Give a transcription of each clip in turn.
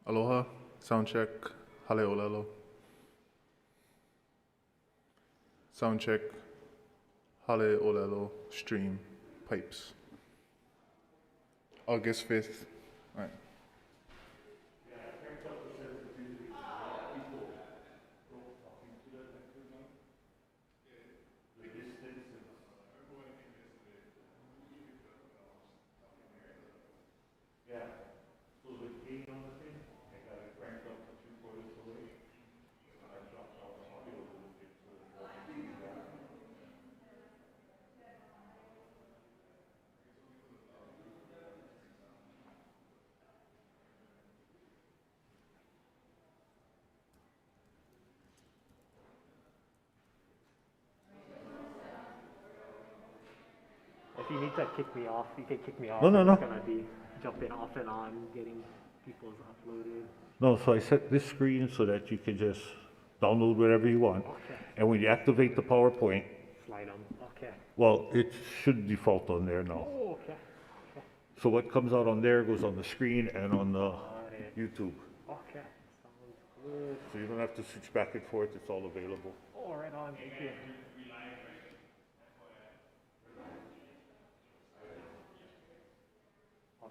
Aloha, sound check, hale olelo. Sound check, hale olelo, stream, pipes. August 5th. All right. If you need to kick me off, you can kick me off. No, no, I'm no. just gonna be jumping off and on, getting people's uploaded. No, so I set this screen so that you can just download whatever you want. Okay. And when you activate the PowerPoint, Slide them. Okay. well, it should default on there now. Oh, okay. Okay. So what comes out on there goes on the screen and on the Got it. YouTube. Okay. Sounds good. So you don't have to switch back and forth, it's all available. Oh, right on. Thank you.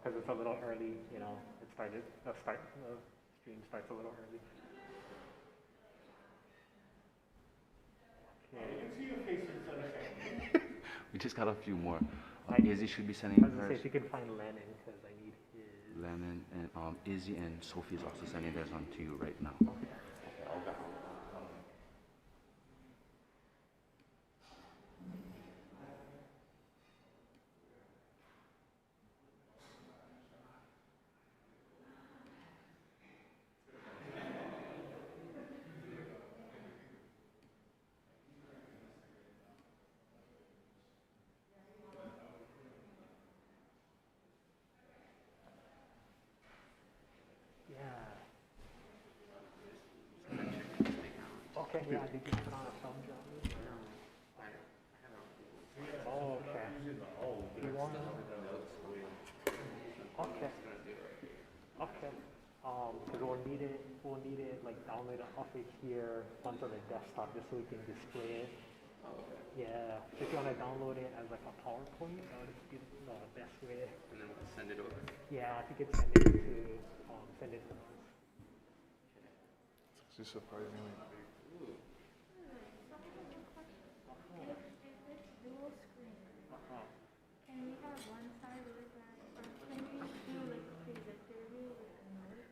Because it's a little early, you know. The stream starts a little early. Okay. We just got a few more. I- Izzy should be sending I was gonna say hers. if you can find Lennon, because I need his. Lennon and Izzy and Sophie is also sending theirs on to you right now. Yeah. Okay, yeah, did you put on a thumb drive? Oh, okay. You want Okay. Okay. Because we'll need it like downloaded off of here onto the desktop just so we can display it. Yeah. So if you want to download it as like a PowerPoint, that would be the best way. And then we'll send it over. Yeah, if you could send it to send it to us. It's actually surprisingly big. Dual screen. Uh-huh. Can we have one side with that, or can we do like a projector view with a note?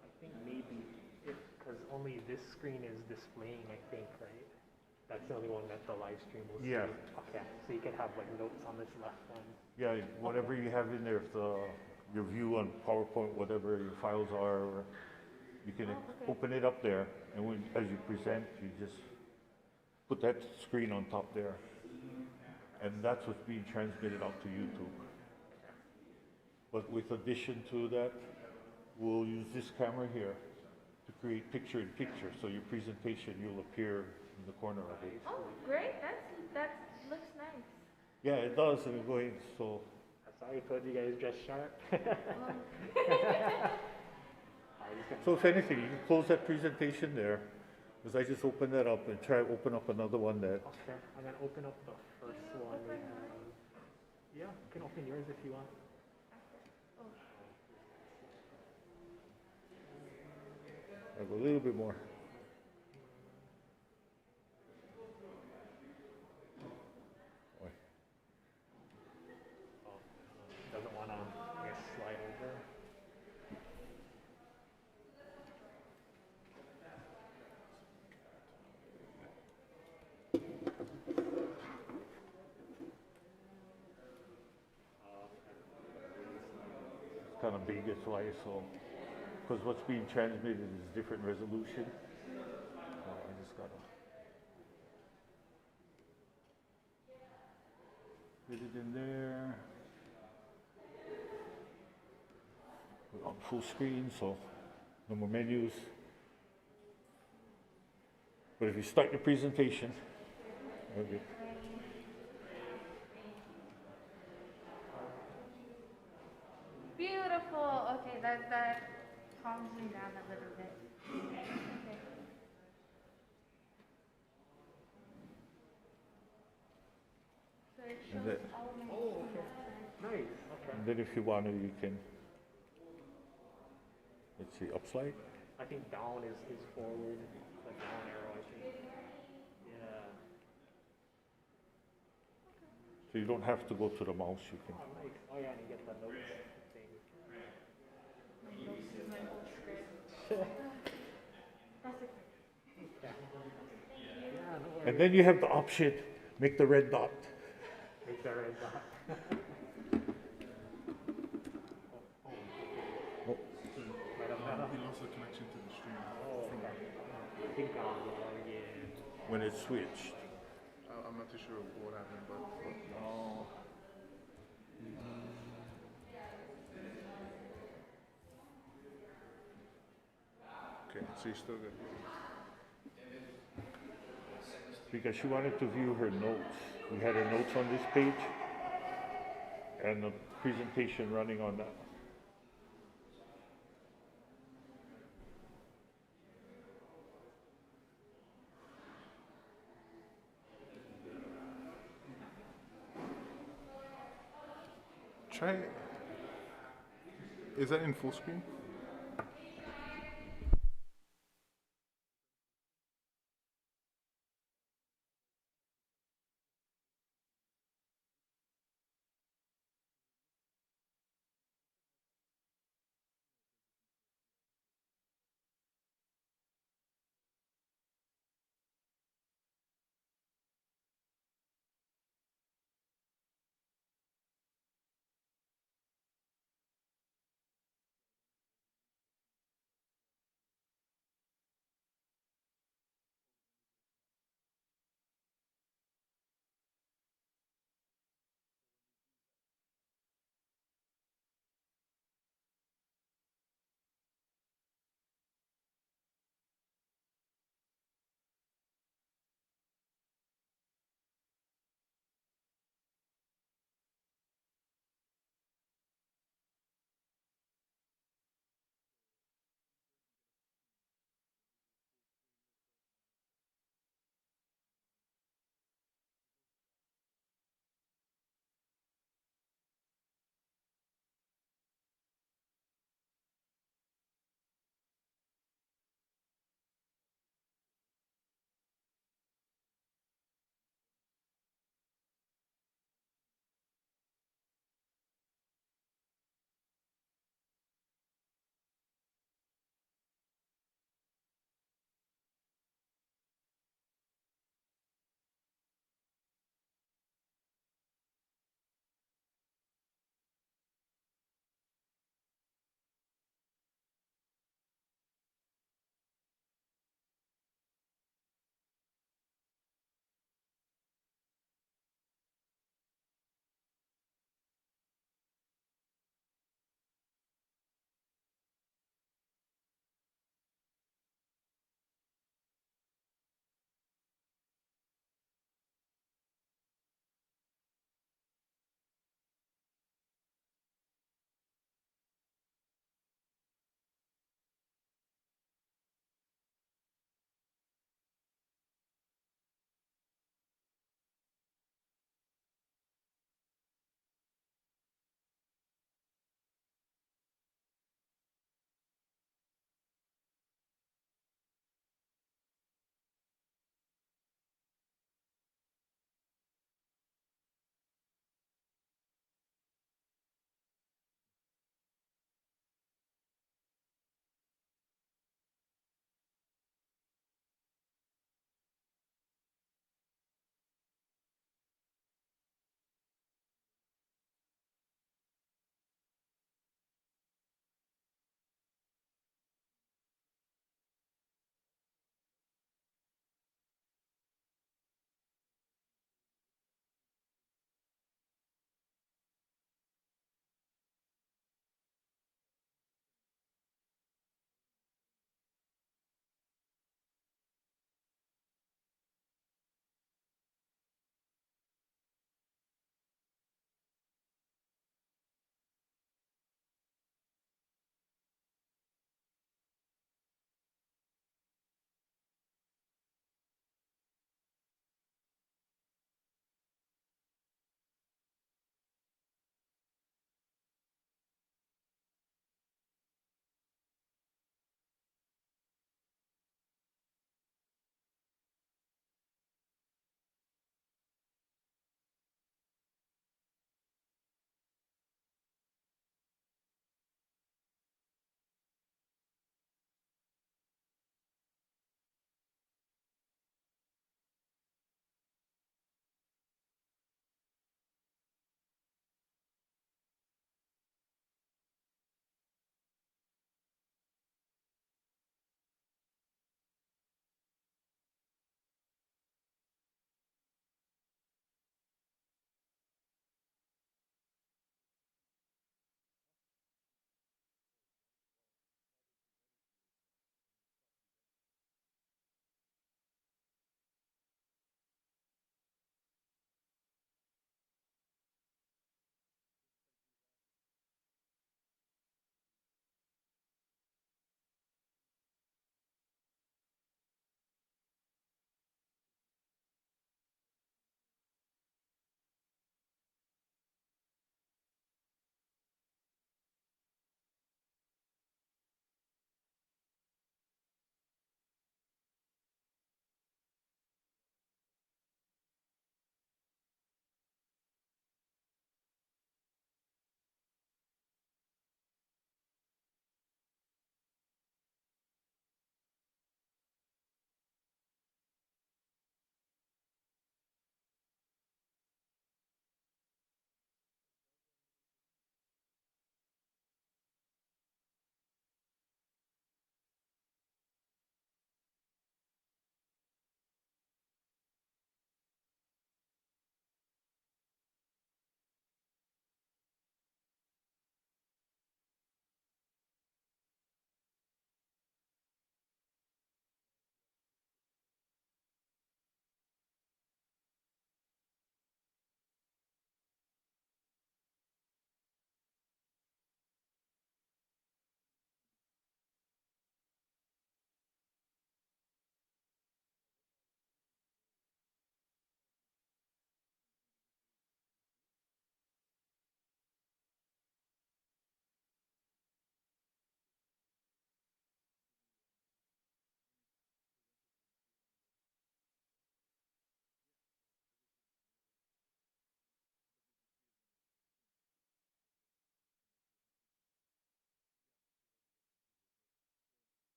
I think maybe because only this screen is displaying, I think, right? That's the only one that the live stream will see. Yeah. Okay, so you can have like notes on this left one. Yeah, whatever you have in there, if your view on PowerPoint, whatever your files are, or you can okay. open it up there, and as you present, you just put that screen on top there. And that's what's being transmitted out to YouTube. But with addition to that, we'll use this camera here to create picture-in-picture, so your presentation, you'll appear in the corner of it. Oh, great, that looks nice. Yeah, it does, and we're going, so That's why I told you guys dress sharp. So if anything, you can close that presentation there, because I just opened that up and try to open up another one that, Okay, I'm gonna open up the first one we have. Yeah, you can open yours if you want. I'll go a little bit more. Boy. Oh, doesn't wanna, I guess, slide over. It's kind of big, it's why it's so, because what's being transmitted is different resolution. So I just gotta fit it in there. Put it on full screen, so no more menus. But if you start your presentation, okay. Beautiful. Okay, that I'll zoom down a little bit. Okay. So it And shows that- elements Oh, from okay. that side. Nice. Okay. And then if you want to, you can, let's see, upslide. I think down is forward. The down arrow, I think. Yeah. So you don't have to go to the mouse, you can. Oh, nice. Oh yeah, and you get the notes thing. My notes is my whole script. That's okay. Yeah. Yeah, no worries. And then you have the option, make the red dot. Make the red dot. Oh, He lost the connection to the stream. Oh, okay. I think yeah. when it's switched. I'm not too sure what happened, but Oh. okay, so you're still good. Because she wanted to view her notes. We had her notes on this page and the presentation running on that. Try. Is that in full screen?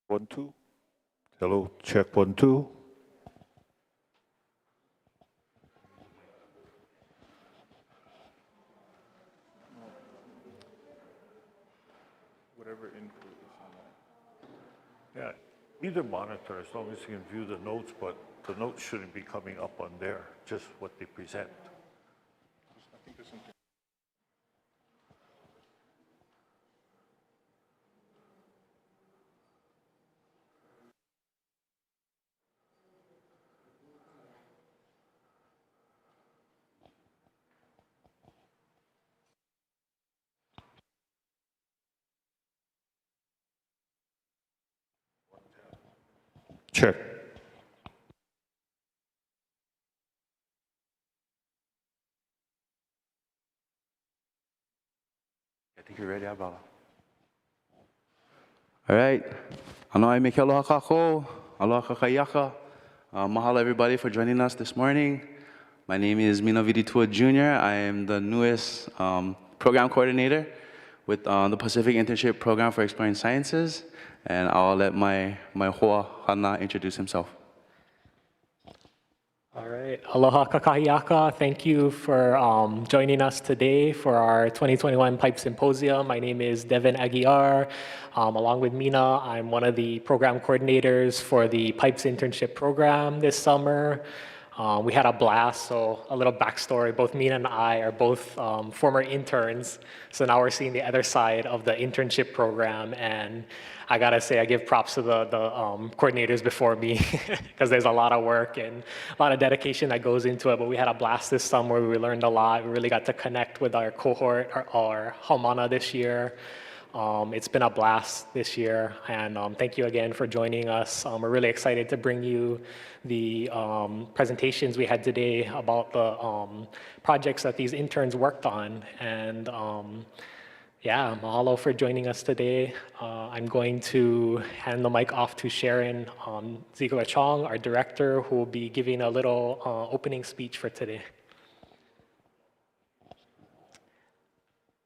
1, 2. Hello, check 1, 2. Whatever input is on that. Yeah, either monitor, as long as you can view the notes, but the notes shouldn't be coming up on there, just what they present. I think there's something. Check. I think you're ready, Abala. All right. Ano'i me ke aloha kako, aloha kakayaka. Mahalo everybody for joining us this morning. My name is Mino Viditua Jr. I am the newest program coordinator with the Pacific Internship Program for Exploring Sciences. And I'll let my hoa hana introduce himself. All right, aloha kakahiaka. Thank you for joining us today for our 2021 PIPES Symposium. My name is Devin Aguiar. Along with Mina, I'm one of the program coordinators for the PIPES internship program this summer. We had a blast, so a little backstory. Both Mina and I are both former interns, so now we're seeing the other side of the internship program, and I gotta say, I give props to the coordinators before me, because there's a lot of work and a lot of dedication that goes into it, but we had a blast this summer. We learned a lot. We really got to connect with our cohort, our Haumana this year. It's been a blast this year, and thank you again for joining us. We're really excited to bring you the presentations we had today about the projects that these interns worked on. And yeah, mahalo for joining us today. I'm going to hand the mic off to Sharon Ziegler Chong, our director, who will be giving a little opening speech for today.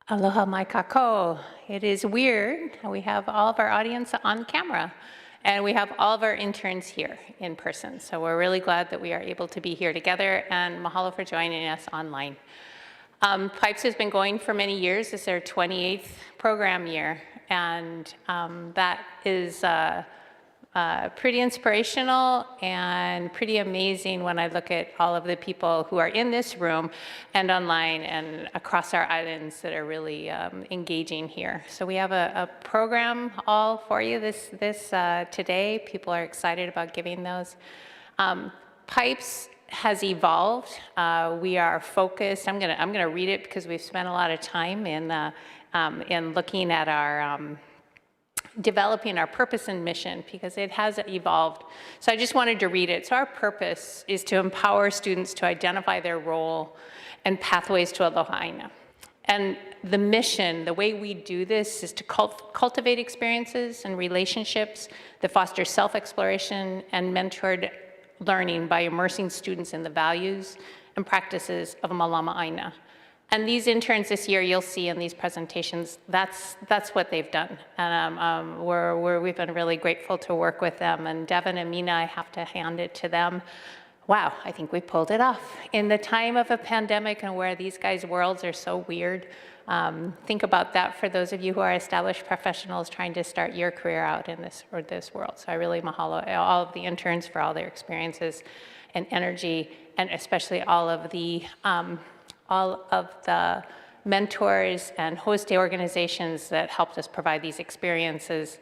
Aloha mai kako. It is weird. We have all of our audience on camera, and we have all of our interns here in person. So we're really glad that we are able to be here together, and mahalo for joining us online. PIPES has been going for many years. This is our 28th program year, and that is pretty inspirational and pretty amazing when I look at all of the people who are in this room and online and across our islands that are really engaging here. So we have a program all for you this today. People are excited about giving those. PIPES has evolved. We are focused. I'm gonna read it because we've spent a lot of time in looking at our developing our purpose and mission, because it has evolved. So I just wanted to read it. So our purpose is to empower students to identify their role and pathways to aloha aina. And the mission, the way we do this, is to cultivate experiences and relationships that foster self-exploration and mentored learning by immersing students in the values and practices of malama aina. And these interns this year, you'll see in these presentations, that's what they've done. And we've been really grateful to work with them. And Devin and Mina, I have to hand it to them. Wow, I think we pulled it off. In the time of a pandemic and where these guys' worlds are so weird, think about that for those of you who are established professionals trying to start your career out in this world. So I really mahalo all of the interns for all their experiences and energy, and especially all of the mentors and host organizations that helped us provide these experiences,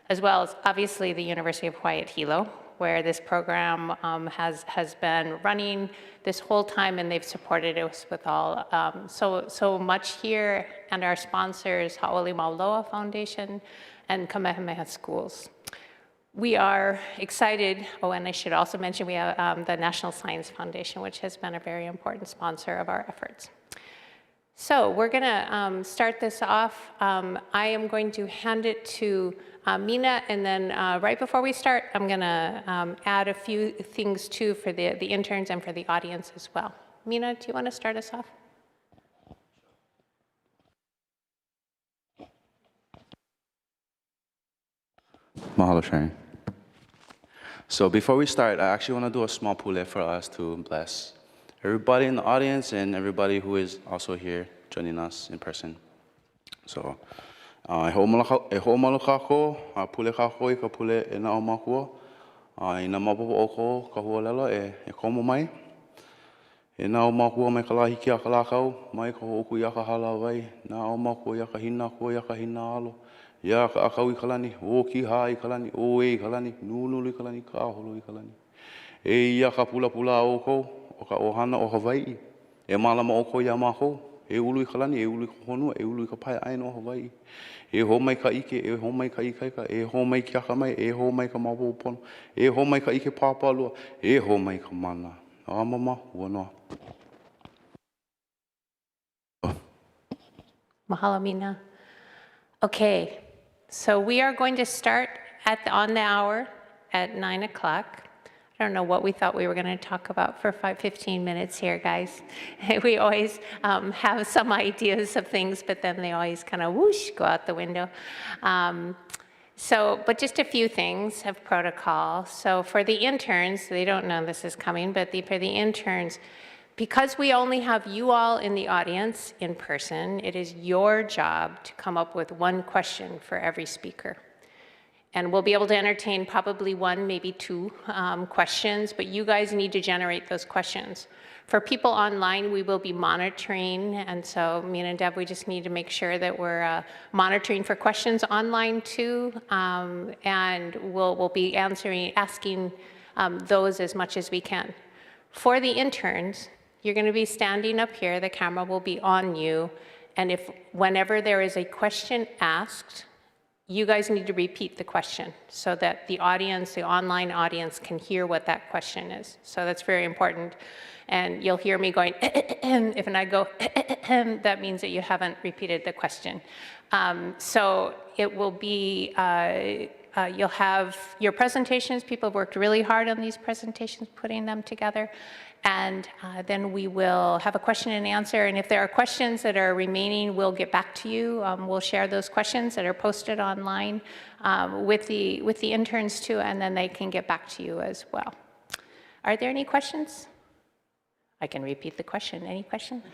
as well as obviously the University of Hawaii at Hilo, where this program has been running this whole time, and they've supported us with all so much here, and our sponsors, Ha'oli Mauloa Foundation and Kamehameha Schools. We are excited, and I should also mention we have the National Science Foundation, which has been a very important sponsor of our efforts. So we're gonna start this off. I am going to hand it to Mina, and then right before we start, I'm gonna add a few things too for the interns and for the audience as well. Mina, do you wanna start us off? Mahalo, Sharon. So before we start, I actually want to do a small pule for us to bless everybody in the audience and everybody who is also here joining us in person. So, e ho malu kako, pule kako I ka pule e na o makua, I na mapopo o ko ka hua lelo e komo mai. E na o makua mai ka lahi ki a ka lakau, mai ka hoku I a ka hala wai, na o makua I a ka hina kua I a ka hina alo. Ia ka akau I ka lani, o ki ha I ka lani, o e I ka lani, nululu I ka lani, ka holo I ka lani. E ia ka pula pula o ko, o ka ohana o Hawai'i. E malama o ko ia mako, e ulu I ka lani, e ulu I ka honua, e ulu I ka pai aina o Hawai'i. E ho mai ka ike, e ho mai ka ikaika, e ho mai ki aka mai, e ho mai ka mapo pono, e ho mai ka ike papalua, e ho mai ka mana. A mama, ua noa. Mahalo, Mina. Okay, so we are going to start on the hour at 9 o'clock. I don't know what we thought we were going to talk about for 15 minutes here, guys. We always have some ideas of things, but then they always kind of whoosh, go out the window. But just a few things of protocol. So for the interns, they don't know this is coming, but for the interns, because we only have you all in the audience in person, it is your job to come up with one question for every speaker. And we'll be able to entertain probably one, maybe two questions, but you guys need to generate those questions. For people online, we will be monitoring, and so me and Deb, we just need to make sure that we're monitoring for questions online too, and we'll be asking those as much as we can. For the interns, you're going to be standing up here, the camera will be on you, and whenever there is a question asked, you guys need to repeat the question so that the audience, the online audience, can hear what that question is. So that's very important. And you'll hear me going, if I go, that means that you haven't repeated the question. So it will be, you'll have your presentations. People have worked really hard on these presentations, putting them together. And then we will have a question and answer. And if there are questions that are remaining, we'll get back to you. We'll share those questions that are posted online with the interns too, and then they can get back to you as well. Are there any questions? I can repeat the question. Any questions?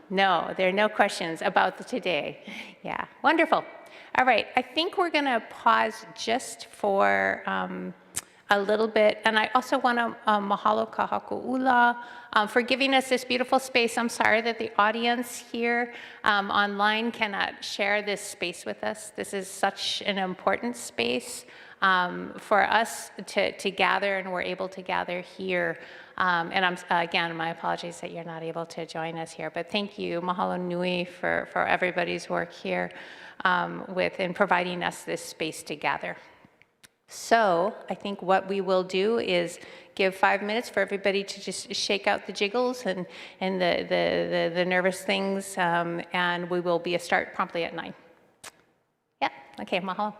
No, there are no questions about today. Yeah, wonderful. All right, I think we're going to pause just for a little bit. And I also want to mahalo kahaku'ula for giving us this beautiful space. I'm sorry that the audience here online cannot share this space with us. This is such an important space for us to gather, and we're able to gather here. And again, my apologies that you're not able to join us here, but thank you, mahalo nui for everybody's work here in providing us this space to gather. So I think what we will do is give 5 minutes for everybody to just shake out the jiggles and the nervous things, and we will be a start promptly at 9. Yeah, okay, mahalo.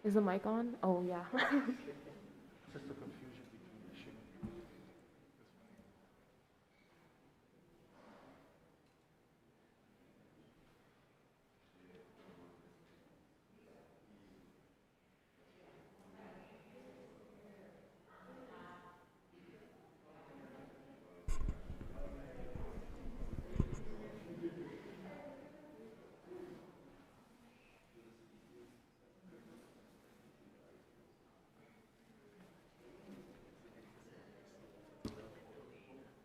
Is the mic on? Oh, yeah. Just a confusion between the shape.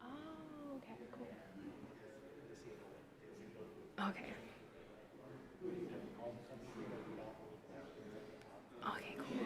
Oh, okay, cool. Okay. Okay, cool.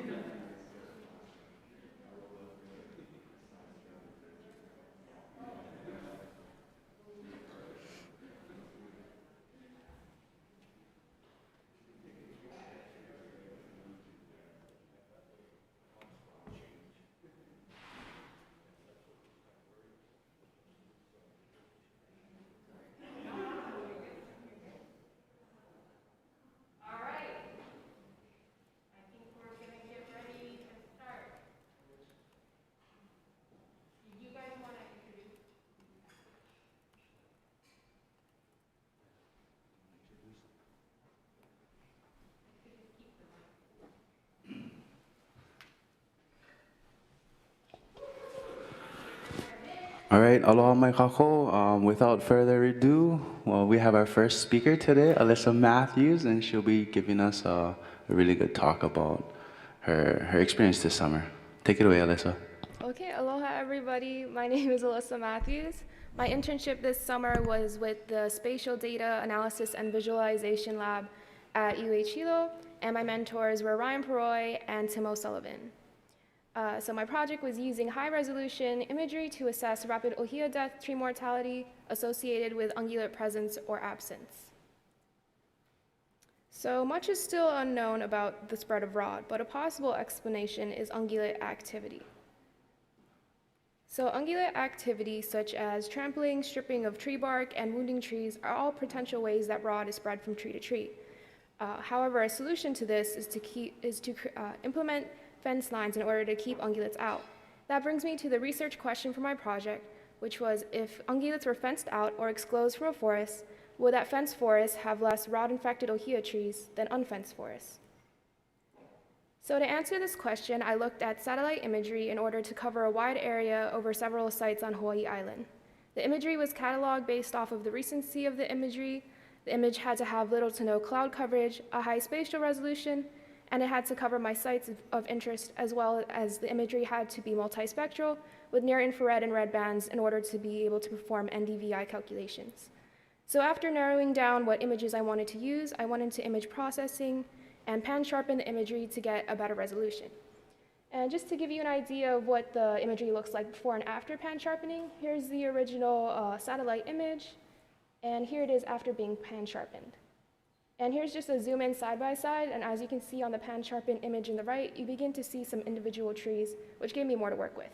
All right, aloha mai kako. Without further ado, well, we have our first speaker today, Alyssa Matthews, and she'll be giving us a really good talk about her experience this summer. Take it away, Alyssa. Okay, aloha everybody. My name is Alyssa Matthews. My internship this summer was with the Spatial Data Analysis and Visualization Lab at Hilo, and my mentors were Ryan Peroy and Tim O'Sullivan. So my project was using high-resolution imagery to assess rapid ohia death tree mortality associated with ungulate presence or absence. So much is still unknown about the spread of rot, but a possible explanation is ungulate activity. So ungulate activity such as trampling, stripping of tree bark, and wounding trees are all potential ways that rot is spread from tree to tree. However, a solution to this is to implement fence lines in order to keep ungulates out. That brings me to the research question for my project, which was if ungulates were fenced out or exclosed from a forest, would that fenced forest have less rot-infected ohia trees than unfenced forests? So to answer this question, I looked at satellite imagery in order to cover a wide area over several sites on Hawai'i Island. The imagery was cataloged based off of the recency of the imagery. The image had to have little to no cloud coverage, a high spatial resolution, and it had to cover my sites of interest, as well as the imagery had to be multispectral with near-infrared and red bands in order to be able to perform NDVI calculations. So after narrowing down what images I wanted to use, I went into image processing and pan-sharpen the imagery to get a better resolution. And just to give you an idea of what the imagery looks like before and after pan-sharpening, here's the original satellite image, and here it is after being pan-sharpened. And here's just a zoom in side by side, and as you can see on the pan-sharpened image in the right, you begin to see some individual trees, which gave me more to work with.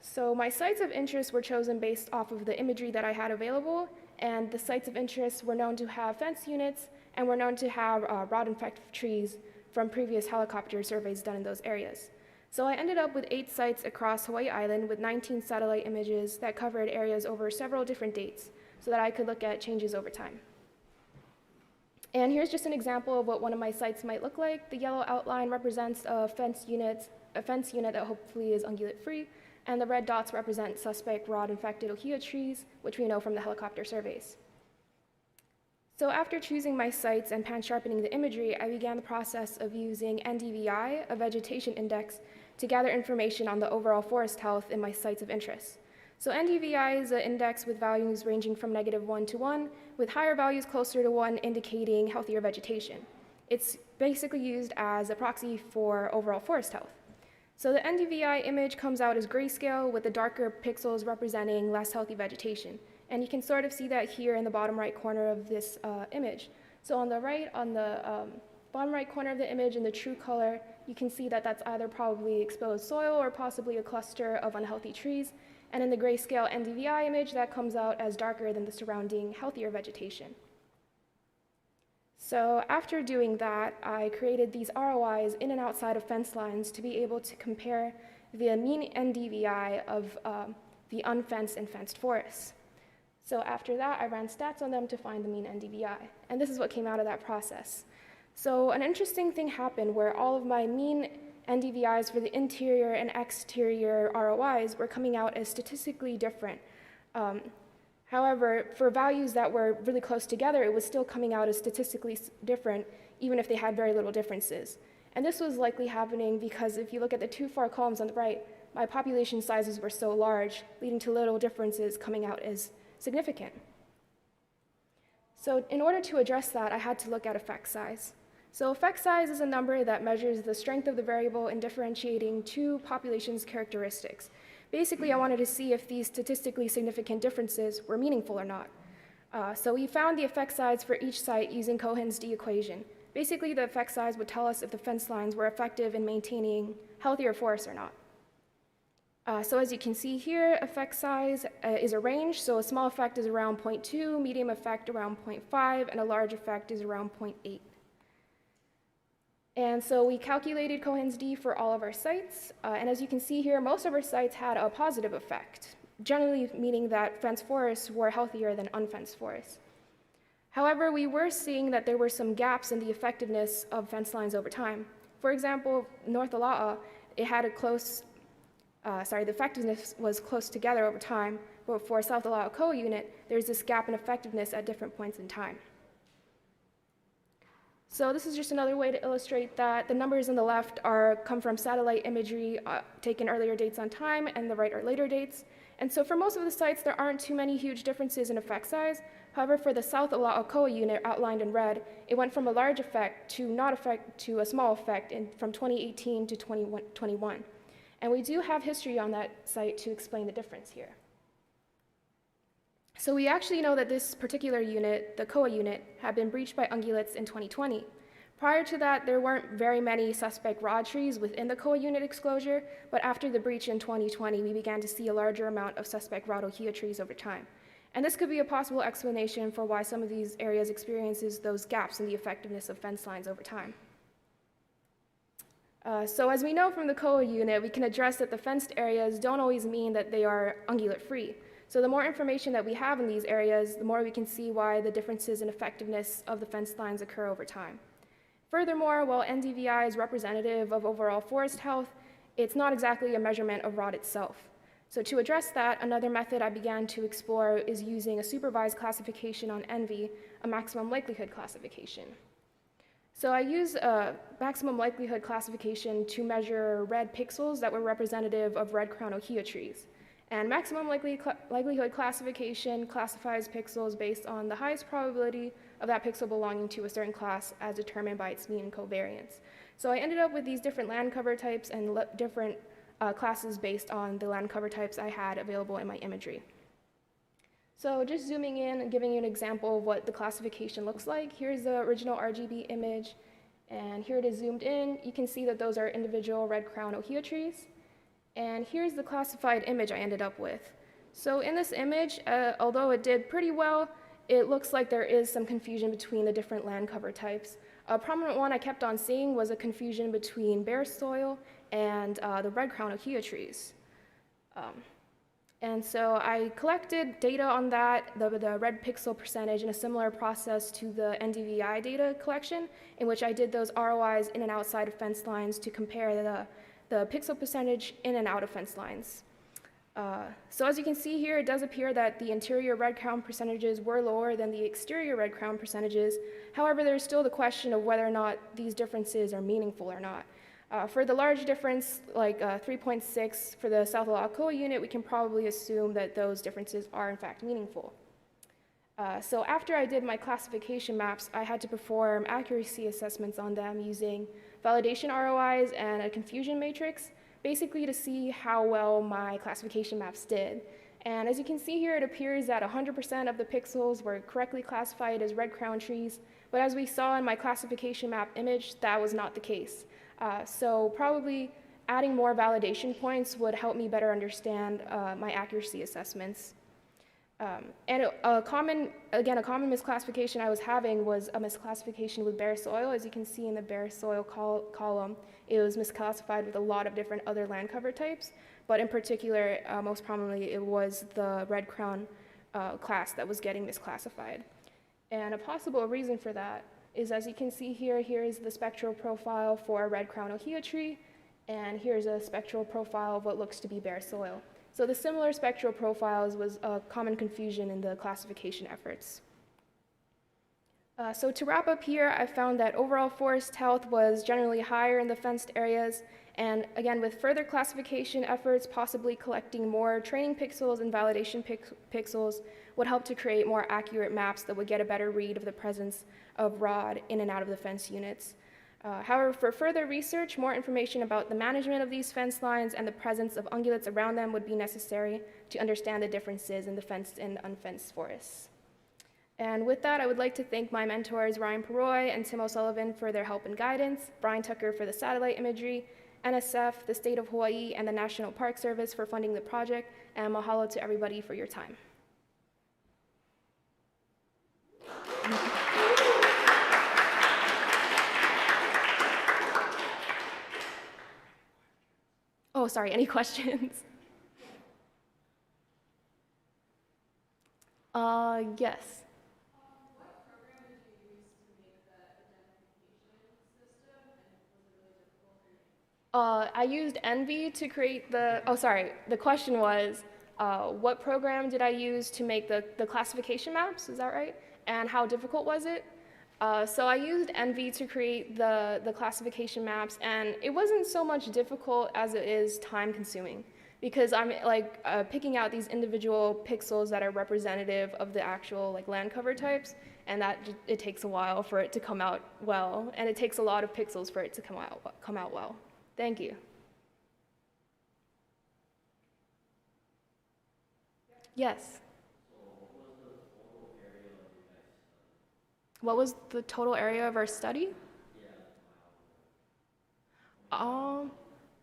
So my sites of interest were chosen based off of the imagery that I had available, and the sites of interest were known to have fence units and were known to have rot-infected trees from previous helicopter surveys done in those areas. So I ended up with 8 sites across Hawai'i Island with 19 satellite images that covered areas over several different dates so that I could look at changes over time. And here's just an example of what one of my sites might look like. The yellow outline represents a fence unit that hopefully is ungulate-free, and the red dots represent suspect rot-infected ohia trees, which we know from the helicopter surveys. So after choosing my sites and pan-sharpening the imagery, I began the process of using NDVI, a vegetation index, to gather information on the overall forest health in my sites of interest. So NDVI is an index with values ranging from -1 to 1, with higher values closer to 1 indicating healthier vegetation. It's basically used as a proxy for overall forest health. So the NDVI image comes out as grayscale with the darker pixels representing less healthy vegetation. And you can sort of see that here in the bottom right corner of this image. So on the right, on the bottom right corner of the image in the true color, you can see that that's either probably exposed soil or possibly a cluster of unhealthy trees. And in the grayscale NDVI image, that comes out as darker than the surrounding healthier vegetation. So after doing that, I created these ROIs in and outside of fence lines to be able to compare the mean NDVI of the unfenced and fenced forests. So after that, I ran stats on them to find the mean NDVI, and this is what came out of that process. So an interesting thing happened where all of my mean NDVIs for the interior and exterior ROIs were coming out as statistically different. However, for values that were really close together, it was still coming out as statistically different, even if they had very little differences. And this was likely happening because if you look at the two far columns on the right, my population sizes were so large, leading to little differences coming out as significant. So in order to address that, I had to look at effect size. So effect size is a number that measures the strength of the variable in differentiating two populations' characteristics. Basically, I wanted to see if these statistically significant differences were meaningful or not. So we found the effect size for each site using Cohen's d equation. Basically, the effect size would tell us if the fence lines were effective in maintaining healthier forests or not. So as you can see here, effect size is a range. So a small effect is around 0.2, medium effect around 0.5, and a large effect is around 0.8. And so we calculated Cohen's d for all of our sites. And as you can see here, most of our sites had a positive effect, generally meaning that fenced forests were healthier than unfenced forests. However, we were seeing that there were some gaps in the effectiveness of fence lines over time. For example, North Ala'a, it had a close, the effectiveness was close together over time, but for South Ala'a Koa unit, there's this gap in effectiveness at different points in time. So this is just another way to illustrate that the numbers on the left come from satellite imagery taken earlier dates on time, and the right are later dates. And so for most of the sites, there aren't too many huge differences in effect size. However, for the South Ala'a Koa unit outlined in red, it went from a large effect to a small effect from 2018 to 2021. And we do have history on that site to explain the difference here. So we actually know that this particular unit, the Koa unit, had been breached by ungulates in 2020. Prior to that, there weren't very many suspect rod trees within the Koa unit exclosure, but after the breach in 2020, we began to see a larger amount of suspect rod ohia trees over time. And this could be a possible explanation for why some of these areas experiences those gaps in the effectiveness of fence lines over time. So as we know from the Koa unit, we can address that the fenced areas don't always mean that they are ungulate-free. So the more information that we have in these areas, the more we can see why the differences in effectiveness of the fence lines occur over time. Furthermore, while NDVI is representative of overall forest health, it's not exactly a measurement of rod itself. So to address that, another method I began to explore is using a supervised classification on ENVI, a maximum likelihood classification. So I used a maximum likelihood classification to measure red pixels that were representative of red crown ohia trees. And maximum likelihood classification classifies pixels based on the highest probability of that pixel belonging to a certain class as determined by its mean covariance. So I ended up with these different land cover types and different classes based on the land cover types I had available in my imagery. So just zooming in and giving you an example of what the classification looks like. Here's the original RGB image, and here it is zoomed in. You can see that those are individual red crown ohia trees. And here's the classified image I ended up with. So in this image, although it did pretty well, it looks like there is some confusion between the different land cover types. A prominent one I kept on seeing was a confusion between bare soil and the red crown ohia trees. And so I collected data on that, the red pixel percentage, in a similar process to the NDVI data collection, in which I did those ROIs in and outside of fence lines to compare the pixel percentage in and out of fence lines. So as you can see here, it does appear that the interior red crown percentages were lower than the exterior red crown percentages. However, there's still the question of whether or not these differences are meaningful or not. For the large difference, like 3.6 for the South Ala'a Koa unit, we can probably assume that those differences are in fact meaningful. So after I did my classification maps, I had to perform accuracy assessments on them using validation ROIs and a confusion matrix, basically to see how well my classification maps did. And as you can see here, it appears that 100% of the pixels were correctly classified as red crown trees, but as we saw in my classification map image, that was not the case. So probably adding more validation points would help me better understand my accuracy assessments. And a common misclassification I was having was a misclassification with bare soil. As you can see in the bare soil column, it was misclassified with a lot of different other land cover types, but in particular, most prominently, it was the red crown class that was getting misclassified. And a possible reason for that is, as you can see here, here is the spectral profile for a red crown ohia tree, and here's a spectral profile of what looks to be bare soil. So the similar spectral profiles was a common confusion in the classification efforts. So to wrap up here, I found that overall forest health was generally higher in the fenced areas, and again, with further classification efforts, possibly collecting more training pixels and validation pixels would help to create more accurate maps that would get a better read of the presence of rod in and out of the fence units. However, for further research, more information about the management of these fence lines and the presence of ungulates around them would be necessary to understand the differences in the fenced and unfenced forests. And with that, I would like to thank my mentors, Ryan Peroy and Tim O'Sullivan, for their help and guidance, Brian Tucker for the satellite imagery, NSF, the State of Hawaii, and the National Park Service for funding the project, and mahalo to everybody for your time. Oh, sorry, any questions? Yes. What program did you use to make the identification system, and was it really difficult for you? I used Envy to create the, oh, sorry, the question was, what program did I use to make the classification maps, is that right? And how difficult was it? So I used Envy to create the classification maps, and it wasn't so much difficult as it is time consuming, because I'm like picking out these individual pixels that are representative of the actual like land cover types, and it takes a while for it to come out well, and it takes a lot of pixels for it to come out well. Thank you. Yes. What was the total area of our study?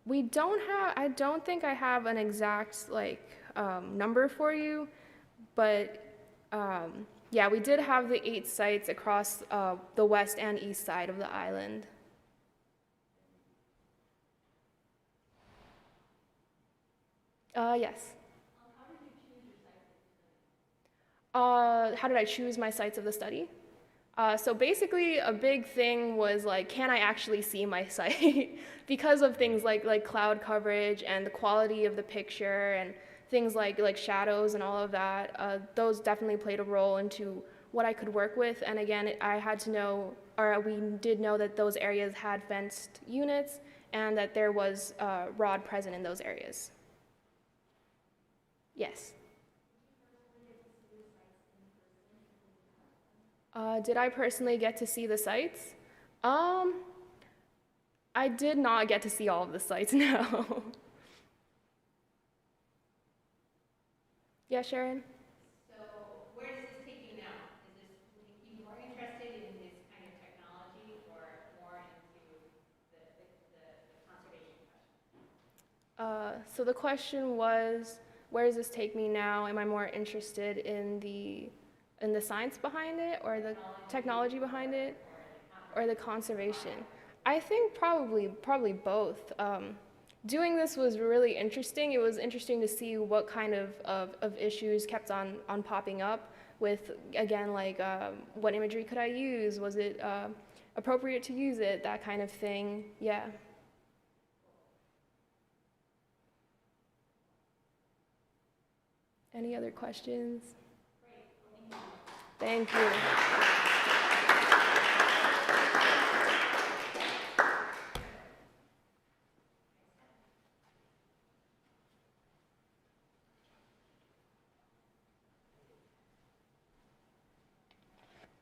We don't have, I don't think I have an exact like number for you, but yeah, we did have the 8 sites across the west and east side of the island. Yes. How did you choose your sites of study? How did I choose my sites of the study? So basically, a big thing was like, can I actually see my site? Because of things like cloud coverage and the quality of the picture and things like shadows and all of that. Those definitely played a role into what I could work with. And again, I had to know, or we did know that those areas had fenced units and that there was rod present in those areas. Yes. Did I personally get to see the sites? I did not get to see all of the sites, no. Yeah, Sharon? So where does this take you now? Is this making you more interested in this kind of technology or more into the conservation question? So the question was, where does this take me now? Am I more interested in the science behind it, or the technology behind it, or the conservation? I think probably both. Doing this was really interesting. It was interesting to see what kind of issues kept on popping up with, again, like what imagery could I use? Was it appropriate to use it? That kind of thing, yeah. Any other questions? Thank you.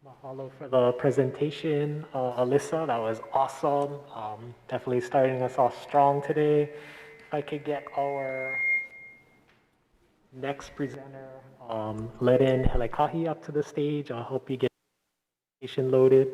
Mahalo for the presentation, Alyssa. That was awesome. Definitely starting us off strong today. If I could get our next presenter, Ledin Helekahi, up to the stage. I hope you get the presentation loaded.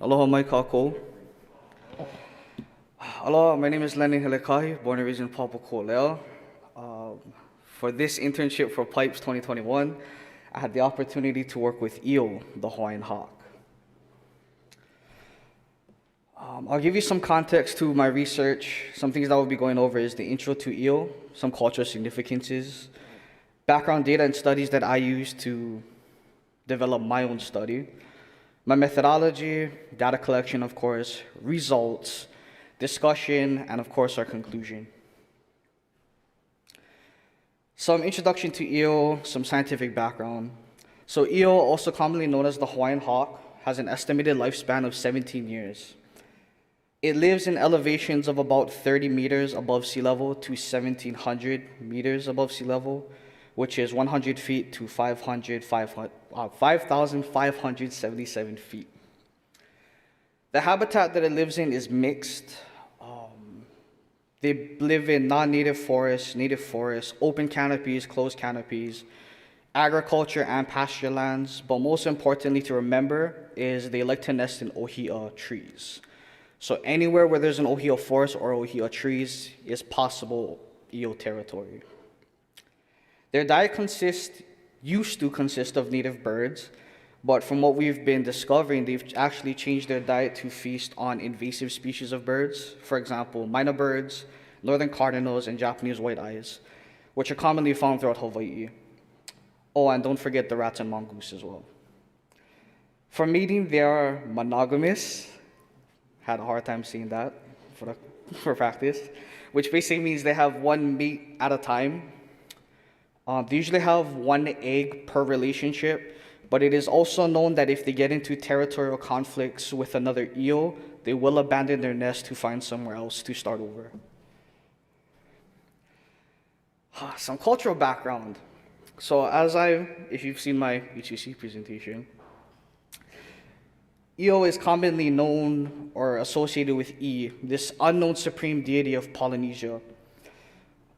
Aloha mai kākou. Aloha, my name is Lenny Helekahi, born and raised in Papakolea. For this internship for PIPES 2021, I had the opportunity to work with Io, the Hawaiian hawk. I'll give you some context to my research. Some things that we'll be going over is the intro to Io, some cultural significances, background data and studies that I use to develop my own study, my methodology, data collection, of course, results, discussion, and of course, our conclusion. Some introduction to eel, some scientific background. So eel, also commonly known as the Hawaiian hawk, has an estimated lifespan of 17 years. It lives in elevations of about 30 meters above sea level to 1,700 meters above sea level, which is 100 feet to 5,577 feet. The habitat that it lives in is mixed. They live in non-native forests, native forests, open canopies, closed canopies, agriculture and pasture lands, but most importantly to remember is they like to nest in ohia trees. So anywhere where there's an ohia forest or ohia trees is possible eel territory. Their diet used to consist of native birds, but from what we've been discovering, they've actually changed their diet to feast on invasive species of birds. For example, minor birds, northern cardinals, and Japanese white-eyes, which are commonly found throughout Hawai'i. Oh, and don't forget the rats and mongoose as well. For mating, they are monogamous. Had a hard time seeing that for practice, which basically means they have one mate at a time. They usually have one egg per relationship, but it is also known that if they get into territorial conflicts with another eel, they will abandon their nest to find somewhere else to start over. Some cultural background. So if you've seen my HEC presentation, Io is commonly known or associated with E, this unknown supreme deity of Polynesia.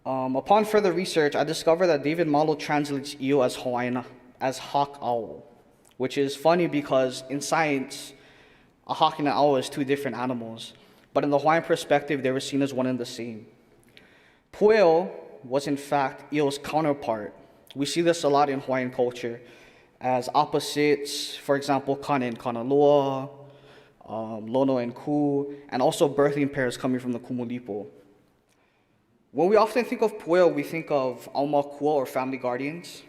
Upon further research, I discovered that David Malo translates Io as Hawaiian as hawk owl, which is funny because in science, a hawk and an owl is two different animals, but in the Hawaiian perspective, they were seen as one and the same. Pueo was in fact Io's counterpart. We see this a lot in Hawaiian culture as opposites, for example, Kana and Kanaloa, Lono and Ku, and also birthing pairs coming from the Kumulipo. When we often think of Pueo, we think of Auma Kua or family guardians,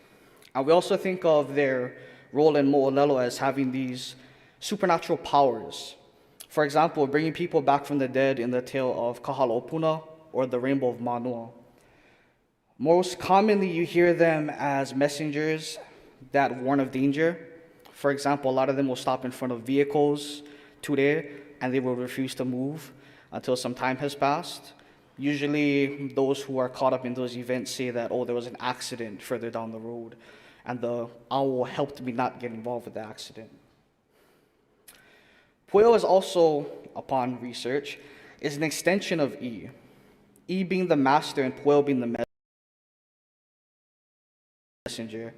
and we also think of their role in Mo'olelo as having these supernatural powers. For example, bringing people back from the dead in the tale of Kahalaopuna or the Rainbow of Manoa. Most commonly, you hear them as messengers that warn of danger. For example, a lot of them will stop in front of vehicles today, and they will refuse to move until some time has passed. Usually, those who are caught up in those events say that, oh, there was an accident further down the road, and the owl helped me not get involved with the accident. Pueo is also, upon research, is an extension of E. E being the master and Pueo being the messenger.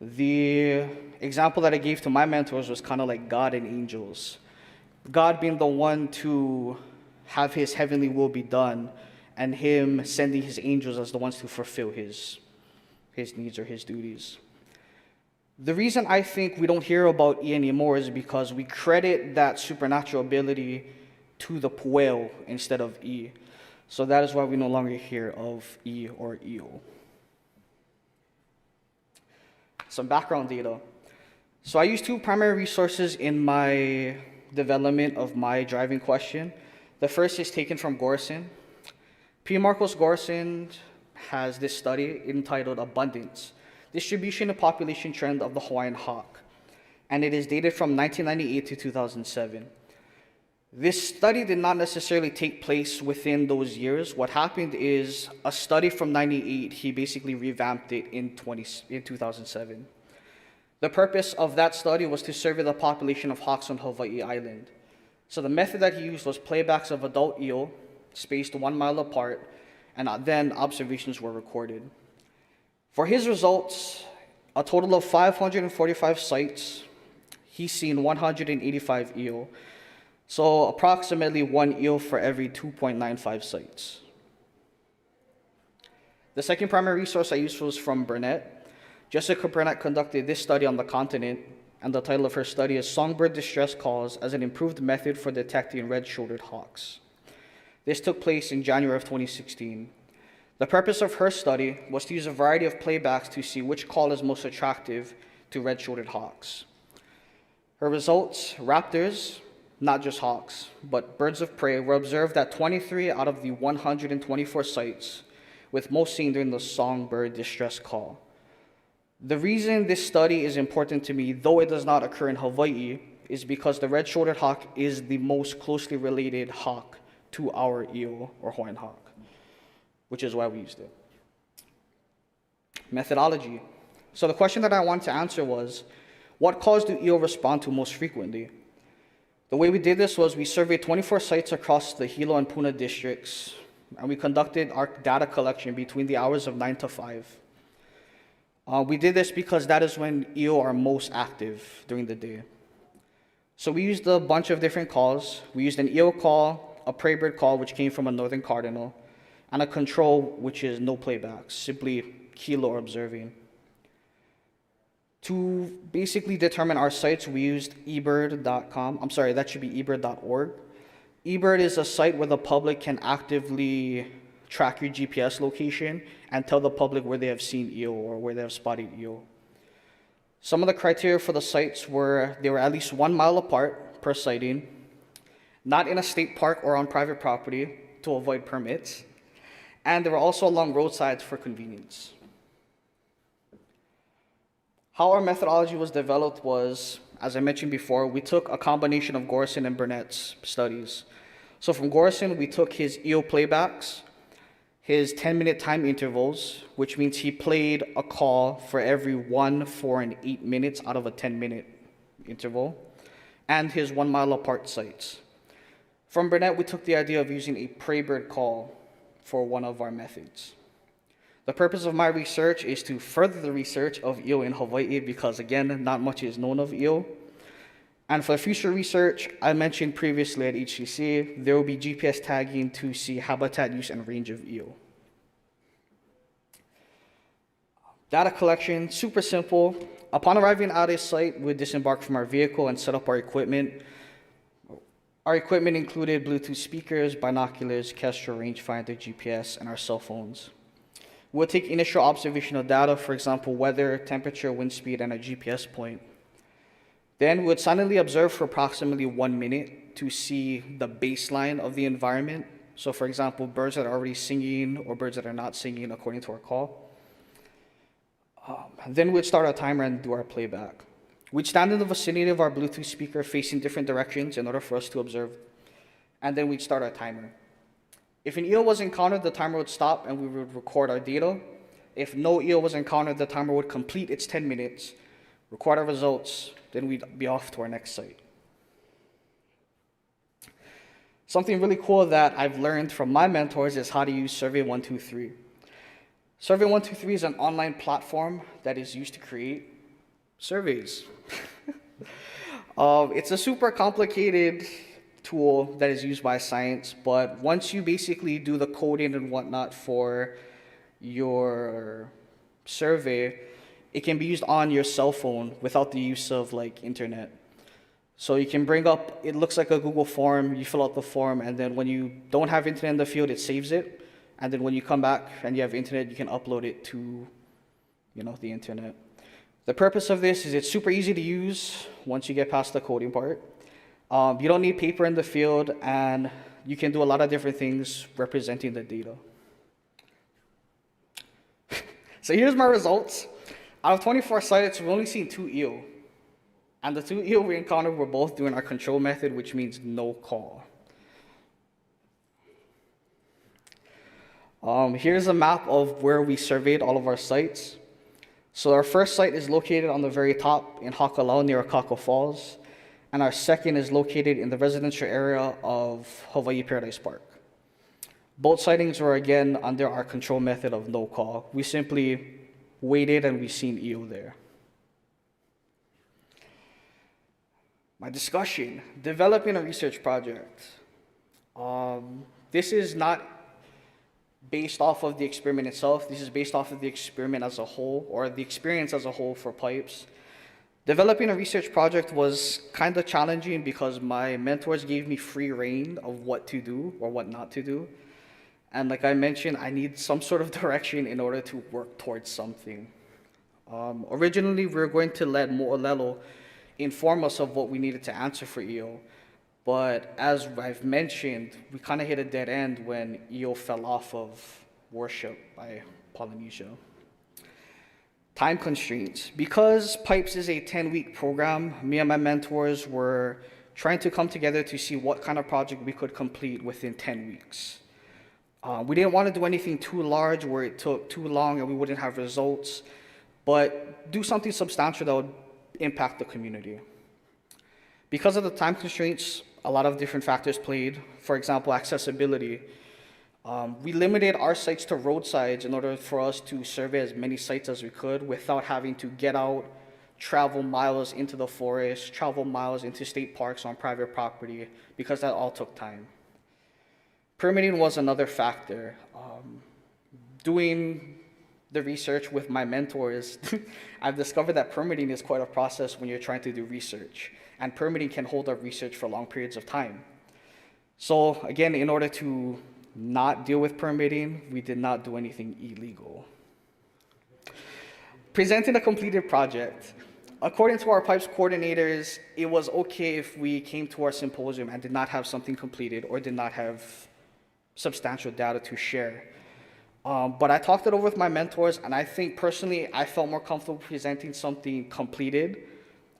The example that I gave to my mentors was kind of like God and angels. God being the one to have his heavenly will be done, and him sending his angels as the ones to fulfill his needs or his duties. The reason I think we don't hear about E anymore is because we credit that supernatural ability to the Pueo instead of E. So that is why we no longer hear of E or Eo. Some background data. So I use two primary resources in my development of my driving question. The first is taken from Gorson. P. Marcos Gorson has this study entitled Abundance, Distribution and Population Trend of the Hawaiian Hawk, and it is dated from 1998 to 2007. This study did not necessarily take place within those years. What happened is a study from 98, he basically revamped it in 2007. The purpose of that study was to survey the population of hawks on Hawaii Island. So the method that he used was playbacks of adult eel, spaced 1 mile apart, and then observations were recorded. For his results, a total of 545 sites, he's seen 185 eel, so approximately 1 eel for every 2.95 sites. The second primary resource I used was from Burnett. Jessica Burnett conducted this study on the continent, and the title of her study is Songbird Distress Calls as an Improved Method for Detecting Red-Shouldered Hawks. This took place in January of 2016. The purpose of her study was to use a variety of playbacks to see which call is most attractive to red-shouldered hawks. Her results, raptors, not just hawks, but birds of prey, were observed at 23 out of the 124 sites, with most seen during the songbird distress call. The reason this study is important to me, though it does not occur in Hawaii, is because the red-shouldered hawk is the most closely related hawk to our eel or Hawaiian hawk, which is why we used it. Methodology. So the question that I wanted to answer was, what calls do eel respond to most frequently? The way we did this was we surveyed 24 sites across the Hilo and Puna districts, and we conducted our data collection between the hours of 9 to 5. We did this because that is when eel are most active during the day. So we used a bunch of different calls. We used an eel call, a prey bird call, which came from a northern cardinal, and a control, which is no playbacks, simply Hilo or observing. To basically determine our sites, we used ebird.com. I'm sorry, that should be ebird.org. eBird is a site where the public can actively track your GPS location and tell the public where they have seen eel or where they have spotted eel. Some of the criteria for the sites were they were at least 1 mile apart per sighting, not in a state park or on private property to avoid permits, and they were also along roadsides for convenience. How our methodology was developed was, as I mentioned before, we took a combination of Gorison and Burnett's studies. So from Gorison, we took his eel playbacks, his 10-minute time intervals, which means he played a call for every 1, 4, and 8 minutes out of a 10-minute interval, and his 1 mile apart sites. From Burnett, we took the idea of using a prey bird call for one of our methods. The purpose of my research is to further the research of eel in Hawaii because, again, not much is known of eel. And for future research, I mentioned previously at HCC, there will be GPS tagging to see habitat use and range of eel. Data collection, super simple. Upon arriving at a site, we disembark from our vehicle and set up our equipment. Our equipment included Bluetooth speakers, binoculars, Kestrel rangefinder, GPS, and our cell phones. We'll take initial observational data, for example, weather, temperature, wind speed, and a GPS point. Then we would silently observe for approximately 1 minute to see the baseline of the environment. So for example, birds that are already singing or birds that are not singing according to our call. Then we'd start our timer and do our playback. We'd stand in the vicinity of our Bluetooth speaker facing different directions in order for us to observe. And then we'd start our timer. If an eel was encountered, the timer would stop and we would record our data. If no eel was encountered, the timer would complete its 10 minutes, record our results, then we'd be off to our next site. Something really cool that I've learned from my mentors is how to use Survey123. Survey123 is an online platform that is used to create surveys. It's a super complicated tool that is used by science, but once you basically do the coding and whatnot for your survey, it can be used on your cell phone without the use of like internet. So you can bring up, it looks like a Google form, you fill out the form, and then when you don't have internet in the field, it saves it. And then when you come back and you have internet, you can upload it to, the internet. The purpose of this is it's super easy to use once you get past the coding part. You don't need paper in the field, and you can do a lot of different things representing the data. So here's my results. Out of 24 sites, we've only seen 2 eel. And the two EO we encountered were both doing our control method, which means no call. Here's a map of where we surveyed all of our sites. So our first site is located on the very top in Hakalau near Akaka Falls, and our second is located in the residential area of Hawai'i Paradise Park. Both sightings were again under our control method of no call. We simply waited and we seen EO there. My discussion, developing a research project. This is not based off of the experiment itself. This is based off of the experiment as a whole, or the experience as a whole for PIPES. Developing a research project was kind of challenging because my mentors gave me free rein of what to do or what not to do. And like I mentioned, I need some sort of direction in order to work towards something. Originally, we were going to let Mo'olelo inform us of what we needed to answer for EO. But as I've mentioned, we kind of hit a dead end when EO fell off of worship by Polynesia. Time constraints. Because PIPES is a 10-week program, me and my mentors were trying to come together to see what kind of project we could complete within 10 weeks. We didn't want to do anything too large where it took too long and we wouldn't have results, but do something substantial that would impact the community. Because of the time constraints, a lot of different factors played. For example, accessibility. We limited our sites to roadsides in order for us to survey as many sites as we could without having to get out, travel miles into the forest, travel miles into state parks on private property, because that all took time. Permitting was another factor. Doing the research with my mentors, I've discovered that permitting is quite a process when you're trying to do research, and permitting can hold up research for long periods of time. So again, in order to not deal with permitting, we did not do anything illegal. Presenting a completed project. According to our PIPES coordinators, it was okay if we came to our symposium and did not have something completed or did not have substantial data to share. But I talked it over with my mentors, and I think personally, I felt more comfortable presenting something completed.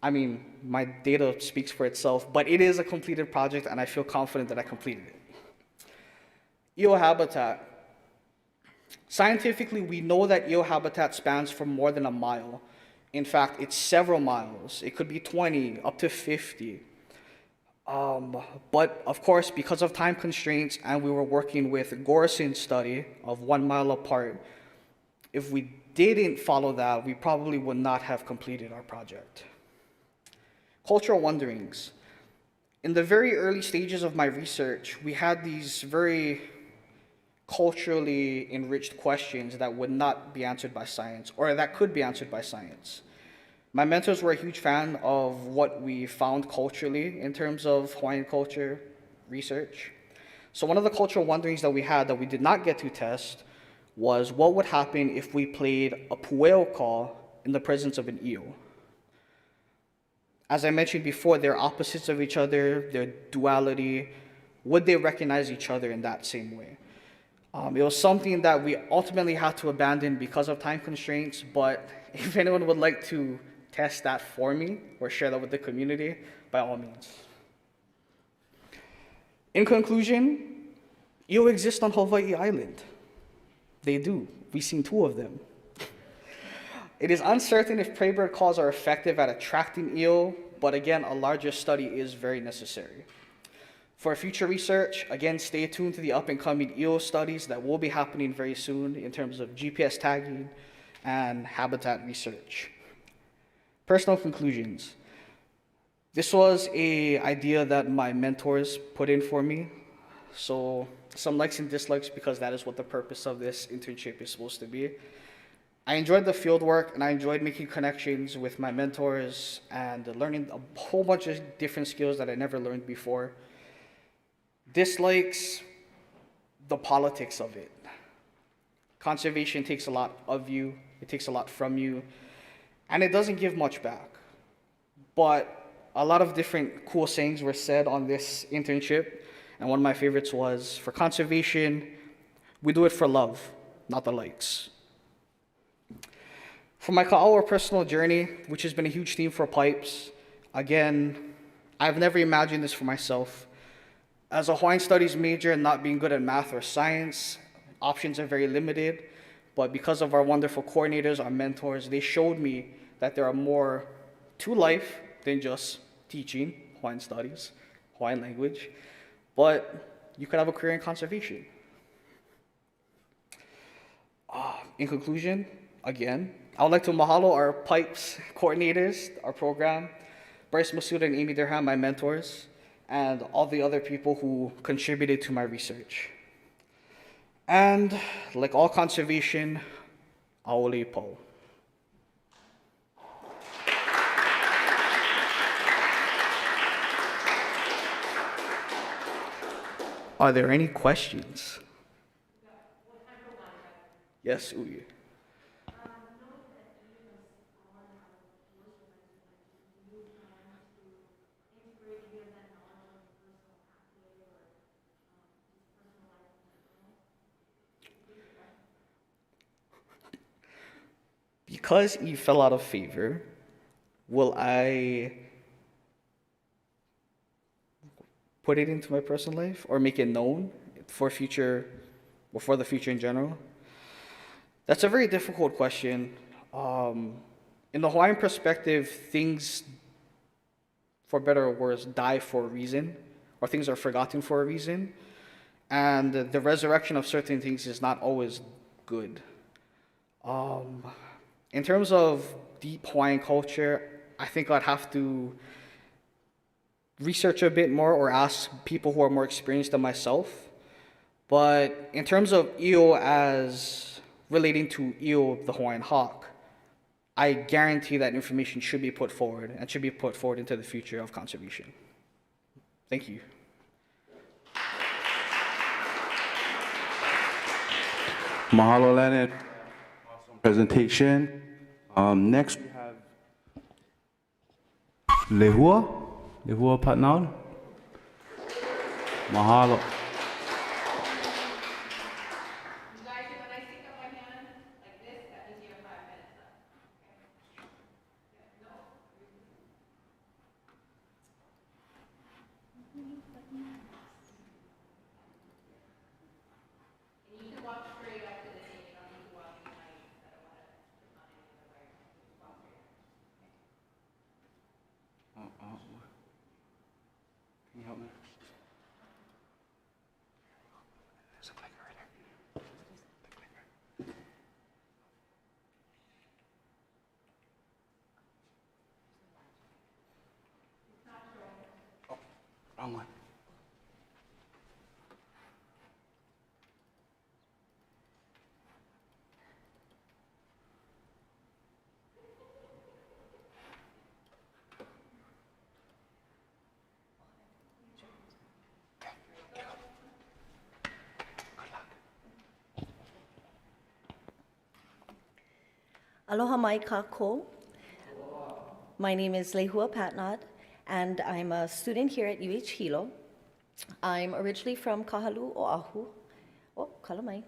I mean, my data speaks for itself, but it is a completed project, and I feel confident that I completed it. EO habitat. Scientifically, we know that EO habitat spans for more than a mile. In fact, it's several miles. It could be 20, up to 50. But of course, because of time constraints, and we were working with Gorison's study of 1 mile apart, if we didn't follow that, we probably would not have completed our project. Cultural wanderings. In the very early stages of my research, we had these very culturally enriched questions that would not be answered by science, or that could be answered by science. My mentors were a huge fan of what we found culturally in terms of Hawaiian culture research. So one of the cultural wanderings that we had that we did not get to test was what would happen if we played a pueo call in the presence of an io. As I mentioned before, they're opposites of each other, their duality. Would they recognize each other in that same way? It was something that we ultimately had to abandon because of time constraints, but if anyone would like to test that for me or share that with the community, by all means. In conclusion, io exist on Hawai'i Island. They do. We've seen 2 of them. It is uncertain if prey bird calls are effective at attracting io, but again, a larger study is very necessary. For future research, again, stay tuned to the up-and-coming io studies that will be happening very soon in terms of GPS tagging and habitat research. Personal conclusions. This was an idea that my mentors put in for me. So some likes and dislikes because that is what the purpose of this internship is supposed to be. I enjoyed the field work and I enjoyed making connections with my mentors and learning a whole bunch of different skills that I never learned before. Dislikes, the politics of it. Conservation takes a lot of you, it takes a lot from you, and it doesn't give much back. But a lot of different cool sayings were said on this internship, and one of my favorites was, for conservation, we do it for love, not the likes. For my ka'aua personal journey, which has been a huge theme for PIPES, Again, I've never imagined this for myself. As a Hawaiian Studies major and not being good at math or science, options are very limited. But because of our wonderful coordinators, our mentors, they showed me that there are more to life than just teaching Hawaiian Studies, Hawaiian language, but you could have a career in conservation. In conclusion, again, I would like to mahalo our PIPES coordinators, our program, Bryce Masuda and Amy Durham, my mentors, and all the other people who contributed to my research. And like all conservation, aole po. Are there any questions? Yes, Uye. Because he fell out of favor, will I put it into my personal life or make it known for future or for the future in general? That's a very difficult question. In the Hawaiian perspective, things, for better or worse, die for a reason, or things are forgotten for a reason. And the resurrection of certain things is not always good. In terms of deep Hawaiian culture, I think I'd have to research a bit more or ask people who are more experienced than myself. But in terms of io as relating to io, the Hawaiian hawk, I guarantee that information should be put forward and should be put forward into the future of conservation. Thank you. Mahalo, Leonard. Awesome presentation. Next, we have Lehua Patnal. Mahalo. Can you help me? There's a clicker right there. The clicker. Oh, wrong one. Aloha mai kako. My name is Lehua Patnod, and I'm a student here at UH Hilo. I'm originally from Kahalu, Oahu. Oh, kalamai.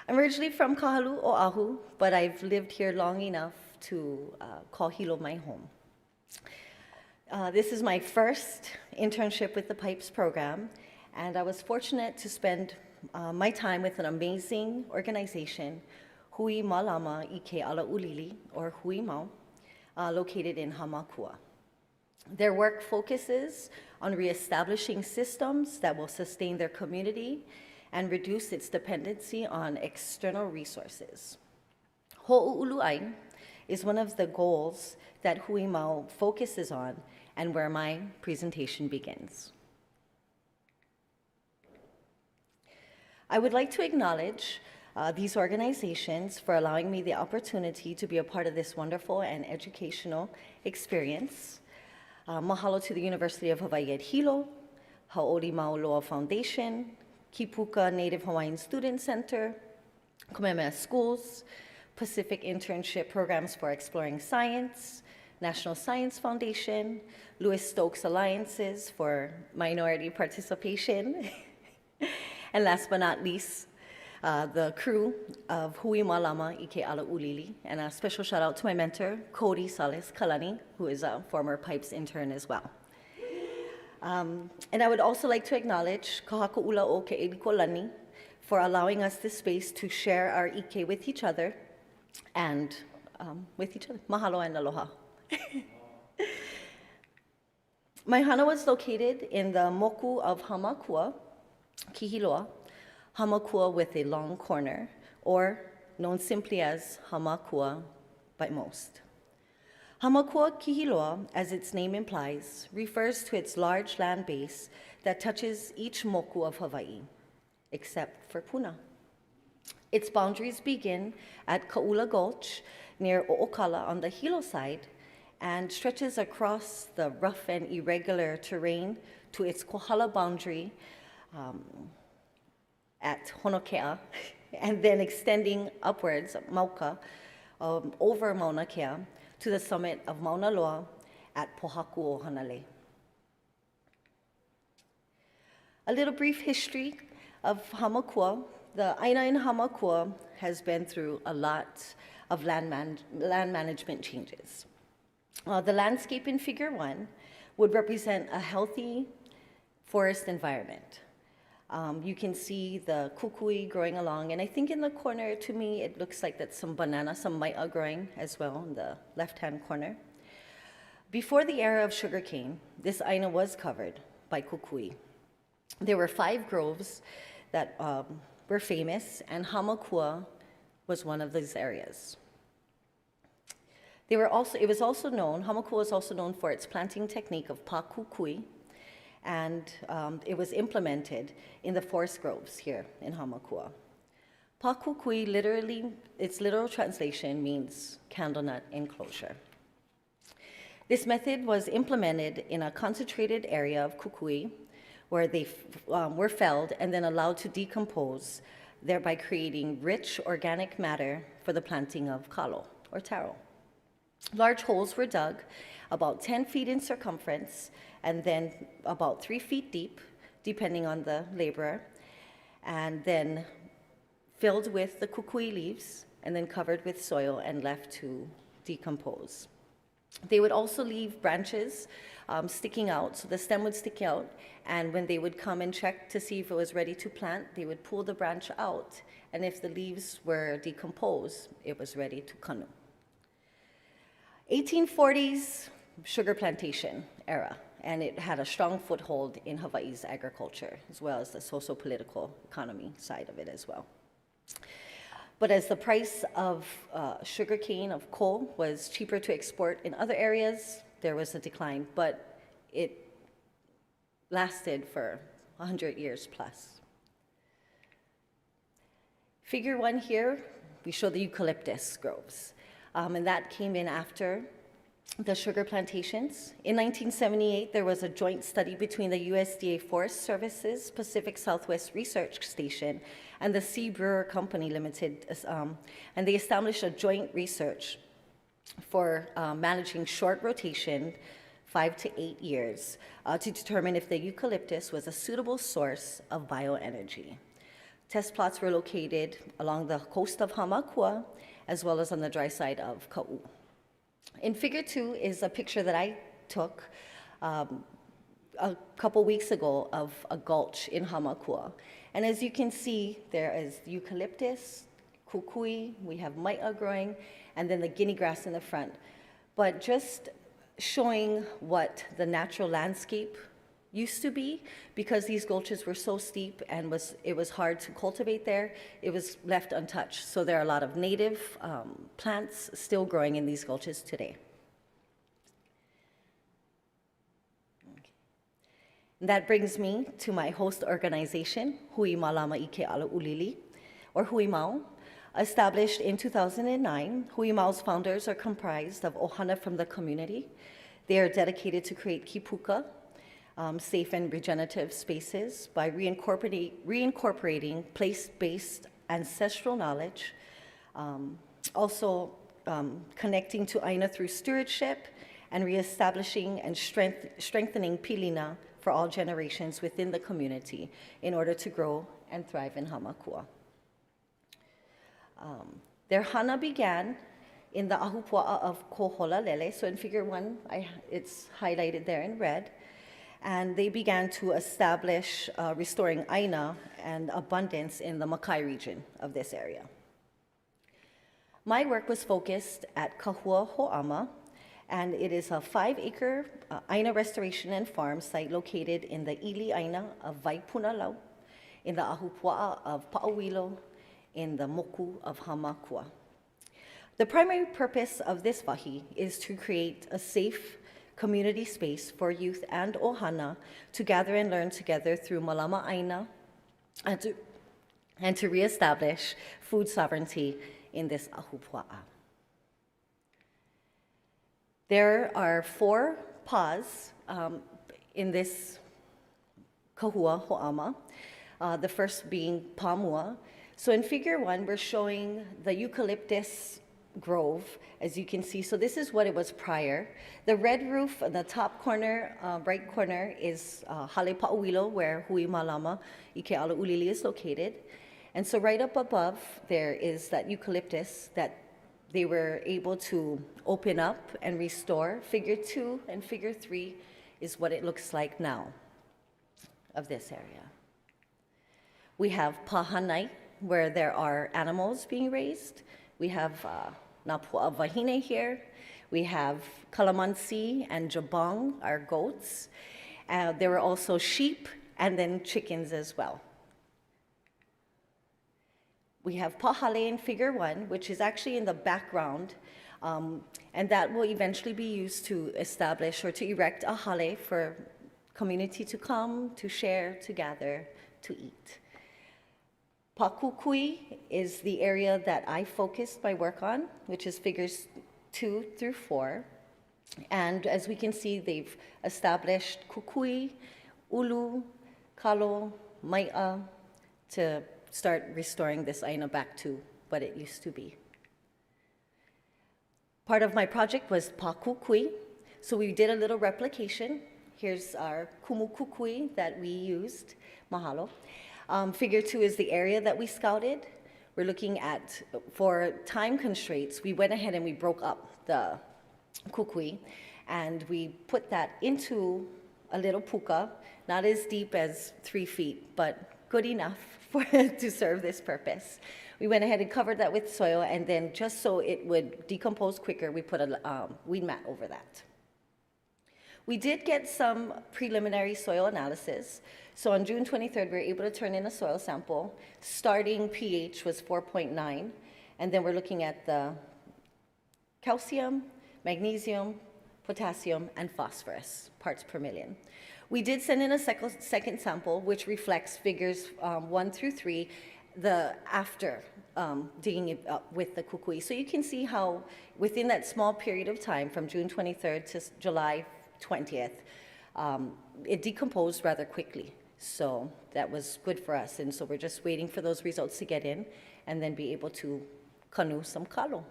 I'm originally from Kahalu, Oahu, but I've lived here long enough to call Hilo my home. This is my first internship with the PIPES program, and I was fortunate to spend my time with an amazing organization, Hui Malama Ike Ala Ulili, or Hui Mau, located in Hamakua. Their work focuses on reestablishing systems that will sustain their community and reduce its dependency on external resources. Ho'u'ulu'ai is one of the goals that Hui Mau focuses on and where my presentation begins. I would like to acknowledge these organizations for allowing me the opportunity to be a part of this wonderful and educational experience. Mahalo to the University of Hawaii at Hilo, Hau'oli Mauloa Foundation, Kipuka Native Hawaiian Student Center, Kamehameha Schools, Pacific Internship Programs for Exploring Science, National Science Foundation, Lewis Stokes Alliances for minority participation, and last but not least, the crew of Hui Malama Ike Ala Ulili, and a special shout out to my mentor, Cody Salas Kalani, who is a former PIPES intern as well. And I would also like to acknowledge Kahako Ula o Ke'elikolani for allowing us this space to share our Ike with each other and with each other. Mahalo and aloha. My hana was located in the moku of Hamakua, Kihiloa, Hamakua with a long corner, or known simply as Hamakua by most. Hamakua Kihiloa, as its name implies, refers to its large land base that touches each moku of Hawaii, except for Puna. Its boundaries begin at Kaula Gulch near O'okala on the Hilo side and stretches across the rough and irregular terrain to its Kohala boundary at Honokea, and then extending upwards, Mauka, over Mauna Kea, to the summit of Mauna Loa at Pohaku o Hanalei. A little brief history of Hamakua. The Aina in Hamakua has been through a lot of land management changes. The landscape in Figure 1 would represent a healthy forest environment. You can see the kukui growing along, and I think in the corner, to me, it looks like that's some banana, some mai'a growing as well in the left-hand corner. Before the era of sugarcane, this aina was covered by kukui. There were 5 groves that were famous, and Hamakua was one of these areas. Hamakua was also known for its planting technique of pa kukui, and it was implemented in the forest groves here in Hamakua. Pa kukui, its literal translation means candlenut enclosure. This method was implemented in a concentrated area of kukui where they were felled and then allowed to decompose, thereby creating rich organic matter for the planting of kalo or taro. Large holes were dug about 10 feet in circumference and then about 3 feet deep, depending on the laborer, and then filled with the kukui leaves and then covered with soil and left to decompose. They would also leave branches sticking out, so the stem would stick out, and when they would come and check to see if it was ready to plant, they would pull the branch out, and if the leaves were decomposed, it was ready to kanu. 1840s sugar plantation era, and it had a strong foothold in Hawaii's agriculture, as well as the socio-political economy side of it as well. But as the price of sugarcane, of coal, was cheaper to export in other areas, there was a decline, but it lasted for 100 years plus. Figure 1 here, we show the eucalyptus groves. And that came in after the sugar plantations. In 1978, there was a joint study between the USDA Forest Services Pacific Southwest Research Station and the Sea Brewer Company Limited, and they established a joint research for managing short rotation, 5 to 8 years, to determine if the eucalyptus was a suitable source of bioenergy. Test plots were located along the coast of Hamakua, as well as on the dry side of Ka'u. In Figure 2 is a picture that I took a couple weeks ago of a gulch in Hamakua. And as you can see, there is eucalyptus, kukui, we have mai'a growing, and then the guinea grass in the front. But just showing what the natural landscape used to be, because these gulches were so steep and it was hard to cultivate there, it was left untouched. So there are a lot of native plants still growing in these gulches today. Okay. And that brings me to my host organization, Hui Malama Ike Ala Ulili, or Hui Mau. Established in 2009, Hui Mau's founders are comprised of ohana from the community. They are dedicated to create kipuka, safe and regenerative spaces by reincorporating place-based ancestral knowledge, also connecting to Aina through stewardship and reestablishing and strengthening pilina for all generations within the community in order to grow and thrive in Hamakua. Their hana began in the ahupua'a of Koholalele. So in figure 1, it's highlighted there in red. And they began to establish restoring aina and abundance in the Makai region of this area. My work was focused at Kahua Ho'ama, and it is a 5-acre aina restoration and farm site located in the Ili Aina of Waipunalau, in the ahupua'a of Pa'awilo, in the Moku of Hamakua. The primary purpose of this wahi is to create a safe community space for youth and ohana to gather and learn together through malama aina and to reestablish food sovereignty in this ahupua'a. There are 4 pas in this kahua ho'ama, the first being pamua. So in figure 1, we're showing the eucalyptus grove, as you can see. So this is what it was prior. The red roof in the top corner, right corner, is Hale Pa'awilo, where Hui Malama Ike Ala Ulili is located. And so right up above there is that eucalyptus that they were able to open up and restore. Figure 2 and figure 3 is what it looks like now of this area. We have Pahanai, where there are animals being raised. We have Napua Wahine here. We have Kalamansi and Jabong, our goats. There were also sheep and then chickens as well. We have Pahale in figure 1, which is actually in the background, and that will eventually be used to establish or to erect a hale for community to come, to share, to gather, to eat. Pakukui is the area that I focused my work on, which is figures 2 through 4. And as we can see, they've established kukui, ulu, kalo, mai'a, to start restoring this aina back to what it used to be. Part of my project was pakukui, so we did a little replication. Here's our kumukukui that we used, mahalo. Figure 2 is the area that we scouted. We're looking at, for time constraints, we went ahead and we broke up the kukui, and we put that into a little puka, not as deep as 3 feet, but good enough to serve this purpose. We went ahead and covered that with soil, and then just so it would decompose quicker, we put a weed mat over that. We did get some preliminary soil analysis. So on June 23rd, we were able to turn in a soil sample. Starting pH was 4.9, and then we're looking at the calcium, magnesium, potassium, and phosphorus, parts per million. We did send in a second sample, which reflects figures 1 through 3, the after digging it up with the kukui. So you can see how within that small period of time, from June 23rd to July 20th, it decomposed rather quickly. So that was good for us. And so we're just waiting for those results to get in and then be able to canoe some kalo.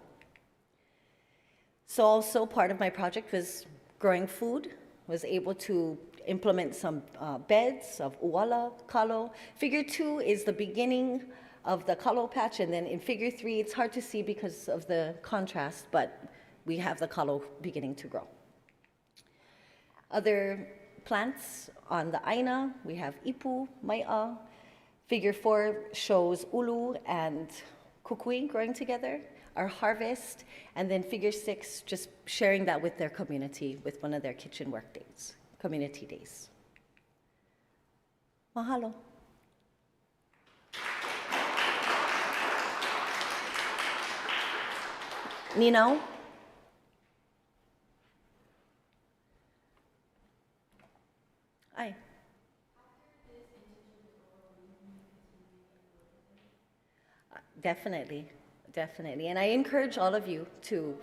So also part of my project was growing food, was able to implement some beds of uala, kalo. Figure 2 is the beginning of the kalo patch, and then in figure 3, it's hard to see because of the contrast, but we have the kalo beginning to grow. Other plants on the aina, we have ipu, mai'a. Figure 4 shows ulu and kukui growing together, our harvest, and then figure 6, just sharing that with their community with one of their kitchen work days, community days. Mahalo. Ninau. Aye. Definitely, definitely. And I encourage all of you to,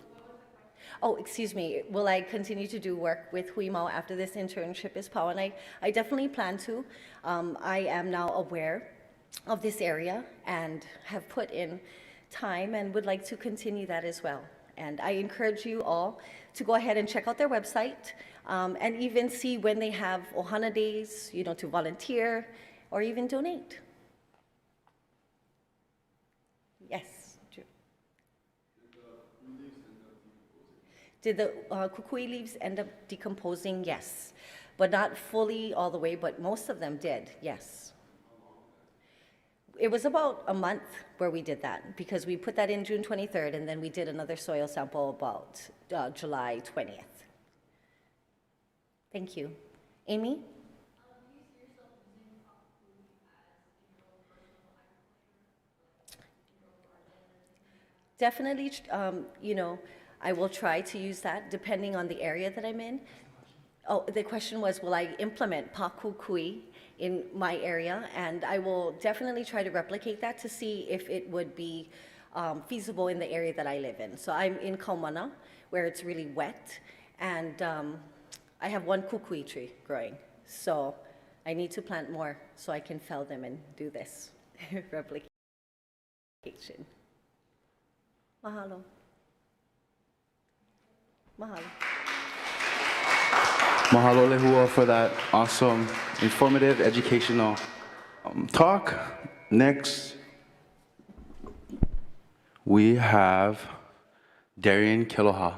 oh, excuse me, will I continue to do work with Huimau after this internship is pau? And I definitely plan to. I am now aware of this area and have put in time and would like to continue that as well. And I encourage you all to go ahead and check out their website and even see when they have Ohana days, you know, to volunteer or even donate. Yes, June. Did the kukui leaves end up decomposing? Yes. But not fully all the way, but most of them did, yes. It was about a month where we did that, because we put that in June 23rd, and then we did another soil sample about July 20th. Thank you. Amy? Definitely, you know, I will try to use that depending on the area that I'm in. Oh, the question was, will I implement pakukui in my area? And I will definitely try to replicate that to see if it would be feasible in the area that I live in. So I'm in Kaumana, where it's really wet, and I have one kukui tree growing. So I need to plant more so I can fell them and do this replication. Mahalo. Mahalo. Mahalo lehua for that awesome, informative, educational talk. Next, we have Darian Kiloha.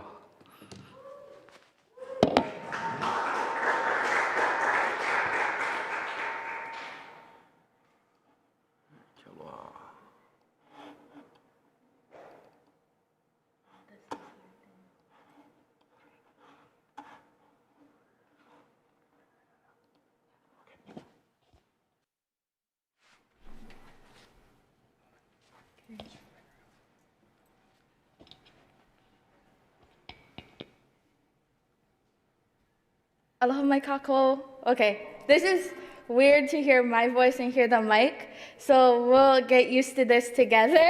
Aloha mai kako. Okay, this is weird to hear my voice and hear the mic, so we'll get used to this together.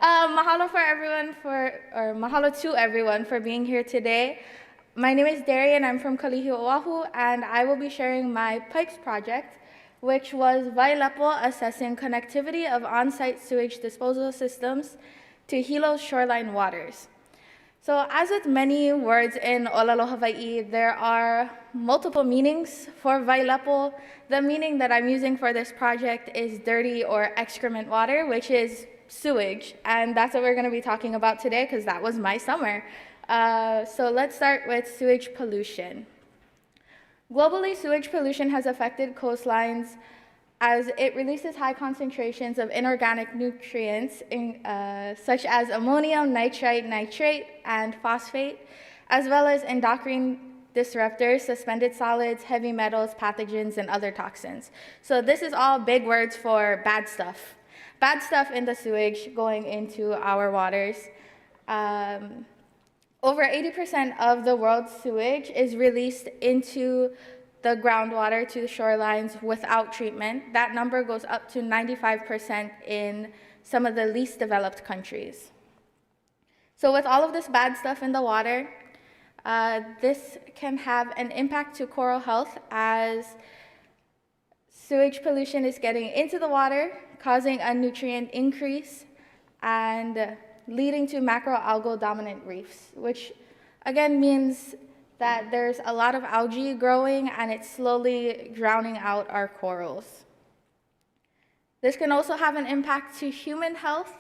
Mahalo to everyone for being here today. My name is Darian, I'm from Kalihi, Oahu, and I will be sharing my PIPES project, which was Wailepo assessing connectivity of on-site sewage disposal systems to Hilo's shoreline waters. So as with many words in Olelo, Hawai'i, there are multiple meanings for Wailepo. The meaning that I'm using for this project is dirty or excrement water, which is sewage, and that's what we're going to be talking about today because that was my summer. So let's start with sewage pollution. Globally, sewage pollution has affected coastlines as it releases high concentrations of inorganic nutrients such as ammonium, nitrite, nitrate, and phosphate, as well as endocrine disruptors, suspended solids, heavy metals, pathogens, and other toxins. So this is all big words for bad stuff. Bad stuff in the sewage going into our waters. Over 80% of the world's sewage is released into the groundwater to the shorelines without treatment. That number goes up to 95% in some of the least developed countries. So with all of this bad stuff in the water, this can have an impact to coral health as sewage pollution is getting into the water, causing a nutrient increase and leading to macroalgal dominant reefs, which again means that there's a lot of algae growing and it's slowly drowning out our corals. This can also have an impact to human health.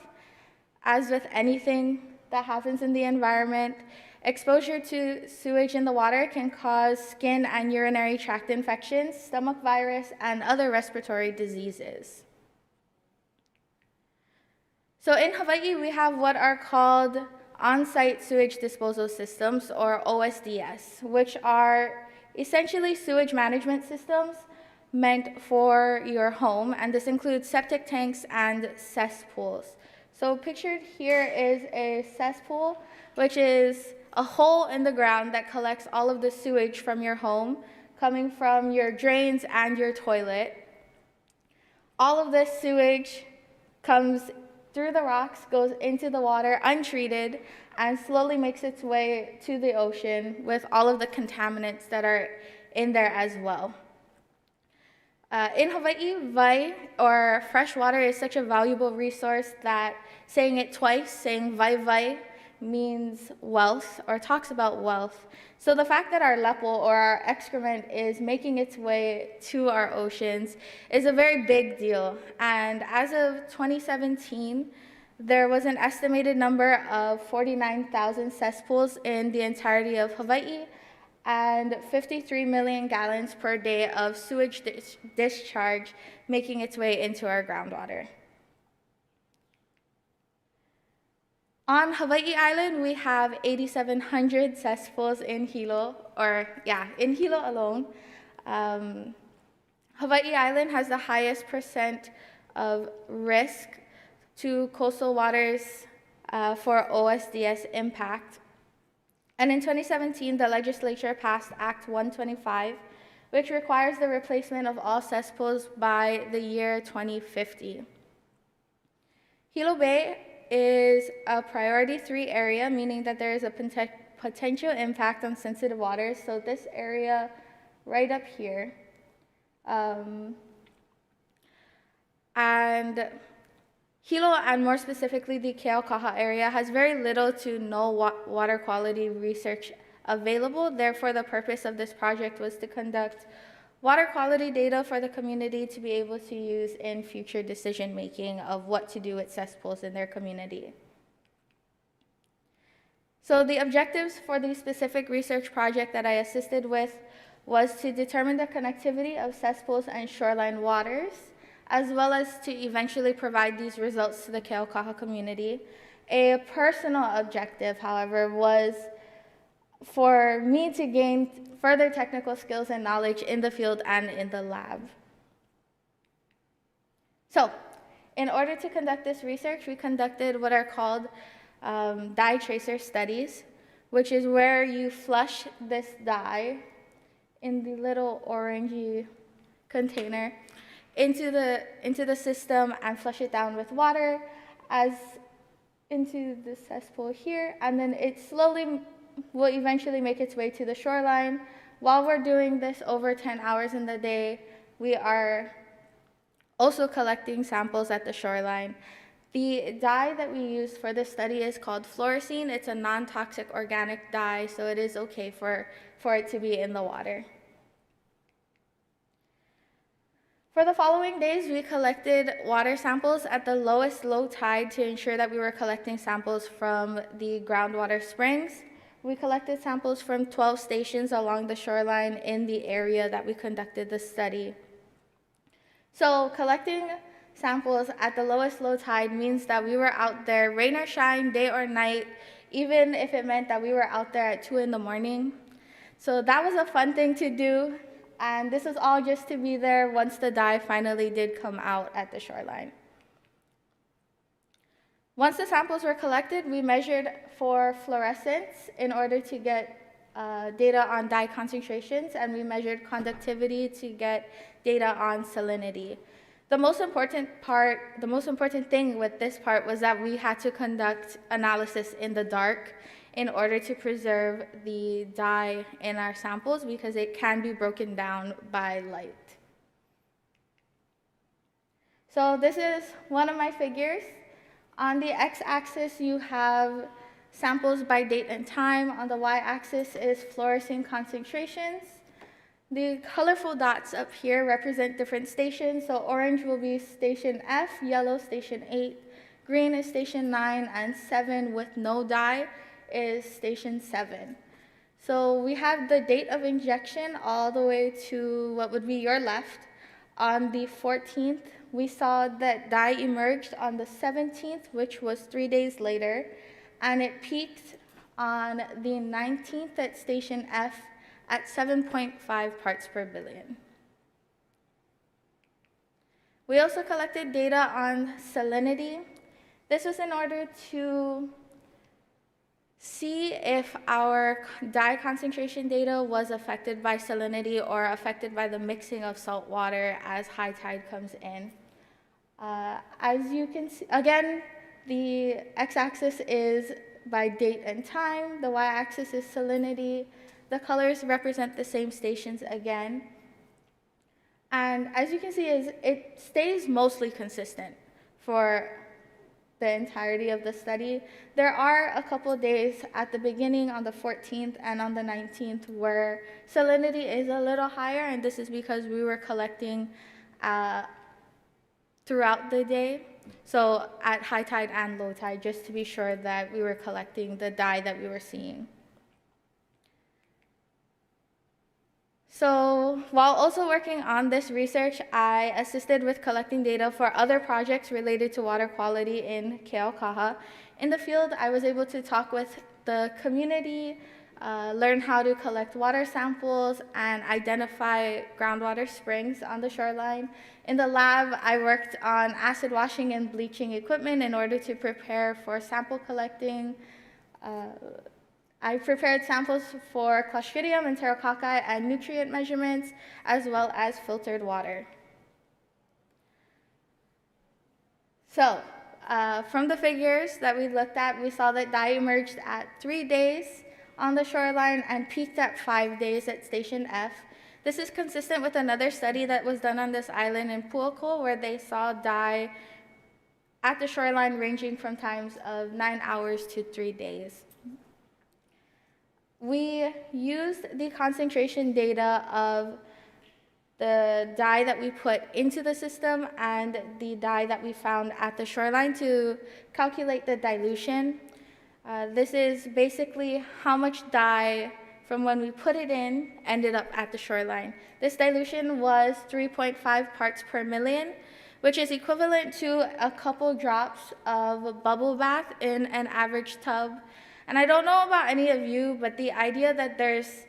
As with anything that happens in the environment, exposure to sewage in the water can cause skin and urinary tract infections, stomach virus, and other respiratory diseases. So in Hawaii, we have what are called on-site sewage disposal systems, or OSDS, which are essentially sewage management systems meant for your home, and this includes septic tanks and cesspools. So pictured here is a cesspool, which is a hole in the ground that collects all of the sewage from your home, coming from your drains and your toilet. All of this sewage comes through the rocks, goes into the water untreated, and slowly makes its way to the ocean with all of the contaminants that are in there as well. In Hawaii, wai, or fresh water, is such a valuable resource that saying it twice, saying vai, means wealth, or talks about wealth. So the fact that our lepo, or our excrement, is making its way to our oceans is a very big deal. And as of 2017, There was an estimated number of 49,000 cesspools in the entirety of Hawaii and 53 million gallons per day of sewage discharge making its way into our groundwater. On Hawaii Island, we have 8,700 cesspools in Hilo, in Hilo alone. Hawaii Island has the highest percent of risk to coastal waters for OSDS impact. And in 2017, the legislature passed Act 125, which requires the replacement of all cesspools by the year 2050. Hilo Bay is a priority 3 area, meaning that there is a potential impact on sensitive waters. So this area right up here. And Hilo, and more specifically the Keaukaha area, has very little to no water quality research available. Therefore, the purpose of this project was to conduct water quality data for the community to be able to use in future decision making of what to do with cesspools in their community. So the objectives for the specific research project that I assisted with was to determine the connectivity of cesspools and shoreline waters, as well as to eventually provide these results to the Keaukaha community. A personal objective, however, was for me to gain further technical skills and knowledge in the field and in the lab. So, in order to conduct this research, we conducted what are called dye tracer studies, which is where you flush this dye in the little orangey container into the system and flush it down with water as into the cesspool here, and then it slowly will eventually make its way to the shoreline. While we're doing this over 10 hours in the day, we are also collecting samples at the shoreline. The dye that we used for this study is called fluorescein. It's a non-toxic organic dye, so it is okay for it to be in the water. For the following days, we collected water samples at the lowest low tide to ensure that we were collecting samples from the groundwater springs. We collected samples from 12 stations along the shoreline in the area that we conducted the study. So collecting samples at the lowest low tide means that we were out there, rain or shine, day or night, even if it meant that we were out there at 2 in the morning. So that was a fun thing to do. And this was all just to be there once the dye finally did come out at the shoreline. Once the samples were collected, we measured for fluorescence in order to get data on dye concentrations, and we measured conductivity to get data on salinity. The most important thing with this part was that we had to conduct analysis in the dark in order to preserve the dye in our samples because it can be broken down by light. So this is one of my figures. On the x-axis, you have samples by date and time. On the y-axis is fluorescein concentrations. The colorful dots up here represent different stations. So orange will be station F, yellow station 8, green is station 9, and 7 with no dye is station 7. So we have the date of injection all the way to what would be your left. On the 14th, we saw that dye emerged on the 17th, which was 3 days later, and it peaked on the 19th at station F at 7.5 parts per billion. We also collected data on salinity. This was in order to see if our dye concentration data was affected by salinity or affected by the mixing of salt water as high tide comes in. As you can see, again, the x-axis is by date and time, the y-axis is salinity. The colors represent the same stations again. And as you can see, it stays mostly consistent for the entirety of the study. There are a couple of days at the beginning on the 14th and on the 19th where salinity is a little higher, and this is because we were collecting throughout the day. So at high tide and low tide, just to be sure that we were collecting the dye that we were seeing. So while also working on this research, I assisted with collecting data for other projects related to water quality in Keaukaha. In the field, I was able to talk with the community, learn how to collect water samples, and identify groundwater springs on the shoreline. In the lab, I worked on acid washing and bleaching equipment in order to prepare for sample collecting. I prepared samples for Clostridium and Pterococci and nutrient measurements, as well as filtered water. So, from the figures that we looked at, we saw that dye emerged at 3 days on the shoreline and peaked at 5 days at Station F. This is consistent with another study that was done on this island in Puako, where they saw dye at the shoreline ranging from times of 9 hours to 3 days. We used the concentration data of the dye that we put into the system and the dye that we found at the shoreline to calculate the dilution. This is basically how much dye from when we put it in ended up at the shoreline. This dilution was 3.5 parts per million, which is equivalent to a couple drops of bubble bath in an average tub. And I don't know about any of you, but the idea that there's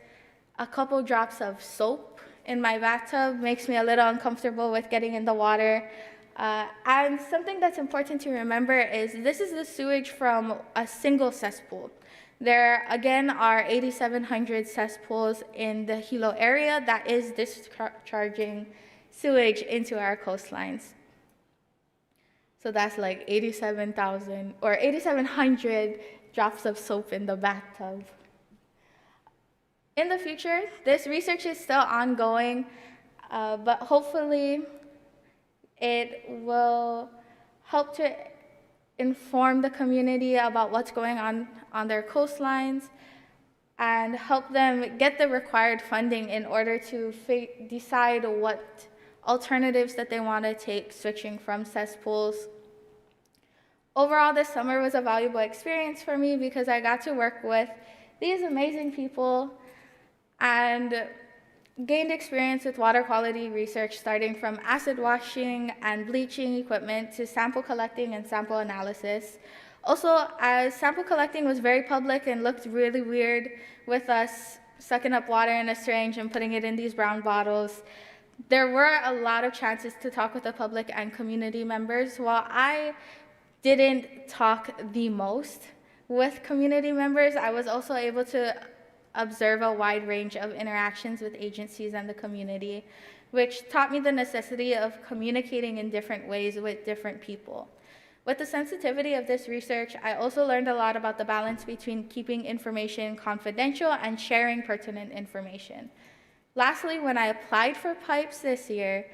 a couple drops of soap in my bathtub makes me a little uncomfortable with getting in the water. And something that's important to remember is this is the sewage from a single cesspool. There, again, are 8,700 cesspools in the Hilo area that is discharging sewage into our coastlines. So that's like 87,000 or 8,700 drops of soap in the bathtub. In the future, this research is still ongoing, but hopefully it will help to inform the community about what's going on their coastlines and help them get the required funding in order to decide what alternatives that they want to take switching from cesspools. Overall, this summer was a valuable experience for me because I got to work with these amazing people and gained experience with water quality research, starting from acid washing and bleaching equipment to sample collecting and sample analysis. Also, as sample collecting was very public and looked really weird with us sucking up water in a syringe and putting it in these brown bottles, there were a lot of chances to talk with the public and community members. While I didn't talk the most with community members, I was also able to observe a wide range of interactions with agencies and the community, which taught me the necessity of communicating in different ways with different people. With the sensitivity of this research, I also learned a lot about the balance between keeping information confidential and sharing pertinent information. Lastly, when I applied for PIPES this year,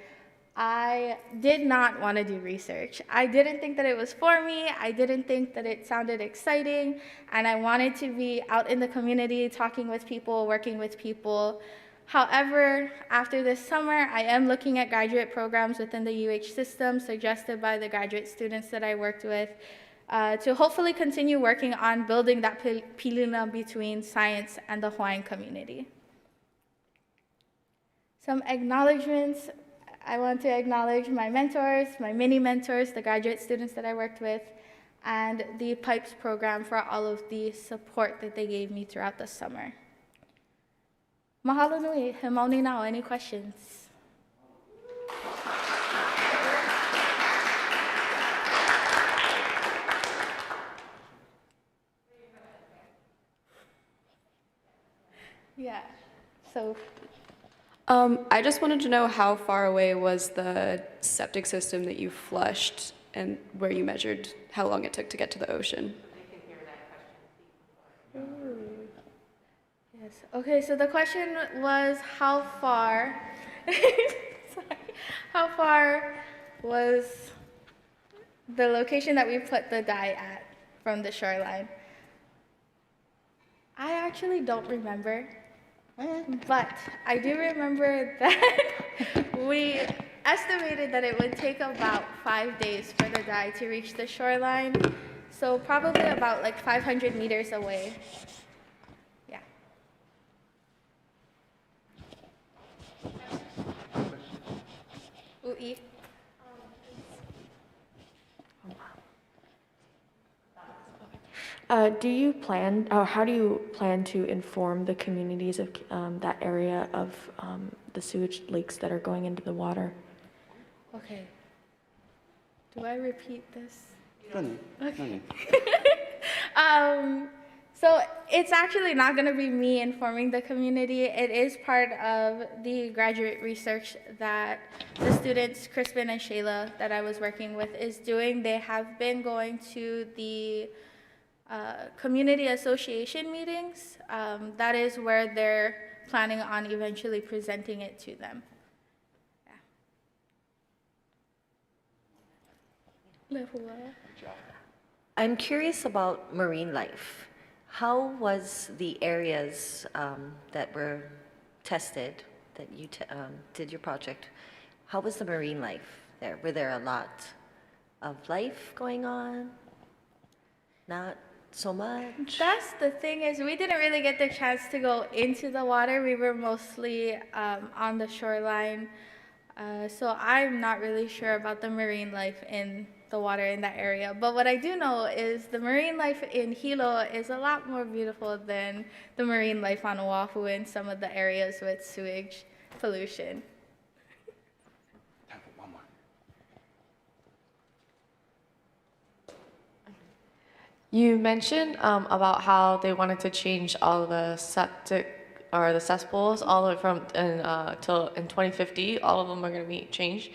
I did not want to do research. I didn't think that it was for me. I didn't think that it sounded exciting, and I wanted to be out in the community, talking with people, working with people. However, after this summer, I am looking at graduate programs within the UH system suggested by the graduate students that I worked with to hopefully continue working on building that pilina between science and the Hawaiian community. Some acknowledgements. I want to acknowledge my mentors, my mini mentors, the graduate students that I worked with, and the PIPES program for all of the support that they gave me throughout the summer. Mahalo nui, he mauni nao, any questions? Yeah, so. I just wanted to know how far away was the septic system that you flushed and where you measured how long it took to get to the ocean? Yes, okay, so the question was how far, sorry, how far was the location that we put the dye at from the shoreline? I actually don't remember. But I do remember that estimated that it would take about 5 days for the dye to reach the shoreline. So probably about like 500 meters away. Yeah. Ui. Do you plan, or how do you plan to inform the communities of that area of the sewage leaks that are going into the water? Okay. Do I repeat this? No. Okay. So it's actually not going to be me informing the community. It is part of the graduate research that the students, Crispin and Shayla, that I was working with, is doing. They have been going to the community association meetings. That is where they're planning on eventually presenting it to them. Yeah. I'm curious about marine life. How was the areas that were tested, that you did your project, how was the marine life there? Were there a lot of life going on? Not so much? That's the thing, is we didn't really get the chance to go into the water. We were mostly on the shoreline. So I'm not really sure about the marine life in the water in that area. But what I do know is the marine life in Hilo is a lot more beautiful than the marine life on Oahu in some of the areas with sewage pollution. Time for one more. You mentioned about how they wanted to change all the septic or the cesspools all the way from till in 2050. All of them are going to be changed.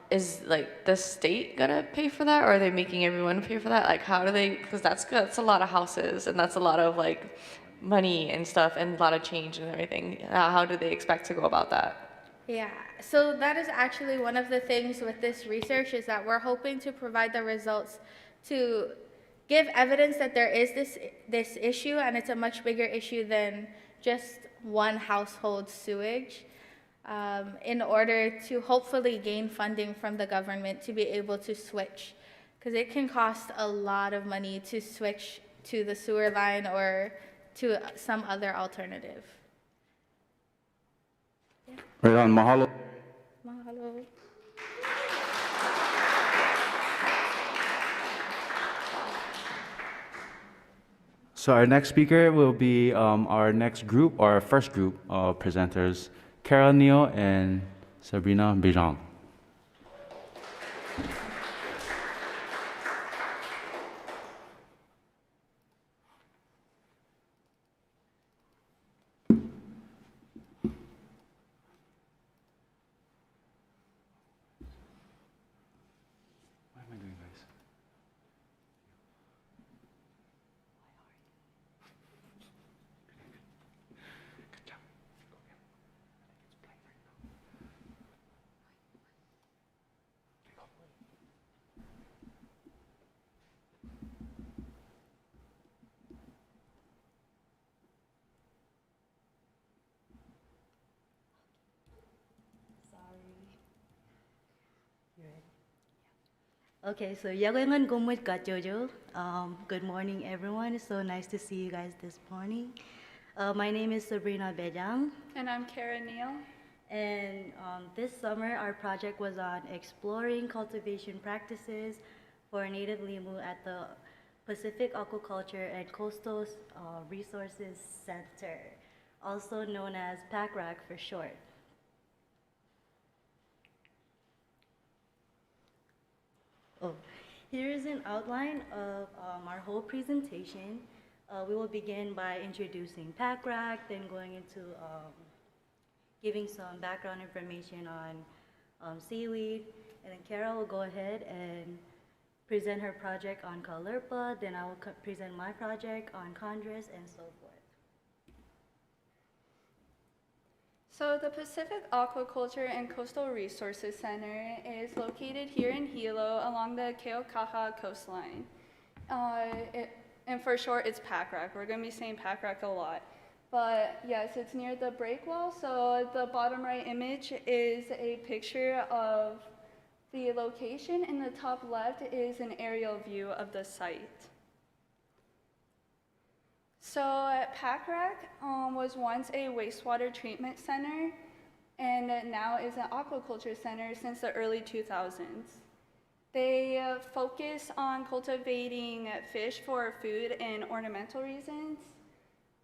Is like the state gonna pay for that, or are they making everyone pay for that? Like, how do they? Because that's a lot of houses, and that's a lot of like money and stuff, and a lot of change and everything. How do they expect to go about that? Yeah, so that is actually one of the things with this research, is that we're hoping to provide the results to give evidence that there is this issue, and it's a much bigger issue than just one household sewage. In order to hopefully gain funding from the government to be able to switch. Because it can cost a lot of money to switch to the sewer line or to some other alternative. Yeah. Right on, mahalo. Mahalo. So our next speaker will be our next group, or our first group of presenters, Carol Neal and Sabrina Bejang. Okay, so Yagoyangan Gomwit Gajojo. Good morning, everyone. It's so nice to see you guys this morning. My name is Sabrina Bejang. And I'm Kara Neal. And this summer, our project was on exploring cultivation practices for native limu at the Pacific Aquaculture and Coastal Resources Center, also known as PACRAC for short. Oh, here is an outline of our whole presentation. We will begin by introducing PACRAC, then going into giving some background information on seaweed, and then Kara will go ahead and present her project on Kalerpa, then I will present my project on Chondrus, and so forth. So the Pacific Aquaculture and Coastal Resources Center is located here in Hilo along the Keaukaha coastline. And for short, it's PACRAC. We're going to be saying PACRAC a lot. But yes, it's near the break wall. So the bottom right image is a picture of the location, and the top left is an aerial view of the site. So PACRAC was once a wastewater treatment center, and now is an aquaculture center since the early 2000s. They focus on cultivating fish for food and ornamental reasons,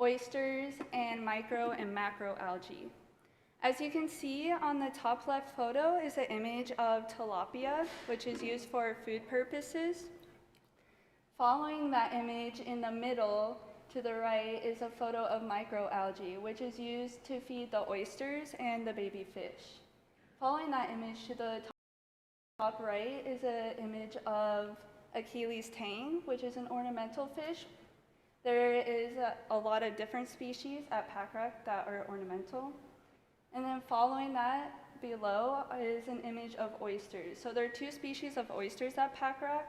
oysters, and micro and macro algae. As you can see on the top left photo is an image of tilapia, which is used for food purposes. Following that image in the middle to the right is a photo of microalgae, which is used to feed the oysters and the baby fish. Following that image to the top right is an image of Achilles tang, which is an ornamental fish. There is a lot of different species at PACRAC that are ornamental. And then following that below is an image of oysters. So there are two species of oysters at PACRAC.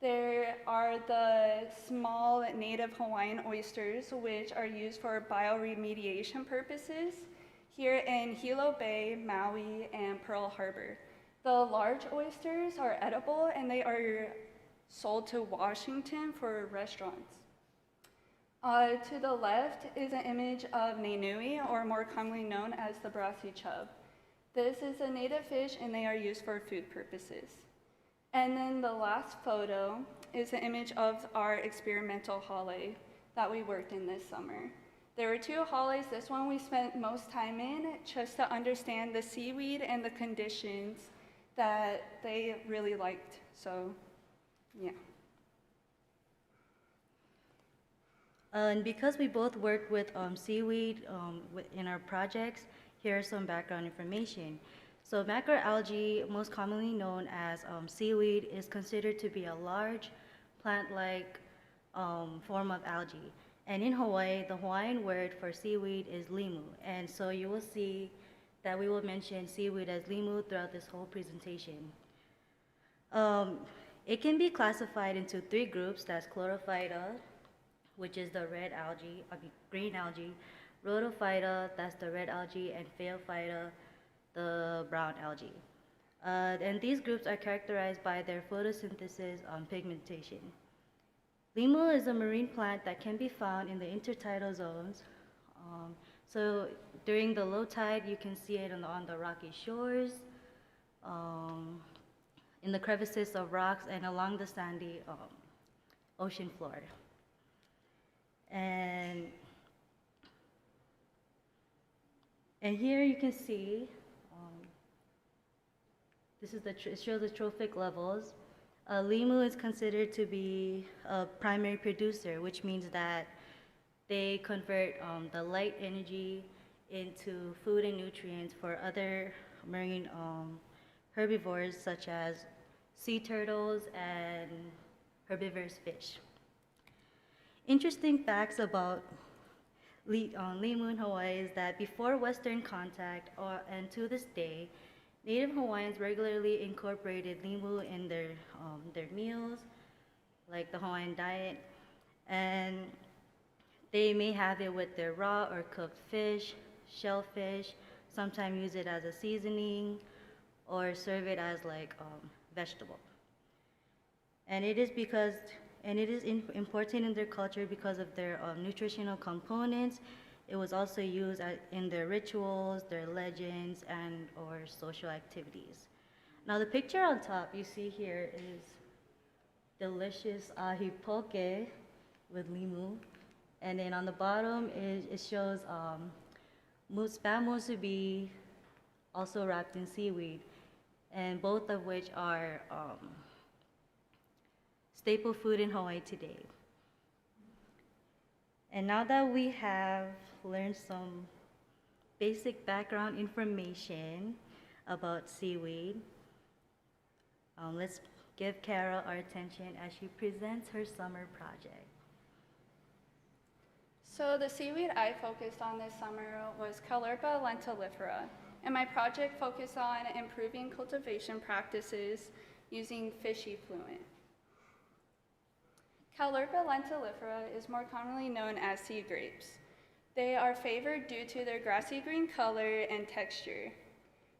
There are the small native Hawaiian oysters, which are used for bioremediation purposes here in Hilo Bay, Maui, and Pearl Harbor. The large oysters are edible, and they are sold to Washington for restaurants. To the left is an image of Nainui, or more commonly known as the brassy chub. This is a native fish, and they are used for food purposes. And then the last photo is an image of our experimental hale that we worked in this summer. There were two hales. This one we spent most time in just to understand the seaweed and the conditions that they really liked. So, yeah. And because we both worked with seaweed in our projects, here are some background information. So macroalgae, most commonly known as seaweed, is considered to be a large plant-like form of algae. And in Hawaii, the Hawaiian word for seaweed is limu. And so you will see that we will mention seaweed as limu throughout this whole presentation. It can be classified into three groups. That's chlorophyta, which is the red algae, green algae, rhodophyta, that's the red algae, and phaeophyta, the brown algae. And these groups are characterized by their photosynthesis pigmentation. Limu is a marine plant that can be found in the intertidal zones. So during the low tide, you can see it on the rocky shores, in the crevices of rocks, and along the sandy ocean floor. And here you can see, it shows the trophic levels. Limu is considered to be a primary producer, which means that they convert the light energy into food and nutrients for other marine herbivores such as sea turtles and herbivorous fish. Interesting facts about limu in Hawaii is that before Western contact and to this day, Native Hawaiians regularly incorporated limu in their meals, like the Hawaiian diet, and they may have it with their raw or cooked fish, shellfish, sometimes use it as a seasoning, or serve it as like vegetable. And it is important in their culture because of their nutritional components. It was also used in their rituals, their legends, and or social activities. Now the picture on top you see here is delicious ahi poke with limu. And then on the bottom it shows spam musubi, also wrapped in seaweed, and both of which are staple food in Hawaii today. And now that we have learned some basic background information about seaweed, let's give Kara our attention as she presents her summer project. So the seaweed I focused on this summer was Caulerpa lentilifera, and my project focused on improving cultivation practices using fish effluent. Caulerpa lentilifera is more commonly known as sea grapes. They are favored due to their grassy green color and texture.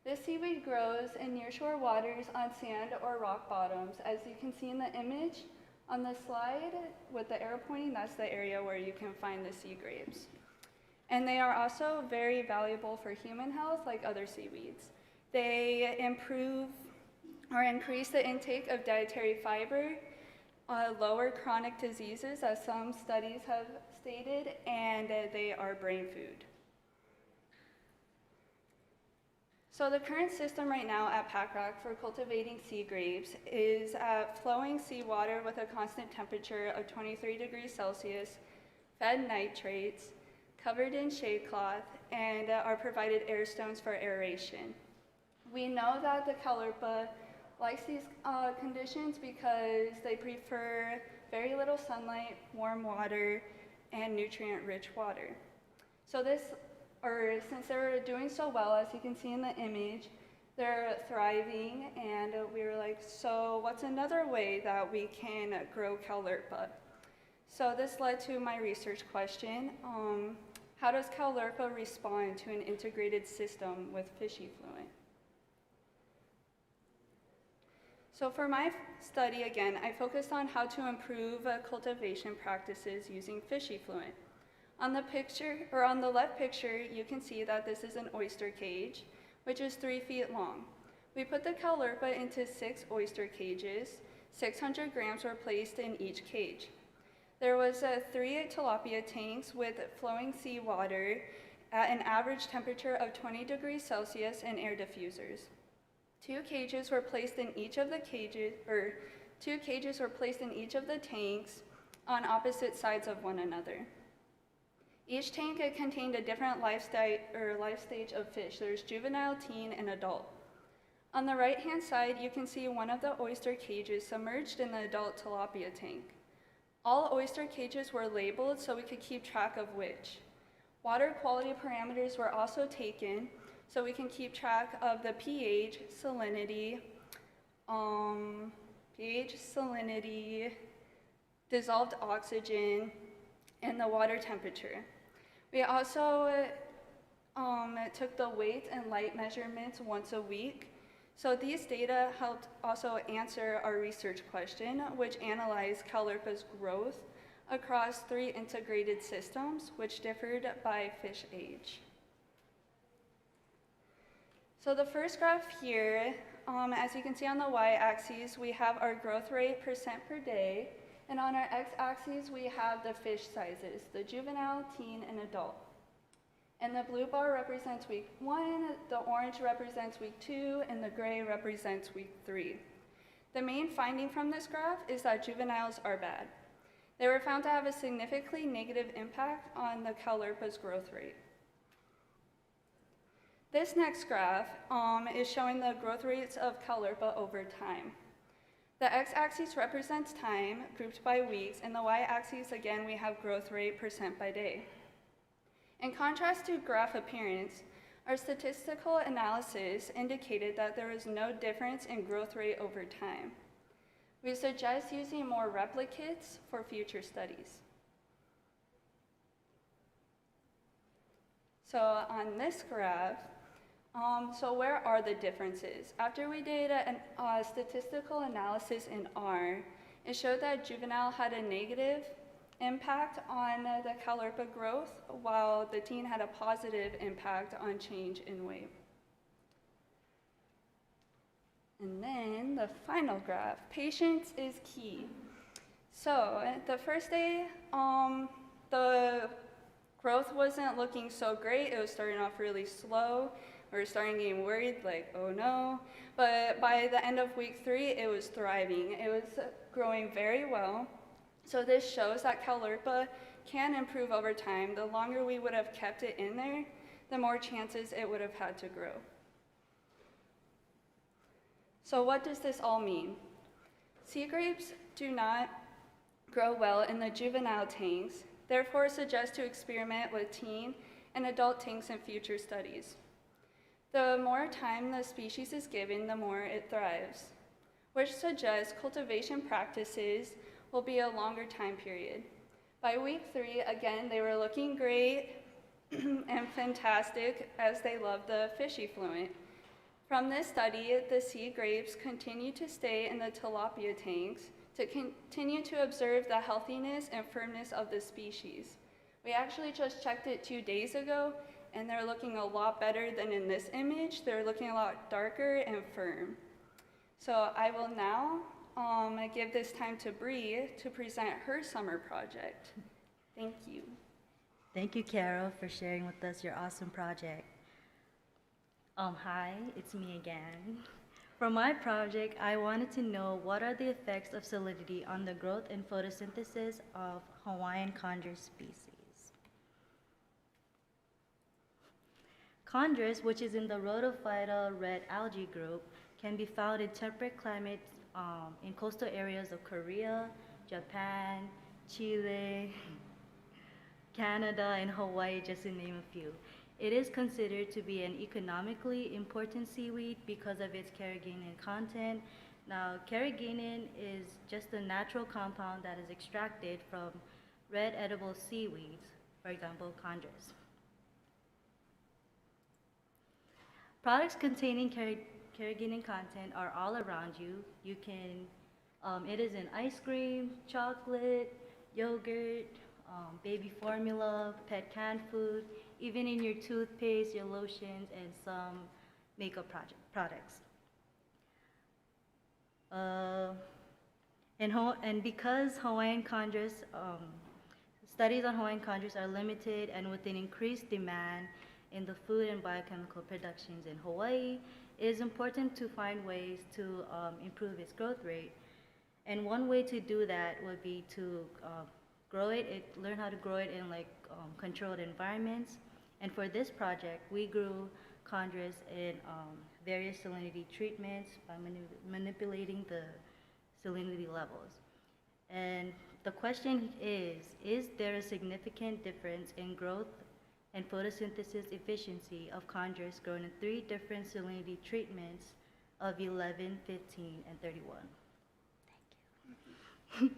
This seaweed grows in nearshore waters on sand or rock bottoms. As you can see in the image on the slide with the arrow pointing, that's the area where you can find the sea grapes. And they are also very valuable for human health like other seaweeds. They improve or increase the intake of dietary fiber, lower chronic diseases, as some studies have stated, and they are brain food. So the current system right now at PACRAC for cultivating sea grapes is at flowing seawater with a constant temperature of 23 degrees Celsius, fed nitrates, covered in shade cloth, and are provided air stones for aeration. We know that the Caulerpa likes these conditions because they prefer very little sunlight, warm water, and nutrient-rich water. So since they're doing so well, as you can see in the image, they're thriving, and we were like, so what's another way that we can grow Caulerpa? So this led to my research question. How does Caulerpa respond to an integrated system with fish effluent? So for my study, again, I focused on how to improve cultivation practices using fish effluent. On the picture, or on the left picture, you can see that this is an oyster cage, which is 3 feet long. We put the Caulerpa into 6 oyster cages. 600 grams were placed in each cage. There was 3 tilapia tanks with flowing seawater at an average temperature of 20 degrees Celsius and air diffusers. 2 cages were placed in each of the tanks on opposite sides of one another. Each tank contained a different life stage of fish. There's juvenile, teen, and adult. On the right-hand side, you can see one of the oyster cages submerged in the adult tilapia tank. All oyster cages were labeled so we could keep track of which. Water quality parameters were also taken so we can keep track of the pH, salinity, dissolved oxygen, and the water temperature. We also took the weight and light measurements once a week. So these data helped also answer our research question, which analyzed Caulerpa's growth across 3 integrated systems, which differed by fish age. So the first graph here, as you can see on the y-axis, we have our growth rate % per day, and on our x-axis, we have the fish sizes, the juvenile, teen, and adult. And the blue bar represents week 1, the orange represents week 2, and the gray represents week 3. The main finding from this graph is that juveniles are bad. They were found to have a significantly negative impact on the Caulerpa's growth rate. This next graph is showing the growth rates of Caulerpa over time. The x-axis represents time, grouped by weeks, and the y-axis, again, we have growth rate % by day. In contrast to graph appearance, our statistical analysis indicated that there was no difference in growth rate over time. We suggest using more replicates for future studies. So on this graph, so where are the differences? After we did a statistical analysis in R, it showed that juvenile had a negative impact on the Caulerpa growth, while the teen had a positive impact on change in weight. And then the final graph, patience is key. So the first day, the growth wasn't looking so great. It was starting off really slow. We were starting getting worried, like, oh no. But by the end of week 3, it was thriving. It was growing very well. So this shows that Caulerpa can improve over time. The longer we would have kept it in there, the more chances it would have had to grow. So what does this all mean? Sea grapes do not grow well in the juvenile tanks, therefore suggest to experiment with teen and adult tanks in future studies. The more time the species is given, the more it thrives, which suggests cultivation practices will be a longer time period. By week 3, again, they were looking great. and fantastic as they love the fish effluent. From this study, the sea grapes continue to stay in the tilapia tanks to continue to observe the healthiness and firmness of the species. We actually just checked it 2 days ago, and they're looking a lot better than in this image. They're looking a lot darker and firm. So I will now give this time to Bree to present her summer project. Thank you. Thank you, Carol, for sharing with us your awesome project. Hi, it's me again. For my project, I wanted to know what are the effects of salinity on the growth and photosynthesis of Hawaiian chondrus species. Chondrus, which is in the rhodophyta red algae group, can be found in temperate climates in coastal areas of Korea, Japan, Chile, Canada, and Hawaii, just to name a few. It is considered to be an economically important seaweed because of its carrageenan content. Now, carrageenan is just a natural compound that is extracted from red edible seaweeds, for example, chondrus. Products containing carrageenan content are all around you. You can, it is in ice cream, chocolate, yogurt, baby formula, pet canned food, even in your toothpaste, your lotions, and some makeup products. And because Hawaiian chondrus, studies on Hawaiian chondrus are limited and with an increased demand in the food and biochemical productions in Hawaii, it is important to find ways to improve its growth rate. And one way to do that would be to learn how to grow it in controlled environments. And for this project, we grew chondrus in various salinity treatments by manipulating the salinity levels. And the question is there a significant difference in growth and photosynthesis efficiency of chondrus grown in 3 different salinity treatments of 11, 15, and 31? Thank you.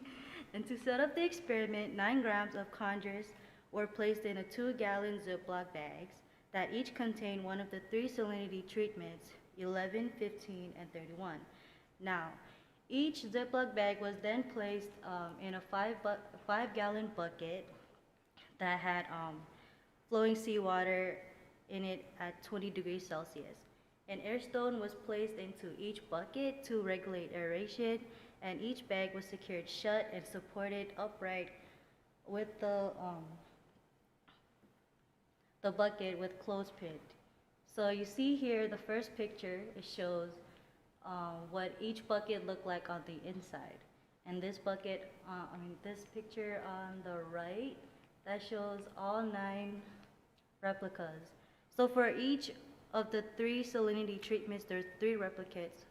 And to set up the experiment, 9 grams of chondrus were placed in a 2-gallon Ziploc bags that each contained one of the 3 salinity treatments, 11, 15, and 31. Now, each Ziploc bag was then placed in a 5-gallon bucket that had flowing seawater in it at 20 degrees Celsius. An air stone was placed into each bucket to regulate aeration, and each bag was secured shut and supported upright with the bucket with clothespin. So you see here, the first picture, it shows what each bucket looked like on the inside. And this bucket, this picture on the right, that shows all 9 replicas. So for each of the 3 salinity treatments, there's 3 replicates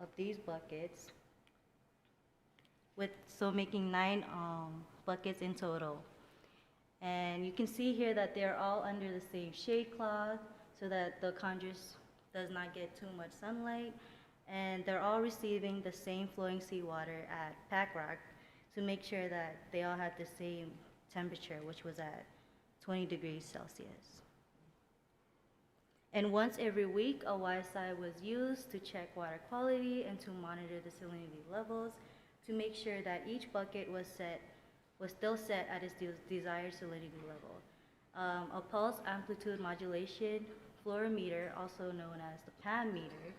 of these buckets, so making 9 buckets in total. And you can see here that they're all under the same shade cloth so that the chondrus does not get too much sunlight. And they're all receiving the same flowing seawater at pack rack to make sure that they all had the same temperature, which was at 20 degrees Celsius. And once every week, a YSI was used to check water quality and to monitor the salinity levels to make sure that each bucket was still set at its desired salinity level. A pulse amplitude modulation fluorometer, also known as the PAM meter,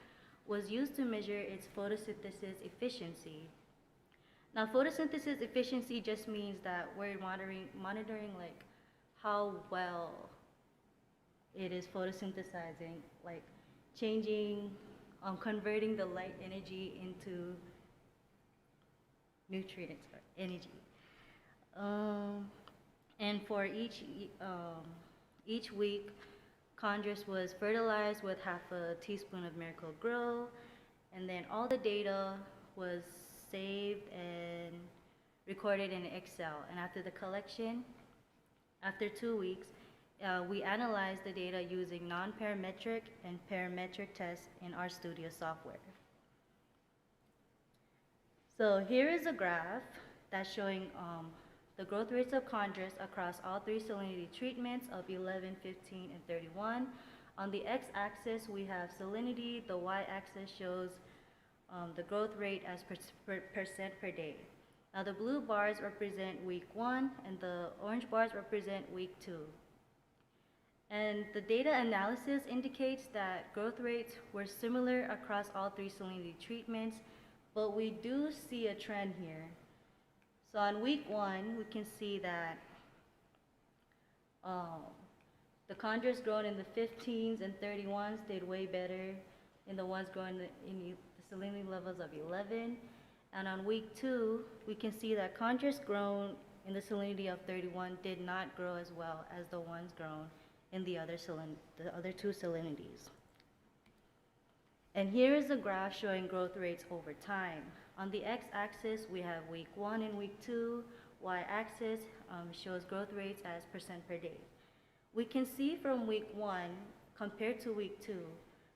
was used to measure its photosynthesis efficiency. Now, photosynthesis efficiency just means that we're monitoring like how well it is photosynthesizing, like changing, converting the light energy into nutrient energy. And for each week, chondrus was fertilized with half a teaspoon of Miracle-Gro, and then all the data was saved and recorded in Excel. And after the collection, after 2 weeks, we analyzed the data using non-parametric and parametric tests in RStudio software. So here is a graph that's showing the growth rates of chondrus across all three salinity treatments of 11, 15, and 31. On the x-axis, we have salinity. The y-axis shows the growth rate as percent per day. Now the blue bars represent week 1 and the orange bars represent week 2. And the data analysis indicates that growth rates were similar across all three salinity treatments, but we do see a trend here. So on week 1, we can see that the chondrus grown in the 15s and 31s did way better in the ones grown in the salinity levels of 11. And on week 2, we can see that chondrus grown in the salinity of 31 did not grow as well as the ones grown in the other two salinities. And here is a graph showing growth rates over time. On the x-axis, we have week 1 and week 2. Y-axis shows growth rates as percent per day. We can see from week 1 compared to week 2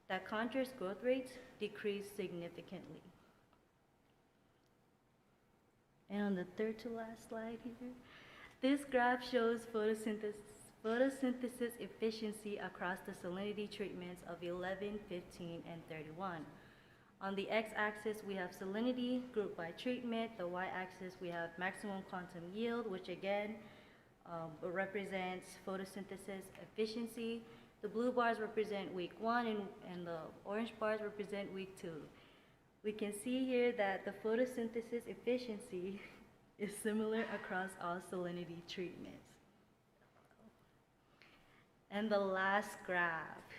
that chondrus growth rates decreased significantly. And on the third to last slide here, this graph shows photosynthesis efficiency across the salinity treatments of 11, 15, and 31. On the x-axis, we have salinity grouped by treatment. The y-axis, we have maximum quantum yield, which again represents photosynthesis efficiency. The blue bars represent week 1 and the orange bars represent week 2. We can see here that the photosynthesis efficiency is similar across all salinity treatments. And the last graph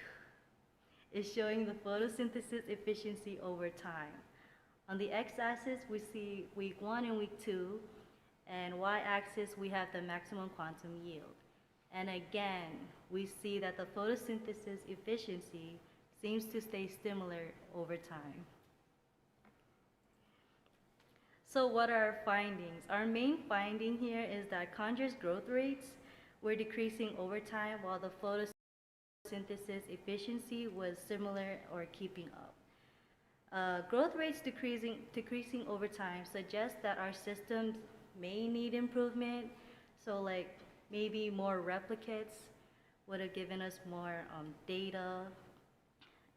is showing the photosynthesis efficiency over time. On the x-axis, we see week 1 and week 2, and y-axis, we have the maximum quantum yield. And again, we see that the photosynthesis efficiency seems to stay similar over time. So what are our findings? Our main finding here is that chondrus growth rates were decreasing over time while the photosynthesis efficiency was similar or keeping up. Growth rates decreasing over time suggests that our systems may need improvement. So like maybe more replicates would have given us more data.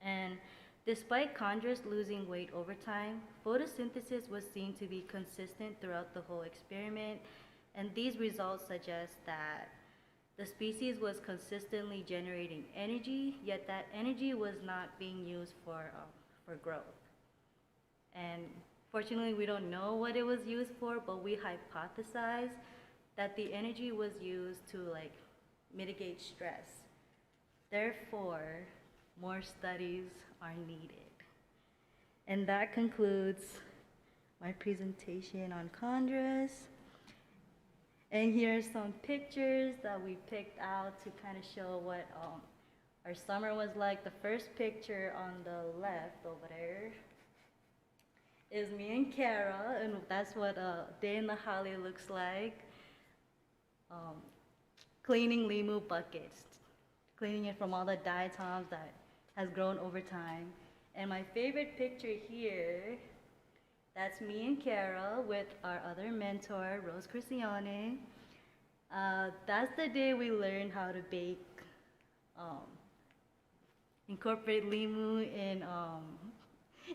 And despite chondrus losing weight over time, photosynthesis was seen to be consistent throughout the whole experiment, and these results suggest that the species was consistently generating energy, yet that energy was not being used for growth. And fortunately, we don't know what it was used for, but we hypothesize that the energy was used to like mitigate stress. Therefore, more studies are needed. And that concludes my presentation on chondrus. And here's some pictures that we picked out to kind of show what our summer was like. The first picture on the left over there is me and Kara, and that's what a day in the Hali looks like. Cleaning limu buckets, cleaning it from all the diatoms that has grown over time. And my favorite picture here, that's me and Kara with our other mentor, Rose Cristiane. That's the day we learned how to bake, incorporate limu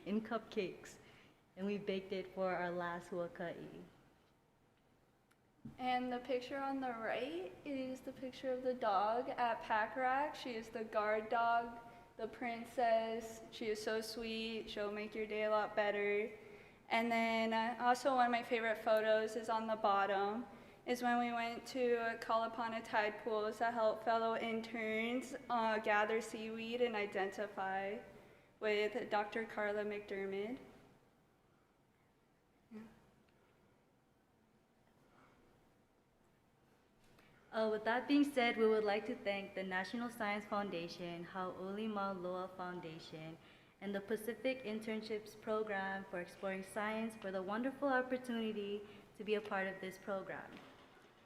in cupcakes. And we baked it for our last huaka'i. And the picture on the right is the picture of the dog at Pack Rack. She is the guard dog, the princess. She is so sweet. She'll make your day a lot better. And then also one of my favorite photos is on the bottom, is when we went to Kalapana tide pools to help fellow interns gather seaweed and identify with Dr. Carla McDermott. With that being said, we would like to thank the National Science Foundation, Hau'oli Maoloa Foundation, and the Pacific Internships Program for exploring science for the wonderful opportunity to be a part of this program.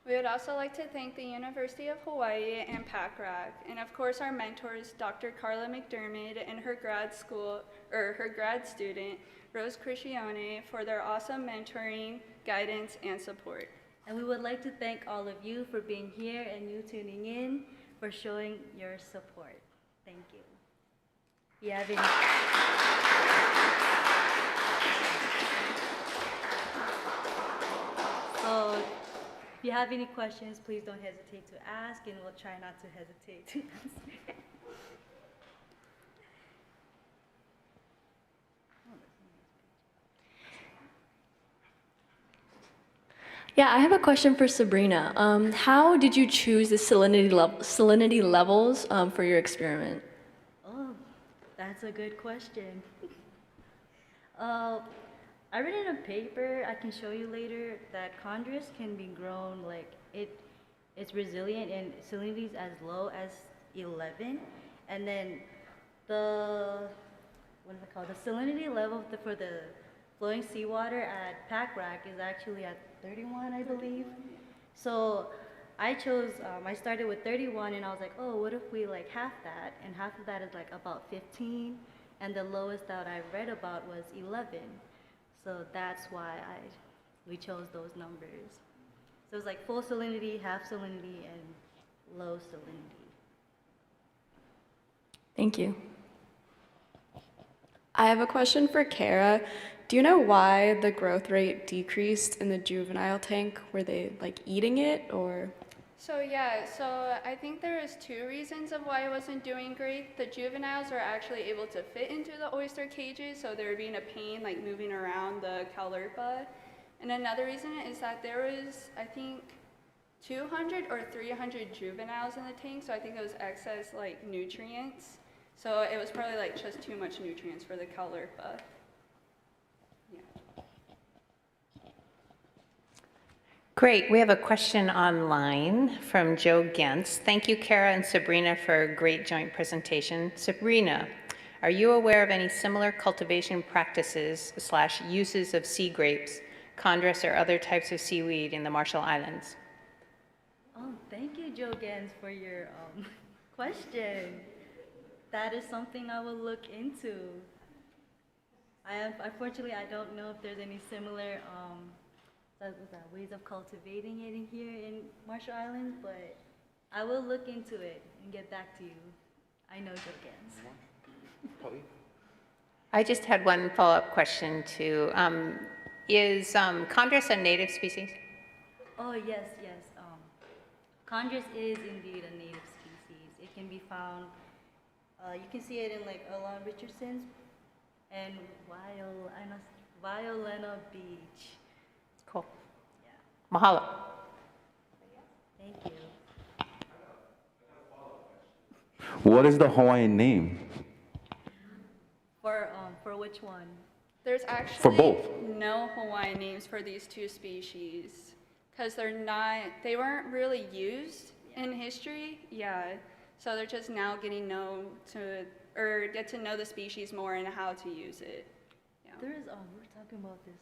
We would also like to thank the University of Hawaii and Pack Rack, and of course our mentors, Dr. Carla McDermott and her grad student, Rose Cristiane, for their awesome mentoring, guidance, and support. And we would like to thank all of you for being here and you tuning in, for showing your support. Thank you. If you have any So if you have any questions, please don't hesitate to ask, and we'll try not to hesitate to answer. Yeah, I have a question for Sabrina. How did you choose the salinity levels for your experiment? Oh, that's a good question. I read in a paper, I can show you later, that chondrus can be grown like it's resilient in salinities as low as 11, and then what is it called? The salinity level for the flowing seawater at Pack Rack is actually at 31, I believe. So I started with 31, and I was like, oh, what if we like half that? And half of that is like about 15, and the lowest that I read about was 11. So that's why we chose those numbers. So it's like full salinity, half salinity, and low salinity. Thank you. I have a question for Kara. Do you know why the growth rate decreased in the juvenile tank? Were they like eating it or? So I think there was 2 reasons of why it wasn't doing great. The juveniles were actually able to fit into the oyster cages, so they were being a pain, like moving around the caulerpa. And another reason is that there was, I think, 200 or 300 juveniles in the tank, so I think it was excess like nutrients. So it was probably like just too much nutrients for the caulerpa. Great. We have a question online from Joe Gens. Thank you, Kara and Sabrina, for a great joint presentation. Sabrina, are you aware of any similar cultivation practices / uses of sea grapes, chondrus, or other types of seaweed in the Marshall Islands? Oh, thank you, Joe Gens, for your question. That is something I will look into. Unfortunately, I don't know if there's any similar ways of cultivating it in here in Marshall Islands, but I will look into it and get back to you. I know Joe Gens. I just had one follow-up question too. Is chondrus a native species? Oh, yes. Chondrus is indeed a native species. It can be found, you can see it in like along Richardson's and Violena Beach. Cool. Yeah. Mahalo. Thank you. What is the Hawaiian name? For which one? There's actually For both. no Hawaiian names for these 2 species because they weren't really used in history. Yeah, so they're just now getting get to know the species more and how to use it. Yeah. We were talking about this.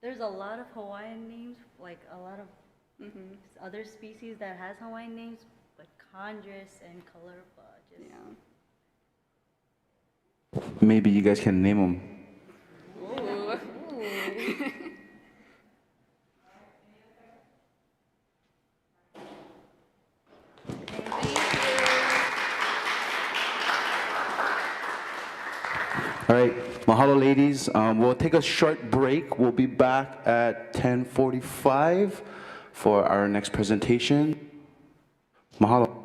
There's a lot of Hawaiian names, like a lot of other species that has Hawaiian names, but chondrus and caulerpa just. Yeah. Maybe you guys can name them. Ooh. All right, mahalo, ladies. We'll take a short break. We'll be back at 10:45 for our next presentation. Mahalo.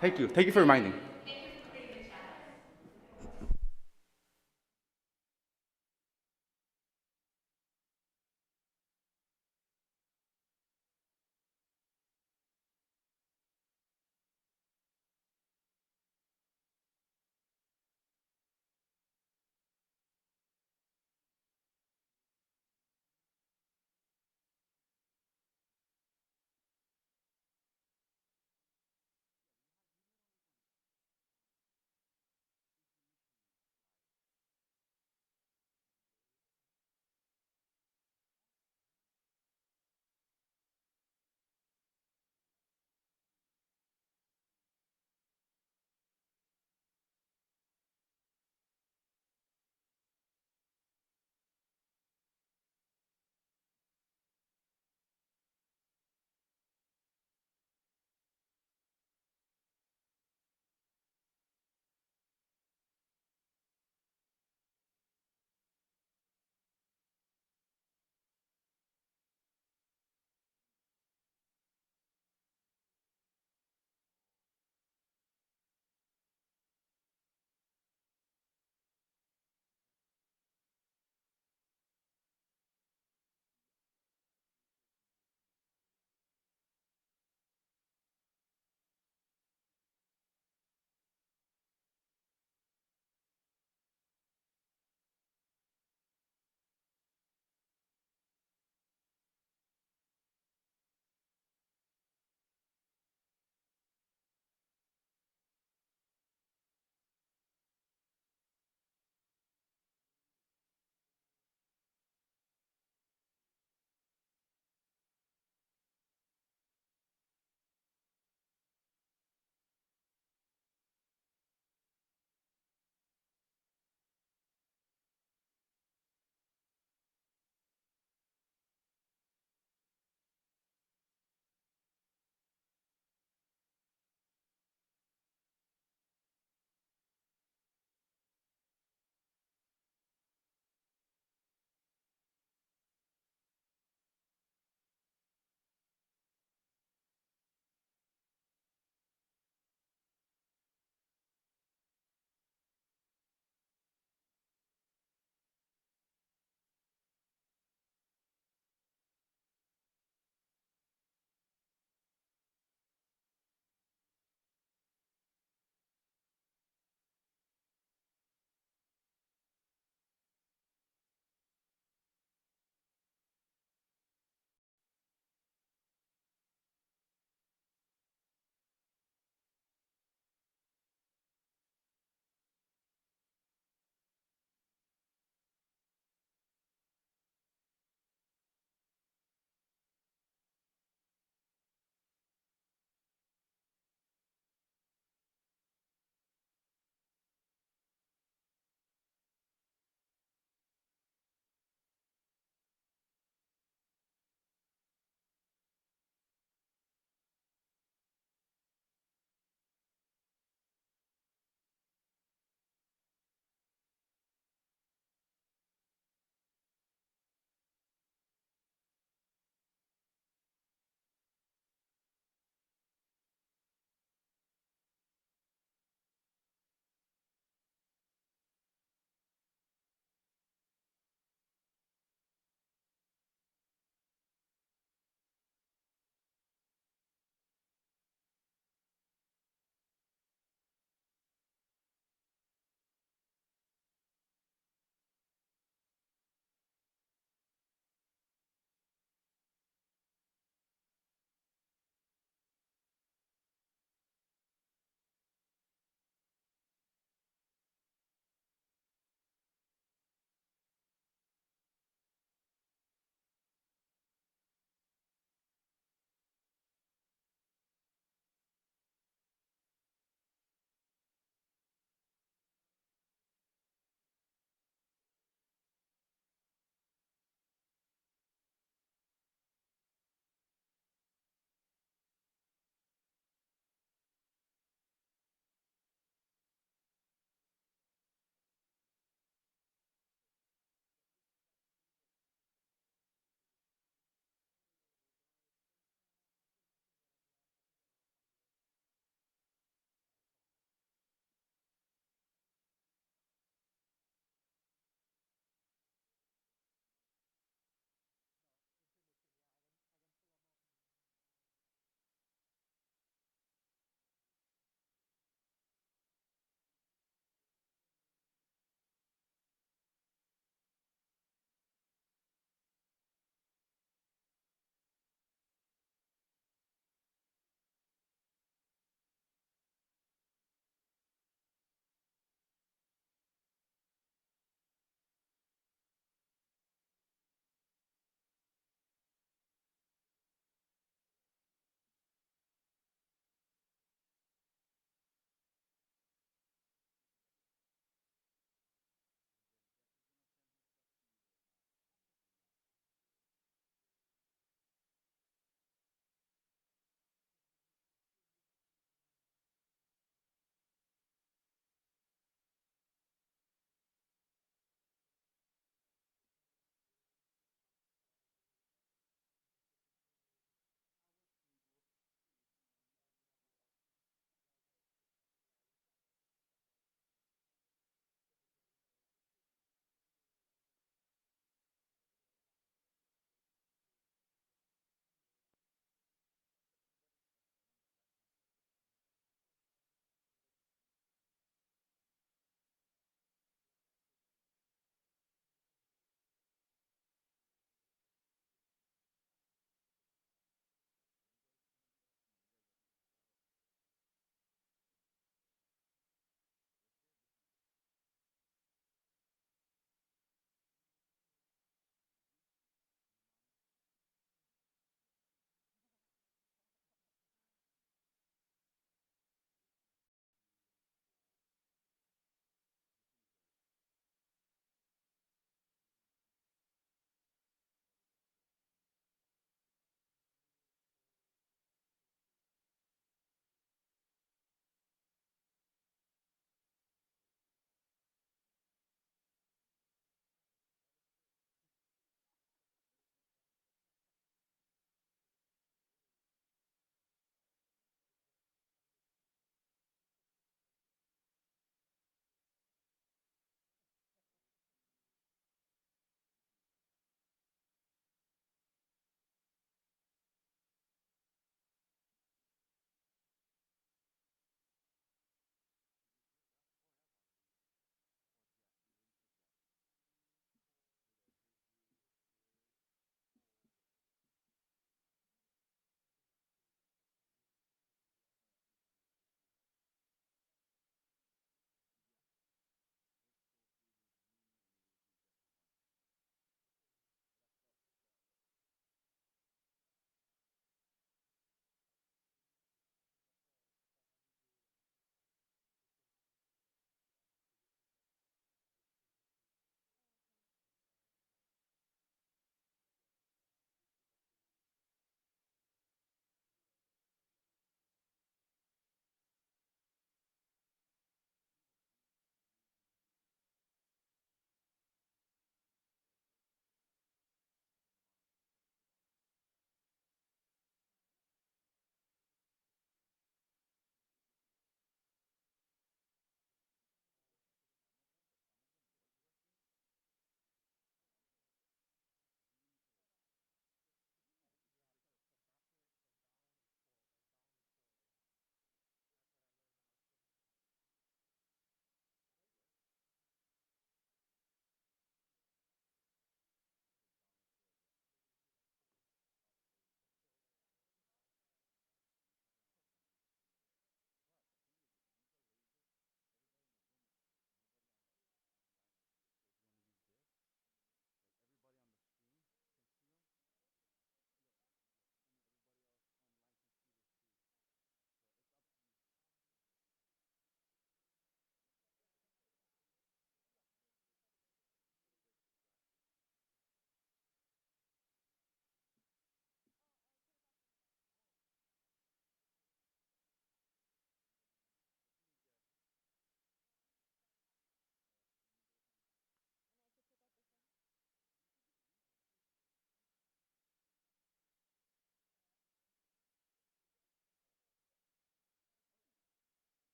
Thank you. Thank you for reminding.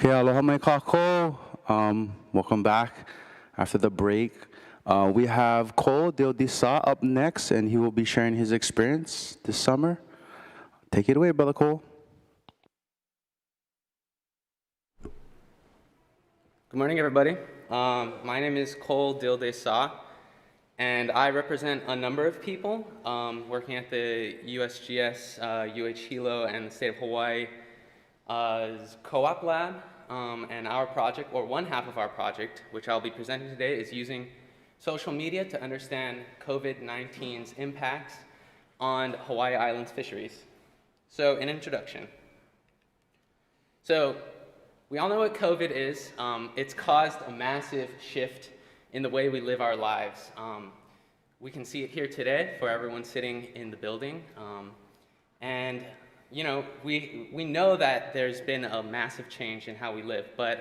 Okay, aloha mai kako. Welcome back after the break. We have Cole Deodisa up next, and he will be sharing his experience this summer. Take it away, Brother Cole. Good morning, everybody. My name is Cole Deodisa, and I represent a number of people working at the USGS, Hilo, and the state of Hawaii co-op lab. And our project, or one half of our project, which I'll be presenting today, is using social media to understand COVID-19's impacts on Hawaii Island's fisheries. So, an introduction. So, we all know what COVID is. It's caused a massive shift in the way we live our lives. We can see it here today for everyone sitting in the building. And you know, we know that there's been a massive change in how we live, but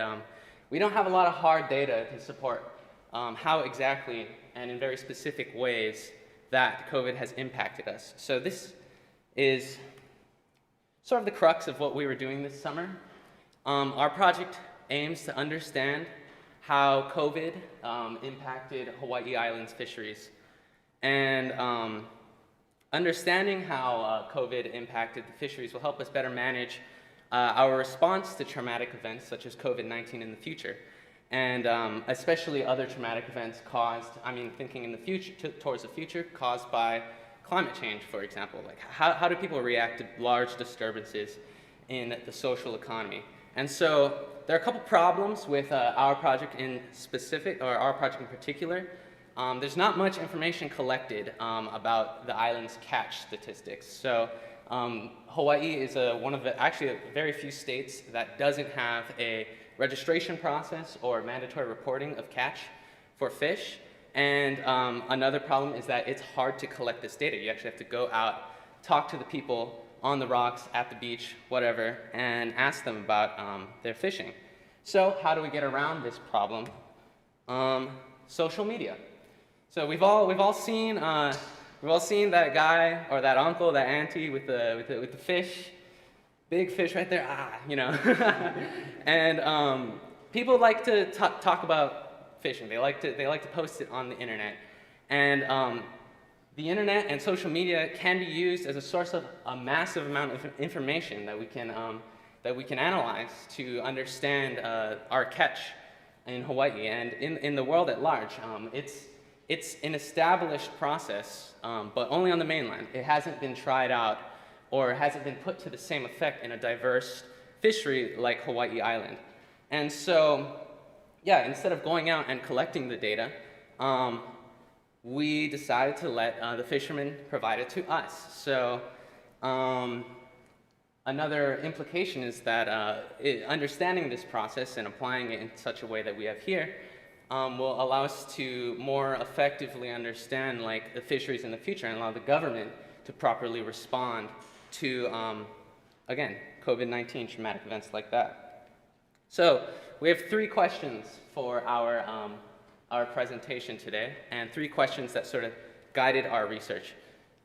we don't have a lot of hard data to support how exactly and in very specific ways that COVID has impacted us. So this is sort of the crux of what we were doing this summer. Our project aims to understand how COVID impacted Hawaii Island's fisheries. And understanding how COVID impacted the fisheries will help us better manage our response to traumatic events such as COVID-19 in the future. And especially other traumatic events caused, thinking in the future, towards the future, caused by climate change, for example. Like how do people react to large disturbances in the social economy? And so there are a couple problems with our project in specific, or our project in particular. There's not much information collected about the island's catch statistics. So Hawaii is one of the, actually very few states that doesn't have a registration process or mandatory reporting of catch for fish. And another problem is that it's hard to collect this data. You actually have to go out, talk to the people on the rocks, at the beach, whatever, and ask them about their fishing. So how do we get around this problem? Social media. So we've all seen that guy or that uncle, that auntie with the fish, big fish right there. You know. And people like to talk about fishing. They like to post it on the internet, and the internet and social media can be used as a source of a massive amount of information that we can analyze to understand our catch in Hawaii and in the world at large. It's an established process, but only on the mainland. It hasn't been tried out or hasn't been put to the same effect in a diverse fishery like Hawaii Island. And so, yeah, instead of going out and collecting the data, we decided to let the fishermen provide it to us. So another implication is that understanding this process and applying it in such a way that we have here will allow us to more effectively understand like the fisheries in the future and allow the government to properly respond to, again, COVID-19 traumatic events like that. So we have 3 questions for our presentation today, and 3 questions that sort of guided our research.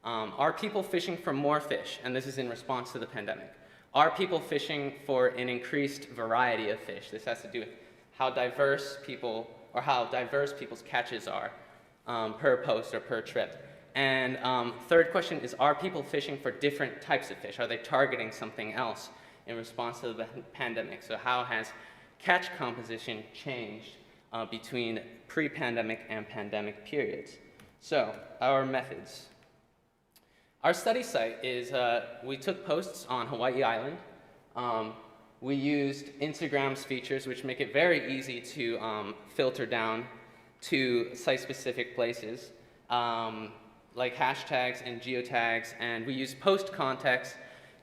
Are people fishing for more fish? And this is in response to the pandemic. Are people fishing for an increased variety of fish? This has to do with how diverse people's catches are per post or per trip. And third question is, are people fishing for different types of fish? Are they targeting something else in response to the pandemic? So how has catch composition changed between pre-pandemic and pandemic periods? So our methods. Our study site is, we took posts on Hawaii Island. We used Instagram's features, which make it very easy to filter down to site-specific places, like hashtags and geotags, and we use post context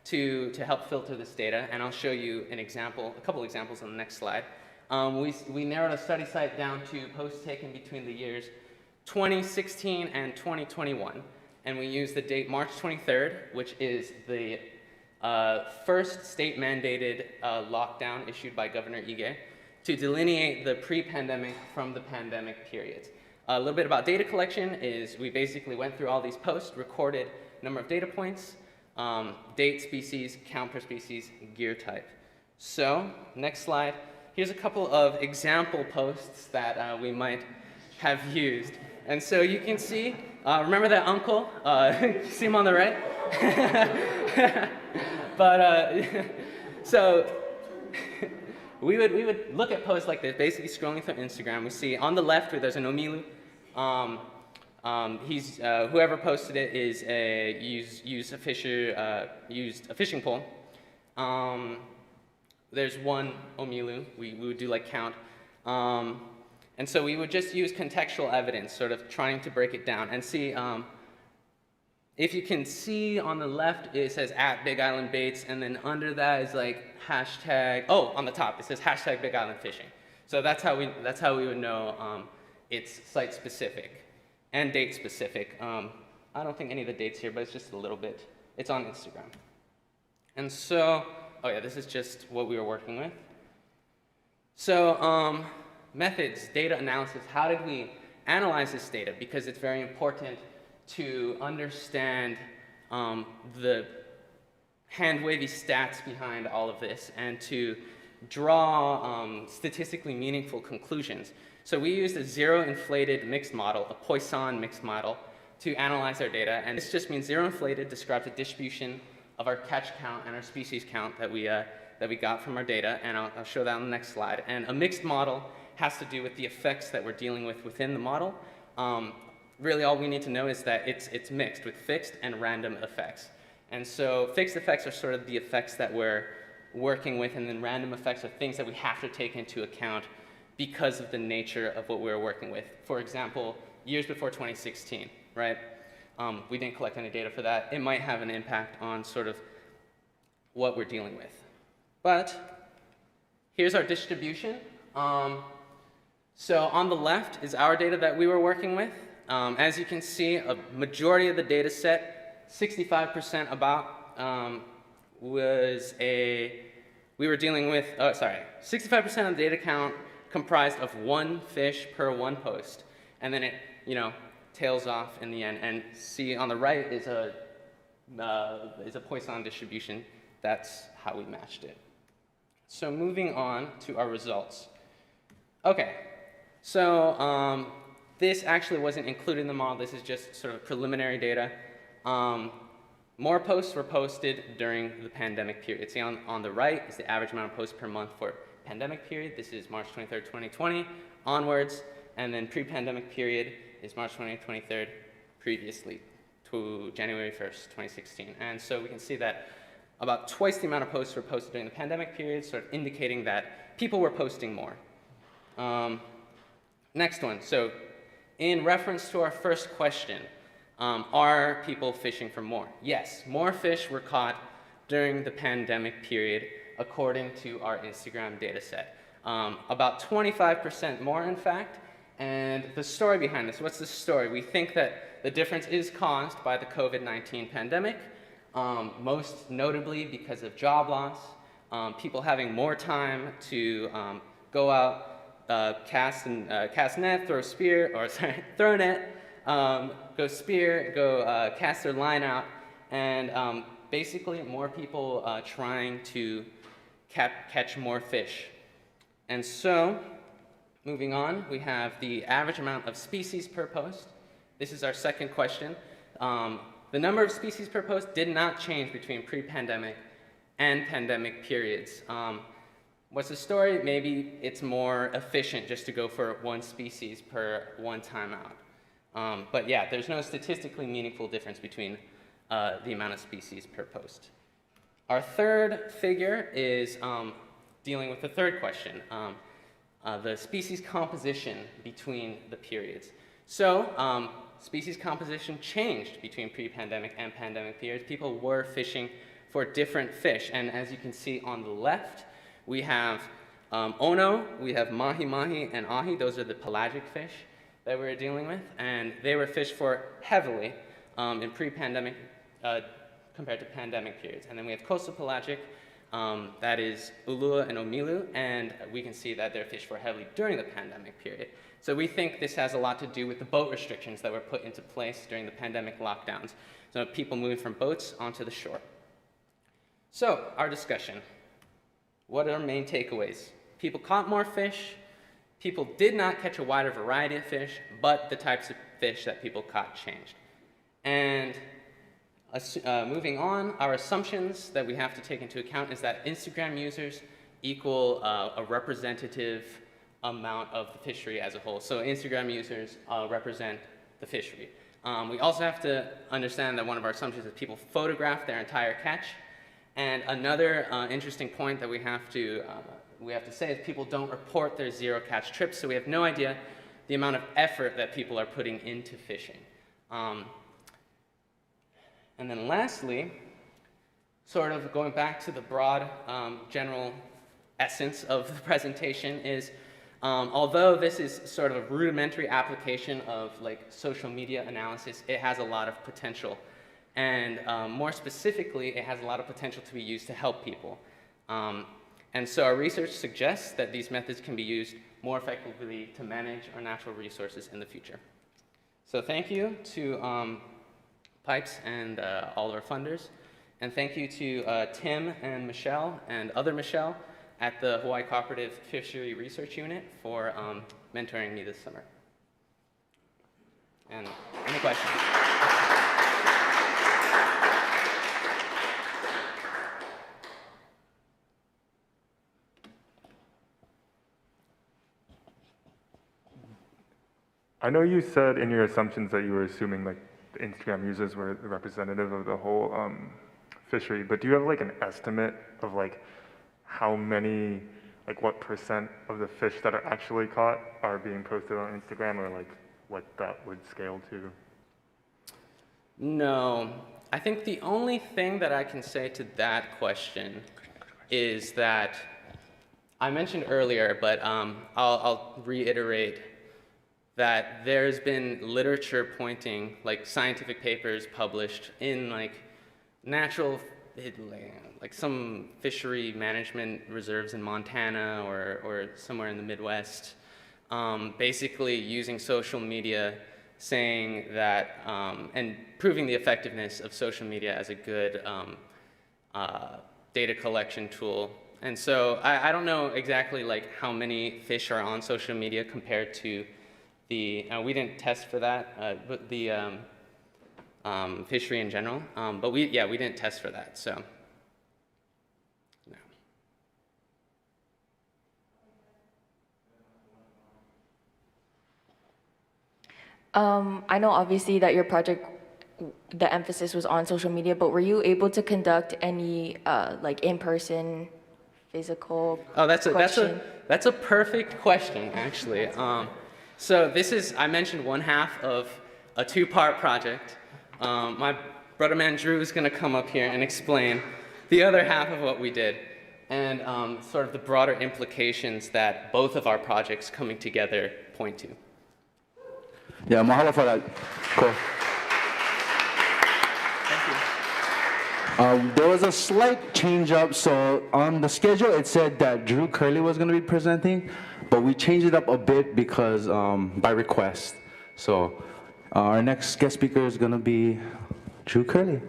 to help filter this data, and I'll show you an example, a couple examples on the next slide. We narrowed a study site down to posts taken between the years 2016 and 2021, and we used the date March 23rd, which is the first state-mandated lockdown issued by Governor Ige, to delineate the pre-pandemic from the pandemic periods. A little bit about data collection is we basically went through all these posts, recorded number of data points, date, species, count per species, gear type. So, next slide. Here's a couple of example posts that we might have used. And so you can see, remember that uncle? See him on the right? But, so, we would look at posts like this, basically scrolling through Instagram. We see on the left where there's an omilu. Whoever posted it is used a fishing pole. There's one omilu. We would do like count. And so we would just use contextual evidence, sort of trying to break it down and see. If you can see on the left, it says @BigIslandBaits, and then under that is like hashtag. Oh, on the top it says hashtag Big Island Fishing. So that's how we would know it's site specific and date specific. I don't think any of the dates here, but it's just a little bit. It's on Instagram. And so, oh yeah, this is just what we were working with. So methods, data analysis. How did we analyze this data? Because it's very important to understand the hand-wavy stats behind all of this and to draw statistically meaningful conclusions. So we used a zero-inflated mixed model, a Poisson mixed model, to analyze our data. And this just means zero-inflated describes the distribution of our catch count and our species count that we got from our data. And I'll show that on the next slide. And a mixed model has to do with the effects that we're dealing with within the model. Really all we need to know is that it's mixed with fixed and random effects. And so fixed effects are sort of the effects that we're working with, and then random effects are things that we have to take into account because of the nature of what we're working with. For example, years before 2016, right? We didn't collect any data for that. It might have an impact on sort of what we're dealing with. But here's our distribution. So on the left is our data that we were working with. As you can see, a majority of the data set, 65% about, we were dealing with, 65% of the data count comprised of one fish per one post. And then it, tails off in the end. And see on the right is a Poisson distribution. That's how we matched it. So moving on to our results. Okay, so this actually wasn't included in the model. This is just sort of preliminary data. More posts were posted during the pandemic period. See on the right is the average amount of posts per month for pandemic period. This is March 23rd, 2020 onwards. And then pre-pandemic period is March 20th, 23rd previously to January 1st, 2016. And so we can see that about twice the amount of posts were posted during the pandemic period, sort of indicating that people were posting more. Next one. So in reference to our first question, are people fishing for more? Yes, more fish were caught during the pandemic period according to our Instagram data set. About 25% more, in fact. And the story behind this, what's the story? We think that the difference is caused by the COVID-19 pandemic, most notably because of job loss, people having more time to go out, cast net, throw net, go spear, go cast their line out, and basically more people trying to catch more fish. And so, moving on, we have the average amount of species per post. This is our second question. The number of species per post did not change between pre-pandemic and pandemic periods. What's the story? Maybe it's more efficient just to go for one species per one time out. But yeah, there's no statistically meaningful difference between the amount of species per post. Our third figure is dealing with the third question, the species composition between the periods. So species composition changed between pre-pandemic and pandemic periods. People were fishing for different fish, and as you can see on the left, we have ono, we have mahi-mahi, and ahi. Those are the pelagic fish that we were dealing with, and they were fished for heavily in pre-pandemic compared to pandemic periods. And then we have coastal pelagic, that is ulua and omilu, and we can see that they're fished for heavily during the pandemic period. So we think this has a lot to do with the boat restrictions that were put into place during the pandemic lockdowns. So people moving from boats onto the shore. So our discussion. What are main takeaways? People caught more fish. People did not catch a wider variety of fish, but the types of fish that people caught changed. And moving on, our assumptions that we have to take into account is that Instagram users equal a representative amount of the fishery as a whole. So Instagram users represent the fishery. We also have to understand that one of our assumptions is people photograph their entire catch. And another interesting point that we have to say is people don't report their zero catch trips, so we have no idea the amount of effort that people are putting into fishing. And then lastly, sort of going back to the broad general essence of the presentation is, although this is sort of a rudimentary application of like social media analysis, it has a lot of potential. And more specifically, it has a lot of potential to be used to help people. And so our research suggests that these methods can be used more effectively to manage our natural resources in the future. So thank you to PIPES and all of our funders. And thank you to Tim and Michelle and other Michelle at the Hawaii Cooperative Fishery Research Unit for mentoring me this summer. And any questions? I know you said in your assumptions that you were assuming like the Instagram users were the representative of the whole fishery, but do you have like an estimate of like how many, like what % of the fish that are actually caught are being posted on Instagram, or like what that would scale to? No. I think the only thing that I can say to that question is that I mentioned earlier, but I'll reiterate that there's been literature pointing, like scientific papers published in like natural, like some fishery management reserves in Montana or somewhere in the Midwest, basically using social media, saying that, and proving the effectiveness of social media as a good data collection tool. And so I don't know exactly like how many fish are on social media compared to the, we didn't test for that, but the fishery in general, but we didn't test for that, so. No. I know obviously that your project, the emphasis was on social media, but were you able to conduct any like in-person physical that's a perfect question, actually. So this is, I mentioned one half of a two-part project. My brother man Drew is going to come up here and explain the other half of what we did and sort of the broader implications that both of our projects coming together point to. Yeah, mahalo for that. Cool. Thank you. There was a slight change up. So on the schedule, it said that Drew Curley was going to be presenting, but we changed it up a bit because by request. So our next guest speaker is going to be Drew Curley.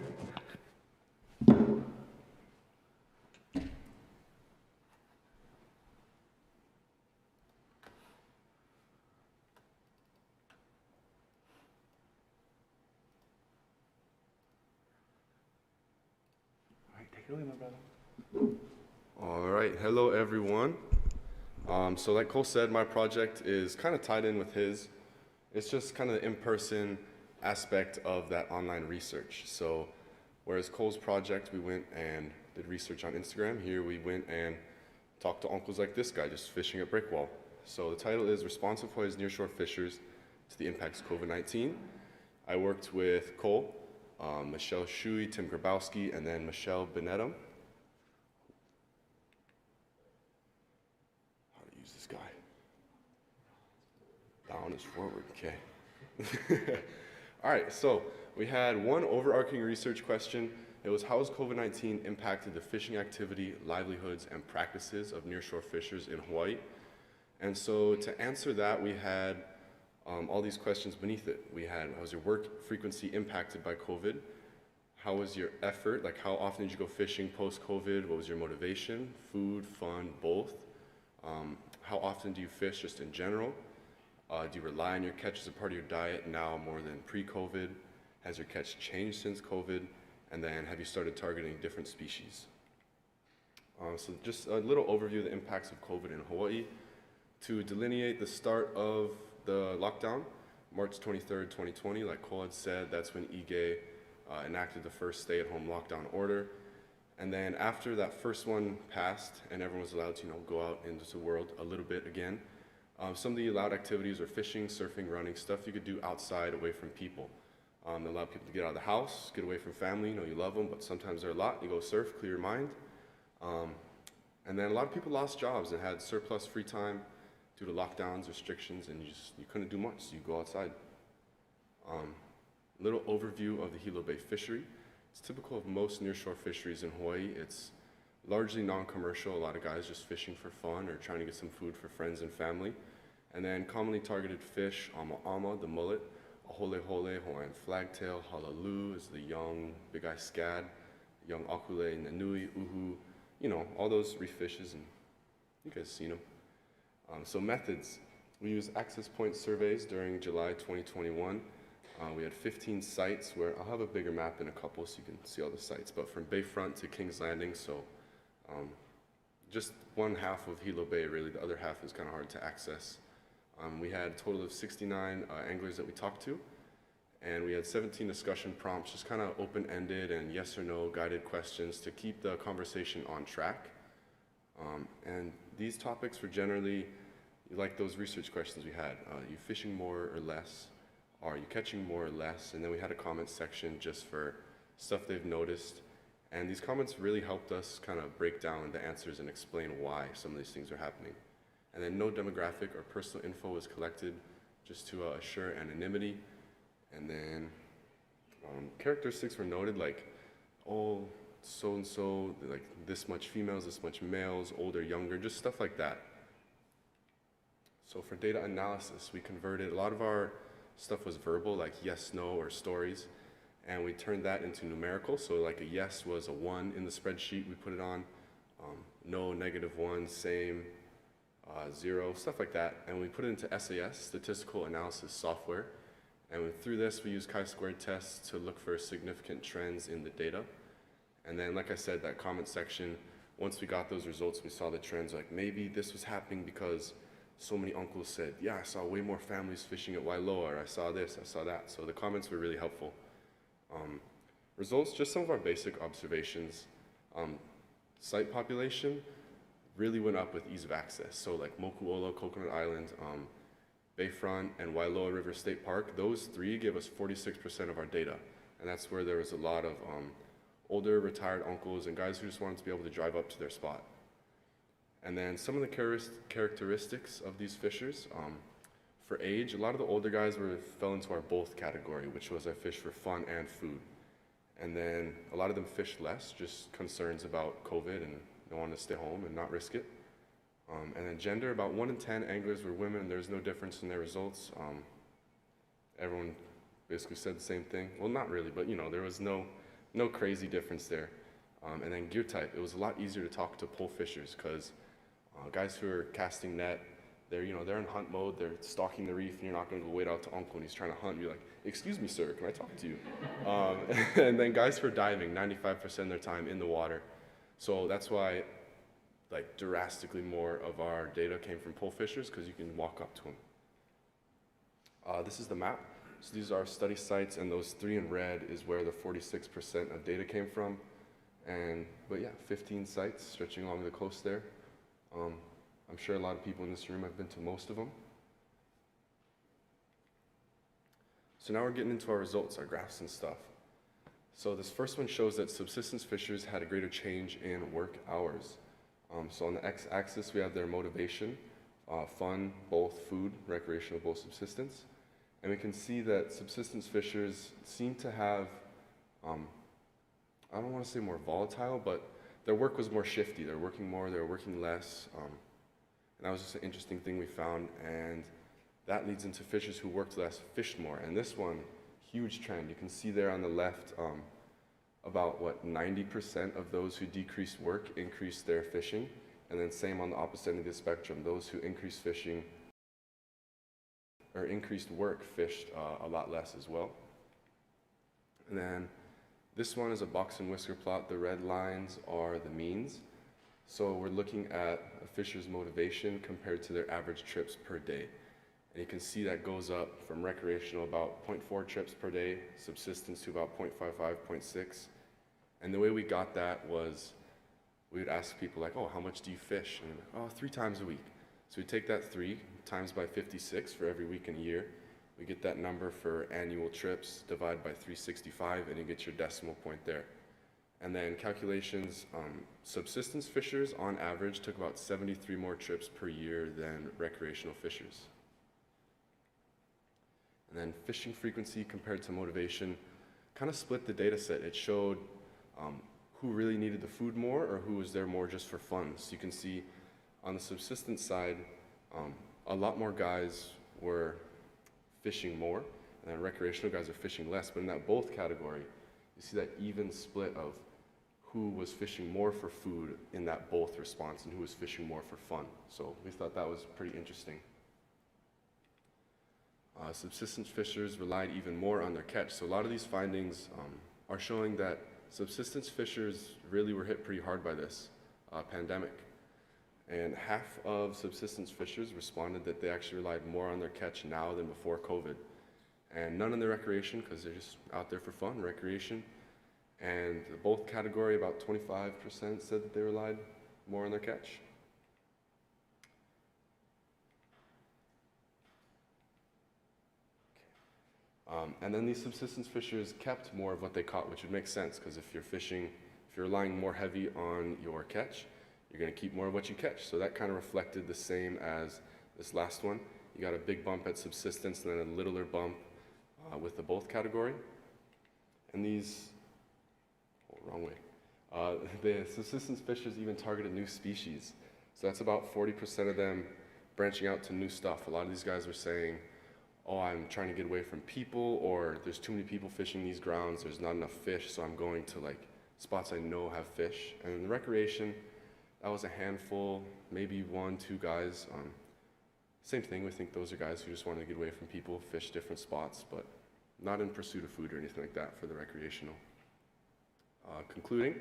All right, hello everyone. So like Cole said, my project is kind of tied in with his. It's just kind of the in-person aspect of that online research. So whereas Cole's project, we went and did research on Instagram, here we went and talked to uncles like this guy just fishing at Breakwall. So the title is Responsive Hawaii's Nearshore Fishers to the Impacts of COVID-19. I worked with Cole, Michelle Shui, Tim Grabowski, and then Michelle Benedum. How to use this guy? Down is forward, okay. All right, so we had one overarching research question. It was, how has COVID-19 impacted the fishing activity, livelihoods, and practices of nearshore fishers in Hawaii? And so to answer that, we had all these questions beneath it. We had, how was your work frequency impacted by COVID? how was your effort? Like how often did you go fishing post-COVID? What was your motivation? Food, fun, both? How often do you fish just in general? Do you rely on your catch as a part of your diet now more than pre-COVID? Has your catch changed since COVID? And then have you started targeting different species? So just a little overview of the impacts of COVID in Hawaii. To delineate the start of the lockdown, March 23rd, 2020, like Cole had said, that's when Ige enacted the first stay-at-home lockdown order. And then after that first one passed and everyone was allowed to, go out into the world a little bit again, some of the allowed activities are fishing, surfing, running, stuff you could do outside away from people. They allow people to get out of the house, get away from family, you love them, but sometimes they're a lot. You go surf, clear your mind. And then a lot of people lost jobs and had surplus free time due to lockdowns, restrictions, and you couldn't do much, so you go outside. Little overview of the Hilo Bay fishery. It's typical of most nearshore fisheries in Hawaii. It's largely non-commercial, a lot of guys just fishing for fun or trying to get some food for friends and family. And then commonly targeted fish, ama, the mullet, ahole, Hawaiian flagtail, halalu is the young big-eye scad, young akule, nanui, uhu, all those reef fishes, and you guys have seen them. So methods, we use access point surveys during July 2021. We had 15 sites where, I'll have a bigger map in a couple so you can see all the sites, but from Bayfront to Kings Landing, so just one half of Hilo Bay really, the other half is kind of hard to access. We had a total of 69 anglers that we talked to, and we had 17 discussion prompts, just kind of open-ended and yes or no guided questions to keep the conversation on track. And these topics were generally like those research questions we had. You fishing more or less? Are you catching more or less? And then we had a comment section just for stuff they've noticed. And these comments really helped us kind of break down the answers and explain why some of these things are happening. And then no demographic or personal info was collected just to assure anonymity. And then characteristics were noted like, oh, so-and-so, like this much females, this much males, older, younger, just stuff like that. So for data analysis, we converted, a lot of our stuff was verbal, like yes, no, or stories, and we turned that into numerical. So like a yes was a 1 in the spreadsheet, we put it on, no, -1, same, 0, stuff like that. And we put it into SAS, statistical analysis software. And through this, we use chi-squared tests to look for significant trends in the data. And then, like I said, that comment section, once we got those results, we saw the trends, like maybe this was happening because so many uncles said, yeah, I saw way more families fishing at Wailoa, or I saw this, I saw that. So the comments were really helpful. Results, just some of our basic observations. Site population really went up with ease of access. So like Mokuola, Coconut Island, Bayfront, and Wailoa River State Park, those three gave us 46% of our data. And that's where there was a lot of older retired uncles and guys who just wanted to be able to drive up to their spot. And then some of the characteristics of these fishers, for age, a lot of the older guys fell into our both category, which was I fish for fun and food. And then a lot of them fished less, just concerns about COVID and they wanted to stay home and not risk it. And then gender, about 1 in 10 anglers were women, and there's no difference in their results. Everyone basically said the same thing. Well, not really, but there was no crazy difference there. And then gear type, it was a lot easier to talk to pole fishers because guys who are casting net, they're in hunt mode, they're stalking the reef, and you're not going to go wait out to uncle and he's trying to hunt. You're like, excuse me, sir, can I talk to you? And then guys who are diving, 95% of their time in the water. So that's why like drastically more of our data came from pole fishers because you can walk up to them. This is the map. So these are our study sites, and those 3 in red is where the 46% of data came from. But yeah, 15 sites stretching along the coast there. I'm sure a lot of people in this room have been to most of them. So now we're getting into our results, our graphs and stuff. So this first one shows that subsistence fishers had a greater change in work hours. So on the x-axis, we have their motivation, fun, both food, recreational, both subsistence. And we can see that subsistence fishers seem to have, I don't want to say more volatile, but their work was more shifty. They're working more, they're working less. And that was just an interesting thing we found. And that leads into fishers who worked less, fished more. And this one, huge trend. You can see there on the left, about 90% of those who decreased work increased their fishing, and then same on the opposite end of the spectrum, those who increased fishing or increased work fished a lot less as well. And then this one is a box and whisker plot. The red lines are the means. So we're looking at a fisher's motivation compared to their average trips per day. And you can see that goes up from recreational about 0.4 trips per day, subsistence to about 0.55, 0.6. And the way we got that was we would ask people like, oh, how much do you fish? And they're like, oh, 3 times a week. So we take that 3 times by 56 for every week in a year. We get that number for annual trips, divide by 365, and you get your decimal point there. And then calculations, subsistence fishers on average took about 73 more trips per year than recreational fishers. And then fishing frequency compared to motivation kind of split the data set. It showed who really needed the food more or who was there more just for fun. So you can see on the subsistence side, a lot more guys were fishing more, and then recreational guys are fishing less. But in that both category, you see that even split of who was fishing more for food in that both response and who was fishing more for fun. So we thought that was pretty interesting. Subsistence fishers relied even more on their catch. So a lot of these findings are showing that subsistence fishers really were hit pretty hard by this pandemic. And half of subsistence fishers responded that they actually relied more on their catch now than before COVID. And none in the recreation, because they're just out there for fun, recreation. And both category, about 25% said that they relied more on their catch. And then these subsistence fishers kept more of what they caught, which would make sense, because if you're relying more heavy on your catch, you're going to keep more of what you catch. So that kind of reflected the same as this last one. You got a big bump at subsistence and then a littler bump with the both category. And these, wrong way. The subsistence fishers even targeted new species. So that's about 40% of them branching out to new stuff. A lot of these guys were saying, oh, I'm trying to get away from people, or there's too many people fishing these grounds, there's not enough fish, so I'm going to like spots I know have fish. And in the recreation, that was a handful, maybe 1, 2 guys. Same thing, we think those are guys who just wanted to get away from people, fish different spots, but not in pursuit of food or anything like that for the recreational. Concluding,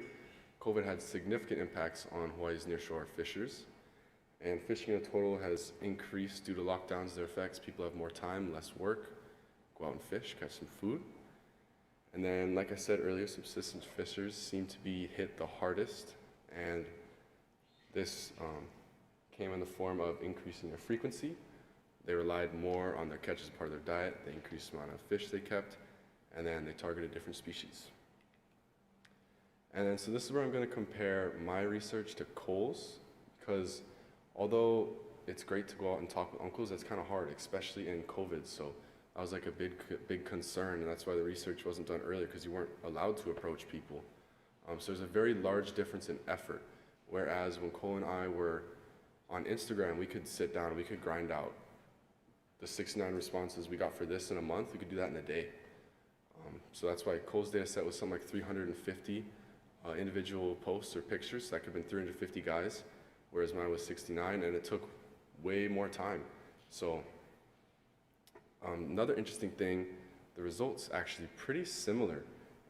COVID had significant impacts on Hawaii's nearshore fishers. And fishing in total has increased due to lockdowns, their effects. People have more time, less work, go out and fish, catch some food. And then, like I said earlier, subsistence fishers seem to be hit the hardest. And this came in the form of increasing their frequency. They relied more on their catch as part of their diet. They increased the amount of fish they kept. And then they targeted different species. And then, so this is where I'm going to compare my research to Cole's, because although it's great to go out and talk with uncles, that's kind of hard, especially in COVID. So that was like a big concern, and that's why the research wasn't done earlier, because you weren't allowed to approach people. So there's a very large difference in effort. Whereas when Cole and I were on Instagram, we could sit down, we could grind out the 69 responses we got for this in a month. We could do that in a day. So that's why Cole's data set was something like 350 individual posts or pictures. So that could have been 350 guys. Whereas mine was 69, and it took way more time. So another interesting thing, the results actually pretty similar.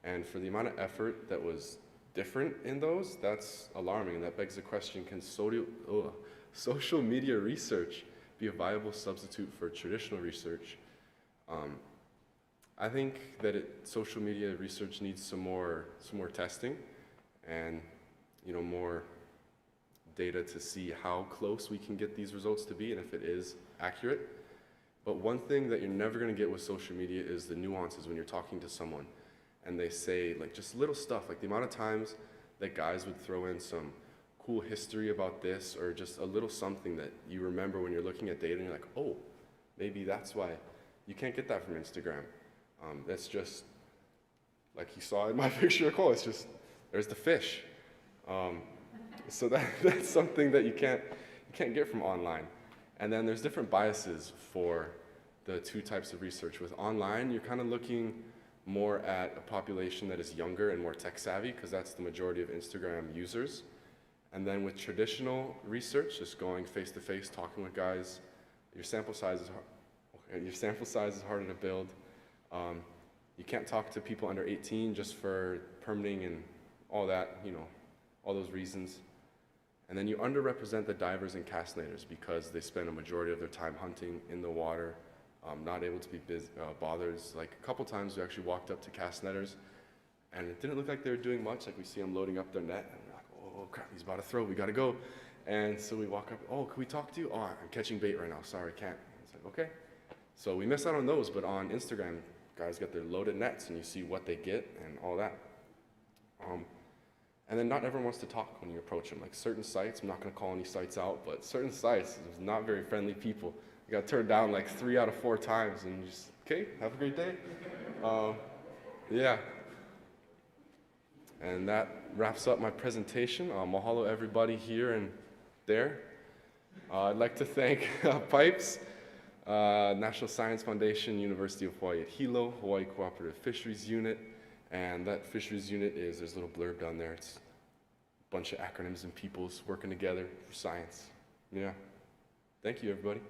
And for the amount of effort that was different in those, that's alarming. And that begs the question, can social media research be a viable substitute for traditional research? I think that social media research needs some more testing and more data to see how close we can get these results to be and if it is accurate. But one thing that you're never going to get with social media is the nuances when you're talking to someone and they say like just little stuff, like the amount of times that guys would throw in some cool history about this or just a little something that you remember when you're looking at data and you're like, oh, maybe that's why. You can't get that from Instagram. That's just like you saw in my picture of Cole, it's just, there's the fish. So that's something that you can't get from online. And then there's different biases for the two types of research. With online, you're kind of looking more at a population that is younger and more tech savvy, because that's the majority of Instagram users. And then with traditional research, just going face to face, talking with guys, your sample size is harder to build. You can't talk to people under 18 just for permitting and all that, you know, all those reasons. And then you underrepresent the divers and castnators because they spend a majority of their time hunting in the water, not able to be bothered. Like a couple times we actually walked up to castnetters and it didn't look like they were doing much. Like we see them loading up their net and we're like, oh crap, he's about to throw, we gotta go. And so we walk up, oh, can we talk to you? Oh, I'm catching bait right now, sorry, can't. It's like, okay. So we miss out on those, but on Instagram, guys get their loaded nets and you see what they get and all that. And then not everyone wants to talk when you approach them. Like certain sites, I'm not gonna call any sites out, but certain sites, there's not very friendly people. You got turned down like 3 out of 4 times and you just, okay, have a great day. Yeah. And that wraps up my presentation. Mahalo everybody here and there. I'd like to thank PIPES, National Science Foundation, University of Hawaii at Hilo, Hawaii Cooperative Fisheries Unit, and that fisheries unit is, there's a little blurb down there, it's a bunch of acronyms and peoples working together for science. Yeah. Thank you, everybody.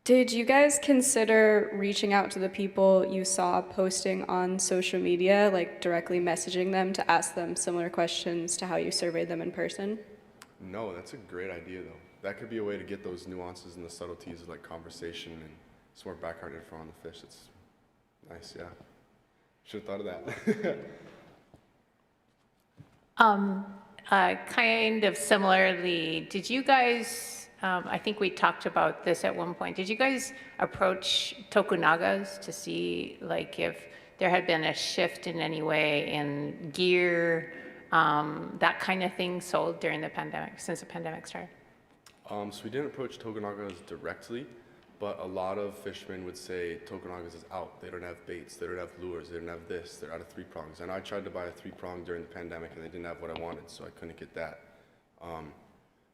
Did you guys consider reaching out to the people you saw posting on social media, like directly messaging them to ask them similar questions to how you surveyed them in person? No, that's a great idea though. That could be a way to get those nuances and the subtleties of like conversation and some more background info on the fish. It's nice, yeah. Should have thought of that. Kind of similarly, did you guys, I think we talked about this at one point, did you guys approach tokunagas to see like if there had been a shift in any way in gear, that kind of thing sold during the pandemic, since the pandemic started? So we didn't approach tokunagas directly, but a lot of fishermen would say tokunagas is out. They don't have baits, they don't have lures, they don't have this, they're out of 3-prongs. And I tried to buy a 3-prong during the pandemic and they didn't have what I wanted, so I couldn't get that.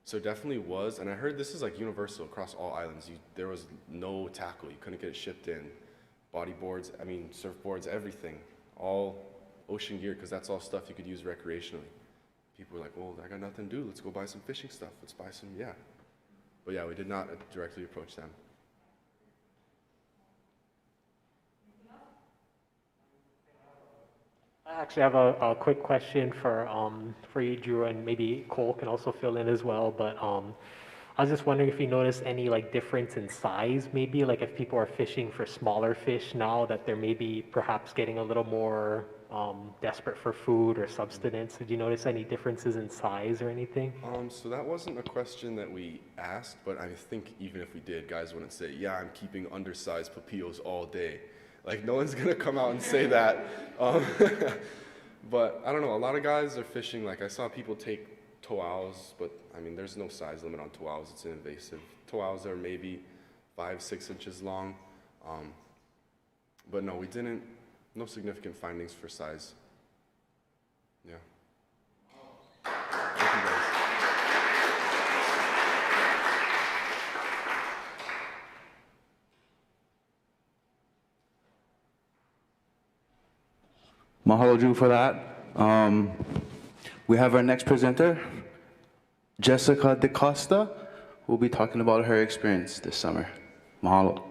So it definitely was, and I heard this is like universal across all islands. There was no tackle, you couldn't get it shipped in. Bodyboards, I mean surfboards, everything. All ocean gear, because that's all stuff you could use recreationally. People were like, well, I got nothing to do, let's go buy some fishing stuff, let's buy some, yeah. But yeah, we did not directly approach them. I actually have a quick question for you, Drew, and maybe Cole can also fill in as well. But I was just wondering if you noticed any like difference in size, maybe like if people are fishing for smaller fish now that they're maybe perhaps getting a little more desperate for food or subsistence. Did you notice any differences in size or anything? So that wasn't a question that we asked, but I think even if we did, guys wouldn't say, yeah, I'm keeping undersized papillos all day. Like, no one's gonna come out and say that. But I don't know, a lot of guys are fishing, like I saw people take to'aus, but I mean, there's no size limit on to'aus, it's invasive. To'aus are maybe 5-6 inches long. But no, we didn't, no significant findings for size. Yeah. Thank you, guys. Mahalo, Drew, for that. We have our next presenter, Jessica DeCosta, who will be talking about her experience this summer. Mahalo.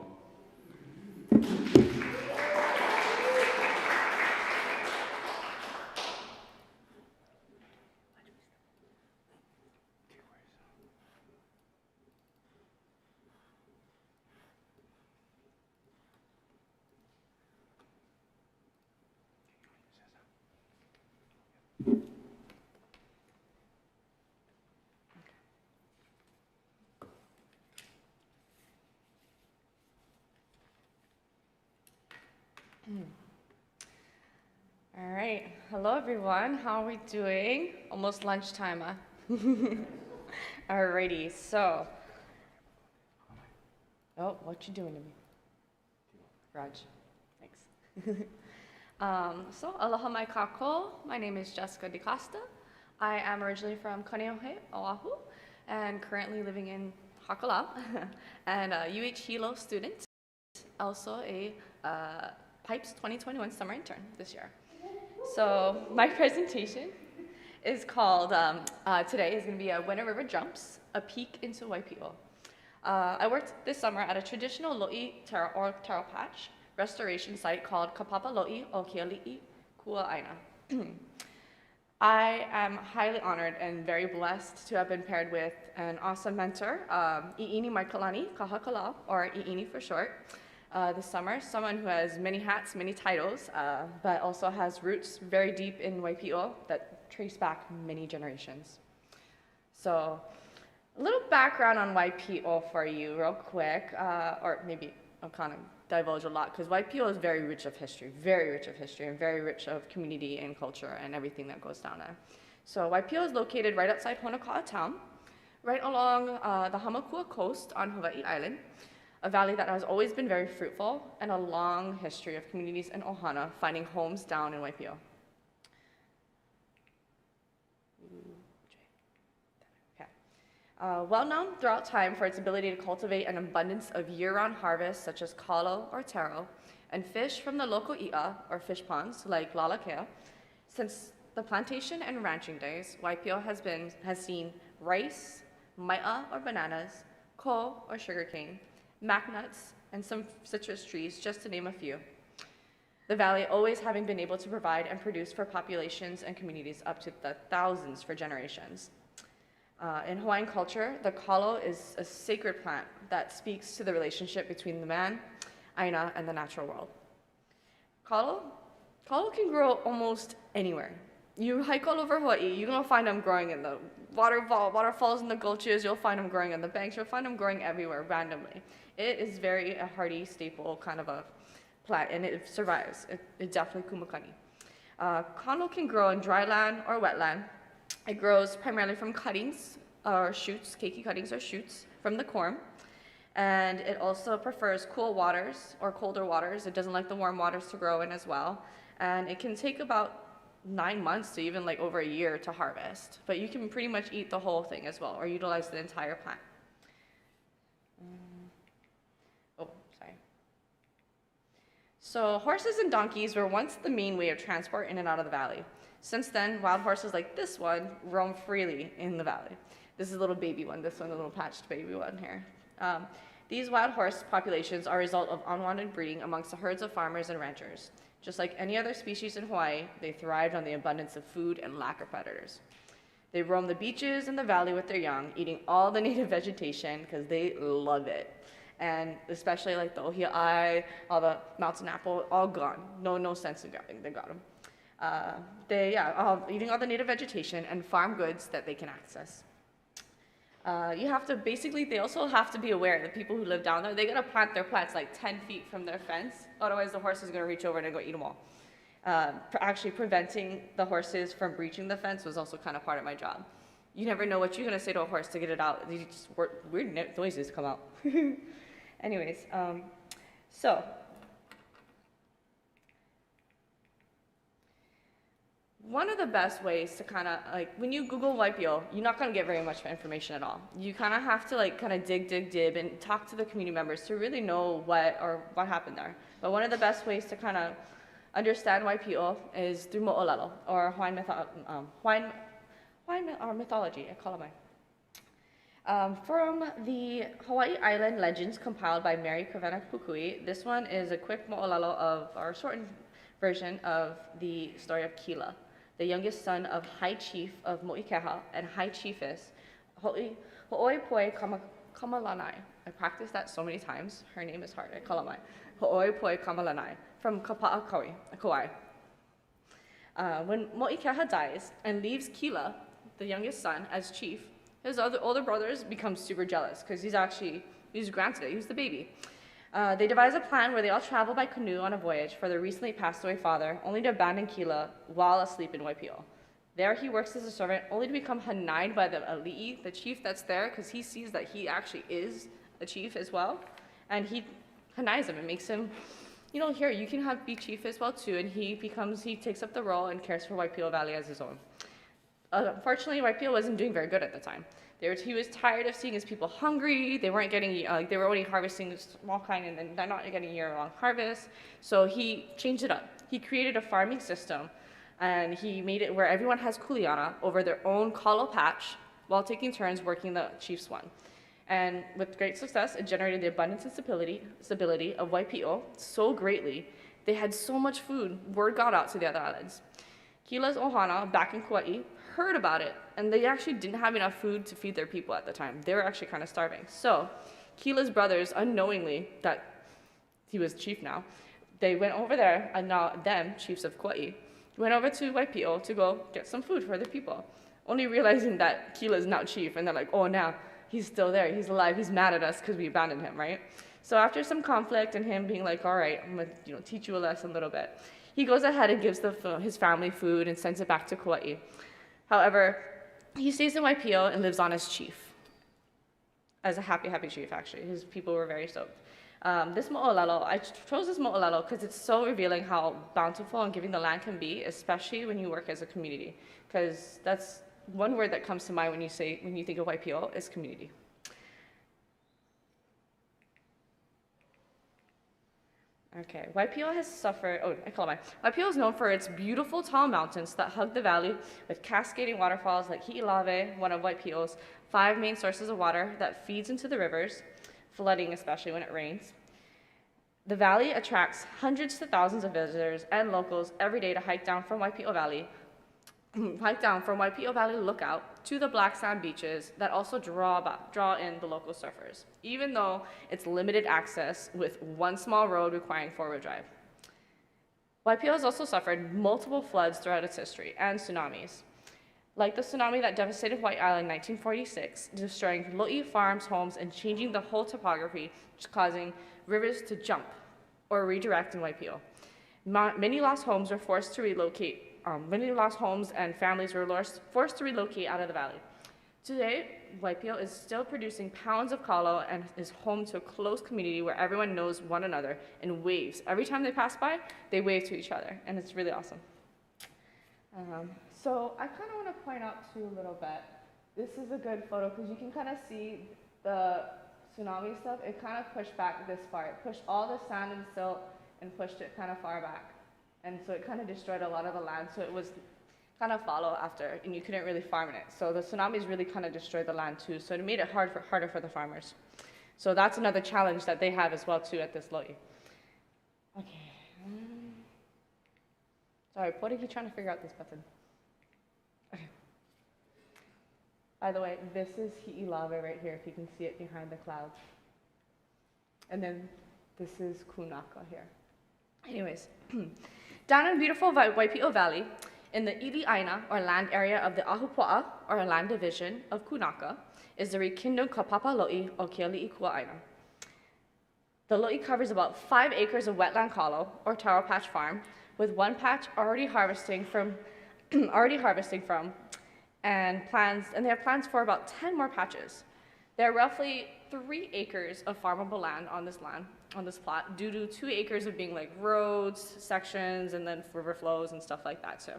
All right. Hello, everyone. How are we doing? Almost lunchtime, huh? Alrighty. So, oh, what you doing to me? Raj, thanks. So, aloha mai kako. My name is Jessica DeCosta. I am originally from Kaneohe, Oahu, and currently living in Hakalau, and a UH Hilo student, also a PIPES 2021 summer intern this year. So my presentation is called, today is going to be a Winter River Jumps, a peek into Waipio. I worked this summer at a traditional lo'i taro patch restoration site called Kapapa Lo'i o Keali'i Kua'aina. I am highly honored and very blessed to have been paired with an awesome mentor, I'ini Maikalani Kahakalau, or I'ini for short, this summer. Someone who has many hats, many titles, but also has roots very deep in Waipio that trace back many generations. So, a little background on Waipio for you real quick, or maybe I'll kind of divulge a lot, because Waipio is very rich of history, and very rich of community and culture and everything that goes down there. So Waipio is located right outside Honoka'a town, right along the Hamakua coast on Hawai'i Island, a valley that has always been very fruitful, and a long history of communities in Ohana finding homes down in Waipio. Well known throughout time for its ability to cultivate an abundance of year-round harvests such as kalo or taro, and fish from the local i'a, or fish ponds, like lalakea. Since the plantation and ranching days, Waipio has seen rice, mai'a or bananas, ko or sugarcane, mac nuts, and some citrus trees, just to name a few. The valley always having been able to provide and produce for populations and communities up to the thousands for generations. In Hawaiian culture, the kalo is a sacred plant that speaks to the relationship between the man, aina, and the natural world. Kalo can grow almost anywhere. You hike all over Hawaii, you're gonna find them growing in the waterfalls in the gulches, you'll find them growing on the banks, you'll find them growing everywhere randomly. It is very a hardy staple kind of a plant, and it survives. It definitely kumakani. Kalo can grow in dry land or wetland. It grows primarily from cuttings or shoots, keiki cuttings or shoots from the corm. And it also prefers cool waters or colder waters. It doesn't like the warm waters to grow in as well. And it can take about 9 months to even like over a year to harvest. But you can pretty much eat the whole thing as well, or utilize the entire plant. So horses and donkeys were once the main way of transport in and out of the valley. Since then, wild horses like this one roam freely in the valley. This is a little baby one, this one, a little patched baby one here. These wild horse populations are a result of unwanted breeding amongst the herds of farmers and ranchers. Just like any other species in Hawaii, they thrived on the abundance of food and lack of predators. They roam the beaches and the valley with their young, eating all the native vegetation because they love it. And especially like the ohia'i, all the mountain apple, all gone. No sense in grabbing, they got them. Eating all the native vegetation and farm goods that they can access. They also have to be aware, the people who live down there, they gotta plant their plants like 10 feet from their fence, otherwise the horse is gonna reach over and go eat them all. Actually preventing the horses from breaching the fence was also kind of part of my job. You never know what you're gonna say to a horse to get it out. Weird noises come out. Anyways, one of the best ways to kind of, like, when you Google Waipio, you're not going to get very much information at all. You kind of have to, like, kind of dig, and talk to the community members to really know what happened there. But one of the best ways to kind of understand Waipio is through mo'olelo, or Hawaiian mythology, Kalamai. From the Hawaii Island legends compiled by Mary Kavena Pukui, this one is a quick mo'olelo of, or shortened version of the story of Kila, the youngest son of High Chief of Mo'ikeha and High Chiefess Ho'oipoi Kamalanai. I practiced that so many times. Her name is hard. Kalamai. Ho'oipoi Kamalanai from Kapa'akoi, Kauai. When Mo'ikeha dies and leaves Kila, the youngest son, as chief, his older brothers become super jealous because he's granted it. He was the baby. They devise a plan where they all travel by canoe on a voyage for their recently passed away father, only to abandon Kila while asleep in Waipio. There he works as a servant, only to become hanai'd by the ali'i, the chief that's there, because he sees that he actually is a chief as well, and he hanai's him and makes him you know, here, you can be chief as well too, and he takes up the role and cares for Waipio Valley as his own. Unfortunately, Waipio wasn't doing very good at the time. He was tired of seeing his people hungry. They weren't getting, they were only harvesting small kind, and then they're not getting year-long harvest. So he changed it up. He created a farming system, and he made it where everyone has kuleana over their own kalo patch while taking turns working the chief's one. And with great success, it generated the abundance and stability of Waipio so greatly. They had so much food, word got out to the other islands. Kila's ohana back in Kauai heard about it, and they actually didn't have enough food to feed their people at the time. They were actually kind of starving. So Kila's brothers, unknowingly that he was chief now, they went over there, and now them, chiefs of Kauai, went over to Waipio to go get some food for their people, only realizing that Kila's now chief, and they're like, oh, now he's still there, he's alive, he's mad at us because we abandoned him, right? So after some conflict and him being like, all right, I'm gonna teach you a lesson a little bit, he goes ahead and gives his family food and sends it back to Kauai. However, he stays in Waipio and lives on as chief, as a happy, happy chief, actually. His people were very stoked. This mo'olelo, I chose this mo'olelo because it's so revealing how bountiful and giving the land can be, especially when you work as a community, because that's one word that comes to mind when you think of Waipio is community. Okay, Waipio has suffered, Waipio is known for its beautiful tall mountains that hug the valley with cascading waterfalls like Hi'ilave, one of Waipio's 5 main sources of water that feeds into the rivers, flooding especially when it rains. The valley attracts hundreds to thousands of visitors and locals every day to hike down from Waipio Valley Lookout to the black sand beaches that also draw in the local surfers, even though it's limited access with one small road requiring 4-wheel drive. Waipio has also suffered multiple floods throughout its history and tsunamis, like the tsunami that devastated Hawaii Island in 1946, destroying lo'i farms, homes, and changing the whole topography, causing rivers to jump or redirect in Waipio. Many lost homes were forced to relocate. Many lost homes and families were forced to relocate out of the valley. Today, Waipio is still producing pounds of kalo and is home to a close community where everyone knows one another and waves. Every time they pass by, they wave to each other, and it's really awesome. So I kind of want to point out too a little bit. This is a good photo because you can kind of see the tsunami stuff. It kind of pushed back this far. It pushed all the sand and silt and pushed it kind of far back. And so it kind of destroyed a lot of the land. So it was kind of fallow after, and you couldn't really farm in it. So the tsunamis really kind of destroyed the land too. So it made it harder for the farmers. So that's another challenge that they have as well too at this lo'i. Okay. Sorry, what are you trying to figure out this button? Okay. By the way, this is Hi'ilave right here, if you can see it behind the clouds. And then this is Kunaka here. Anyways, down in beautiful Waipio Valley, in the Ili'aina, or land area of the Ahupua'a, or land division of Kunaka, is the rekindled Kapapa Lo'i o Keali'ikua'aina. The lo'i covers about 5 acres of wetland kalo, or taro patch farm, with one patch already harvesting from, and they have plans for about 10 more patches. There are roughly 3 acres of farmable land on this plot, due to 2 acres of being like roads, sections, and then river flows and stuff like that too.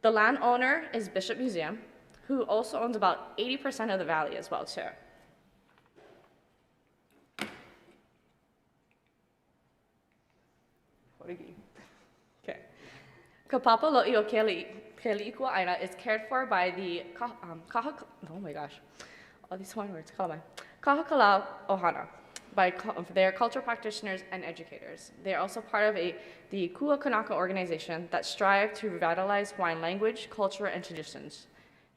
The landowner is Bishop Museum, who also owns about 80% of the valley as well too. Okay. Kapapa Lo'i o Keali'ikua'aina is cared for by the oh my gosh, all these Hawaiian words, Kahakalau Ohana, by their cultural practitioners and educators. They are also part of the Kua Kanaka organization that strive to revitalize Hawaiian language, culture, and traditions,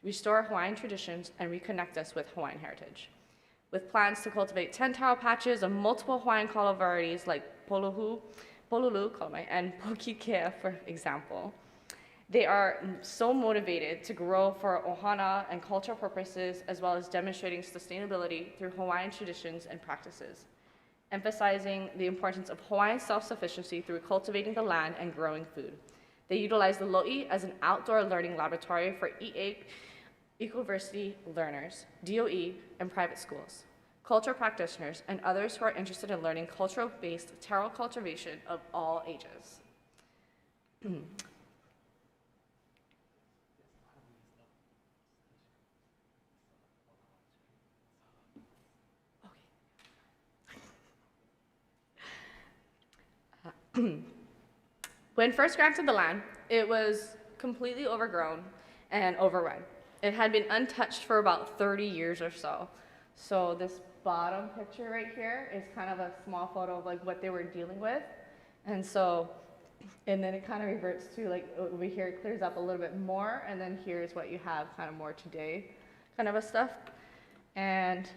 restore Hawaiian traditions, and reconnect us with Hawaiian heritage. With plans to cultivate 10 taro patches of multiple Hawaiian kalo varieties like polulu, and pokikea, for example. They are so motivated to grow for ohana and cultural purposes, as well as demonstrating sustainability through Hawaiian traditions and practices, emphasizing the importance of Hawaiian self-sufficiency through cultivating the land and growing food. They utilize the lo'i as an outdoor learning laboratory for EA, Ecoversity learners, DOE, and private schools. cultural practitioners, and others who are interested in learning cultural-based taro cultivation of all ages. When first granted the land, it was completely overgrown and overrun. It had been untouched for about 30 years or so. So this bottom picture right here is kind of a small photo of like what they were dealing with. And then it kind of reverts to like over here, it clears up a little bit more, and then here's what you have kind of more today kind of a stuff. And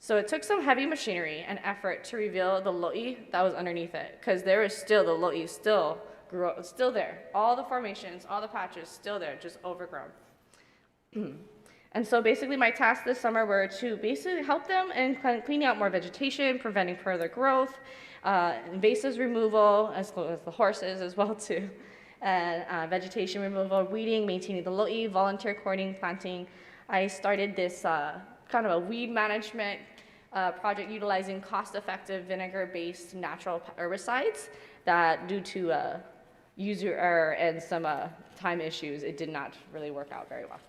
so it took some heavy machinery and effort to reveal the lo'i that was underneath it, because there was still the lo'i still there. All the formations, all the patches still there, just overgrown. And so basically my tasks this summer were to basically help them in cleaning out more vegetation, preventing further growth, invasives removal, as well as the horses as well too, and vegetation removal, weeding, maintaining the lo'i, volunteer coordinating, planting. I started this kind of a weed management project utilizing cost-effective vinegar-based natural herbicides that, due to user error and some time issues, it did not really work out very well.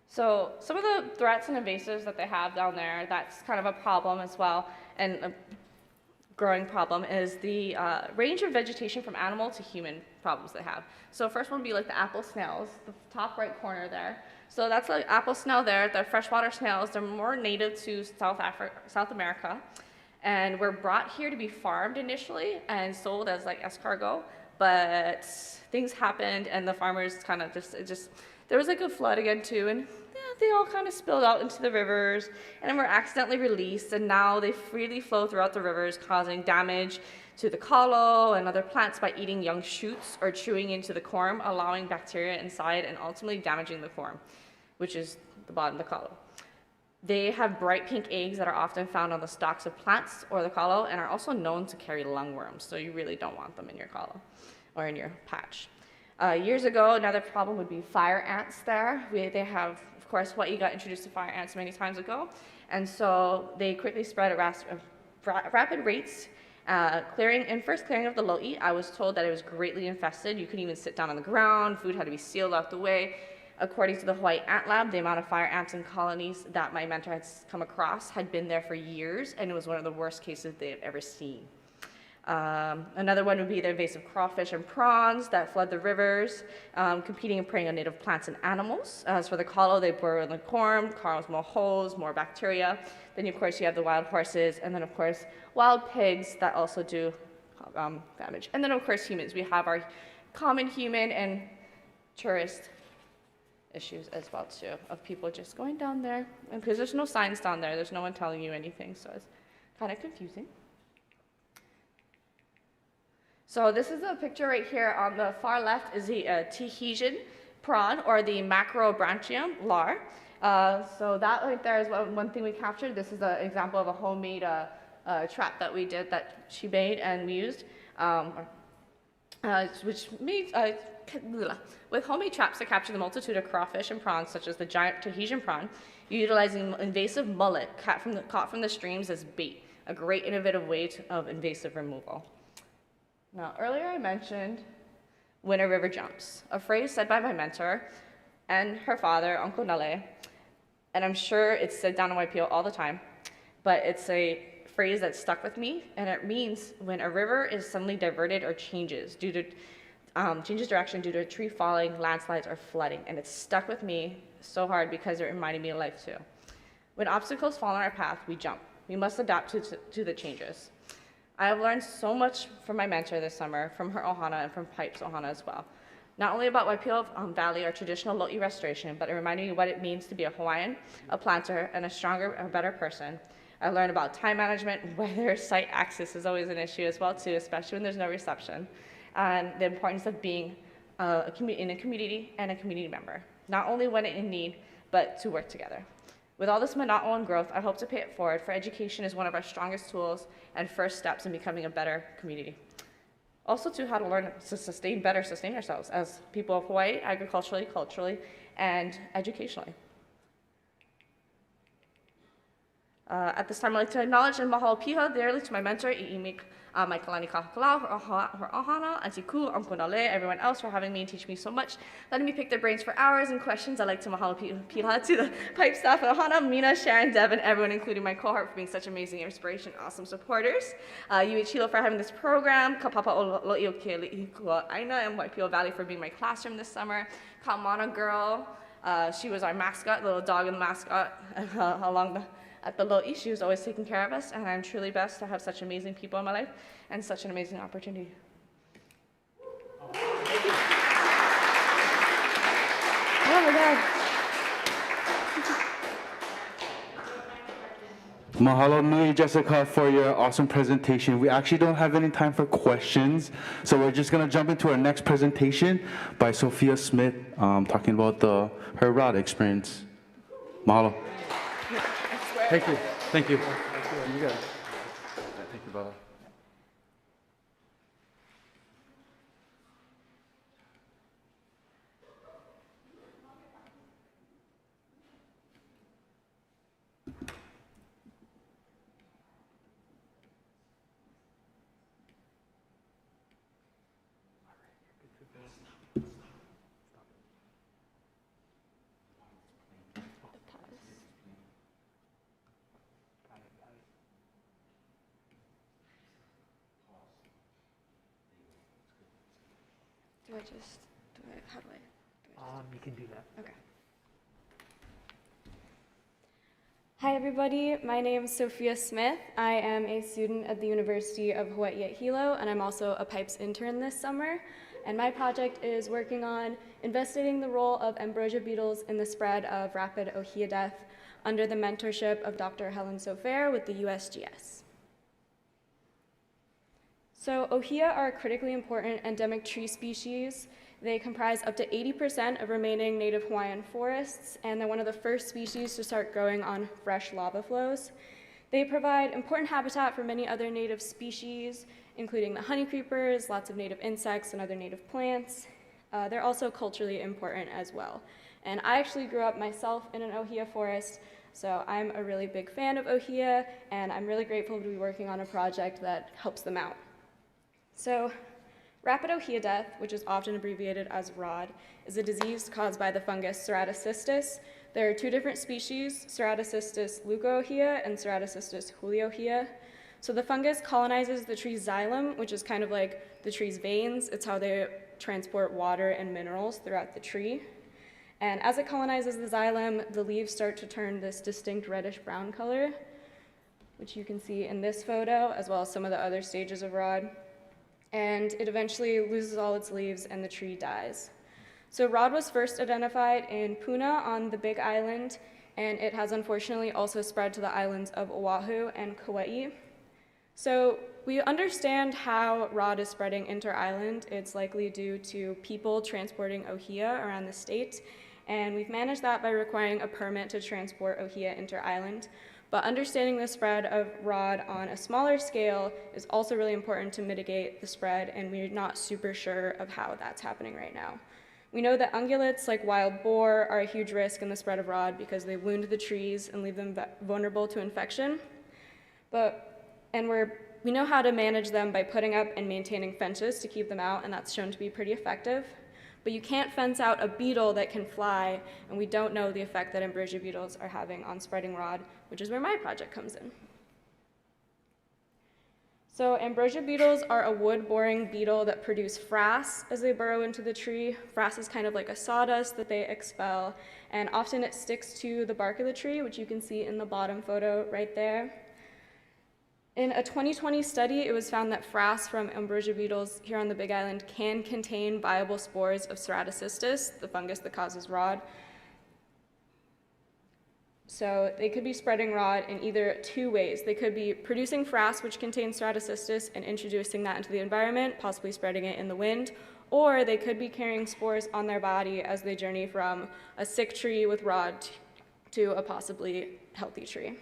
So some of the threats and invasives that they have down there, that's kind of a problem as well, and a growing problem, is the range of vegetation from animal to human problems they have. So first one would be like the apple snails, the top right corner there. So that's like apple snail there. They're freshwater snails. They're more native to South America, and were brought here to be farmed initially and sold as like escargot. But things happened, and the farmers kind of there was like a flood again too, and they all kind of spilled out into the rivers and then were accidentally released, and now they freely flow throughout the rivers, causing damage to the kalo and other plants by eating young shoots or chewing into the corm, allowing bacteria inside and ultimately damaging the corm, which is the bottom of the kalo. They have bright pink eggs that are often found on the stalks of plants or the kalo, and are also known to carry lungworms, so you really don't want them in your kalo or in your patch. Years ago, another problem would be fire ants there. They have, of course, Hawai'i got introduced to fire ants many times ago, and so they quickly spread at rapid rates. First clearing of the lo'i, I was told that it was greatly infested. You couldn't even sit down on the ground. Food had to be sealed out the way. According to the Hawaii Ant Lab, the amount of fire ants in colonies that my mentor had come across had been there for years, and it was one of the worst cases they had ever seen. Another one would be the invasive crawfish and prawns that flood the rivers, competing and preying on native plants and animals. As for the kalo, they burrow in the corm, cause more holes, more bacteria. Then, of course, you have the wild horses, and then, of course, wild pigs that also do damage. And then, of course, humans. We have our common human and tourist issues as well, too, of people just going down there. And because there's no signs down there, there's no one telling you anything, so it's kind of confusing. So this is a picture right here. On the far left is the Tahitian prawn, or the Macrobranchium lar. So that right there is one thing we captured. This is an example of a homemade trap that we did, that she made and we used, which made with homemade traps to capture the multitude of crawfish and prawns, such as the giant Tahitian prawn, utilizing invasive mullet caught from the streams as bait, a great innovative way of invasive removal. Now, earlier I mentioned when a river jumps, a phrase said by my mentor and her father, Uncle Nale, and I'm sure it's said down in Waipio all the time, but it's a phrase that stuck with me, and it means when a river is suddenly diverted or changes direction due to a tree falling, landslides, or flooding, and it stuck with me so hard because it reminded me of life too. When obstacles fall on our path, we jump. We must adapt to the changes. I have learned so much from my mentor this summer, from her ohana and from PIPES ohana as well. Not only about Waipio Valley or traditional lo'i restoration, but it reminded me what it means to be a Hawaiian, a planter, and a stronger and better person. I learned about time management, weather, site access is always an issue as well too, especially when there's no reception, and the importance of being in a community and a community member, not only when in need, but to work together. With all this monotone growth, I hope to pay it forward, for education is one of our strongest tools and first steps in becoming a better community. Also to how to learn to sustain ourselves as people of Hawaii, agriculturally, culturally, and educationally. At this time, I'd like to acknowledge and mahalo piha dearly to my mentor, I'imik, my kalani kahakalau, her ahana, Auntie Ku, Uncle Nale, everyone else for having me and teaching me so much, letting me pick their brains for hours and questions. I'd like to mahalo piha to the PIPE staff of Ahana, Mina, Sharon, Devin, everyone, including my cohort, for being such amazing inspiration, awesome supporters. Hilo for having this program, Kapapa o Lo'io Ke'li'ikua Aina, and Waipio Valley for being my classroom this summer. Kaumana Girl, she was our mascot, little dog and mascot at the Lo'i. She was always taking care of us, and I'm truly blessed to have such amazing people in my life and such an amazing opportunity. Oh my God. Mahalo nui, Jessica, for your awesome presentation. We actually don't have any time for questions, so we're just gonna jump into our next presentation by Sophia Smith, talking about her rod experience. Mahalo. Thank you. Thank you. You got it. Thank you, Bella. How do I? You can do that. Okay. Hi everybody, my name is Sophia Smith. I am a student at the University of Hawaii at Hilo, and I'm also a PIPES intern this summer. And my project is working on investigating the role of ambrosia beetles in the spread of rapid ohia death under the mentorship of Dr. Helen Sofair with the USGS. So ohia are a critically important endemic tree species. They comprise up to 80% of remaining native Hawaiian forests, and they're one of the first species to start growing on fresh lava flows. They provide important habitat for many other native species, including the honey creepers, lots of native insects, and other native plants. They're also culturally important as well. And I actually grew up myself in an ohia forest, so I'm a really big fan of ohia, and I'm really grateful to be working on a project that helps them out. So, rapid ohia death, which is often abbreviated as ROD, is a disease caused by the fungus Ceratocystis. There are two different species, Ceratocystis leucoohea and Ceratocystis huliohea. So the fungus colonizes the tree's xylem, which is kind of like the tree's veins. It's how they transport water and minerals throughout the tree. And as it colonizes the xylem, the leaves start to turn this distinct reddish-brown color, which you can see in this photo, as well as some of the other stages of ROD. And it eventually loses all its leaves and the tree dies. So ROD was first identified in Puna on the Big Island, and it has unfortunately also spread to the islands of Oahu and Kauai. So we understand how ROD is spreading inter-island. It's likely due to people transporting ohia around the state, and we've managed that by requiring a permit to transport ohia inter-island. But understanding the spread of ROD on a smaller scale is also really important to mitigate the spread, and we're not super sure of how that's happening right now. We know that ungulates like wild boar are a huge risk in the spread of ROD because they wound the trees and leave them vulnerable to infection. We know how to manage them by putting up and maintaining fences to keep them out, and that's shown to be pretty effective. But you can't fence out a beetle that can fly, and we don't know the effect that ambrosia beetles are having on spreading ROD, which is where my project comes in. So ambrosia beetles are a wood-boring beetle that produce frass as they burrow into the tree. Frass is kind of like a sawdust that they expel, and often it sticks to the bark of the tree, which you can see in the bottom photo right there. In a 2020 study, it was found that frass from ambrosia beetles here on the Big Island can contain viable spores of Ceratocystis, the fungus that causes ROD. So they could be spreading ROD in either two ways. They could be producing frass, which contains Ceratocystis, and introducing that into the environment, possibly spreading it in the wind, or they could be carrying spores on their body as they journey from a sick tree with ROD to a possibly healthy tree.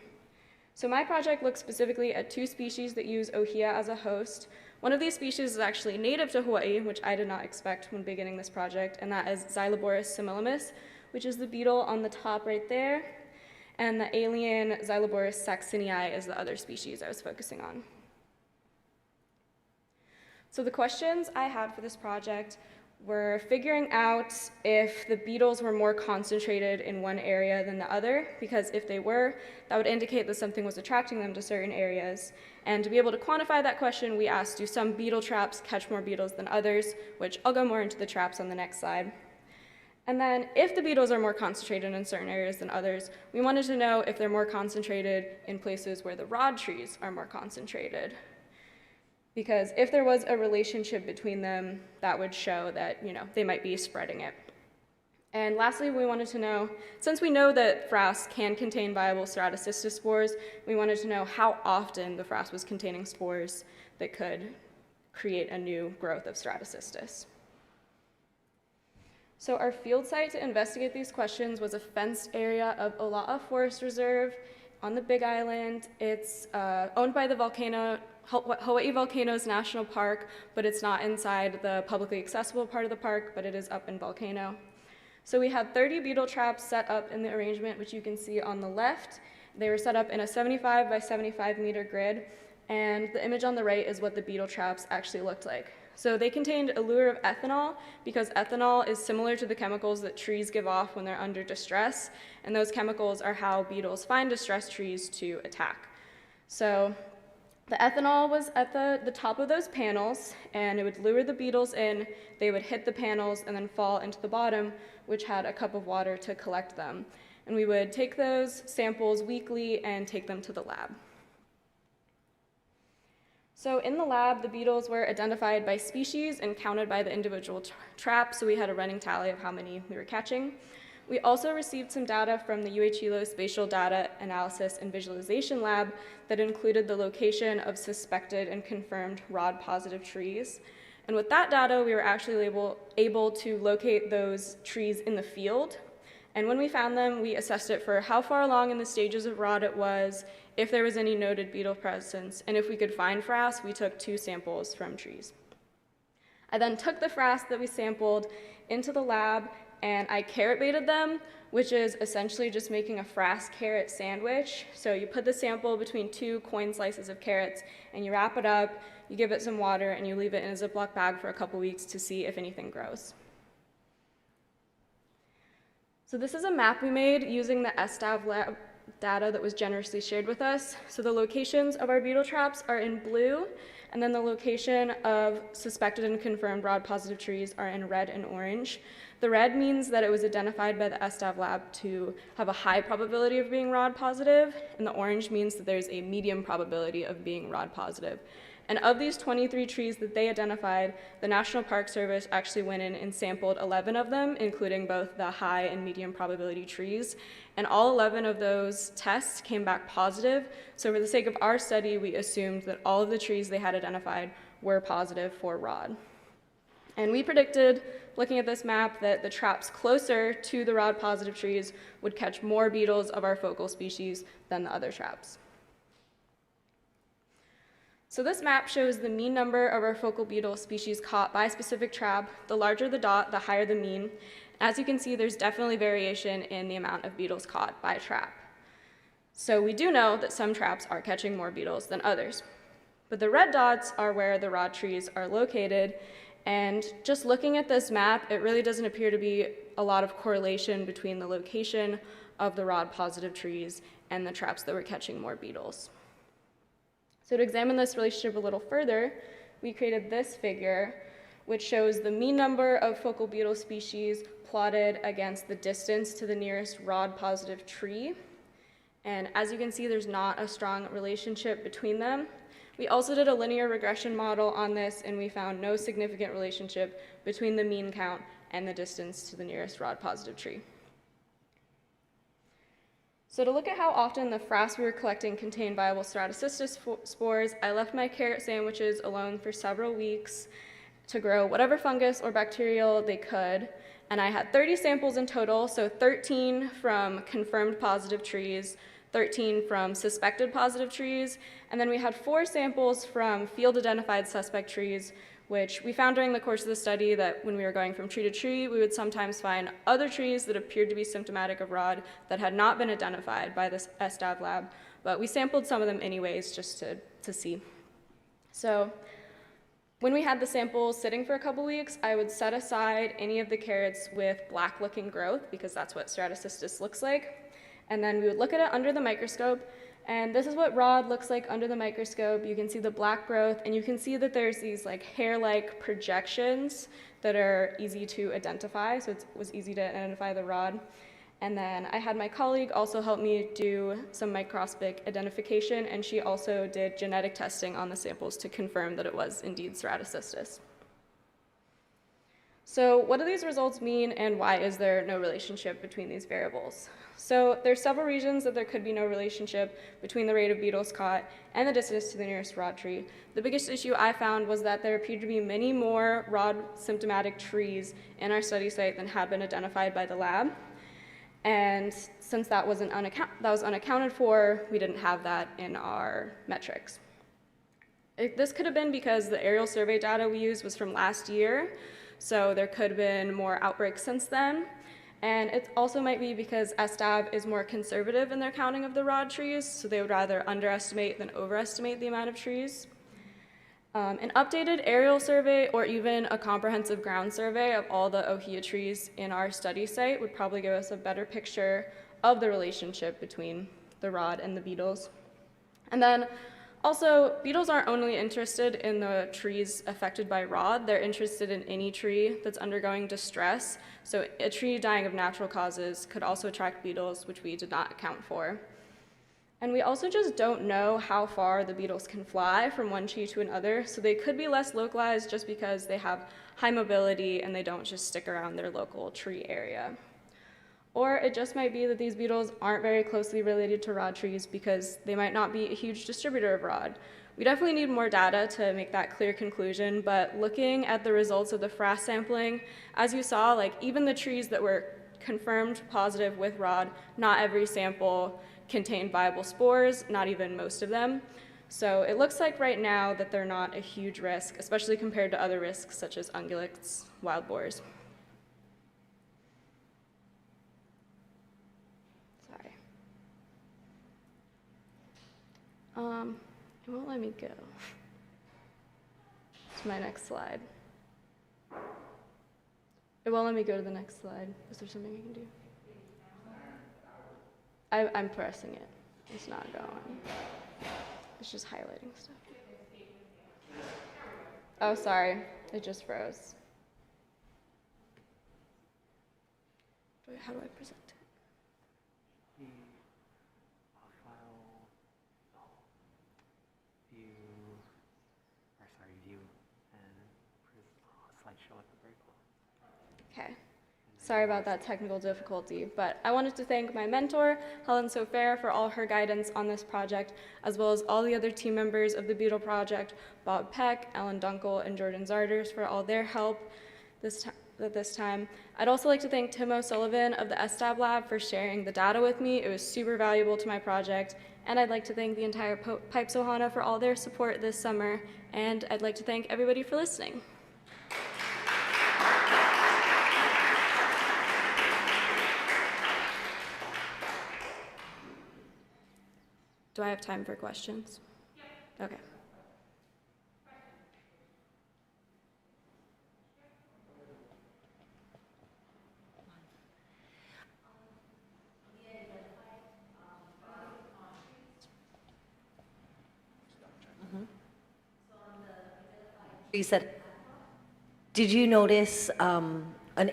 So my project looks specifically at 2 species that use ohia as a host. One of these species is actually native to Hawaii, which I did not expect when beginning this project, and that is Xyloborus similimus, which is the beetle on the top right there, and the alien Xyloborus saxonii is the other species I was focusing on. So the questions I had for this project were figuring out if the beetles were more concentrated in one area than the other, because if they were, that would indicate that something was attracting them to certain areas. And to be able to quantify that question, we asked, do some beetle traps catch more beetles than others, which I'll go more into the traps on the next slide. And then if the beetles are more concentrated in certain areas than others, we wanted to know if they're more concentrated in places where the rod trees are more concentrated. Because if there was a relationship between them, that would show that, they might be spreading it. And lastly, we wanted to know, since we know that frass can contain viable Stratocystis spores, we wanted to know how often the frass was containing spores that could create a new growth of Stratocystis. So our field site to investigate these questions was a fenced area of Ola'a Forest Reserve on the Big Island. It's owned by the Hawaii Volcanoes National Park, but it's not inside the publicly accessible part of the park, but it is up in Volcano. So we had 30 beetle traps set up in the arrangement, which you can see on the left. They were set up in a 75 by 75 meter grid, and the image on the right is what the beetle traps actually looked like. So they contained a lure of ethanol, because ethanol is similar to the chemicals that trees give off when they're under distress, and those chemicals are how beetles find distressed trees to attack. So the ethanol was at the top of those panels, and it would lure the beetles in. They would hit the panels and then fall into the bottom, which had a cup of water to collect them. And we would take those samples weekly and take them to the lab. So in the lab, the beetles were identified by species and counted by the individual traps, so we had a running tally of how many we were catching. We also received some data from the Hilo Spatial Data Analysis and Visualization Lab that included the location of suspected and confirmed rod-positive trees. And with that data, we were actually able to locate those trees in the field. And when we found them, we assessed it for how far along in the stages of rod it was, if there was any noted beetle presence, and if we could find frass, we took 2 samples from trees. I then took the frass that we sampled into the lab, and I carrot baited them, which is essentially just making a frass carrot sandwich. So you put the sample between 2 coin slices of carrots, and you wrap it up, you give it some water, and you leave it in a Ziploc bag for a couple weeks to see if anything grows. So this is a map we made using the SDAV lab data that was generously shared with us. So the locations of our beetle traps are in blue, and then the location of suspected and confirmed rod-positive trees are in red and orange. The red means that it was identified by the SDAV lab to have a high probability of being rod-positive, and the orange means that there's a medium probability of being rod-positive. And of these 23 trees that they identified, the National Park Service actually went in and sampled 11 of them, including both the high and medium probability trees. And all 11 of those tests came back positive. So for the sake of our study, we assumed that all of the trees they had identified were positive for rod. And we predicted, looking at this map, that the traps closer to the rod-positive trees would catch more beetles of our focal species than the other traps. So this map shows the mean number of our focal beetle species caught by a specific trap. The larger the dot, the higher the mean. As you can see, there's definitely variation in the amount of beetles caught by a trap. So we do know that some traps are catching more beetles than others. But the red dots are where the rod trees are located, and just looking at this map, it really doesn't appear to be a lot of correlation between the location of the rod-positive trees and the traps that were catching more beetles. So to examine this relationship a little further, we created this figure, which shows the mean number of focal beetle species plotted against the distance to the nearest rod-positive tree. And as you can see, there's not a strong relationship between them. We also did a linear regression model on this, and we found no significant relationship between the mean count and the distance to the nearest rod-positive tree. So to look at how often the frass we were collecting contained viable Stratocystis spores, I left my carrot sandwiches alone for several weeks to grow whatever fungus or bacterial they could. And I had 30 samples in total, so 13 from confirmed positive trees, 13 from suspected positive trees, and then we had 4 samples from field-identified suspect trees, which we found during the course of the study that when we were going from tree to tree, we would sometimes find other trees that appeared to be symptomatic of ROD that had not been identified by this SDAV lab, but we sampled some of them anyways just to see. So when we had the samples sitting for a couple weeks, I would set aside any of the carrots with black-looking growth, because that's what Stratocystis looks like. And then we would look at it under the microscope, and this is what ROD looks like under the microscope. You can see the black growth, and you can see that there's these like hair-like projections that are easy to identify, so it was easy to identify the ROD. And then I had my colleague also help me do some microscopic identification, and she also did genetic testing on the samples to confirm that it was indeed Stratocystis. So what do these results mean, and why is there no relationship between these variables? So there's several reasons that there could be no relationship between the rate of beetles caught and the distance to the nearest rod tree. The biggest issue I found was that there appeared to be many more rod symptomatic trees in our study site than had been identified by the lab. And since that was unaccounted for, we didn't have that in our metrics. This could have been because the aerial survey data we used was from last year, so there could have been more outbreaks since then. And it also might be because SDAV is more conservative in their counting of the rod trees, so they would rather underestimate than overestimate the amount of trees. An updated aerial survey or even a comprehensive ground survey of all the ohia trees in our study site would probably give us a better picture of the relationship between the rod and the beetles. And then also, beetles aren't only interested in the trees affected by rod, they're interested in any tree that's undergoing distress. So a tree dying of natural causes could also attract beetles, which we did not account for. And we also just don't know how far the beetles can fly from one tree to another, so they could be less localized just because they have high mobility and they don't just stick around their local tree area. Or it just might be that these beetles aren't very closely related to rod trees because they might not be a huge distributor of rod. We definitely need more data to make that clear conclusion, but looking at the results of the frass sampling, as you saw, like even the trees that were confirmed positive with rod, not every sample contained viable spores, not even most of them. So it looks like right now that they're not a huge risk, especially compared to other risks such as ungulates, wild boars. It won't let me go. It's my next slide. It won't let me go to the next slide. Is there something I can do? I'm pressing it. It's not going. It's just highlighting stuff. Oh, sorry. It just froze. How do I present it? Okay. Sorry about that technical difficulty, but I wanted to thank my mentor, Helen Sofair, for all her guidance on this project, as well as all the other team members of the Beetle Project, Bob Peck, Ellen Dunkel, and Jordan Zarders for all their help at this time. I'd also like to thank Tim O'Sullivan of the SDAB Lab for sharing the data with me. It was super valuable to my project. And I'd like to thank the entire PIPES Ohana for all their support this summer. And I'd like to thank everybody for listening. Do I have time for questions? Yeah. Okay. Did you notice an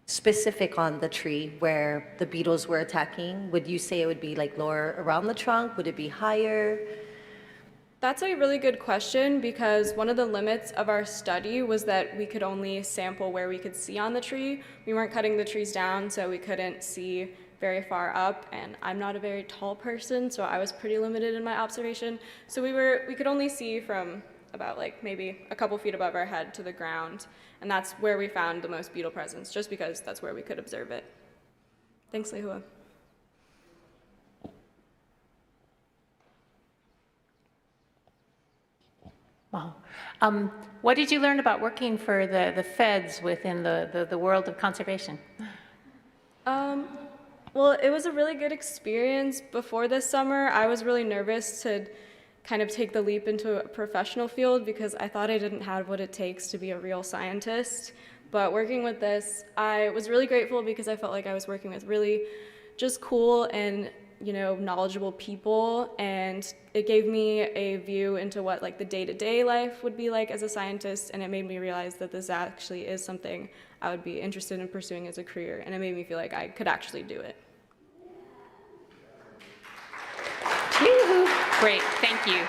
specific on the tree where the beetles were attacking? Would you say it would be like lower around the trunk? Would it be higher? That's a really good question because one of the limits of our study was that we could only sample where we could see on the tree. We weren't cutting the trees down, so we couldn't see very far up, and I'm not a very tall person, so I was pretty limited in my observation. So we could only see from about like maybe a couple feet above our head to the ground, and that's where we found the most beetle presence, just because that's where we could observe it. Thanks, Lehua. Wow. What did you learn about working for the feds within the world of conservation? Well, it was a really good experience. Before this summer, I was really nervous to kind of take the leap into a professional field because I thought I didn't have what it takes to be a real scientist. But working with this, I was really grateful because I felt like I was working with really just cool and knowledgeable people, and it gave me a view into what like the day-to-day life would be like as a scientist, and it made me realize that this actually is something I would be interested in pursuing as a career, and it made me feel like I could actually do it. Great, thank you.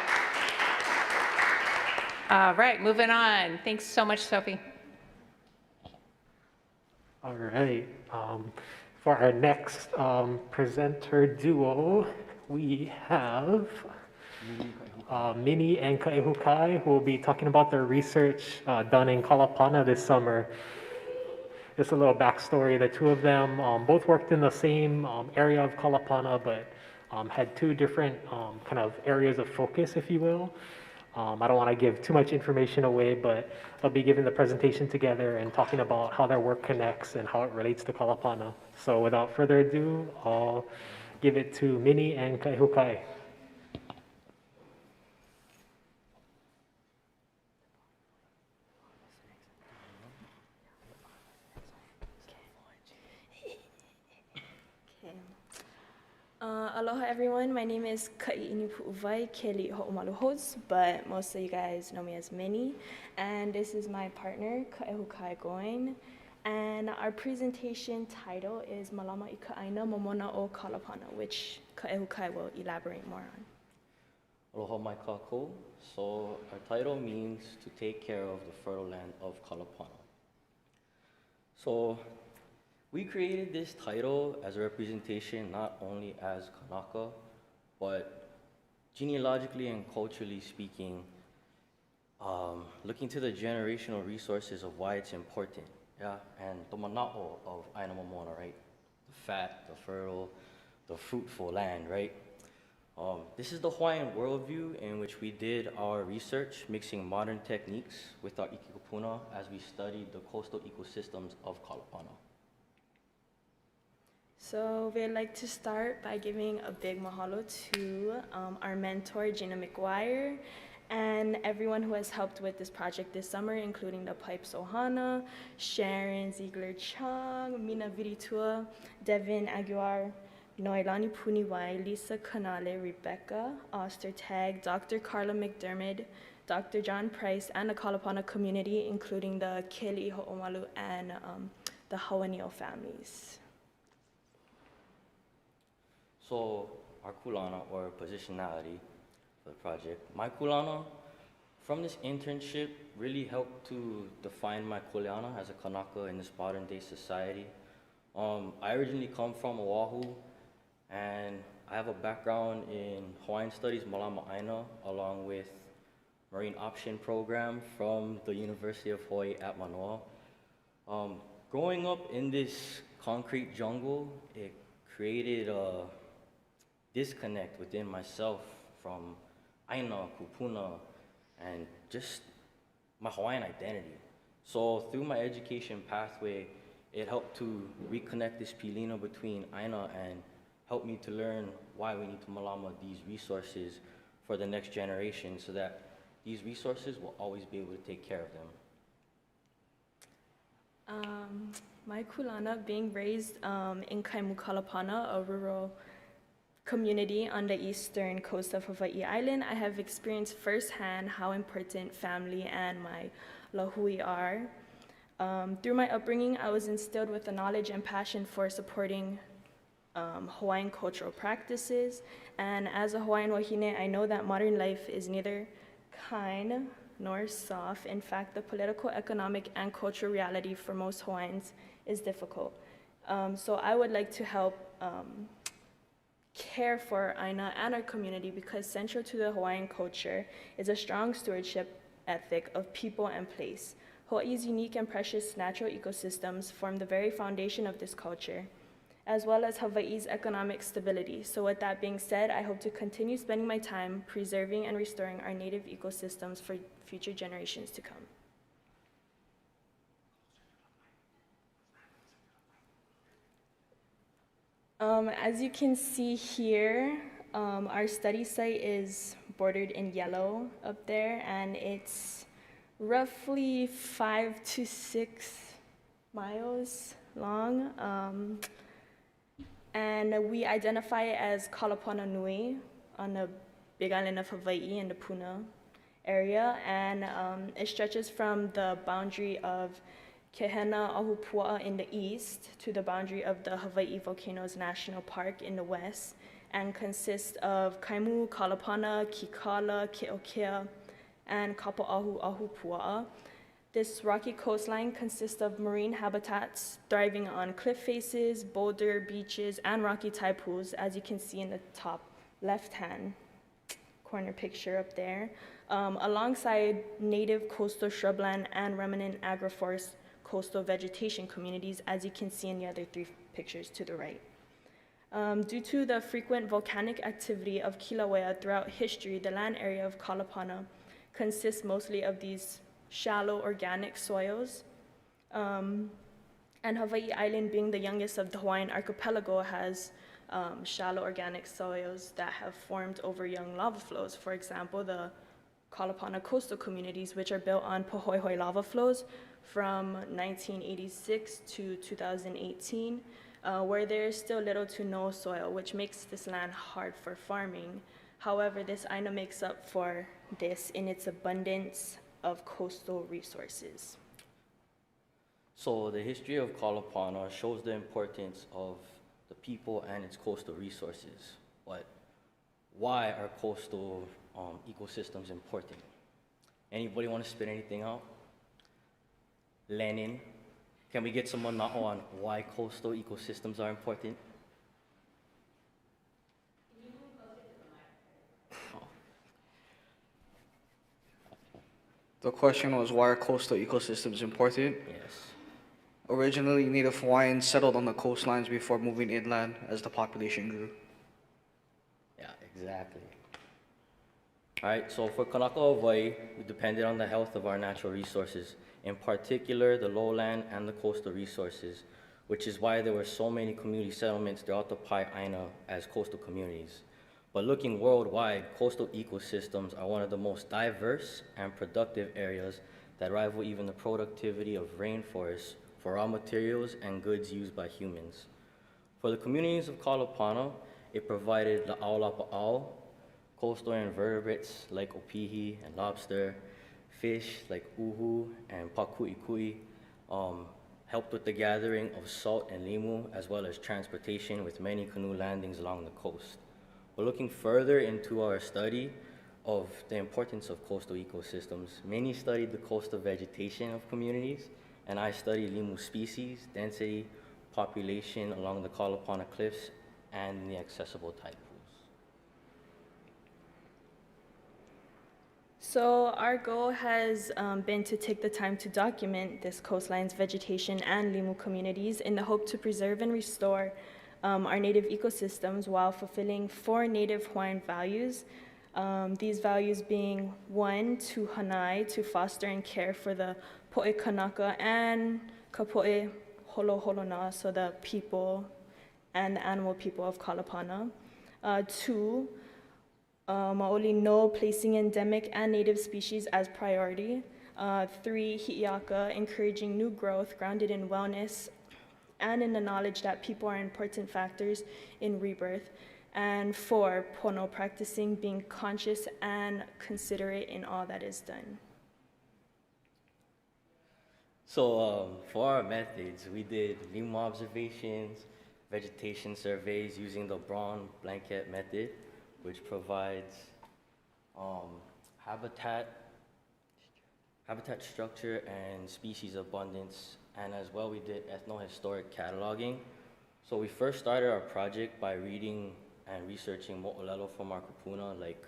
All right, moving on. Thanks so much, Sophie. All right. For our next presenter duo, we have Mini and Kaehukai, who will be talking about their research done in Kalapana this summer. Just a little backstory, the two of them both worked in the same area of Kalapana, but had two different kind of areas of focus, if you will. I don't want to give too much information away, but they'll be giving the presentation together and talking about how their work connects and how it relates to Kalapana. So without further ado, I'll give it to Mini and Kaehukai. Aloha everyone, my name is Ka'iini Pu'uvai Keli Ho'omaluhos, but most of you guys know me as Minnie, and this is my partner, Kaehukai Goin, and our presentation title is Malama I Ka'aina Momona o Kalapana, which Kaehukai will elaborate more on. Aloha mai kākou. So our title means to take care of the fertile land of Kalapana. So we created this title as a representation not only as Kanaka, but genealogically and culturally speaking, looking to the generational resources of why it's important, yeah, and the mana'o of Aina Momona, right? The fat, the fertile, the fruitful land, right? This is the Hawaiian worldview in which we did our research, mixing modern techniques with our ikikupuna as we studied the coastal ecosystems of Kalapana. So we'd like to start by giving a big mahalo to our mentor, Gina McGuire, and everyone who has helped with this project this summer, including the PIPES Ohana, Sharon Ziegler-Chung, Mina Viritua, Devin Aguiar, Noelani Puniwai, Lisa Kanale, Rebecca Ostertag, Dr. Carla McDermott, Dr. John Price, and the Kalapana community, including the Keli Ho'omalu and the Hawanio families. So our kulana, or positionality for the project, my kulana from this internship really helped to define my kuleana as a Kanaka in this modern day society. I originally come from Oahu, and I have a background in Hawaiian Studies, Malama Aina, along with Marine Option Program from the University of Hawaii at Manoa. Growing up in this concrete jungle, it created a disconnect within myself from Aina, Kupuna, and just my Hawaiian identity. So through my education pathway, it helped to reconnect this pilina between Aina and helped me to learn why we need to malama these resources for the next generation so that these resources will always be able to take care of them. My kulana, being raised in Kaimu Kalapana, a rural community on the eastern coast of Hawaii Island, I have experienced firsthand how important family and my lahui are. Through my upbringing, I was instilled with the knowledge and passion for supporting Hawaiian cultural practices, and as a Hawaiian wahine, I know that modern life is neither kind nor soft. In fact, the political, economic, and cultural reality for most Hawaiians is difficult. So I would like to help care for Aina and our community, because central to the Hawaiian culture is a strong stewardship ethic of people and place. Hawaii's unique and precious natural ecosystems form the very foundation of this culture. as well as Hawaii's economic stability. So with that being said, I hope to continue spending my time preserving and restoring our native ecosystems for future generations to come. As you can see here, our study site is bordered in yellow up there, and it's roughly 5 to 6 miles long. And we identify it as Kalapana Nui on the Big Island of Hawaii in the Puna area, and it stretches from the boundary of Kehena Ahupua'a in the east to the boundary of the Hawaii Volcanoes National Park in the west, and consists of Kaimu, Kalapana, Kikala, Ke'okea, and Kapa'ahu Ahupua'a. This rocky coastline consists of marine habitats thriving on cliff faces, boulder beaches, and rocky tide pools, as you can see in the top left-hand corner picture up there, alongside native coastal shrubland and remnant agroforest coastal vegetation communities, as you can see in the other 3 pictures to the right. Due to the frequent volcanic activity of Kilauea throughout history, the land area of Kalapana consists mostly of these shallow organic soils. And Hawaii Island, being the youngest of the Hawaiian archipelago, has shallow organic soils that have formed over young lava flows. For example, the Kalapana coastal communities, which are built on Pahoehoe lava flows from 1986 to 2018, where there is still little to no soil, which makes this land hard for farming. However, this aina makes up for this in its abundance of coastal resources. So the history of Kalapana shows the importance of the people and its coastal resources. But why are coastal ecosystems important? Anybody want to spit anything out? Lenin, can we get someone now on why coastal ecosystems are important? The question was, why are coastal ecosystems important? Yes. Originally, Native Hawaiians settled on the coastlines before moving inland as the population grew. Yeah, exactly. All right, so for Kanaka Hawaii, we depended on the health of our natural resources, in particular the lowland and the coastal resources, which is why there were so many community settlements throughout the Pai'aina as coastal communities. But looking worldwide, coastal ecosystems are one of the most diverse and productive areas that rival even the productivity of rainforests for raw materials and goods used by humans. For the communities of Kalapana, it provided the aulapa'au, coastal invertebrates like opihi and lobster, fish like uhu and paku'ikui, helped with the gathering of salt and limu, as well as transportation with many canoe landings along the coast. But looking further into our study of the importance of coastal ecosystems, many studied the coastal vegetation of communities, and I studied limu species, density, population along the Kalapana cliffs, and the accessible tide pools. So our goal has been to take the time to document this coastline's vegetation and limu communities in the hope to preserve and restore our native ecosystems while fulfilling 4 native Hawaiian values. These values being 1, to hanai, to foster and care for the po'e kanaka and ka po'e holoholona, so the people and the animal people of Kalapana. 2, ma'oli no, placing endemic and native species as priority. 3, hi'iaka, encouraging new growth grounded in wellness and in the knowledge that people are important factors in rebirth. And 4, pono, practicing being conscious and considerate in all that is done. So for our methods, we did limu observations, vegetation surveys using the brown blanket method, which provides habitat structure and species abundance. And as well, we did ethnohistoric cataloging. So we first started our project by reading and researching mo'olelo from our kupuna, like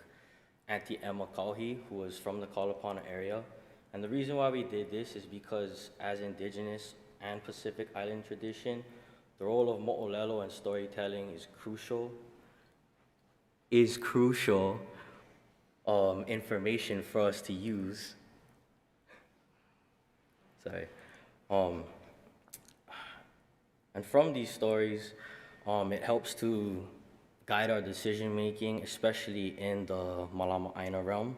Auntie Emma Kauhi, who was from the Kalapana area. And the reason why we did this is because as indigenous and Pacific Island tradition, The role of mo'olelo in storytelling is crucial information for us to use. Sorry. And from these stories, it helps to guide our decision making, especially in the Malama Aina realm.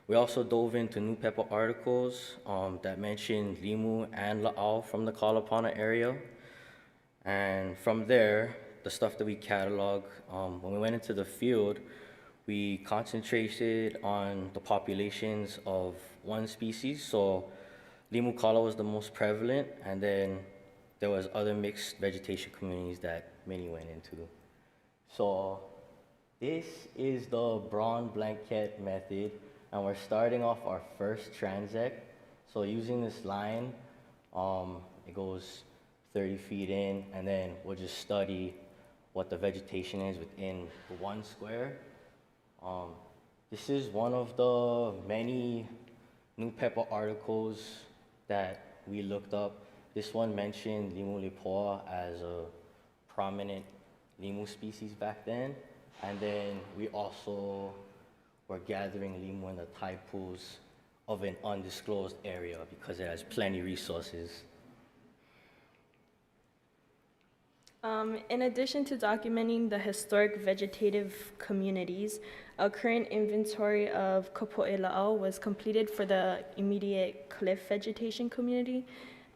We also dove into newspaper articles that mentioned Limu and La'au from the Kalapana area. And from there, the stuff that we cataloged, when we went into the field, we concentrated on the populations of one species. So Limu Kala was the most prevalent, and then there was other mixed vegetation communities that many went into. So this is the Braun blanket method, and we're starting off our first transect. So using this line, it goes 30 feet in, and then we'll just study what the vegetation is within the 1 square. This is one of the many newspaper articles that we looked up. This one mentioned Limu lipoa as a prominent Limu species back then, and then we also were gathering Limu in the tide pools of an undisclosed area because it has plenty resources. In addition to documenting the historic vegetative communities, a current inventory of Kapo'ela'au was completed for the immediate cliff vegetation community.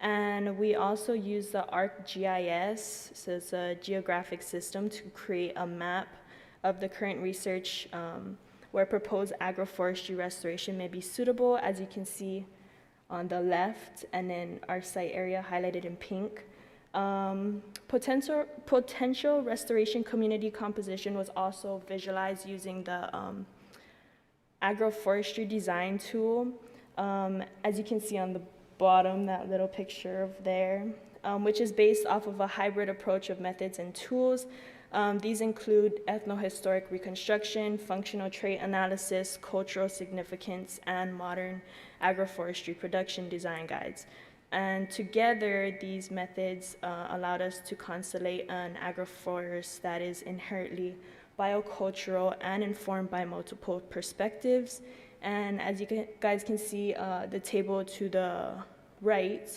And we also used the ArcGIS, so it's a geographic system, to create a map of the current research where proposed agroforestry restoration may be suitable, as you can see on the left, and then our site area highlighted in pink. Potential restoration community composition was also visualized using the agroforestry design tool. As you can see on the bottom, that little picture of there, which is based off of a hybrid approach of methods and tools. These include ethnohistoric reconstruction, functional trait analysis, cultural significance, and modern agroforestry production design guides. And together, these methods allowed us to constellate an agroforest that is inherently biocultural and informed by multiple perspectives. And as you guys can see, the table to the right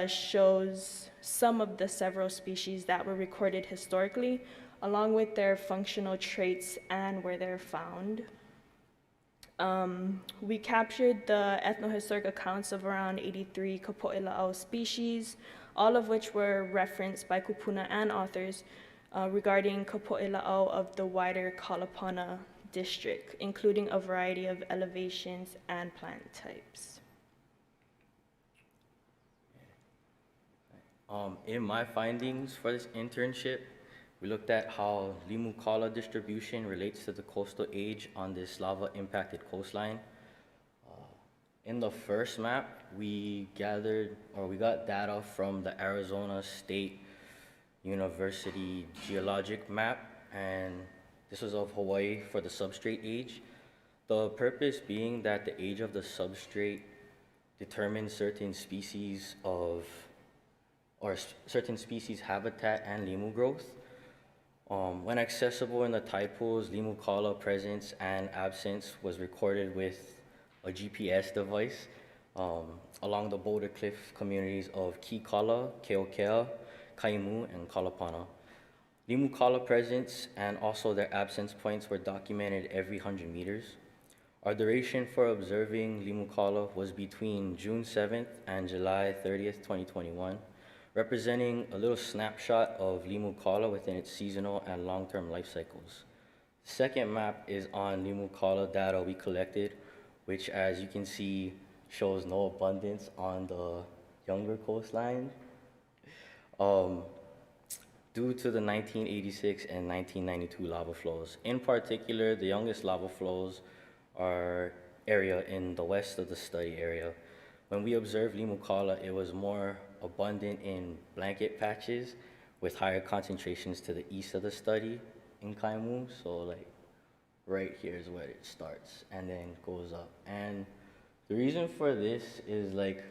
shows some of the several species that were recorded historically, along with their functional traits and where they're found. We captured the ethnohistoric accounts of around 83 Kapo'ela'au species, all of which were referenced by kupuna and authors regarding Kapo'ela'au of the wider Kalapana district, including a variety of elevations and plant types. In my findings for this internship, we looked at how Limu Kala distribution relates to the coastal age on this lava-impacted coastline. In the first map, we got data from the Arizona State University geologic map, and this was of Hawaii for the substrate age. The purpose being that the age of the substrate determines certain species habitat and Limu growth. When accessible in the tide pools, Limu Kala presence and absence was recorded with a GPS device along the boulder cliff communities of Kikala, Keokea, Kaimu, and Kalapana. Limu Kala presence and also their absence points were documented every 100 meters. Our duration for observing Limu Kala was between June 7th and July 30th, 2021. Representing a little snapshot of Limu Kala within its seasonal and long-term life cycles. The second map is on Limu Kala data we collected, which, as you can see, shows no abundance on the younger coastline due to the 1986 and 1992 lava flows. In particular, the youngest lava flows are area in the west of the study area. When we observed Limu Kala, it was more abundant in blanket patches with higher concentrations to the east of the study in Kaimu. So like right here is where it starts and then goes up. And the reason for this is like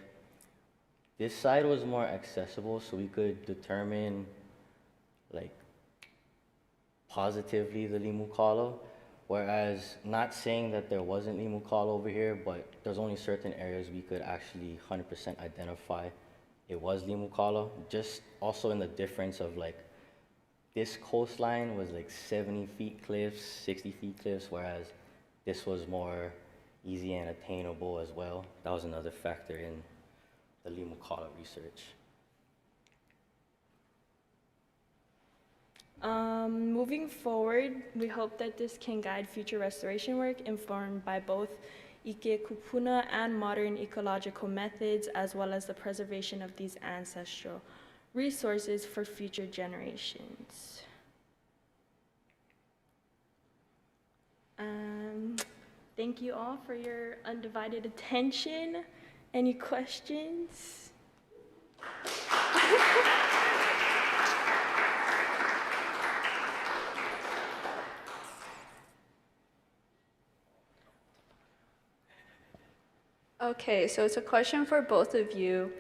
This side was more accessible, so we could determine, like, positively the limu kala, whereas not saying that there wasn't limu kala over here, but there's only certain areas we could actually 100% identify it was limu kala. Just also in the difference of, like, this coastline was like 70 feet cliffs, 60 feet cliffs, whereas this was more easy and attainable as well. That was another factor in the limu kala research. Moving forward, we hope that this can guide future restoration work informed by both Ike Kupuna and modern ecological methods, as well as the preservation of these ancestral resources for future generations. Thank you all for your undivided attention. Any questions? Okay, so it's a question for both of you.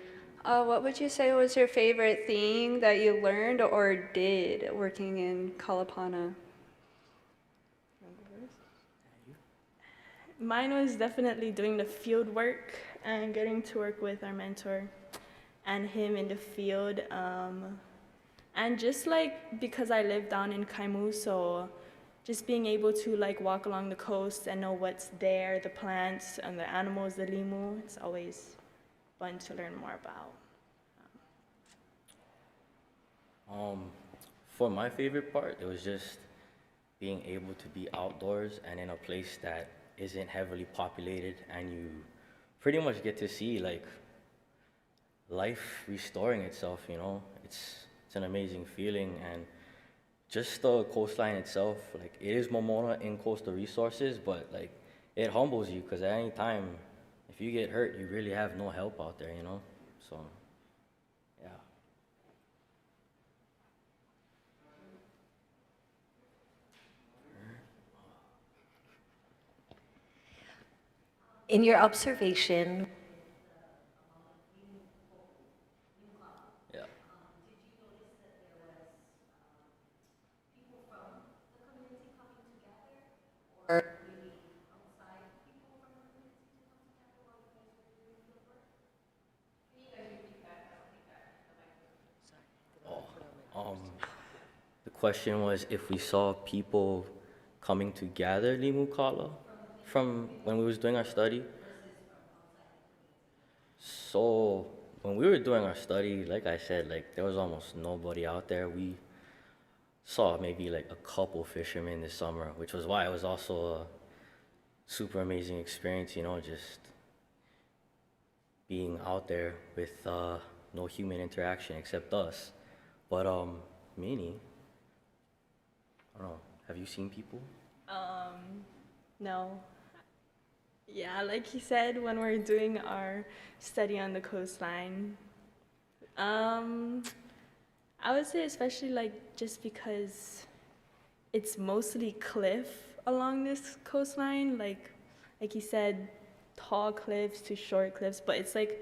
What would you say was your favorite thing that you learned or did working in Kalapana? Mine was definitely doing the field work and getting to work with our mentor and him in the field. And just like, because I live down in Kaimu, so just being able to like walk along the coast and know what's there, the plants and the animals, the limu, it's always fun to learn more about. For my favorite part, it was just being able to be outdoors and in a place that isn't heavily populated, and you pretty much get to see like life restoring itself, you know. It's an amazing feeling. And just the coastline itself, like, it is Momona in coastal resources, but like it humbles you, because at any time if you get hurt, you really have no help out there, you know. So yeah. In your observation, Yeah. or The question was if we saw people coming to gather limu kala from when we was doing our study. So when we were doing our study, like I said, like there was almost nobody out there. We saw maybe like a couple fishermen this summer, which was why it was also a super amazing experience, you know, just being out there with no human interaction except us. But Minnie, I don't know, have you seen people? No. Yeah, like he said, when we're doing our study on the coastline, I would say especially like just because it's mostly cliff along this coastline, like he said, tall cliffs to short cliffs, but it's like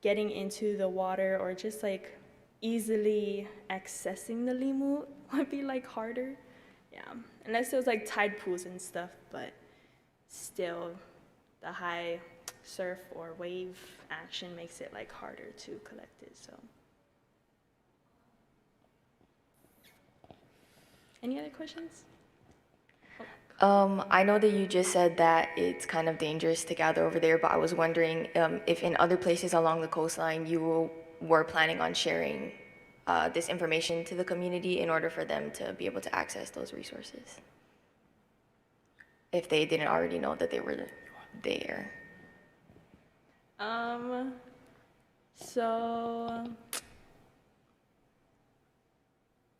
getting into the water or just like easily accessing the limu would be like harder. Yeah, unless it was like tide pools and stuff, but still the high surf or wave action makes it like harder to collect it, so. Any other questions? I know that you just said that it's kind of dangerous to gather over there, but I was wondering if in other places along the coastline you were planning on sharing this information to the community in order for them to be able to access those resources, if they didn't already know that they were there. So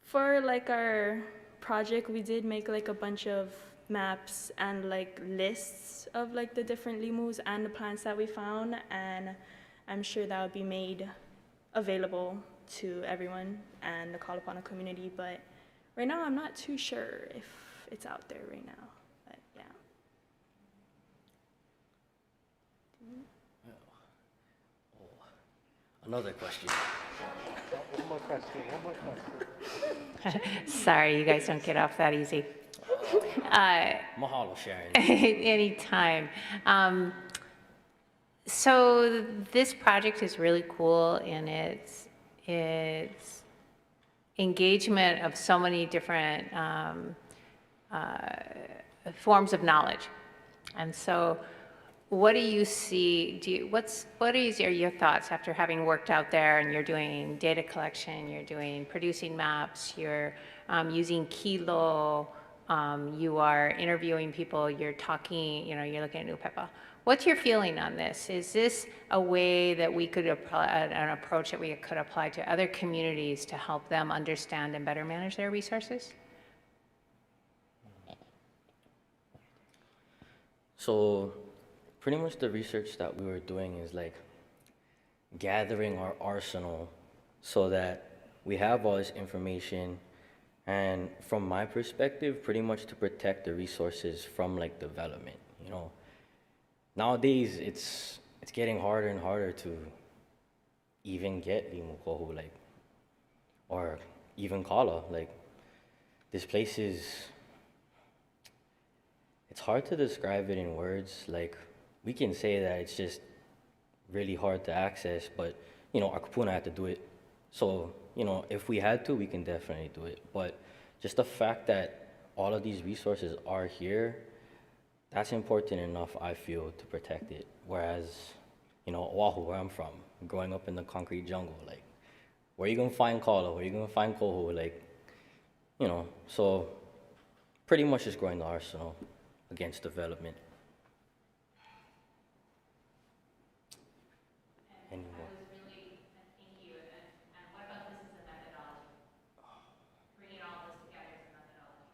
for like our project, we did make like a bunch of maps and like lists of like the different limus and the plants that we found, and I'm sure that would be made available to everyone and the Kalapana community, but right now I'm not too sure if it's out there right now, but yeah. Another question. One more question, one more question. Sorry, you guys don't get off that easy. Mahalo, Sharon. Anytime. So this project is really cool in its engagement of so many different forms of knowledge. And so what do you see, what are your thoughts after having worked out there and you're doing data collection, you're producing maps, you're using Hilo, you are interviewing people, you're talking, you're looking at Nupepa. What's your feeling on this? Is this a way that we could apply, an approach that we could apply to other communities to help them understand and better manage their resources? So pretty much the research that we were doing is like gathering our arsenal so that we have all this information, and from my perspective, pretty much to protect the resources from like development, Nowadays, it's getting harder and harder to even get limukohu, or even kala. This place is, it's hard to describe it in words. We can say that it's just really hard to access, but, our kupuna had to do it. So, if we had to, we can definitely do it. But just the fact that all of these resources are here, that's important enough, I feel, to protect it. Whereas, Oahu, where I'm from, growing up in the concrete jungle, where are you gonna find kala? Where are you gonna find kohu? So pretty much just growing the arsenal against development. Any more? Thank you. And what about this as a methodology? Bringing all this together as a methodology.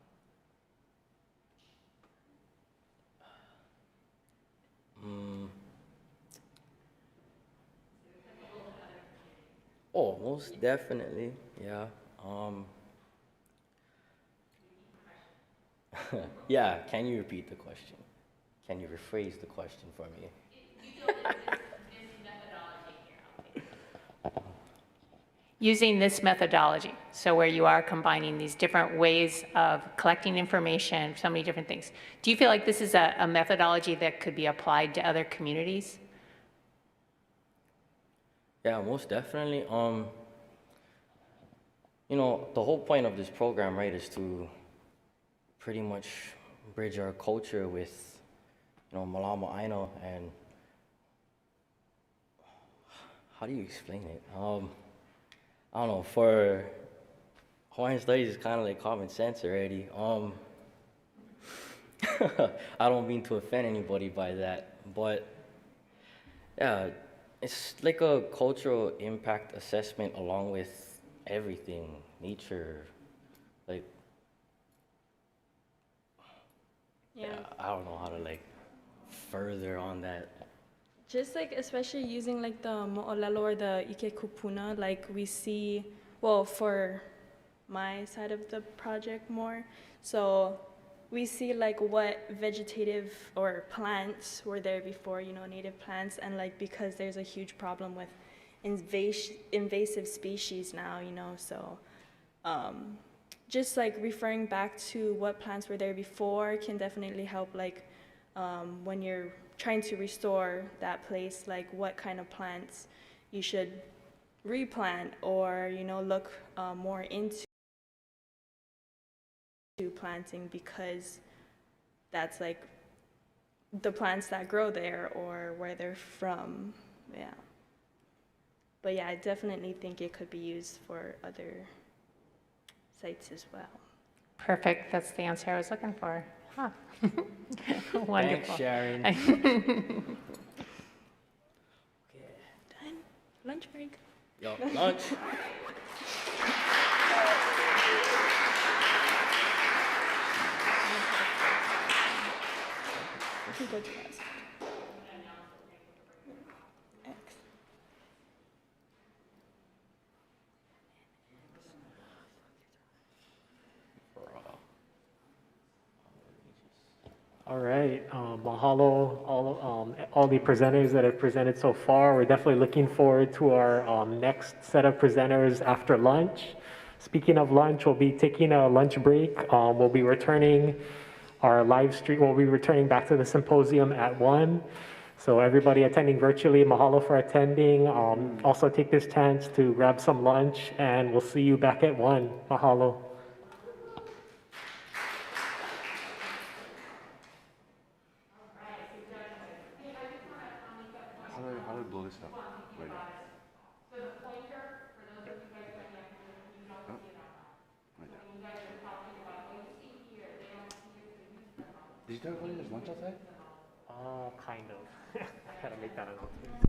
Oh, most definitely, yeah. Yeah, can you repeat the question? Can you rephrase the question for me? Using this methodology, so where you are combining these different ways of collecting information, so many different things. Do you feel like this is a methodology that could be applied to other communities? Yeah, most definitely. The whole point of this program, right, is to pretty much bridge our culture with, Malama Aina, and how do you explain it? I don't know, for Hawaiian studies, it's kind of like common sense already. I don't mean to offend anybody by that, but yeah, it's like a cultural impact assessment along with everything, nature, Yeah. I don't know how to further on that. Just especially using the mo'olelo or the ike kupuna, we see, well, for my side of the project more, so we see what vegetative or plants were there before, native plants, and because there's a huge problem with invasive species now, so just referring back to what plants were there before can definitely help when you're trying to restore that place, what kind of plants you should replant or, look more into planting, because that's the plants that grow there or where they're from, yeah. But yeah, I definitely think it could be used for other sites as well. Perfect, that's the answer I was looking for. Huh. Wonderful. Thanks, Sharon. Done. Lunch break. Yo, lunch. We can go to class. X. All right, mahalo all the presenters that have presented so far. We're definitely looking forward to our next set of presenters after lunch. Speaking of lunch, we'll be taking a lunch break. We'll be returning our live stream. We'll be returning back to the symposium at 1. So everybody attending virtually, mahalo for attending. Also take this chance to grab some lunch, and we'll see you back at 1. Mahalo. How do I blow this up? Wait. Did you tell everybody there's lunch outside? Kind of. I gotta make that announcement.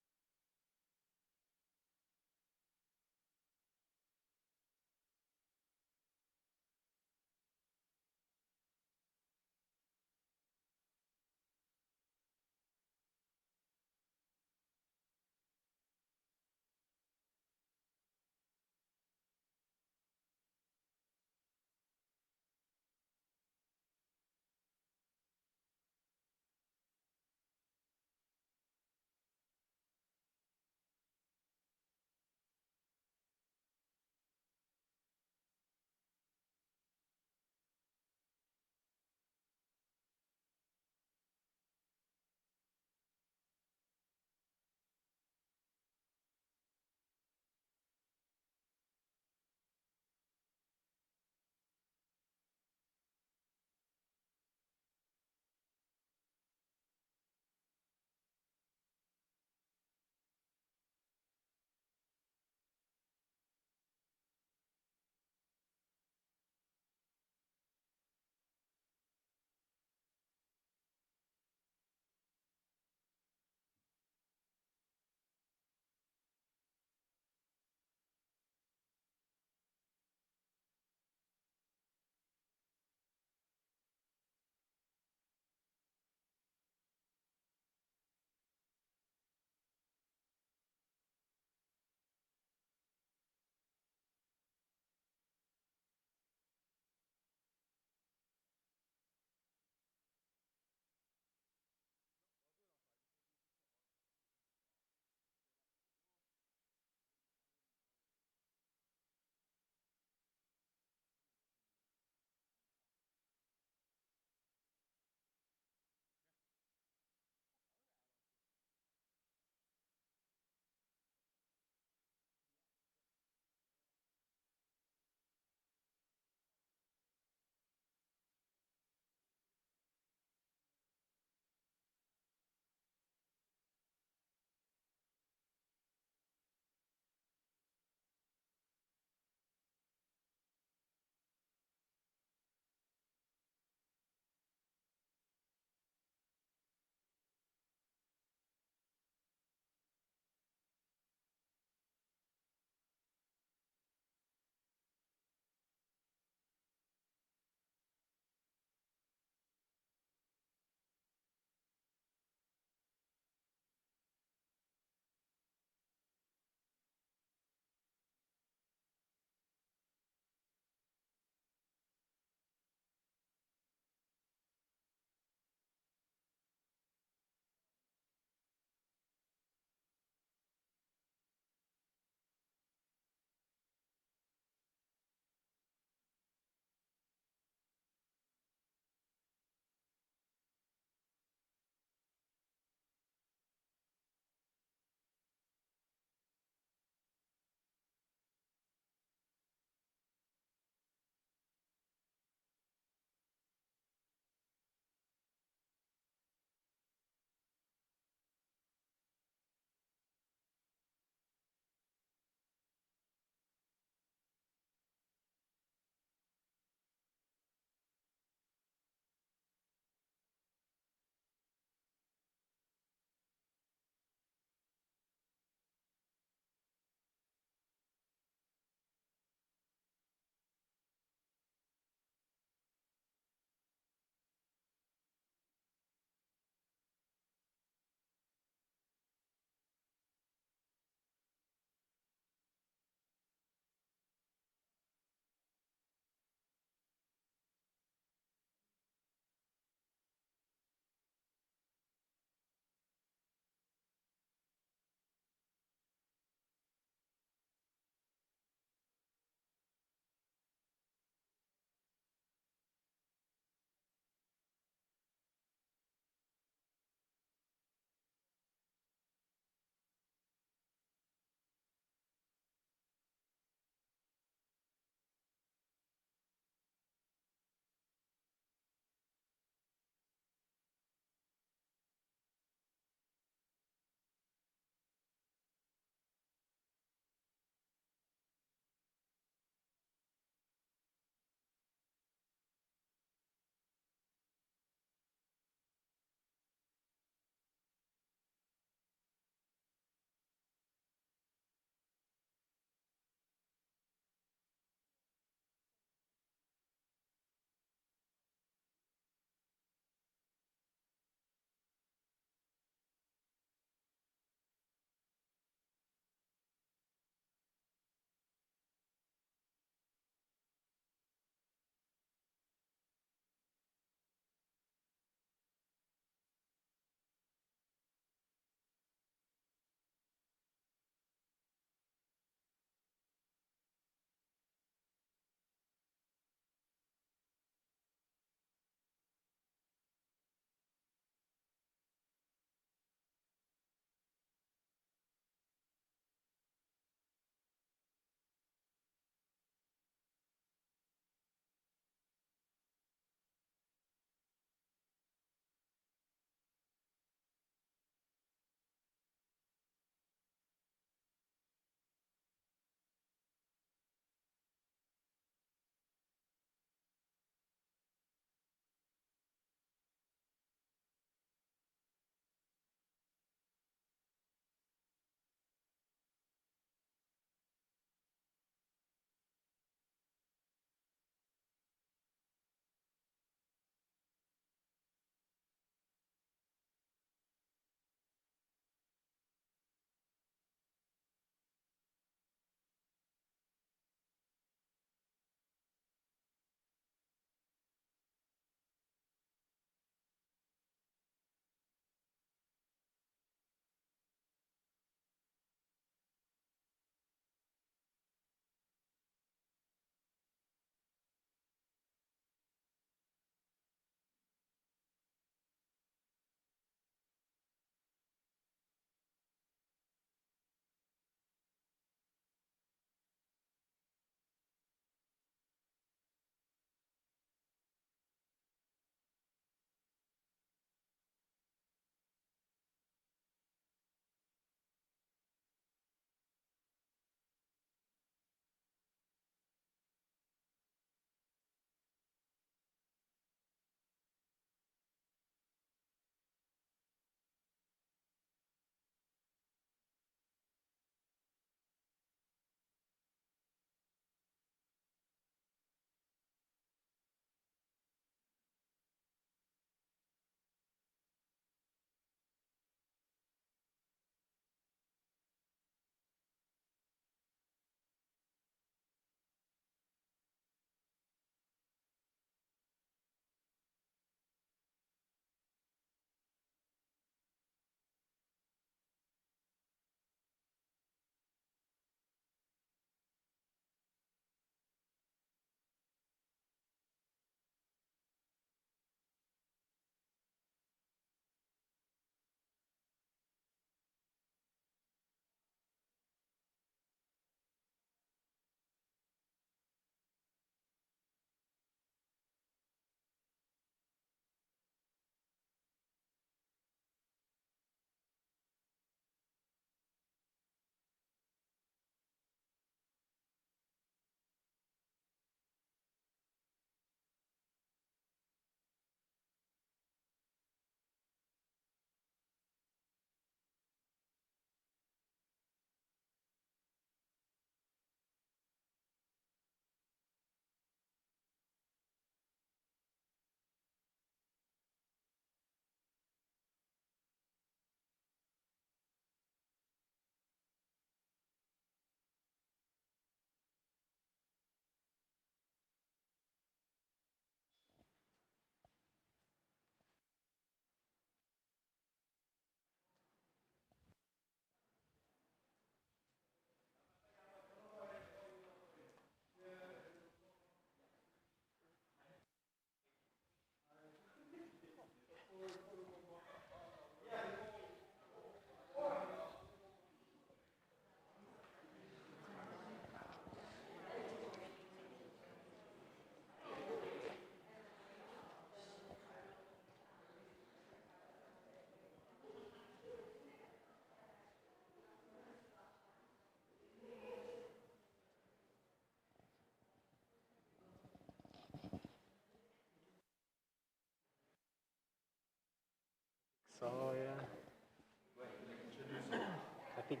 think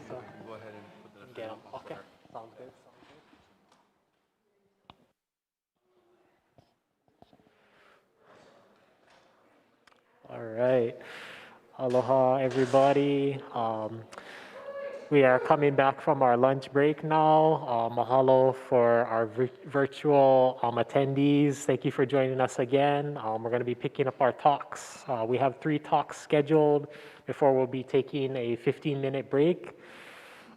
so. Go ahead and put the Get 'em. Okay, sounds good. All right. Aloha, everybody. We are coming back from our lunch break now. Mahalo for our virtual attendees. Thank you for joining us again. We're going to be picking up our talks. We have 3 talks scheduled before we'll be taking a 15-minute break.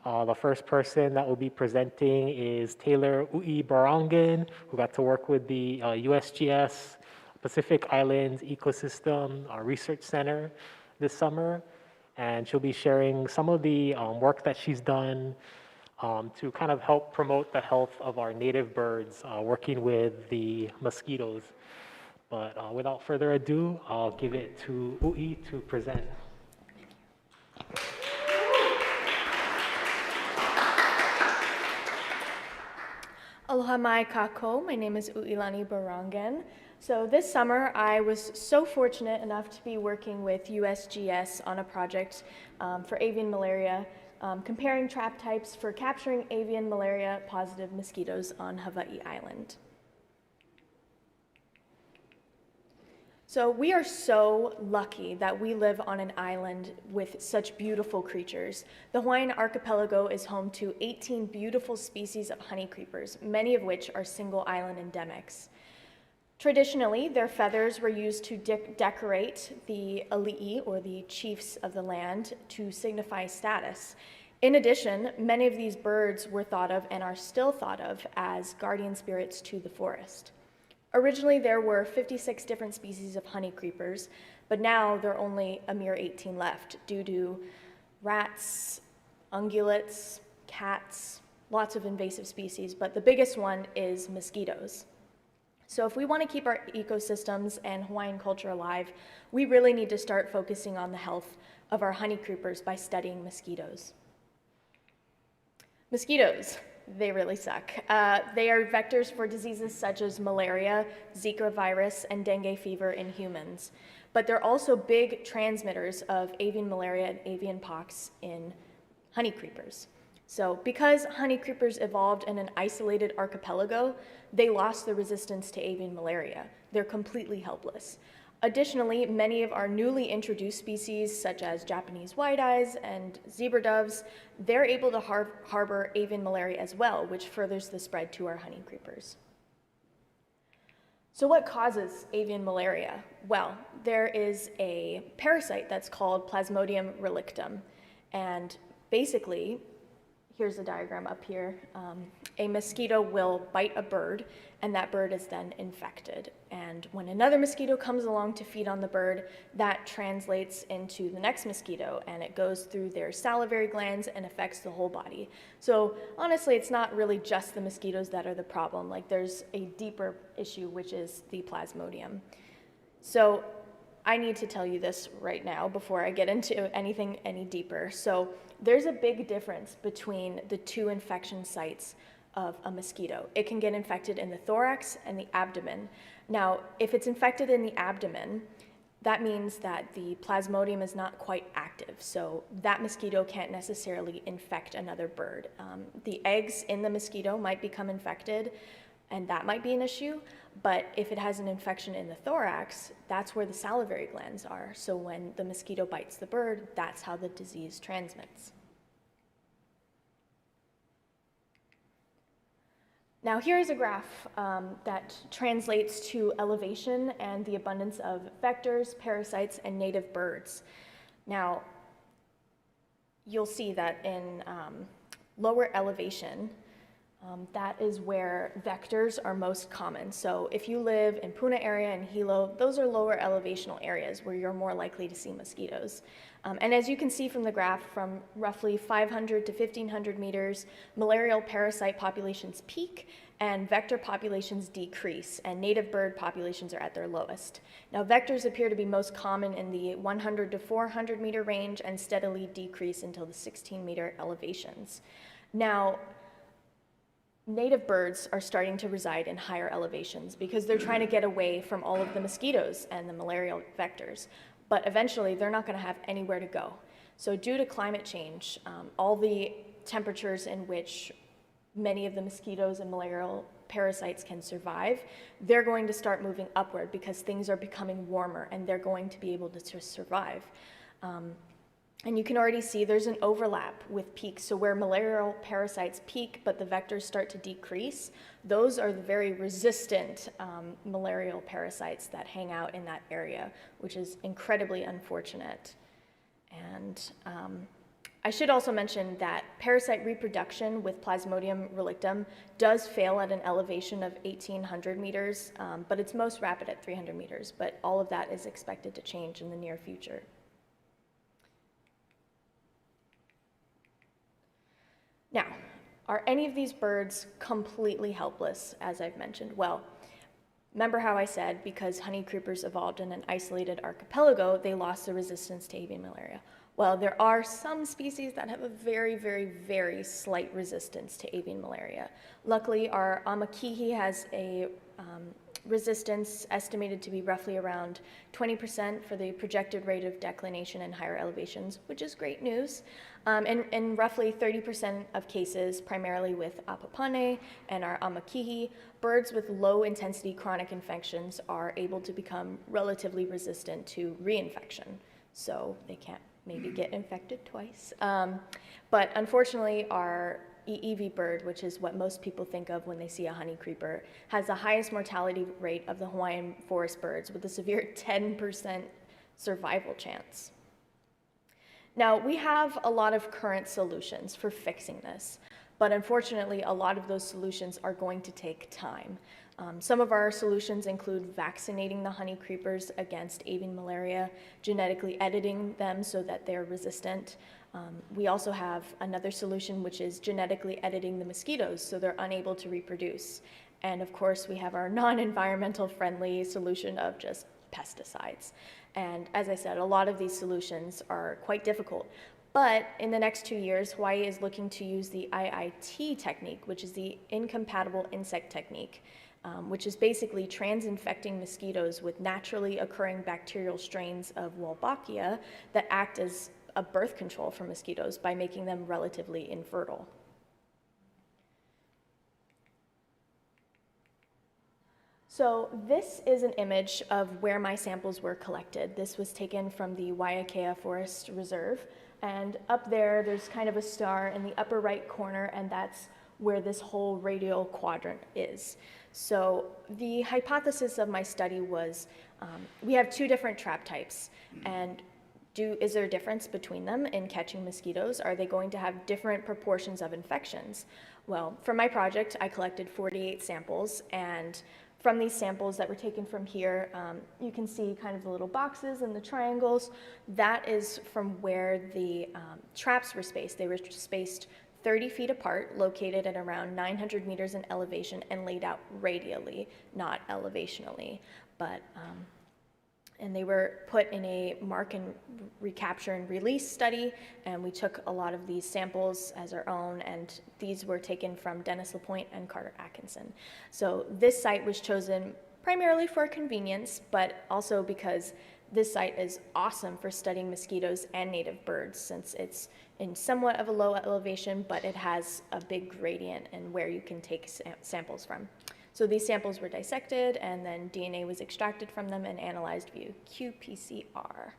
The first person that will be presenting is Taylor Ui Barangan, who got to work with the USGS Pacific Islands Ecosystem Research Center this summer. And she'll be sharing some of the work that she's done to kind of help promote the health of our native birds, working with the mosquitoes. But without further ado, I'll give it to Ui to present. Aloha mai kako. My name is Uilani Barangan. So this summer, I was so fortunate enough to be working with USGS on a project for avian malaria, comparing trap types for capturing avian malaria positive mosquitoes on Hawai'i Island. So we are so lucky that we live on an island with such beautiful creatures. The Hawaiian archipelago is home to 18 beautiful species of honey creepers, many of which are single island endemics. Traditionally, their feathers were used to decorate the ali'i, or the chiefs of the land, to signify status. In addition, many of these birds were thought of and are still thought of as guardian spirits to the forest. Originally, there were 56 different species of honey creepers, but now there are only a mere 18 left due to rats, ungulates, cats, lots of invasive species, but the biggest one is mosquitoes. So if we want to keep our ecosystems and Hawaiian culture alive, we really need to start focusing on the health of our honey creepers by studying mosquitoes. Mosquitoes, they really suck. They are vectors for diseases such as malaria, Zika virus, and dengue fever in humans. But they're also big transmitters of avian malaria and avian pox in honey creepers. So because honey creepers evolved in an isolated archipelago, they lost the resistance to avian malaria. They're completely helpless. Additionally, many of our newly introduced species, such as Japanese white-eyes and zebra doves, they're able to harbor avian malaria as well, which furthers the spread to our honey creepers. So what causes avian malaria? Well, there is a parasite that's called Plasmodium relictum, and basically, here's a diagram up here. A mosquito will bite a bird, and that bird is then infected. And when another mosquito comes along to feed on the bird, that translates into the next mosquito, and it goes through their salivary glands and affects the whole body. So honestly, it's not really just the mosquitoes that are the problem. Like, there's a deeper issue, which is the Plasmodium. So I need to tell you this right now before I get into anything any deeper. So there's a big difference between the 2 infection sites of a mosquito. It can get infected in the thorax and the abdomen. Now, if it's infected in the abdomen, that means that the Plasmodium is not quite active, so that mosquito can't necessarily infect another bird. The eggs in the mosquito might become infected, and that might be an issue, but if it has an infection in the thorax, that's where the salivary glands are. So when the mosquito bites the bird, that's how the disease transmits. Now here's a graph that translates to elevation and the abundance of vectors, parasites, and native birds. Now, you'll see that in lower elevation, that is where vectors are most common. So if you live in Puna area and Hilo, those are lower elevational areas where you're more likely to see mosquitoes. And as you can see from the graph, from roughly 500 to 1,500 meters, malarial parasite populations peak and vector populations decrease, and native bird populations are at their lowest. Now, vectors appear to be most common in the 100 to 400 meter range and steadily decrease until the 16 meter elevations. Now, native birds are starting to reside in higher elevations because they're trying to get away from all of the mosquitoes and the malarial vectors. But eventually, they're not going to have anywhere to go. So due to climate change, all the temperatures in which many of the mosquitoes and malarial parasites can survive, they're going to start moving upward because things are becoming warmer and they're going to be able to survive. And you can already see there's an overlap with peaks. So where malarial parasites peak, but the vectors start to decrease, those are the very resistant malarial parasites that hang out in that area, which is incredibly unfortunate. And I should also mention that parasite reproduction with Plasmodium relictum does fail at an elevation of 1,800 meters, but it's most rapid at 300 meters. But all of that is expected to change in the near future. Now, are any of these birds completely helpless, as I've mentioned? Well, remember how I said because honey creepers evolved in an isolated archipelago, they lost their resistance to avian malaria. Well, there are some species that have a very, very, very slight resistance to avian malaria. Luckily, our amakihi has a resistance estimated to be roughly around 20% for the projected rate of declination in higher elevations, which is great news. And roughly 30% of cases, primarily with apapane and our amakihi, birds with low intensity chronic infections are able to become relatively resistant to reinfection. So they can't maybe get infected twice. But unfortunately, our EEV bird, which is what most people think of when they see a honey creeper, has the highest mortality rate of the Hawaiian forest birds with a severe 10% survival chance. Now, we have a lot of current solutions for fixing this, but unfortunately, a lot of those solutions are going to take time. Some of our solutions include vaccinating the honey creepers against avian malaria, genetically editing them so that they're resistant. We also have another solution, which is genetically editing the mosquitoes so they're unable to reproduce. And of course, we have our non-environmental friendly solution of just pesticides. And as I said, a lot of these solutions are quite difficult. But in the next 2 years, Hawaii is looking to use the IIT technique, which is the incompatible insect technique, which is basically trans-infecting mosquitoes with naturally occurring bacterial strains of Wolbachia that act as a birth control for mosquitoes by making them relatively infertile. So this is an image of where my samples were collected. This was taken from the Waiakea Forest Reserve. And up there, there's kind of a star in the upper right corner, and that's where this whole radial quadrant is. So the hypothesis of my study was we have two different trap types, and is there a difference between them in catching mosquitoes? Are they going to have different proportions of infections? Well, for my project, I collected 48 samples, and from these samples that were taken from here, you can see kind of the little boxes and the triangles. That is from where the traps were spaced. They were spaced 30 feet apart, located at around 900 meters in elevation and laid out radially, not elevationally. But, and they were put in a mark and recapture and release study, and we took a lot of these samples as our own, and these were taken from Dennis LaPointe and Carter Atkinson. So this site was chosen primarily for convenience, but also because this site is awesome for studying mosquitoes and native birds, since it's in somewhat of a low elevation, but it has a big gradient in where you can take samples from. So these samples were dissected, and then DNA was extracted from them and analyzed via qPCR.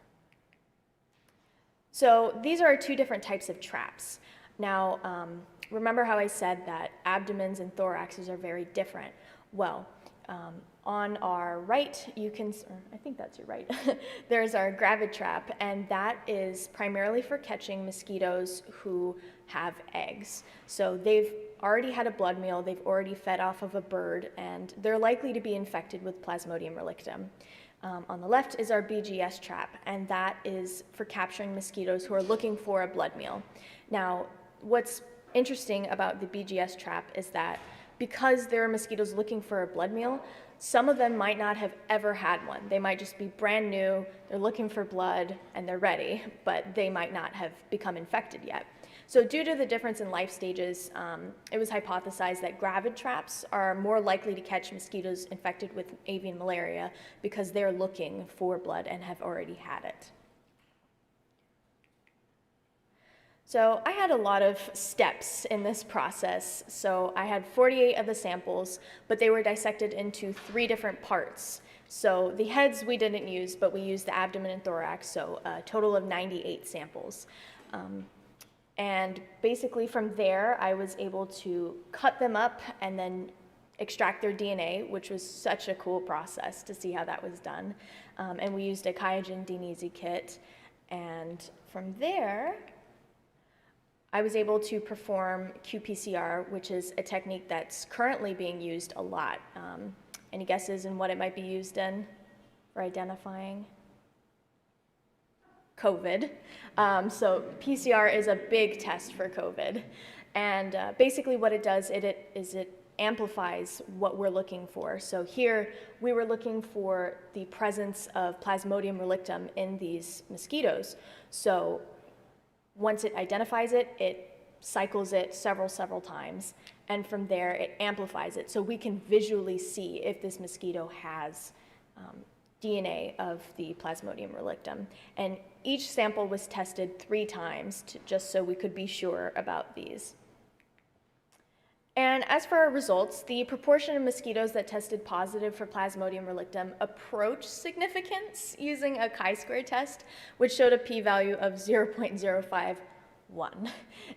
So these are two different types of traps. Now, remember how I said that abdomens and thoraxes are very different? Well, on our right, you can, or I think that's your right, there's our gravid trap, and that is primarily for catching mosquitoes who have eggs. So they've already had a blood meal, they've already fed off of a bird, and they're likely to be infected with Plasmodium relictum. On the left is our BGS trap, and that is for capturing mosquitoes who are looking for a blood meal. Now, what's interesting about the BGS trap is that because there are mosquitoes looking for a blood meal, some of them might not have ever had one. They might just be brand new, they're looking for blood, and they're ready, but they might not have become infected yet. So due to the difference in life stages, it was hypothesized that gravid traps are more likely to catch mosquitoes infected with avian malaria because they're looking for blood and have already had it. So I had a lot of steps in this process. So I had 48 of the samples, but they were dissected into 3 different parts. So the heads we didn't use, but we used the abdomen and thorax, so a total of 98 samples. And basically from there, I was able to cut them up and then extract their DNA, which was such a cool process to see how that was done. And we used a QIAGEN DNeasy kit. And from there, I was able to perform qPCR, which is a technique that's currently being used a lot. Any guesses in what it might be used in for identifying? COVID. So PCR is a big test for COVID. And basically what it does, it amplifies what we're looking for. So here we were looking for the presence of Plasmodium relictum in these mosquitoes. So once it identifies it, it cycles it several times, and from there it amplifies it so we can visually see if this mosquito has DNA of the Plasmodium relictum. And each sample was tested 3 times just so we could be sure about these. And as for our results, the proportion of mosquitoes that tested positive for Plasmodium relictum approached significance using a chi-square test, which showed a p-value of 0.051.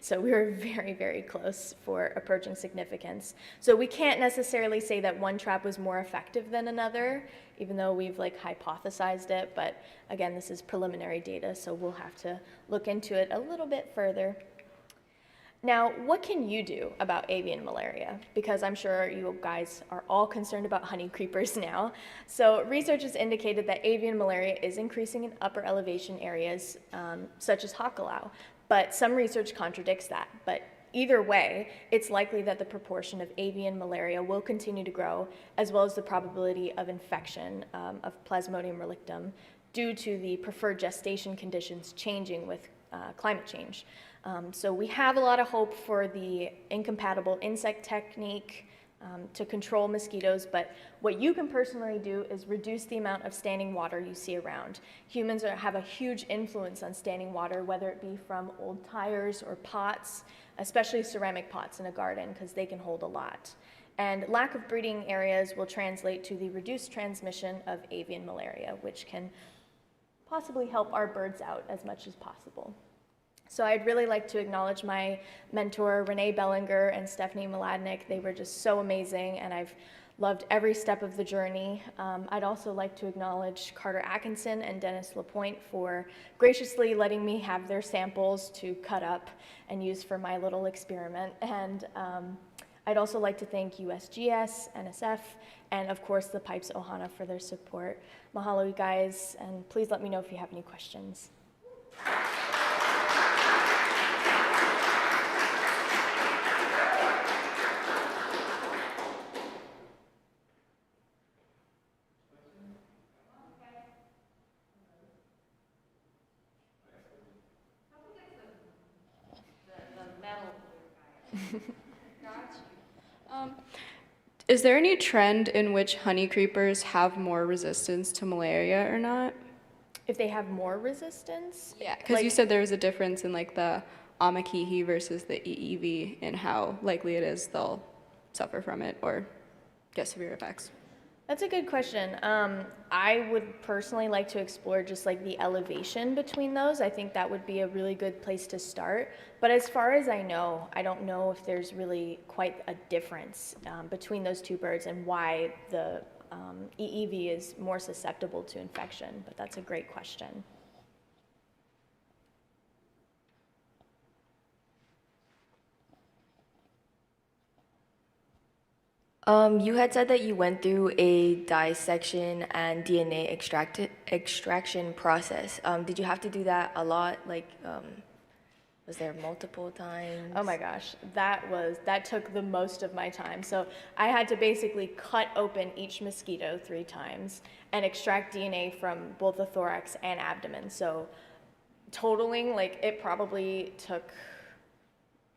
So we were very close for approaching significance. So we can't necessarily say that one trap was more effective than another, even though we've hypothesized it. But again, this is preliminary data, so we'll have to look into it a little bit further. Now, what can you do about avian malaria? Because I'm sure you guys are all concerned about honey creepers now. So research has indicated that avian malaria is increasing in upper elevation areas, such as Hakalau, but some research contradicts that. But either way, it's likely that the proportion of avian malaria will continue to grow, as well as the probability of infection of Plasmodium relictum due to the preferred gestation conditions changing with climate change. So we have a lot of hope for the incompatible insect technique to control mosquitoes, but what you can personally do is reduce the amount of standing water you see around. Humans have a huge influence on standing water, whether it be from old tires or pots, especially ceramic pots in a garden, because they can hold a lot. And lack of breeding areas will translate to the reduced transmission of avian malaria, which can possibly help our birds out as much as possible. So I'd really like to acknowledge my mentor, Renee Bellinger and Stephanie Mladnick. They were just so amazing, and I've loved every step of the journey. I'd also like to acknowledge Carter Atkinson and Dennis LaPointe for graciously letting me have their samples to cut up and use for my little experiment. And I'd also like to thank USGS, NSF, and of course the PIPES Ohana for their support. Mahalo, you guys, and please let me know if you have any questions. Is there any trend in which honey creepers have more resistance to malaria or not? If they have more resistance? Yeah, because you said there was a difference in the Amakihi versus the EEV and how likely it is they'll suffer from it or get severe effects. That's a good question. I would personally like to explore just the elevation between those. I think that would be a really good place to start. But as far as I know, I don't know if there's really quite a difference between those two birds and why the EEV is more susceptible to infection. But that's a great question. You had said that you went through a dissection and DNA extraction process. Did you have to do that a lot? Was there multiple times? Oh my gosh, that took the most of my time. So I had to basically cut open each mosquito 3 times and extract DNA from both the thorax and abdomen. So totaling, it probably took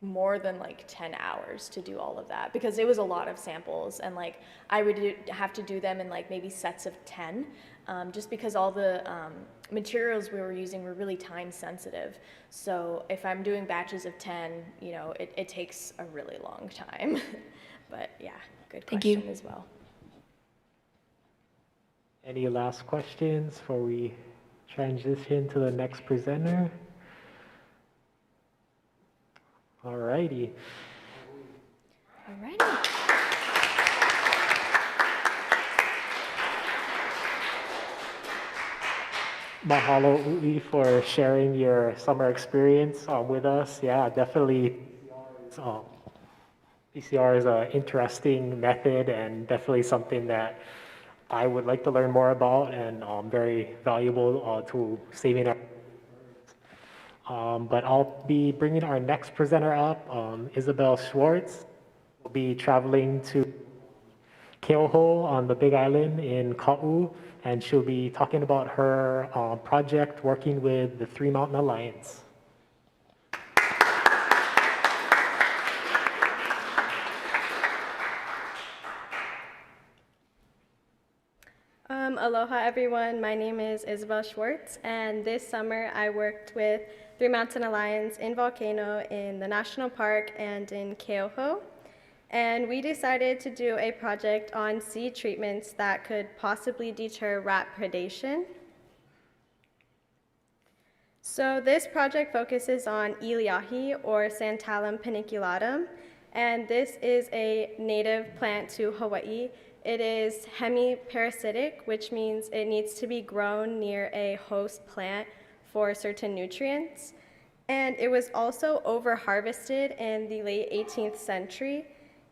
more than 10 hours to do all of that because it was a lot of samples, and I would have to do them in maybe sets of 10. just because all the materials we were using were really time sensitive. So if I'm doing batches of 10, you know, it takes a really long time. But yeah, good question as well. Any last questions before we transition to the next presenter? Alrighty. Alrighty. Mahalo, Ui, for sharing your summer experience with us. Yeah, definitely. PCR is an interesting method and definitely something that I would like to learn more about, and very valuable to saving our. But I'll be bringing our next presenter up, Isabel Schwartz. Will be traveling to Keoho on the Big Island in Ka'u, and she'll be talking about her project working with the Three Mountain Alliance. Aloha everyone, my name is Isabel Schwartz, and this summer I worked with Three Mountain Alliance in Volcano, in the National Park, and in Keoho. And we decided to do a project on seed treatments that could possibly deter rat predation. So this project focuses on Iliahi, or Santalum paniculatum, and this is a native plant to Hawaii. It is hemiparasitic, which means it needs to be grown near a host plant for certain nutrients. And it was also over-harvested in the late 18th century.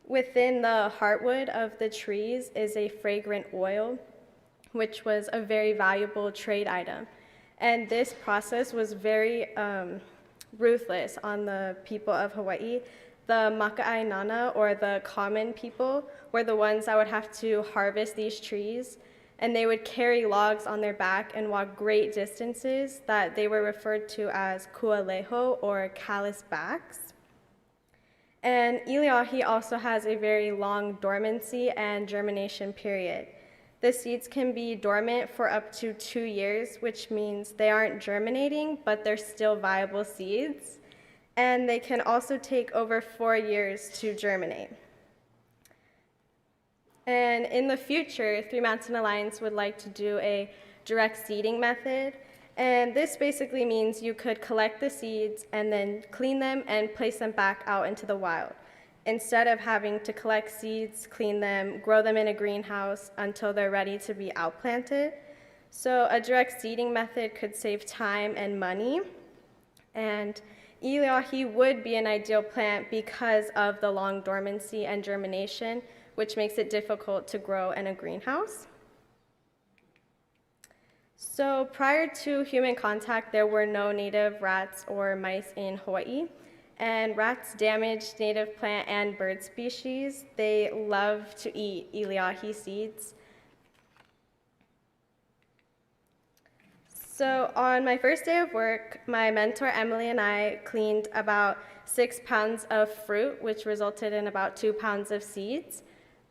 Within the heartwood of the trees is a fragrant oil, which was a very valuable trade item. And this process was very ruthless on the people of Hawaii. The Maka'ai Nana, or the common people, were the ones that would have to harvest these trees, and they would carry logs on their back and walk great distances that they were referred to as kualeho, or callous backs. And Iliahi also has a very long dormancy and germination period. The seeds can be dormant for up to 2 years, which means they aren't germinating, but they're still viable seeds. And they can also take over 4 years to germinate. And in the future, Three Mountain Alliance would like to do a direct seeding method. And this basically means you could collect the seeds and then clean them and place them back out into the wild, instead of having to collect seeds, clean them, grow them in a greenhouse until they're ready to be outplanted. So a direct seeding method could save time and money. And Iliahi would be an ideal plant because of the long dormancy and germination, which makes it difficult to grow in a greenhouse. So prior to human contact, there were no native rats or mice in Hawaii, and rats damaged native plant and bird species. They love to eat Iliahi seeds. So on my first day of work, my mentor Emily and I cleaned about 6 pounds of fruit, which resulted in about 2 pounds of seeds.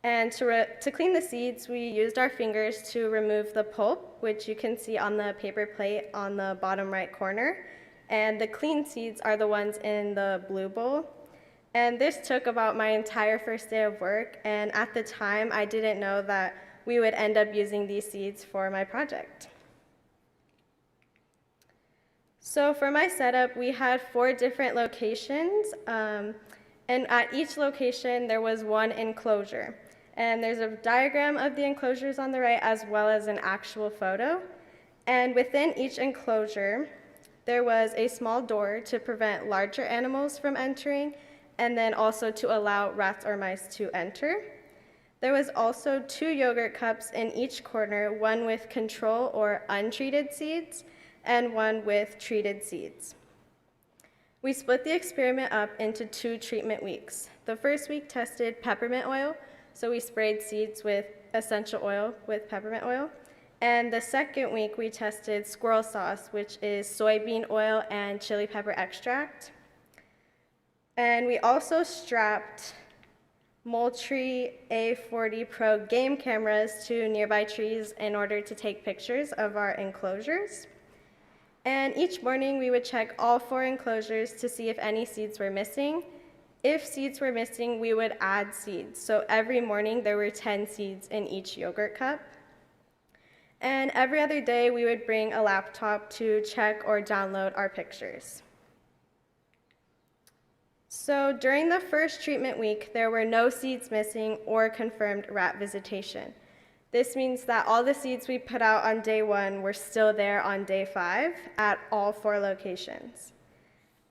And to clean the seeds, we used our fingers to remove the pulp, which you can see on the paper plate on the bottom right corner. And the clean seeds are the ones in the blue bowl. And this took about my entire first day of work. And at the time, I didn't know that we would end up using these seeds for my project. So for my setup, we had 4 different locations. And at each location, there was one enclosure. And there's a diagram of the enclosures on the right, as well as an actual photo. And within each enclosure, there was a small door to prevent larger animals from entering, and then also to allow rats or mice to enter. There was also 2 yogurt cups in each corner, one with control or untreated seeds, and one with treated seeds. We split the experiment up into 2 treatment weeks. The first week tested peppermint oil, so we sprayed seeds with essential oil with peppermint oil. And the second week we tested squirrel sauce, which is soybean oil and chili pepper extract. And we also strapped Moultrie A40 Pro game cameras to nearby trees in order to take pictures of our enclosures. And each morning we would check all 4 enclosures to see if any seeds were missing. If seeds were missing, we would add seeds. So every morning there were 10 seeds in each yogurt cup. And every other day we would bring a laptop to check or download our pictures. So during the first treatment week, there were no seeds missing or confirmed rat visitation. This means that all the seeds we put out on day 1 were still there on day 5 at all 4 locations.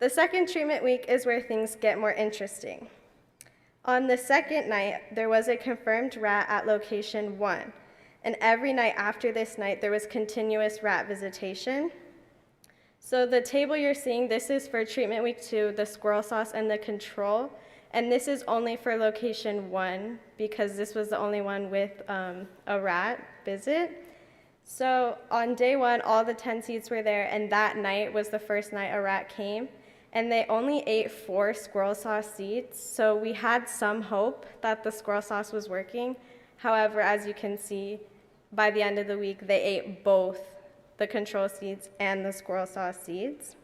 The second treatment week is where things get more interesting. On the second night, there was a confirmed rat at location 1, and every night after this night, there was continuous rat visitation. So the table you're seeing, this is for treatment week 2, the squirrel sauce and the control, and this is only for location 1 because this was the only one with a rat visit. So on day 1, all the 10 seeds were there, and that night was the first night a rat came, and they only ate 4 squirrel sauce seeds, so we had some hope that the squirrel sauce was working. However, as you can see, by the end of the week, they ate both the control seeds and the squirrel sauce seeds.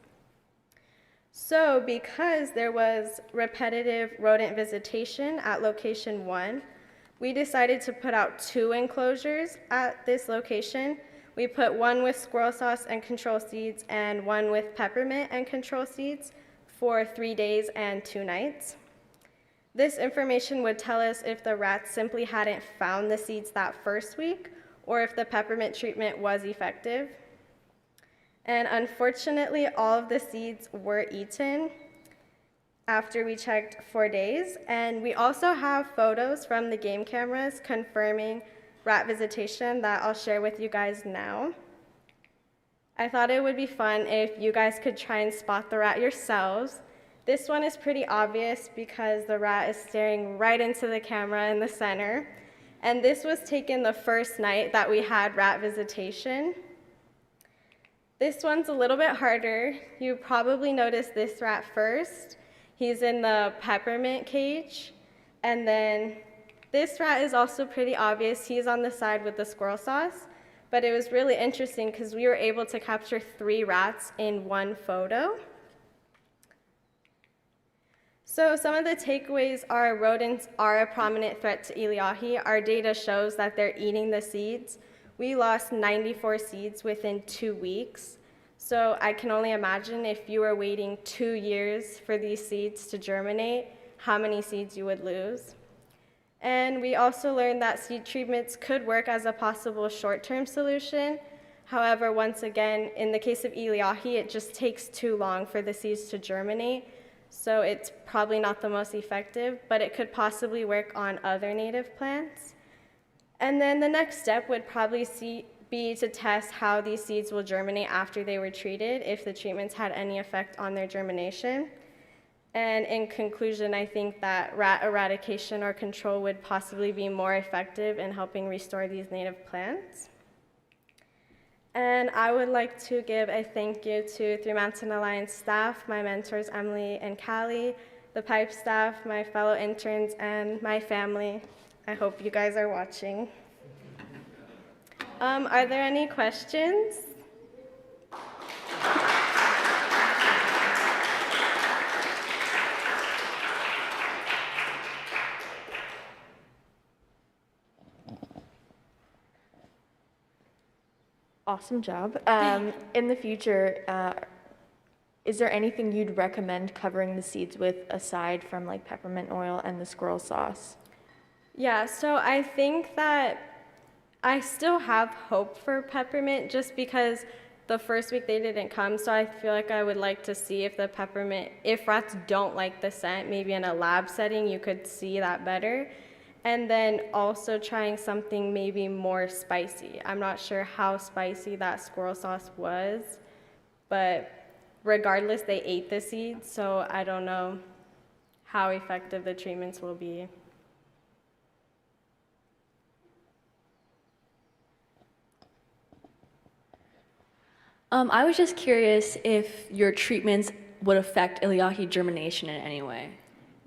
So because there was repetitive rodent visitation at location 1, we decided to put out 2 enclosures at this location. We put one with squirrel sauce and control seeds and one with peppermint and control seeds for 3 days and 2 nights. This information would tell us if the rats simply hadn't found the seeds that first week or if the peppermint treatment was effective. And unfortunately, all of the seeds were eaten after we checked 4 days. And we also have photos from the game cameras confirming rat visitation that I'll share with you guys now. I thought it would be fun if you guys could try and spot the rat yourselves. This one is pretty obvious because the rat is staring right into the camera in the center. And this was taken the first night that we had rat visitation. This one's a little bit harder. You probably noticed this rat first. He's in the peppermint cage. And then this rat is also pretty obvious. He's on the side with the squirrel sauce. But it was really interesting because we were able to capture 3 rats in one photo. So some of the takeaways are rodents are a prominent threat to Iliahi. Our data shows that they're eating the seeds. We lost 94 seeds within 2 weeks. So I can only imagine if you were waiting 2 years for these seeds to germinate, how many seeds you would lose. And we also learned that seed treatments could work as a possible short-term solution. However, once again, in the case of Iliahi, it just takes too long for the seeds to germinate. So it's probably not the most effective, but it could possibly work on other native plants. And then the next step would probably be to test how these seeds will germinate after they were treated, if the treatments had any effect on their germination. And in conclusion, I think that rat eradication or control would possibly be more effective in helping restore these native plants. And I would like to give a thank you to Three Mountain Alliance staff, my mentors Emily and Callie, the PIPES staff, my fellow interns, and my family. I hope you guys are watching. Are there any questions? Awesome job. In the future, is there anything you'd recommend covering the seeds with aside from like peppermint oil and the squirrel sauce? Yeah, so I think that I still have hope for peppermint just because the first week they didn't come, so I feel like I would like to see if the peppermint, if rats don't like the scent, maybe in a lab setting you could see that better. And then also trying something maybe more spicy. I'm not sure how spicy that squirrel sauce was, but regardless, they ate the seeds, so I don't know how effective the treatments will be. I was just curious if your treatments would affect Iliahi germination in any way.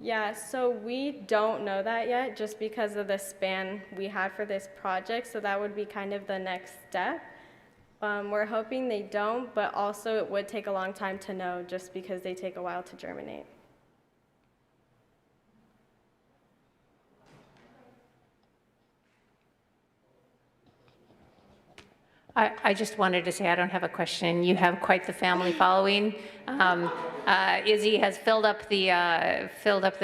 Yeah, so we don't know that yet just because of the span we had for this project, so that would be kind of the next step. We're hoping they don't, but also it would take a long time to know just because they take a while to germinate. I just wanted to say I don't have a question. You have quite the family following. Izzy has filled up the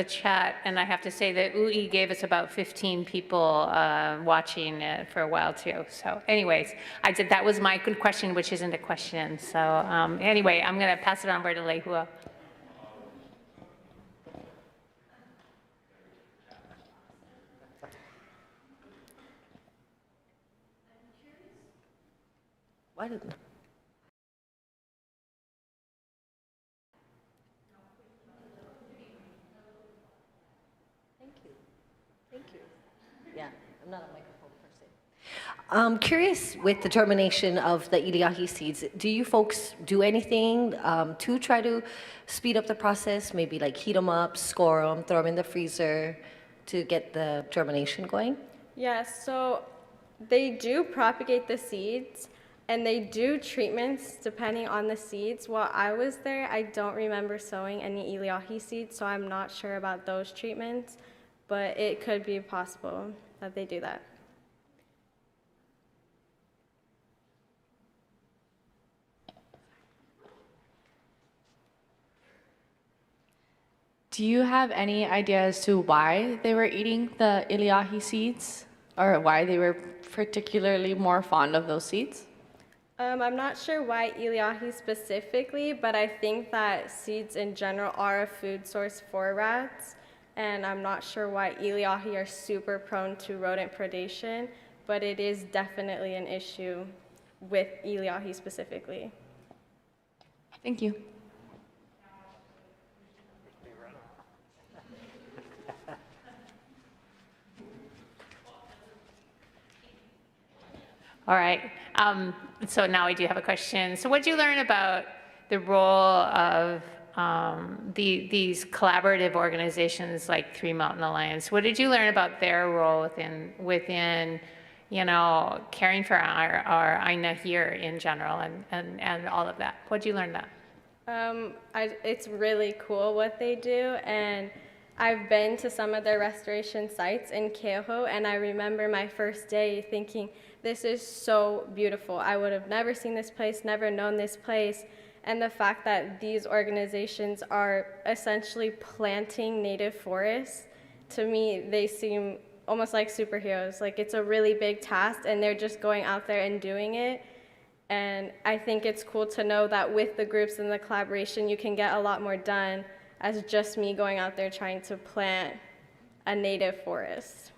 chat, and I have to say that UI gave us about 15 people watching for a while too. So, anyways, that was my good question, which isn't a question. So, anyway, I'm going to pass it on over to Lehua. Why didn't? Thank you. Thank you. Yeah, I'm not a microphone person. I'm curious with the germination of the iliahi seeds, do you folks do anything to try to speed up the process? Maybe like heat them up, score them, throw them in the freezer to get the germination going? Yeah, so they do propagate the seeds and they do treatments depending on the seeds. While I was there, I don't remember sowing any iliahi seeds, so I'm not sure about those treatments, but it could be possible that they do that. Do you have any idea as to why they were eating the iliahi seeds, or why they were particularly more fond of those seeds? I'm not sure why iliahi specifically, but I think that seeds in general are a food source for rats, and I'm not sure why iliahi are super prone to rodent predation, but it is definitely an issue with iliahi specifically. Thank you. All right. So now I do have a question. So what did you learn about the role of these collaborative organizations like Three Mountain Alliance? What did you learn about their role within caring for our Aina here in general and all of that? What did you learn that? It's really cool what they do, and I've been to some of their restoration sites in Keoho, and I remember my first day thinking, this is so beautiful. I would have never seen this place, never known this place. And the fact that these organizations are essentially planting native forests, to me, they seem almost like superheroes. Like, it's a really big task, and they're just going out there and doing it. And I think it's cool to know that with the groups and the collaboration, you can get a lot more done as just me going out there trying to plant a native forest.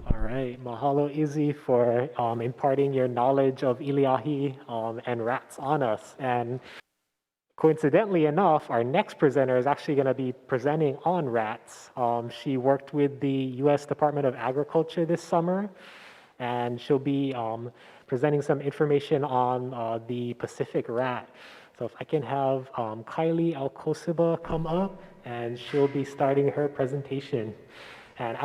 All right, mahalo Izzy for imparting your knowledge of iliahi and rats on us. And coincidentally enough, our next presenter is actually going to be presenting on rats. She worked with the U.S. Department of Agriculture this summer, and she'll be presenting some information on the Pacific rat. So if I can have Kylie Alcosiba come up, and she'll be starting her presentation. And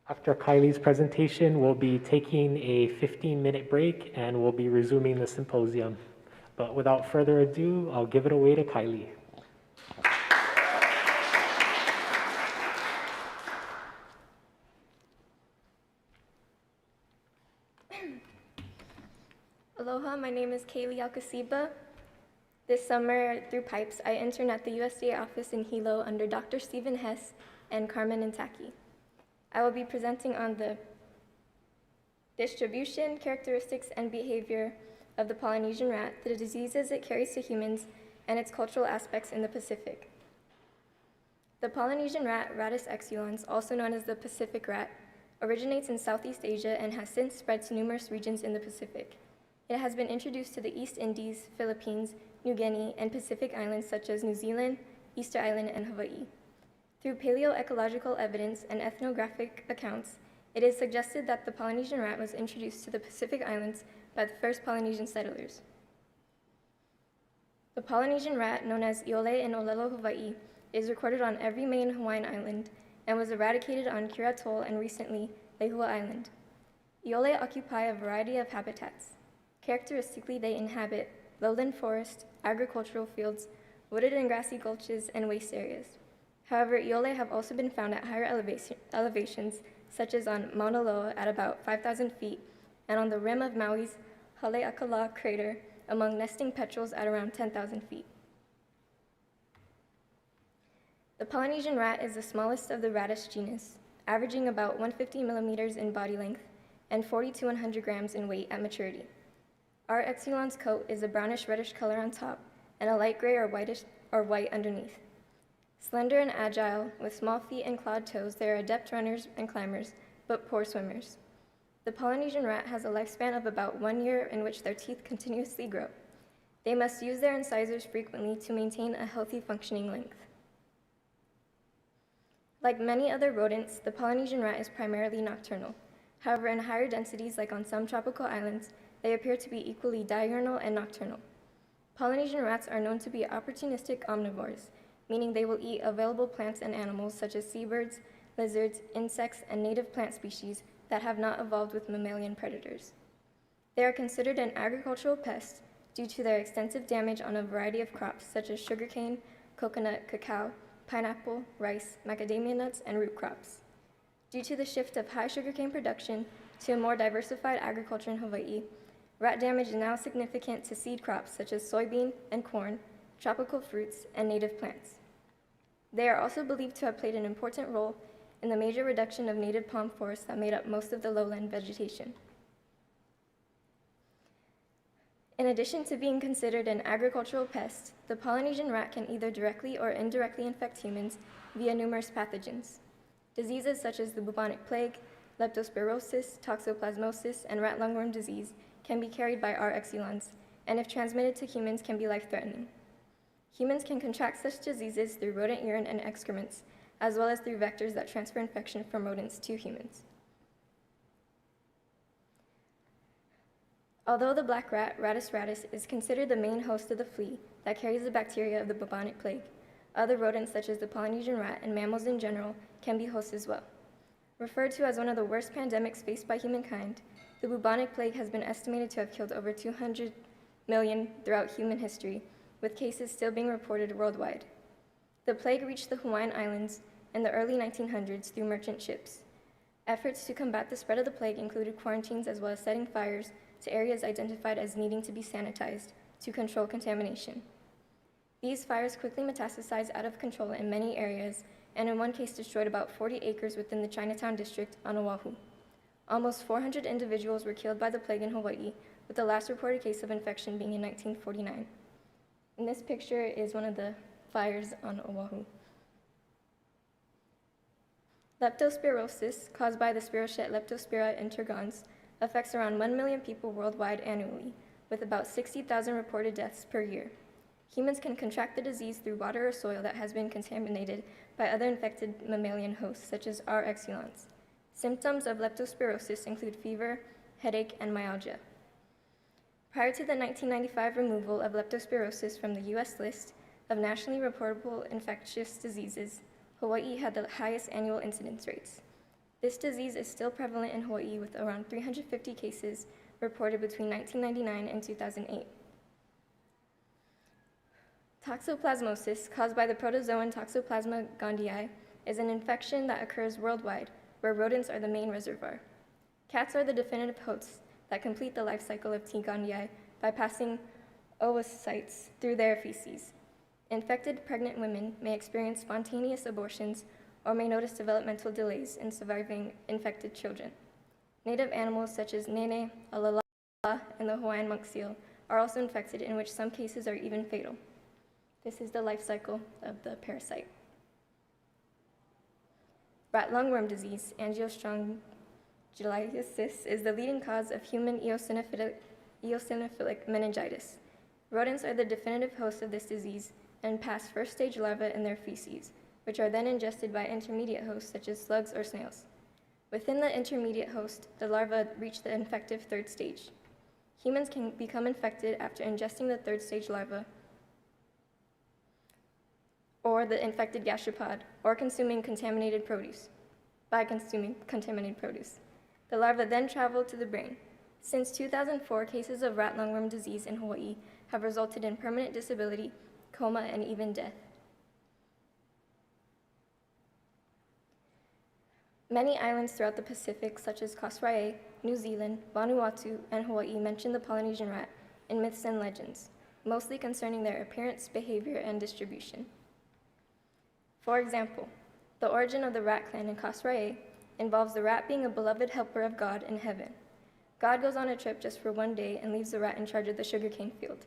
after Kylie's presentation, we'll be taking a 15-minute break, and we'll be resuming the symposium. But without further ado, I'll give it away to Kylie. Aloha, my name is Kaylee Alcasiba. This summer, through PIPES, I interned at the USDA office in Hilo under Dr. Stephen Hess and Carmen Intaki. I will be presenting on the distribution, characteristics, and behavior of the Polynesian rat, the diseases it carries to humans, and its cultural aspects in the Pacific. The Polynesian rat, Rattus exulans, also known as the Pacific rat, originates in Southeast Asia and has since spread to numerous regions in the Pacific. It has been introduced to the East Indies, Philippines, New Guinea, and Pacific islands such as New Zealand, Easter Island, and Hawaii. Through paleoecological evidence and ethnographic accounts, it is suggested that the Polynesian rat was introduced to the Pacific Islands by the first Polynesian settlers. The Polynesian rat, known as Iole in Olelo, Hawaii, is recorded on every main Hawaiian island and was eradicated on Kure Atoll and recently Lehua Island. Iole occupy a variety of habitats. Characteristically, they inhabit lowland forest, agricultural fields, wooded and grassy gulches, and waste areas. However, Iole have also been found at higher elevations, such as on Mauna Loa at about 5,000 feet, and on the rim of Maui's Haleakala crater among nesting petrels at around 10,000 feet. The Polynesian rat is the smallest of the Rattus genus, averaging about 150 millimeters in body length and 40 to 100 grams in weight at maturity. R. exulans coat is a brownish-reddish color on top and a light gray or white underneath. Slender and agile, with small feet and clawed toes, they are adept runners and climbers, but poor swimmers. The Polynesian rat has a lifespan of about 1 year in which their teeth continuously grow. They must use their incisors frequently to maintain a healthy functioning length. Like many other rodents, the Polynesian rat is primarily nocturnal. However, in higher densities, like on some tropical islands, they appear to be equally diurnal and nocturnal. Polynesian rats are known to be opportunistic omnivores, meaning they will eat available plants and animals such as seabirds, lizards, insects, and native plant species that have not evolved with mammalian predators. They are considered an agricultural pest due to their extensive damage on a variety of crops such as sugarcane, coconut, cacao, pineapple, rice, macadamia nuts, and root crops. Due to the shift of high sugarcane production to a more diversified agriculture in Hawaii, rat damage is now significant to seed crops such as soybean and corn, tropical fruits, and native plants. They are also believed to have played an important role in the major reduction of native palm forests that made up most of the lowland vegetation. In addition to being considered an agricultural pest, the Polynesian rat can either directly or indirectly infect humans via numerous pathogens. Diseases such as the bubonic plague, leptospirosis, toxoplasmosis, and rat lungworm disease can be carried by R. exulans, and if transmitted to humans can be life-threatening. Humans can contract such diseases through rodent urine and excrements, as well as through vectors that transfer infection from rodents to humans. Although the black rat, Rattus rattus, is considered the main host of the flea that carries the bacteria of the bubonic plague, other rodents such as the Polynesian rat and mammals in general can be hosts as well. Referred to as one of the worst pandemics faced by humankind, the bubonic plague has been estimated to have killed over 200 million throughout human history, with cases still being reported worldwide. The plague reached the Hawaiian Islands in the early 1900s through merchant ships. Efforts to combat the spread of the plague included quarantines as well as setting fires to areas identified as needing to be sanitized to control contamination. These fires quickly metastasized out of control in many areas, and in one case destroyed about 40 acres within the Chinatown district on Oahu. Almost 400 individuals were killed by the plague in Hawaii, with the last reported case of infection being in 1949. In this picture is one of the fires on Oahu. Leptospirosis, caused by the spirochete Leptospira intergons, affects around 1 million people worldwide annually, with about 60,000 reported deaths per year. Humans can contract the disease through water or soil that has been contaminated by other infected mammalian hosts, such as R. exulans. Symptoms of leptospirosis include fever, headache, and myalgia. Prior to the 1995 removal of leptospirosis from the U.S. list of nationally reportable infectious diseases, Hawaii had the highest annual incidence rates. This disease is still prevalent in Hawaii, with around 350 cases reported between 1999 and 2008. Toxoplasmosis, caused by the protozoan Toxoplasma gondii, is an infection that occurs worldwide, where rodents are the main reservoir. Cats are the definitive hosts that complete the life cycle of T. gondii by passing oocytes through their feces. Infected pregnant women may experience spontaneous abortions or may notice developmental delays in surviving infected children. Native animals such as nene, alala, and the Hawaiian monk seal are also infected, in which some cases are even fatal. This is the life cycle of the parasite. Rat lungworm disease, angiostrongyliosis, is the leading cause of human eosinophilic meningitis. Rodents are the definitive host of this disease and pass first-stage larvae in their feces, which are then ingested by intermediate hosts such as slugs or snails. Within the intermediate host, the larvae reach the infective third stage. Humans can become infected after ingesting the third stage larva or the infected gastropod, or consuming contaminated produce. By consuming contaminated produce, the larvae then travel to the brain. Since 2004, cases of rat lungworm disease in Hawaii have resulted in permanent disability, coma, and even death. Many islands throughout the Pacific, such as Hawai'i, New Zealand, Vanuatu, and Hawaii, mention the Polynesian rat in myths and legends, mostly concerning their appearance, behavior, and distribution. For example, the origin of the rat clan in Hawai'i involves the rat being a beloved helper of God in heaven. God goes on a trip just for one day and leaves the rat in charge of the sugarcane field.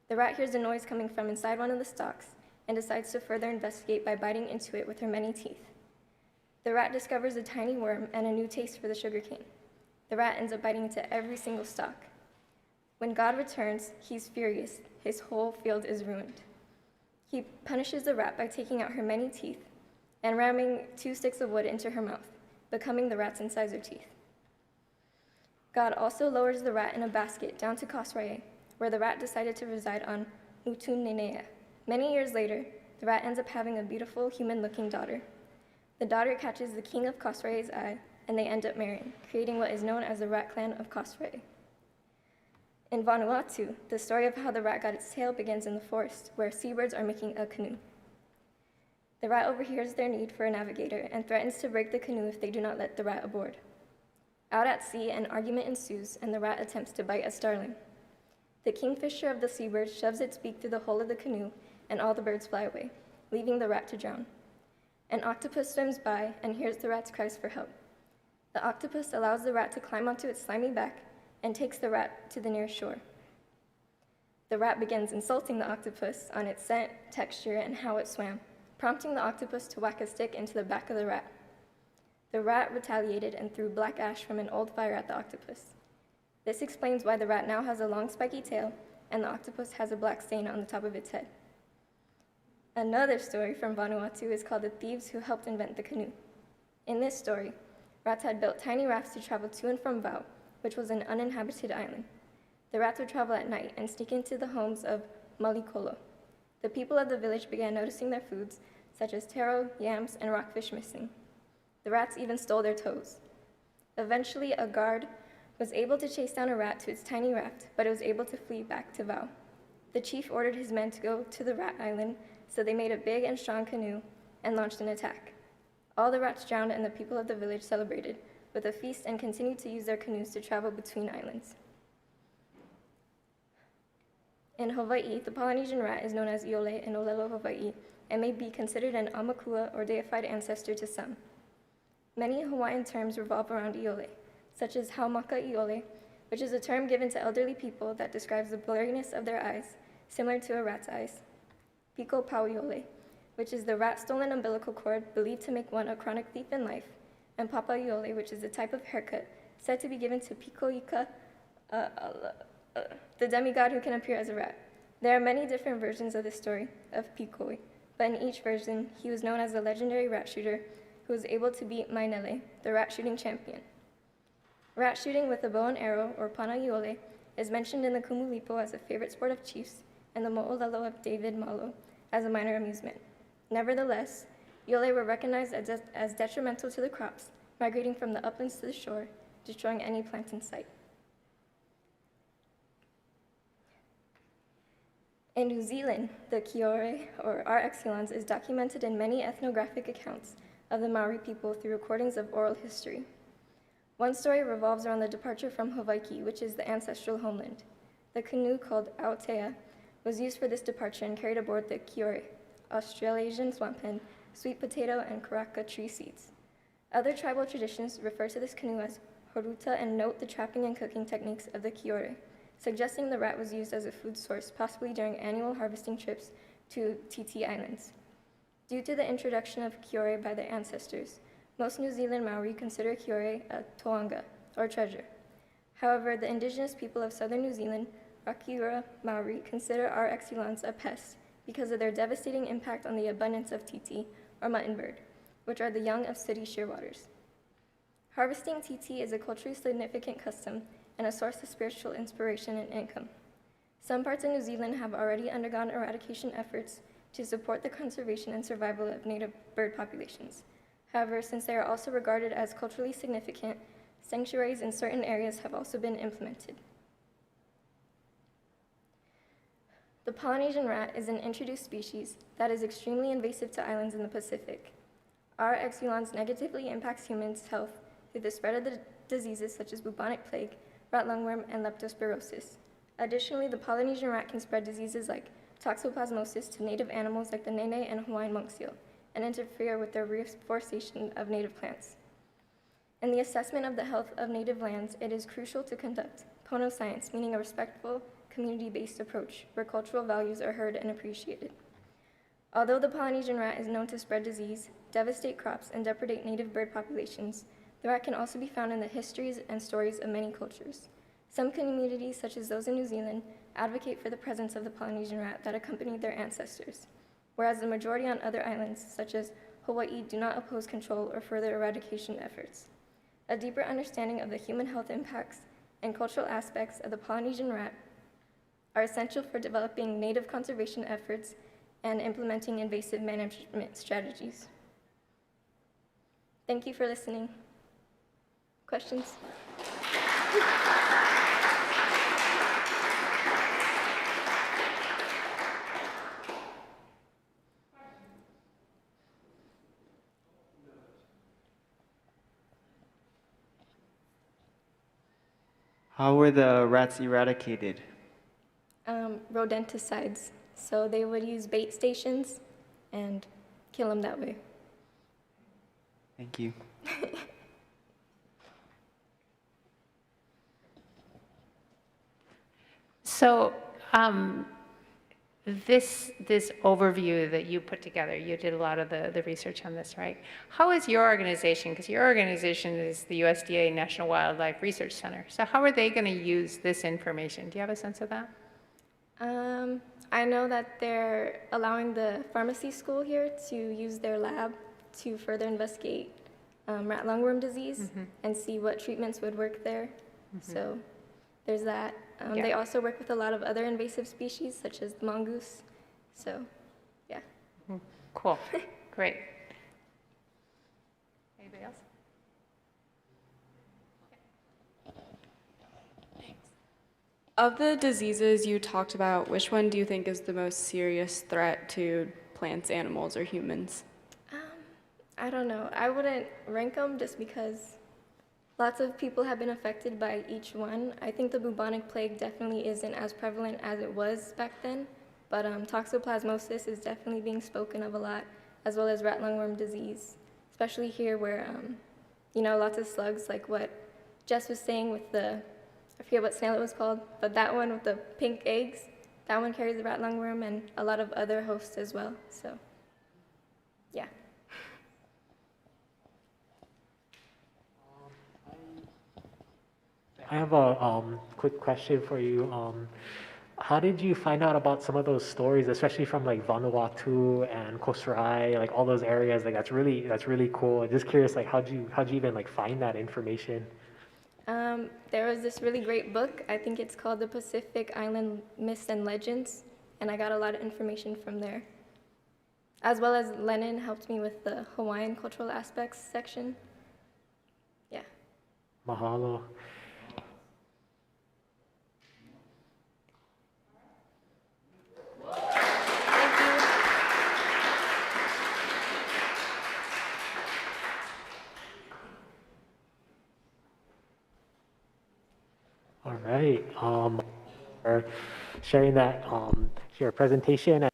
The rat hears a noise coming from inside one of the stalks and decides to further investigate by biting into it with her many teeth. The rat discovers a tiny worm and a new taste for the sugarcane. The rat ends up biting into every single stalk. When God returns, he's furious. His whole field is ruined. He punishes the rat by taking out her many teeth and ramming 2 sticks of wood into her mouth, becoming the rat's incisor teeth. God also lowers the rat in a basket down to Hawai'i, where the rat decided to reside on Utunenea. Many years later, the rat ends up having a beautiful human-looking daughter. The daughter catches the king of Hawai'i's eye, and they end up marrying, creating what is known as the rat clan of Hawai'i. In Vanuatu, the story of how the rat got its tail begins in the forest, where seabirds are making a canoe. The rat overhears their need for a navigator and threatens to break the canoe if they do not let the rat aboard. Out at sea, an argument ensues, and the rat attempts to bite a starling. The kingfisher of the seabirds shoves its beak through the hole of the canoe, and all the birds fly away, leaving the rat to drown. An octopus swims by and hears the rat's cries for help. The octopus allows the rat to climb onto its slimy back and takes the rat to the nearest shore. The rat begins insulting the octopus on its scent, texture, and how it swam, prompting the octopus to whack a stick into the back of the rat. The rat retaliated and threw black ash from an old fire at the octopus. This explains why the rat now has a long spiky tail and the octopus has a black stain on the top of its head. Another story from Vanuatu is called The Thieves Who Helped Invent the Canoe. In this story, rats had built tiny rafts to travel to and from Vau, which was an uninhabited island. The rats would travel at night and sneak into the homes of Malikolo. The people of the village began noticing their foods, such as taro, yams, and rockfish missing. The rats even stole their toes. Eventually, a guard was able to chase down a rat to its tiny raft, but it was able to flee back to Vau. The chief ordered his men to go to the rat island, so they made a big and strong canoe and launched an attack. All the rats drowned and the people of the village celebrated with a feast and continued to use their canoes to travel between islands. In Hawaii, the Polynesian rat is known as Iole in Olelo, Hawaii, and may be considered an Aumakua or deified ancestor to some. Many Hawaiian terms revolve around Iole, such as Haumaka Iole, which is a term given to elderly people that describes the blurriness of their eyes, similar to a rat's eyes. Piko Pau Iole, which is the rat-stolen umbilical cord believed to make one a chronic thief in life, and Papa Iole, which is a type of haircut said to be given to Piko Ika, the demigod who can appear as a rat. There are many different versions of the story of Pikoi, but in each version, he was known as the legendary rat shooter who was able to beat Mainele, the rat shooting champion. Rat shooting with a bow and arrow, or pana iole, is mentioned in the Kumulipo as a favorite sport of chiefs, and the mo'olelo of David Malo as a minor amusement. Nevertheless, iole were recognized as detrimental to the crops, migrating from the uplands to the shore, destroying any plant in sight. In New Zealand, the kiore, or R. excellence, is documented in many ethnographic accounts of the Maori people through recordings of oral history. One story revolves around the departure from Hawai'i, which is the ancestral homeland. The canoe, called Aotea, was used for this departure and carried aboard the kiore, Australasian swamp hen, sweet potato, and karaka tree seeds. Other tribal traditions refer to this canoe as horuta and note the trapping and cooking techniques of the kiore, suggesting the rat was used as a food source, possibly during annual harvesting trips to Titi Islands. Due to the introduction of kiore by their ancestors, most New Zealand Maori consider kiore a toanga, or treasure. However, the indigenous people of southern New Zealand, Rakiura Maori, consider R. excellence a pest because of their devastating impact on the abundance of titi, or muttonbird, which are the young of city shearwaters. Harvesting TT is a culturally significant custom and a source of spiritual inspiration and income. Some parts of New Zealand have already undergone eradication efforts to support the conservation and survival of native bird populations. However, since they are also regarded as culturally significant, sanctuaries in certain areas have also been implemented. The Polynesian rat is an introduced species that is extremely invasive to islands in the Pacific. Our exulons negatively impacts humans' health through the spread of the diseases such as bubonic plague, rat lungworm, and leptospirosis. Additionally, the Polynesian rat can spread diseases like toxoplasmosis to native animals like the nene and Hawaiian monk seal, and interfere with the reforestation of native plants. In the assessment of the health of native lands, it is crucial to conduct pono science, meaning a respectful, community-based approach where cultural values are heard and appreciated. Although the Polynesian rat is known to spread disease, devastate crops, and depredate native bird populations, the rat can also be found in the histories and stories of many cultures. Some communities, such as those in New Zealand, advocate for the presence of the Polynesian rat that accompanied their ancestors, whereas the majority on other islands, such as Hawai'i, do not oppose control or further eradication efforts. A deeper understanding of the human health impacts and cultural aspects of the Polynesian rat are essential for developing native conservation efforts and implementing invasive management strategies. Thank you for listening. Questions? How were the rats eradicated? Rodenticides. So they would use bait stations and kill them that way. Thank you. So this overview that you put together, you did a lot of the research on this, right? How is your organization, because your organization is the USDA National Wildlife Research Center, so how are they going to use this information? Do you have a sense of that? I know that they're allowing the pharmacy school here to use their lab to further investigate rat lungworm disease and see what treatments would work there. So there's that. Yeah. They also work with a lot of other invasive species, such as the mongoose. So, yeah. Cool. Great. Anybody else? Of the diseases you talked about, which one do you think is the most serious threat to plants, animals, or humans? I don't know. I wouldn't rank them just because lots of people have been affected by each one. I think the bubonic plague definitely isn't as prevalent as it was back then, but toxoplasmosis is definitely being spoken of a lot, as well as rat lungworm disease, especially here where, lots of slugs, like what Jess was saying with I forget what snail it was called, but that one with the pink eggs, that one carries the rat lungworm and a lot of other hosts as well, so, yeah. I have a quick question for you. How did you find out about some of those stories, especially from like Vanuatu and Kosrae, like all those areas? Like that's really cool. I'm just curious, like how'd you even like find that information? There was this really great book. I think it's called The Pacific Island Myths and Legends, and I got a lot of information from there. As well as Lennon helped me with the Hawaiian cultural aspects section. Yeah. Mahalo. All right. For sharing that your presentation and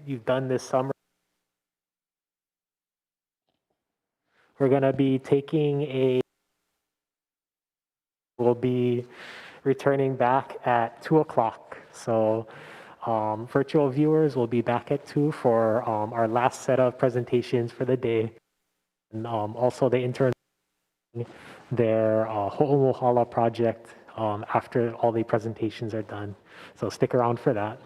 you've done this summer. We're gonna be we'll be returning back at 2 o'clock. So virtual viewers will be back at 2 for our last set of presentations for the day. And also the interns their Ho'omohala project after all the presentations are done. So stick around for that.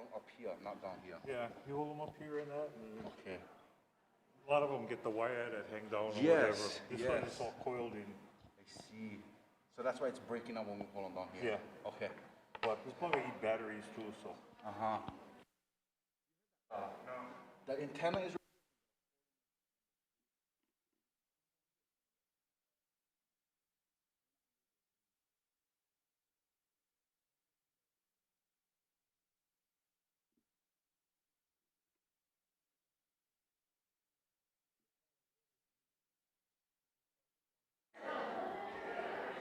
them up here, not down here. Yeah, you hold them up here and that. Okay. A lot of them get the wire that hang down or Yes, whatever. This one yes. is all coiled in. I see. So that's why it's breaking up when we hold them down here. Yeah. Okay. But it's probably eat batteries too, so. Uh-huh. The antenna is.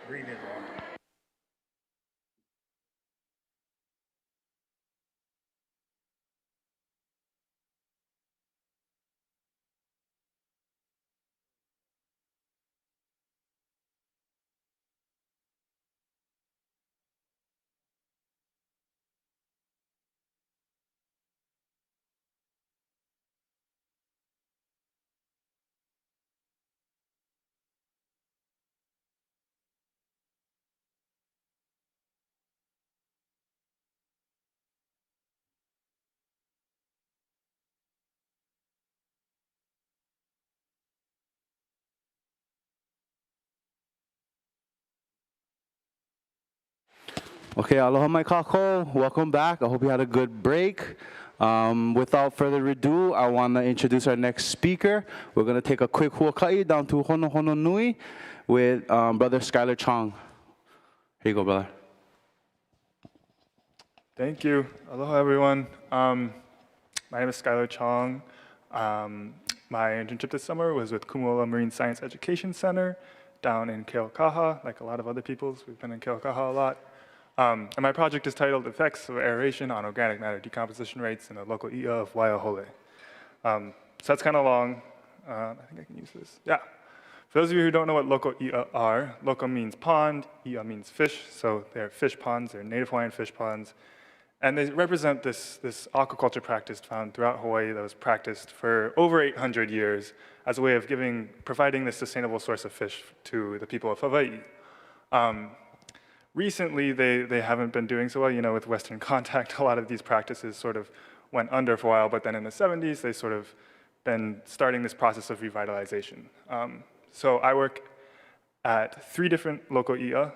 Green is on. Okay, aloha mai kako. Welcome back. I hope you had a good break. Without further ado, I want to introduce our next speaker. We're going to take a quick huaka'i down to Honohono Nui with Brother Skylar Chong. Here you go, brother. Thank you. Aloha, everyone. My name is Skylar Chong. My internship this summer was with Kumuola Marine Science Education Center down in Keaukaha, like a lot of other people's. We've been in Keaukaha a lot. And my project is titled Effects of Aeration on Organic Matter Decomposition Rates in the Local I'a of Waiahole. So that's kind of long. I think I can use this. Yeah. For those of you who don't know what local i'a are, local means pond, i'a means fish, so they're fish ponds, they're native Hawaiian fish ponds. And they represent this aquaculture practice found throughout Hawaii that was practiced for over 800 years as a way of providing this sustainable source of fish to the people of Hawaii. Recently, they haven't been doing so well. You know, with Western contact, a lot of these practices sort of went under for a while, but then in the 70s, they sort of been starting this process of revitalization. So I work at 3 different local i'a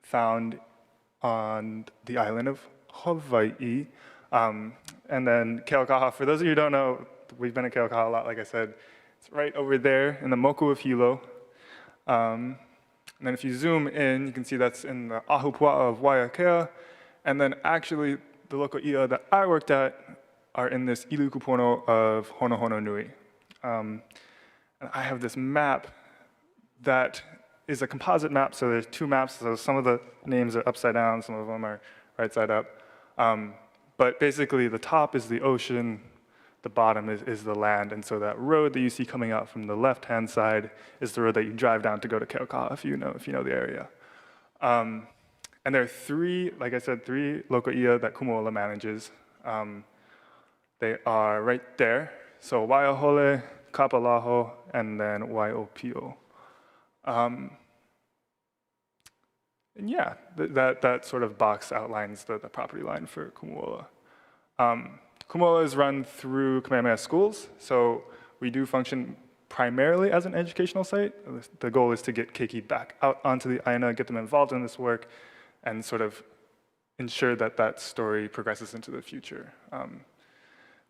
found on the island of Hawai'i. And then Keaukaha, for those of you who don't know, we've been in Keaukaha a lot, like I said. It's right over there in the moku of Hilo. And then if you zoom in, you can see that's in the Ahupua'a of Waiakea. And then actually, the local i'a that I worked at are in this Ilukupono of Honohono Nui. And I have this map that is a composite map, so there's 2 maps, so some of the names are upside down, some of them are right side up. But basically, the top is the ocean, the bottom is the land, and so that road that you see coming out from the left-hand side is the road that you drive down to go to Keaukaha, if you know the area. And there are 3, like I said, 3 local i'a that Kumuola manages. They are right there, so Waiahole, Kapalaho, and then Waiopio. And yeah, that sort of box outlines the property line for Kumuola. Kumuola is run through Kamehameha schools, so we do function primarily as an educational site. The goal is to get keiki back out onto the aina, get them involved in this work, and sort of ensure that that story progresses into the future.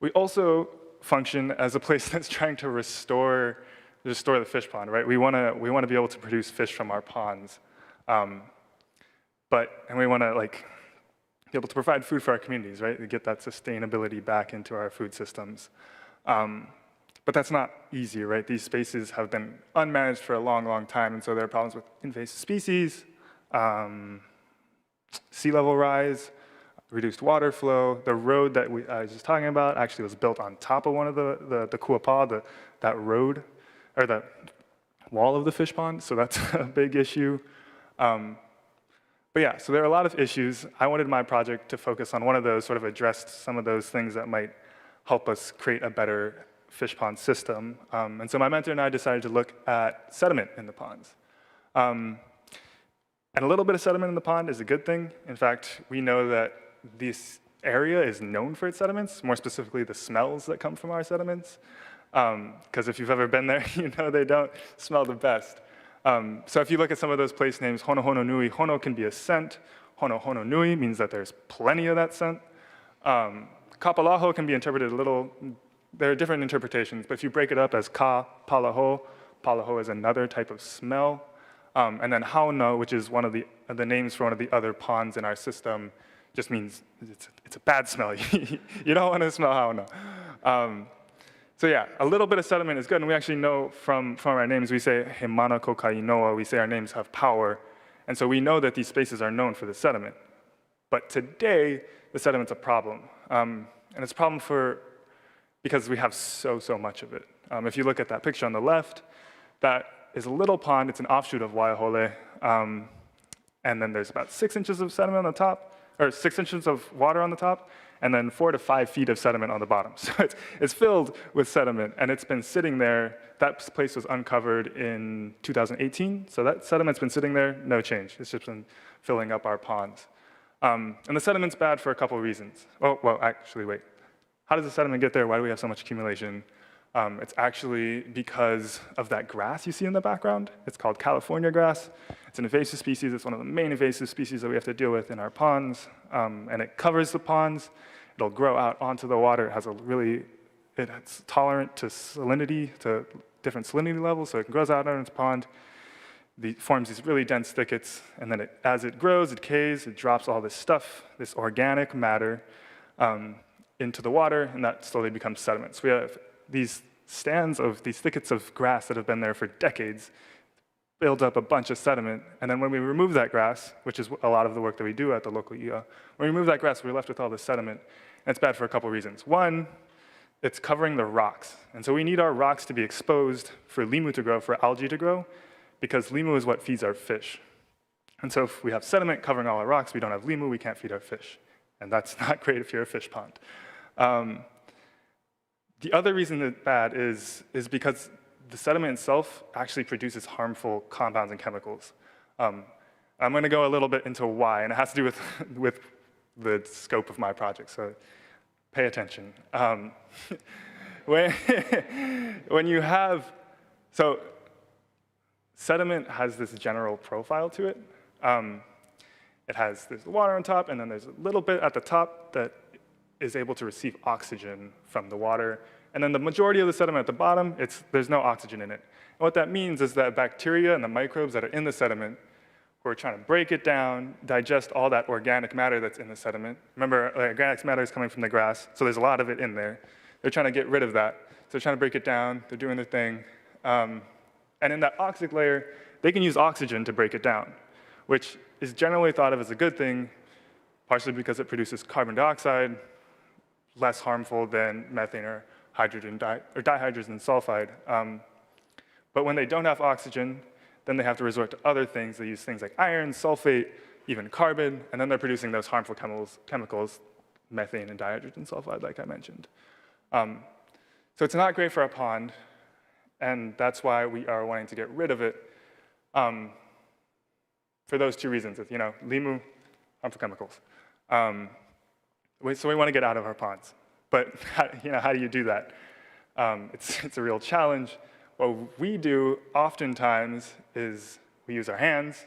We also function as a place that's trying to restore the fish pond, right? We want to be able to produce fish from our ponds, and we want to be able to provide food for our communities, right? To get that sustainability back into our food systems. But that's not easy, right? These spaces have been unmanaged for a long, long time, and so there are problems with invasive species, sea level rise, reduced water flow. The road that I was just talking about actually was built on top of one of the kuapa, that road, or the wall of the fish pond, so that's a big issue. But yeah, so there are a lot of issues. I wanted my project to focus on one of those, sort of address some of those things that might help us create a better fish pond system. And so my mentor and I decided to look at sediment in the ponds. And a little bit of sediment in the pond is a good thing. In fact, we know that this area is known for its sediments, more specifically the smells that come from our sediments. Because if you've ever been there, you know they don't smell the best. So if you look at some of those place names, Hono Hono Nui, Hono can be a scent. Hono Hono Nui means that there's plenty of that scent. Kapalaho can be interpreted a little, there are different interpretations, but if you break it up as ka, palaho, palaho is another type of smell. And then hauna, which is one of the names for one of the other ponds in our system, just means it's a bad smell. You don't want to smell hauna. So yeah, a little bit of sediment is good, and we actually know from our names, we say hemana kokainoa, we say our names have power, and so we know that these spaces are known for the sediment. But today, the sediment's a problem, and it's a problem because we have so much of it. If you look at that picture on the left, that is a little pond, it's an offshoot of Waiahole, and then there's about 6 inches of sediment on the top, or 6 inches of water on the top, and then 4 to 5 feet of sediment on the bottom. So it's filled with sediment, and it's been sitting there. That place was uncovered in 2018, so that sediment's been sitting there, no change. It's just been filling up our ponds. And the sediment's bad for a couple of reasons. Oh, well, actually, wait. How does the sediment get there? Why do we have so much accumulation? It's actually because of that grass you see in the background. It's called California grass. It's an invasive species. It's one of the main invasive species that we have to deal with in our ponds. And it covers the ponds. It'll grow out onto the water. It's tolerant to salinity, to different salinity levels, so it grows out on its pond. It forms these really dense thickets, and then as it grows, it decays, it drops all this stuff, this organic matter, into the water, and that slowly becomes sediment. So we have these stands of these thickets of grass that have been there for decades, build up a bunch of sediment, and then when we remove that grass, which is a lot of the work that we do at the local IA, when we remove that grass, we're left with all this sediment, and it's bad for a couple reasons. One, it's covering the rocks, and so we need our rocks to be exposed for limu to grow, for algae to grow, because limu is what feeds our fish. And so if we have sediment covering all our rocks, we don't have limu, we can't feed our fish, and that's not great if you're a fish pond. The other reason it's bad is because the sediment itself actually produces harmful compounds and chemicals. I'm going to go a little bit into why, and it has to do with the scope of my project, so pay attention. When you have, so sediment has this general profile to it. There's the water on top, and then there's a little bit at the top that is able to receive oxygen from the water. And then the majority of the sediment at the bottom, there's no oxygen in it. And what that means is that bacteria and the microbes that are in the sediment, who are trying to break it down, digest all that organic matter that's in the sediment. Remember, organic matter is coming from the grass, so there's a lot of it in there. They're trying to get rid of that. So they're trying to break it down, they're doing their thing. And in that oxic layer, they can use oxygen to break it down, which is generally thought of as a good thing, partially because it produces carbon dioxide, less harmful than methane or dihydrogen sulfide. But when they don't have oxygen, then they have to resort to other things. They use things like iron, sulfate, even carbon, and then they're producing those harmful chemicals, methane and dihydrogen sulfide, like I mentioned. So it's not great for our pond, and that's why we are wanting to get rid of it for those two reasons. Limu, harmful chemicals. So we want to get out of our ponds. But how do you do that? It's a real challenge. What we do oftentimes is we use our hands,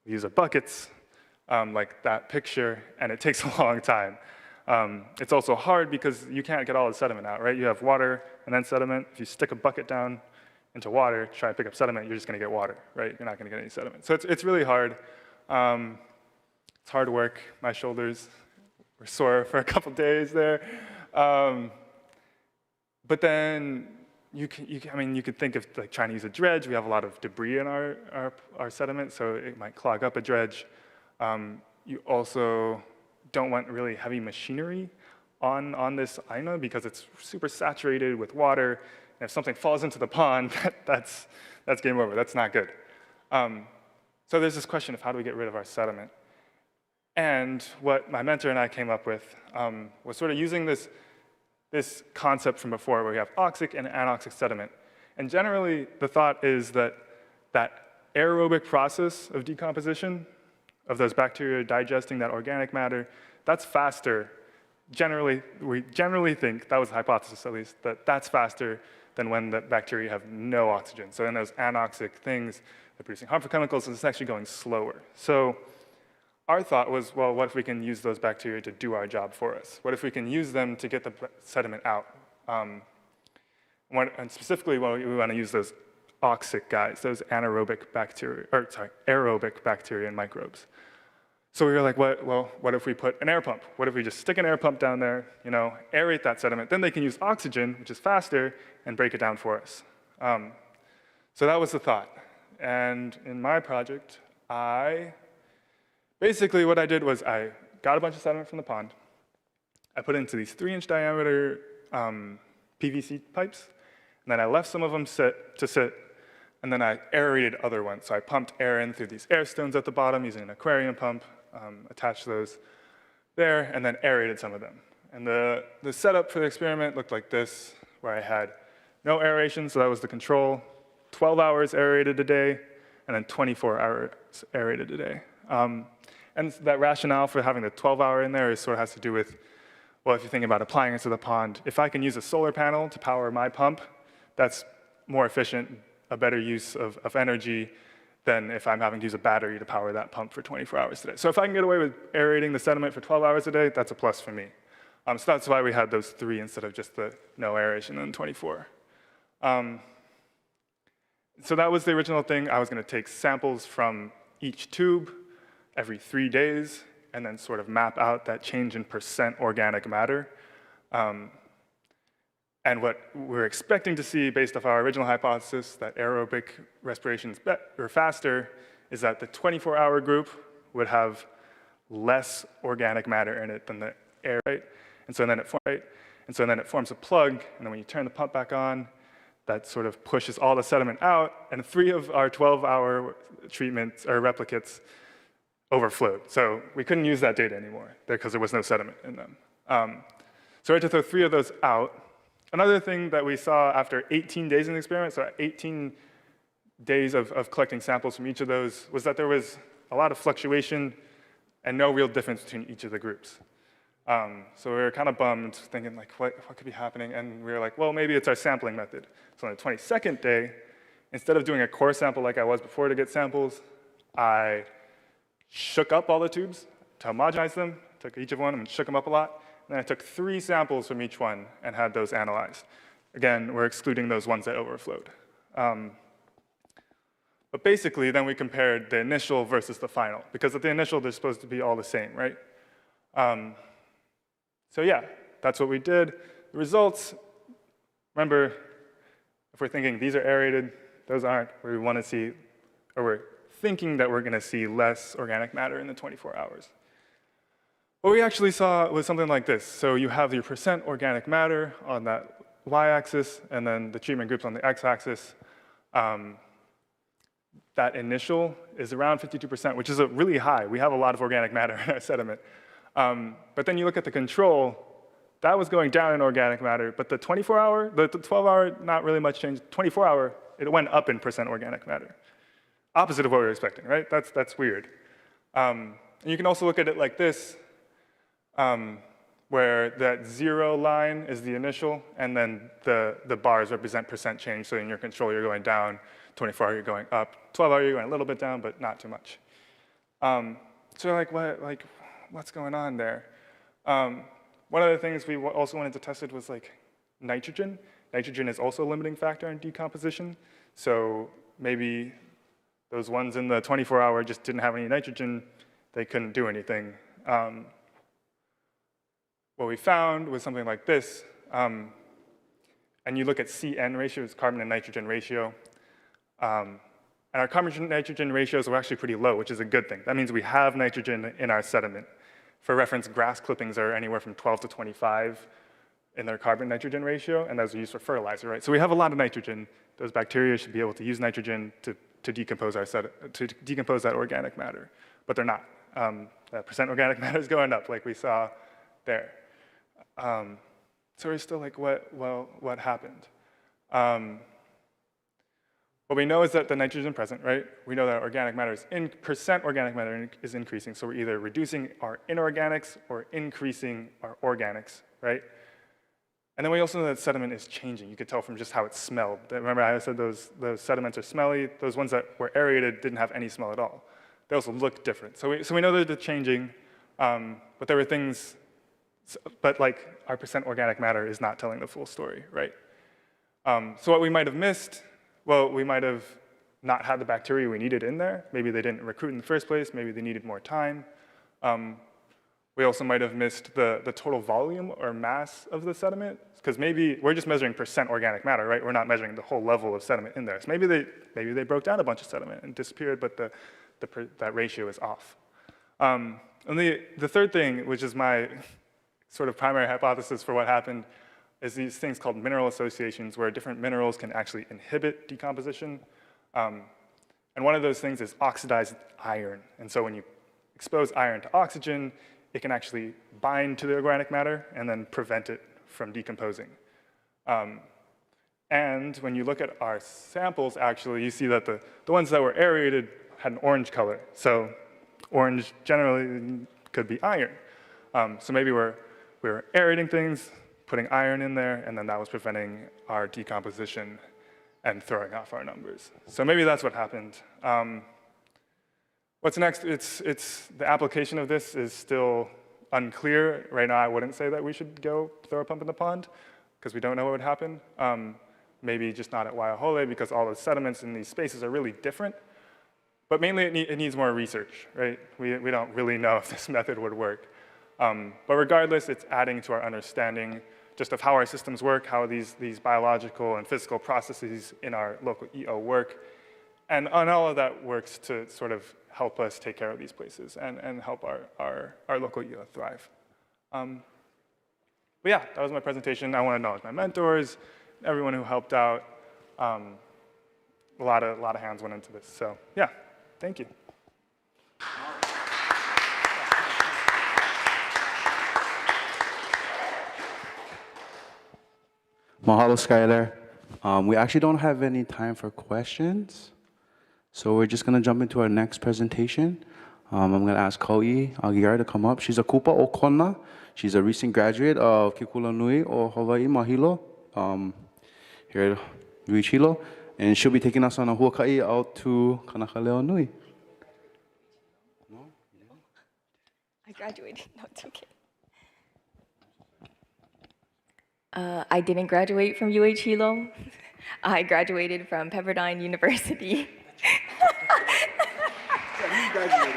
we use our buckets, like that picture, and it takes a long time. It's also hard because you can't get all the sediment out, right? You have water and then sediment. If you stick a bucket down into water, try and pick up sediment, you're just going to get water, right? You're not going to get any sediment. So it's really hard. It's hard work. My shoulders were sore for a couple days there. But then you could think of like trying to use a dredge. We have a lot of debris in our sediment, so it might clog up a dredge. You also don't want really heavy machinery on this Aina because it's super saturated with water. And if something falls into the pond, that's game over. That's not good. So there's this question of how do we get rid of our sediment? And what my mentor and I came up with was sort of using this concept from before where we have oxic and anoxic sediment. And generally, the thought is that aerobic process of decomposition, of those bacteria digesting that organic matter, that's faster we generally think, that was the hypothesis at least, that that's faster than when the bacteria have no oxygen. So in those anoxic things, they're producing harmful chemicals, and it's actually going slower. So our thought was, well, what if we can use those bacteria to do our job for us? What if we can use them to get the sediment out? And specifically, well, we want to use those oxic guys, those aerobic bacteria and microbes. So we were like, what if we put an air pump? What if we just stick an air pump down there, aerate that sediment? Then they can use oxygen, which is faster, and break it down for us. So that was the thought. And in my project, basically what I did was I got a bunch of sediment from the pond. I put it into these 3-inch diameter PVC pipes, and then I left some of them sit, and then I aerated other ones. So I pumped air in through these air stones at the bottom using an aquarium pump, attached those there, and then aerated some of them. And the setup for the experiment looked like this, where I had no aeration, so that was the control, 12 hours aerated a day, and then 24 hours aerated a day. And that rationale for having the 12-hour in there sort of has to do with, well, if you think about applying it to the pond, if I can use a solar panel to power my pump, that's more efficient, a better use of energy than if I'm having to use a battery to power that pump for 24 hours a day. So if I can get away with aerating the sediment for 12 hours a day, that's a plus for me. So that's why we had those 3 instead of just the no aeration and 24. So that was the original thing. I was going to take samples from each tube every 3 days and then sort of map out that change in percent organic matter. And what we're expecting to see, based off our original hypothesis, that aerobic respiration is faster, is that the 24-hour group would have less organic matter in it than the air, right? And so then it forms a plug, and then when you turn the pump back on, that sort of pushes all the sediment out, and 3 of our 12-hour treatments or replicates overflowed. So we couldn't use that data anymore because there was no sediment in them. So we had to throw 3 of those out. Another thing that we saw after 18 days in the experiment, so 18 days of collecting samples from each of those, was that there was a lot of fluctuation and no real difference between each of the groups. So we were kind of bummed, thinking like, what could be happening? And we were like, well, maybe it's our sampling method. So on the 22nd day, instead of doing a core sample like I was before to get samples, I shook up all the tubes to homogenize them, took each of one and shook them up a lot. And then I took 3 samples from each one and had those analyzed. Again, we're excluding those ones that overflowed. But basically, then we compared the initial versus the final, because at the initial, they're supposed to be all the same, right? So yeah, that's what we did. The results, remember, if we're thinking these are aerated, those aren't, we want to see, or we're thinking that we're going to see less organic matter in the 24 hours. What we actually saw was something like this. So you have your percent organic matter on that y-axis, and then the treatment groups on the x-axis. That initial is around 52%, which is really high. We have a lot of organic matter in our sediment. But then you look at the control, that was going down in organic matter, but the 24-hour, the 12-hour, not really much change. 24-hour, it went up in percent organic matter. Opposite of what we were expecting, right? That's weird. And you can also look at it like this, where that 0 line is the initial, and then the bars represent percent change. So in your control, you're going down. 24-hour, you're going up. 12-hour, you're going a little bit down, but not too much. So what's going on there? One of the things we also wanted to test it was like nitrogen. Nitrogen is also a limiting factor in decomposition. So maybe those ones in the 24-hour just didn't have any nitrogen. They couldn't do anything. What we found was something like this. And you look at CN ratio, it's carbon and nitrogen ratio. And our carbon-nitrogen ratios were actually pretty low, which is a good thing. That means we have nitrogen in our sediment. For reference, grass clippings are anywhere from 12 to 25 in their carbon-nitrogen ratio, and those are used for fertilizer, right? So we have a lot of nitrogen. Those bacteria should be able to use nitrogen to decompose that organic matter, but they're not. That percent organic matter is going up, like we saw there. So we're still like, what happened? what we know is that the nitrogen present, right? We know that organic matter is percent organic matter is increasing, so we're either reducing our inorganics or increasing our organics, right? And then we also know that sediment is changing. You could tell from just how it smelled. Remember I said those sediments are smelly. Those ones that were aerated didn't have any smell at all. They also look different. So we know that they're changing, but there were things, but like our percent organic matter is not telling the full story, right? So what we might have missed, well, we might have not had the bacteria we needed in there. Maybe they didn't recruit in the first place. Maybe they needed more time. We also might have missed the total volume or mass of the sediment, because maybe we're just measuring percent organic matter, right? We're not measuring the whole level of sediment in there. So maybe they broke down a bunch of sediment and disappeared, but that ratio is off. And the third thing, which is my sort of primary hypothesis for what happened, is these things called mineral associations, where different minerals can actually inhibit decomposition. And one of those things is oxidized iron. And so when you expose iron to oxygen, it can actually bind to the organic matter and then prevent it from decomposing. And when you look at our samples, actually, you see that the ones that were aerated had an orange color. So orange generally could be iron. So maybe we were aerating things, putting iron in there, and then that was preventing our decomposition and throwing off our numbers. So maybe that's what happened. What's next? It's the application of this is still unclear. Right now, I wouldn't say that we should go throw a pump in the pond, because we don't know what would happen. Maybe just not at Waiahole, because all the sediments in these spaces are really different. But mainly, it needs more research, right? We don't really know if this method would work. But regardless, it's adding to our understanding just of how our systems work, how these biological and physical processes in our local EO work. And all of that works to sort of help us take care of these places and help our local EO thrive. But yeah, that was my presentation. I want to acknowledge my mentors, everyone who helped out. A lot of hands went into this. So yeah, thank you. Mahalo, Skylar. We actually don't have any time for questions, so we're just gonna jump into our next presentation. I'm gonna ask Hawai'i Aguiar to come up. She's a kupa o Kona. She's a recent graduate of Kekula Nui o Hawai'i Hilo, here at Hilo, and she'll be taking us on a huaka'i out to Kanakaleo Nui. I graduated. No, it's okay. I didn't graduate from Hilo. I graduated from Pepperdine University. You graduated.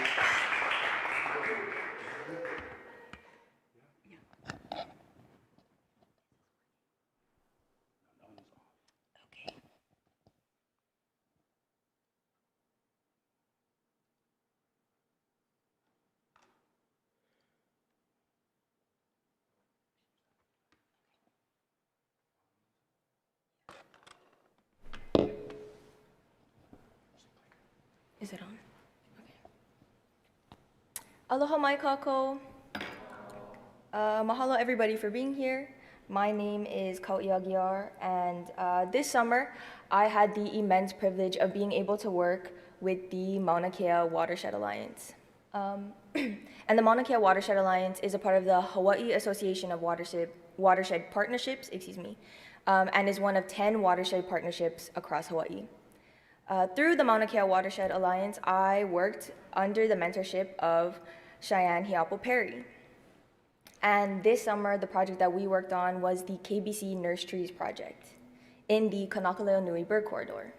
Is it on? Okay. Aloha mai kako. Mahalo everybody for being here. My name is Hawai'i Aguiar, and this summer I had the immense privilege of being able to work with the Mauna Kea Watershed Alliance. And the Mauna Kea Watershed Alliance is a part of the Hawaii Association of Watershed Partnerships, and is one of 10 watershed partnerships across Hawaii. Through the Mauna Kea Watershed Alliance, I worked under the mentorship of Cheyenne Hiapo Perry. And this summer, the project that we worked on was the KBC Nurse Trees Project in the Kanakaleo Nui Bird Corridor.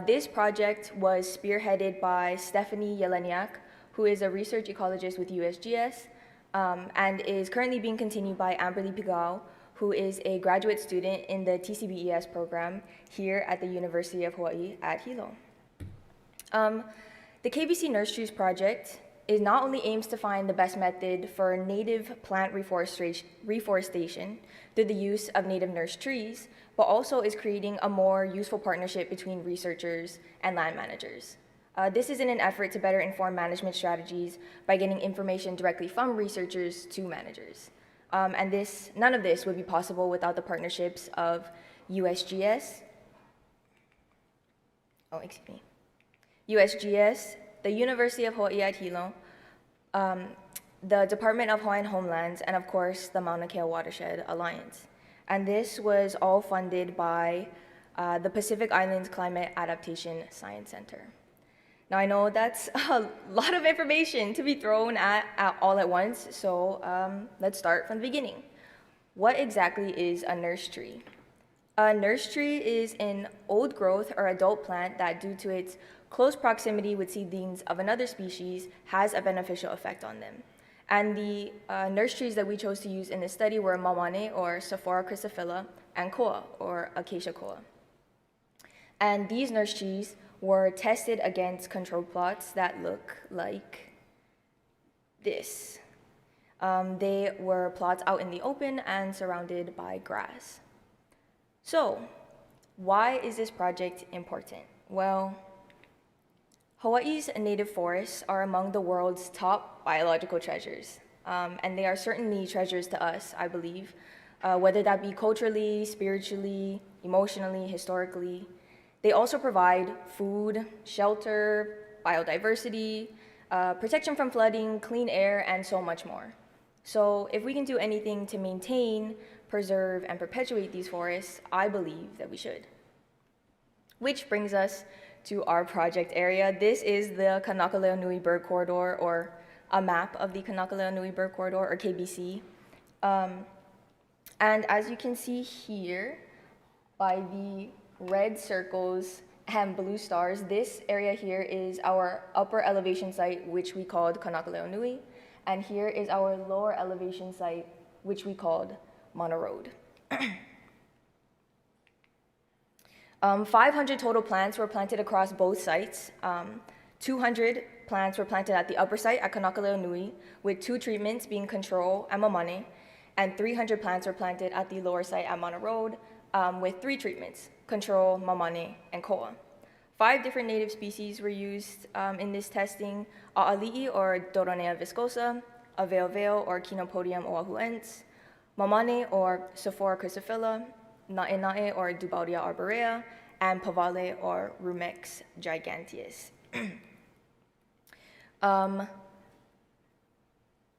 This project was spearheaded by Stephanie Jeleniak, who is a research ecologist with USGS, and is currently being continued by Amberly Pigao, who is a graduate student in the TCBES program here at the University of Hawaii at Hilo. The KBC Nurse Trees Project is not only aims to find the best method for native plant reforestation through the use of native nurse trees, but also is creating a more useful partnership between researchers and land managers. This is in an effort to better inform management strategies by getting information directly from researchers to managers. And none of this would be possible without the partnerships of USGS, USGS, the University of Hawaii at Hilo, the Department of Hawaiian Homelands, and of course, the Mauna Kea Watershed Alliance. And this was all funded by the Pacific Islands Climate Adaptation Science Center. Now, I know that's a lot of information to be thrown at all at once, so let's start from the beginning. What exactly is a nurse tree? A nurse tree is an old growth or adult plant that, due to its close proximity with seedlings of another species, has a beneficial effect on them. And the nurse trees that we chose to use in this study were mamane, or Sephora chrysophylla, and koa, or Acacia koa. And these nurse trees were tested against control plots that look like this. They were plots out in the open and surrounded by grass. So, why is this project important? Well, Hawaii's native forests are among the world's top biological treasures, and they are certainly treasures to us, I believe, whether that be culturally, spiritually, emotionally, historically. They also provide food, shelter, biodiversity, protection from flooding, clean air, and so much more. So if we can do anything to maintain, preserve, and perpetuate these forests, I believe that we should. Which brings us to our project area. This is the Kanaka-Leonui Bird Corridor, or a map of the Kanaka-Leonui Bird Corridor, or KBC. And as you can see here, by the red circles and blue stars, this area here is our upper elevation site, which we called Kanaka-Leonui, and here is our lower elevation site, which we called Mana Road. 500 total plants were planted across both sites. 200 plants were planted at the upper site at Kanaka-Leonui, with 2 treatments being control and mamane, and 300 plants were planted at the lower site at Mana Road, with 3 treatments, control, mamane, and koa. 5 different native species were used in this testing: a'ali'i, or Doronea viscosa, aveoveo, or Chenopodium oahuense, mamane, or Sephora chrysophylla, na'e, or Dubaudia arborea, and pavale, or Rumex giganteus.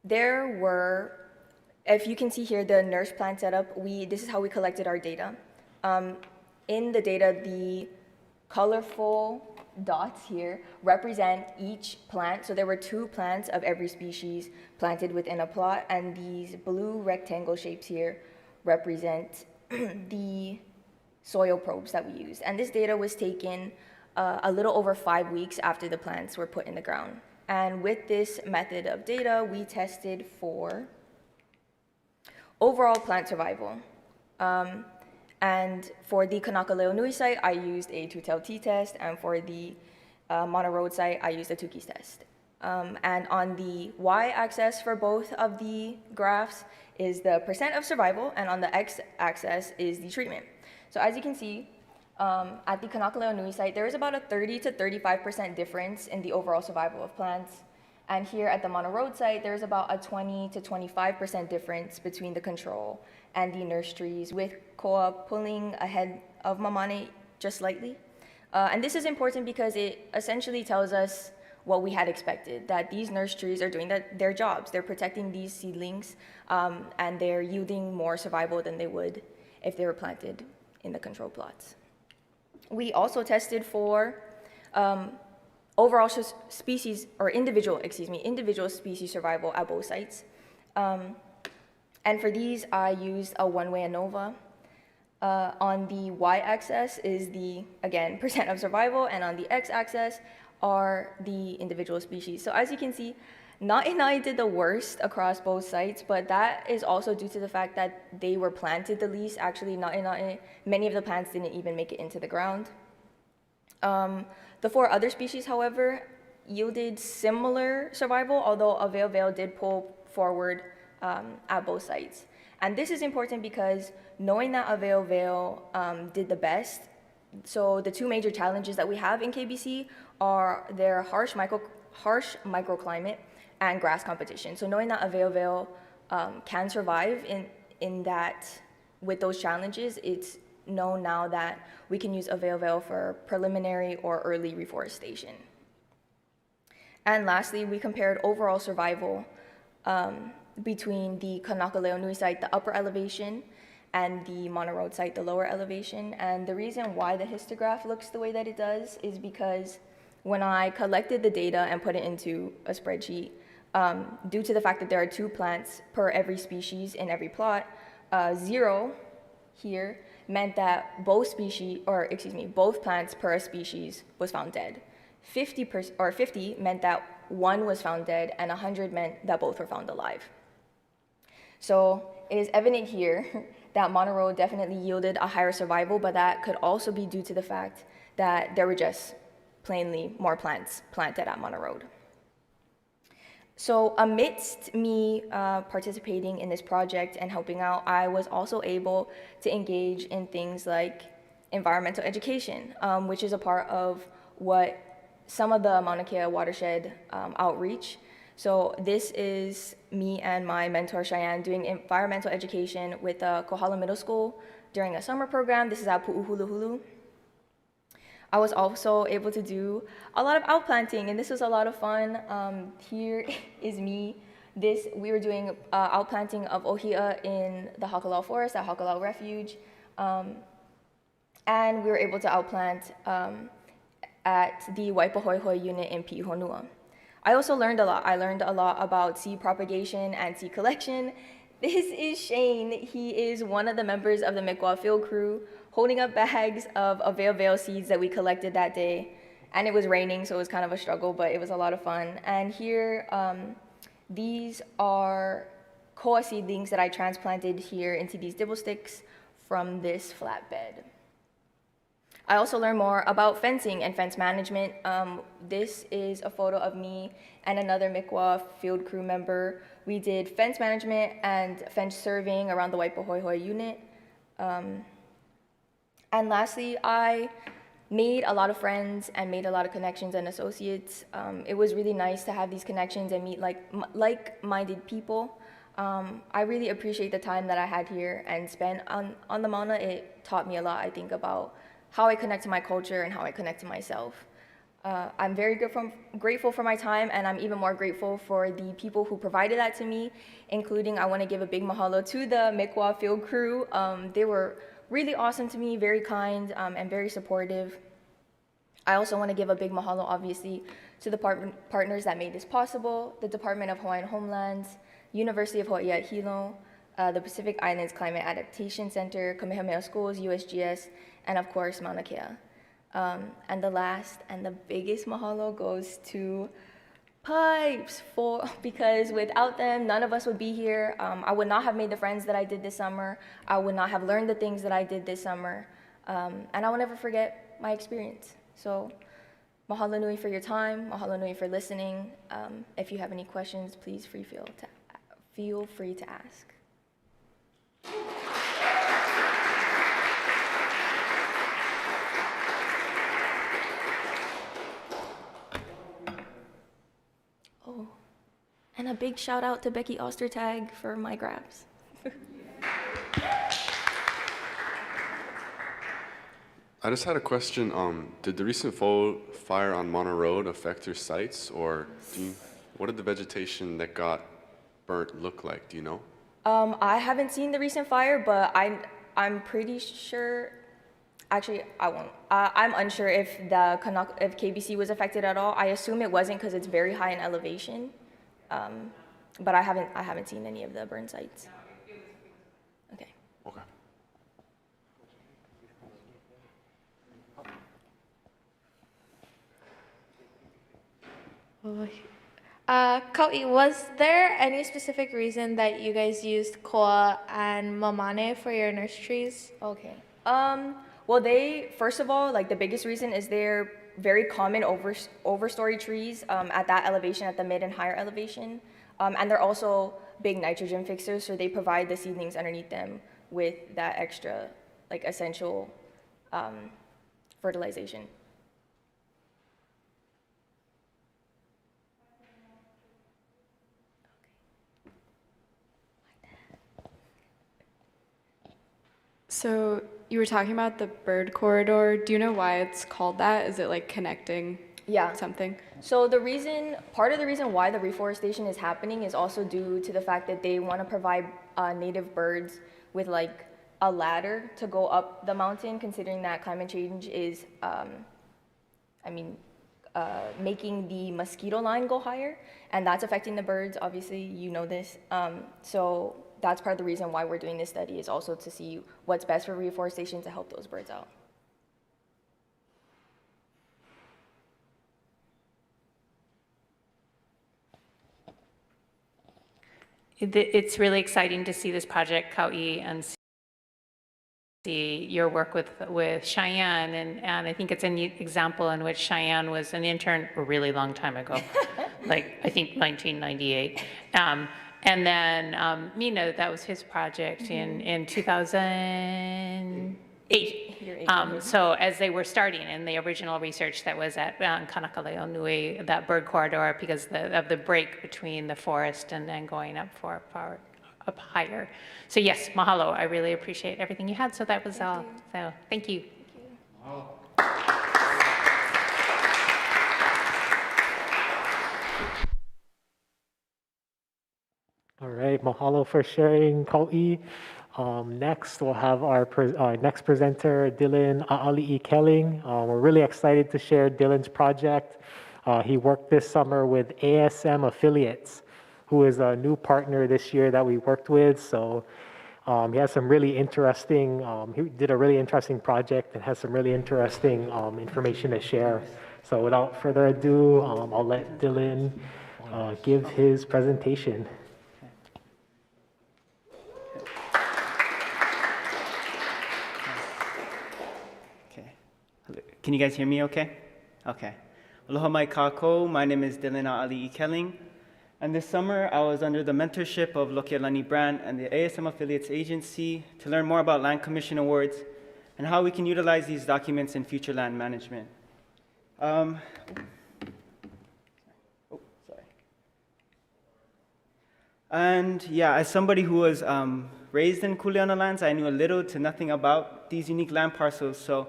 There were, if you can see here, the nurse plant setup, this is how we collected our data. In the data, the colorful dots here represent each plant. So there were 2 plants of every species planted within a plot, and these blue rectangle shapes here represent the soil probes that we used. And this data was taken a little over 5 weeks after the plants were put in the ground. And with this method of data, we tested for overall plant survival. And for the Kanaka-Leonui site, I used a two-tailed t-test, and for the Mana Road site, I used a Tukey's test. And on the y-axis for both of the graphs is the percent of survival, and on the x-axis is the treatment. So as you can see, at the Kanaka-Leonui site, there is about a 30 to 35% difference in the overall survival of plants. And here at the Mana Road site, there's about a 20 to 25% difference between the control and the nurse trees, with koa pulling ahead of mamane just slightly. And this is important because it essentially tells us what we had expected, that these nurse trees are doing their jobs. They're protecting these seedlings, and they're yielding more survival than they would if they were planted in the control plots. We also tested for overall species, or individual species survival at both sites. And for these, I used a one-way ANOVA. On the y-axis is the, again, percent of survival, and on the x-axis are the individual species. So as you can see, Na'e did the worst across both sites, but that is also due to the fact that they were planted the least. Actually, Na'e, many of the plants didn't even make it into the ground. The 4 other species, however, yielded similar survival, although aveoveo did pull forward at both sites. And this is important because knowing that aveoveo did the best, so the 2 major challenges that we have in KBC are their harsh microclimate and grass competition. So knowing that aveoveo can survive in that, with those challenges, it's known now that we can use aveo for preliminary or early reforestation. And lastly, we compared overall survival between the Kanaka-Leonui site, the upper elevation, and the Mana Road site, the lower elevation. And the reason why the histograph looks the way that it does is because when I collected the data and put it into a spreadsheet, due to the fact that there are 2 plants per every species in every plot, 0 here meant that both plants per a species was found dead. 50 meant that 1 was found dead, and 100 meant that both were found alive. So it is evident here that Mana Road definitely yielded a higher survival, but that could also be due to the fact that there were just plainly more plants planted at Mana Road. So amidst me participating in this project and helping out, I was also able to engage in things like environmental education, which is a part of what some of the Mauna Kea watershed outreach. So this is me and my mentor Cheyenne doing environmental education with Kohala Middle School during a summer program. This is at Pu'uhuluhulu. I was also able to do a lot of outplanting, and this was a lot of fun. Here is me. We were doing outplanting of ohia in the Hakalau forest at Hakalau Refuge, and we were able to outplant at the Waipahoehoe unit in Pi'ihonua. I also learned a lot. I learned a lot about seed propagation and seed collection. This is Shane. He is one of the members of the Mikwa field crew, holding up bags of aveo seeds that we collected that day. And it was raining, so it was kind of a struggle, but it was a lot of fun. And here, these are koa seedlings that I transplanted here into these dibble sticks from this flatbed. I also learned more about fencing and fence management. This is a photo of me and another Mikwa field crew member. We did fence management and fence surveying around the Waipahoehoe unit. And lastly, I made a lot of friends and made a lot of connections and associates. It was really nice to have these connections and meet like-minded people. I really appreciate the time that I had here and spent on the Mauna. It taught me a lot, I think, about how I connect to my culture and how I connect to myself. I'm very grateful for my time, and I'm even more grateful for the people who provided that to me, including I want to give a big mahalo to the Mikwa field crew. They were really awesome to me, very kind, and very supportive. I also want to give a big mahalo, obviously, to the partners that made this possible, the Department of Hawaiian Homelands, University of Hawaii at Hilo, the Pacific Islands Climate Adaptation Center, Kamehameha Schools, USGS, and of course, Mauna Kea. And the last and the biggest mahalo goes to PIPES, because without them, none of us would be here. I would not have made the friends that I did this summer. I would not have learned the things that I did this summer. And I will never forget my experience. So mahalo nui for your time. Mahalo nui for listening. If you have any questions, please feel free to ask. Oh, and a big shout out to Becky Ostertag for my grabs. I just had a question. Did the recent fire on Mana Road affect your sites, or what did the vegetation that got burnt look like? Do you know? I haven't seen the recent fire, but I'm pretty sure. Actually, I won't. I'm unsure if if KBC was affected at all. I assume it wasn't because it's very high in elevation, but I haven't seen any of the burn sites. Okay. Okay. Kau'i, was there any specific reason that you guys used koa and mamane for your nurse trees? Okay. Well, first of all, the biggest reason is they're very common overstory trees at that elevation, at the mid and higher elevation. And they're also big nitrogen fixers, so they provide the seedlings underneath them with that extra, essential fertilization. So you were talking about the bird corridor. Do you know why it's called that? Is it like connecting something? So part of the reason why the reforestation is happening is also due to the fact that they want to provide native birds with like a ladder to go up the mountain, considering that climate change is, making the mosquito line go higher, and that's affecting the birds. Obviously, you know this. So that's part of the reason why we're doing this study, is also to see what's best for reforestation to help those birds out. It's really exciting to see this project, Kau'i, and see your work with Cheyenne, and I think it's an example in which Cheyenne was an intern a really long time ago, like I think 1998. And then Mina, that was his project in 2008. So as they were starting in the original research that was at Kanakaleo Nui, that bird corridor, because of the break between the forest and then going up up higher. So yes, mahalo. I really appreciate everything you had. So that was all. So thank you. All right, mahalo for sharing, Kau'i. Next, we'll have our next presenter, Dylan A'ali'i Kelling. We're really excited to share Dylan's project. He worked this summer with ASM Affiliates, who is a new partner this year that we worked with. So he has some really interesting, he did a really interesting project and has some really interesting information to share. So without further ado, I'll let Dylan give his presentation. Can you guys hear me okay? Okay. Aloha mai kako. My name is Dylan A'ali'i Kelling. And this summer, I was under the mentorship of Lokealani Brandt and the ASM Affiliates Agency to learn more about Land Commission Awards and how we can utilize these documents in future land management. And yeah, as somebody who was raised in Kuleana lands, I knew a little to nothing about these unique land parcels. So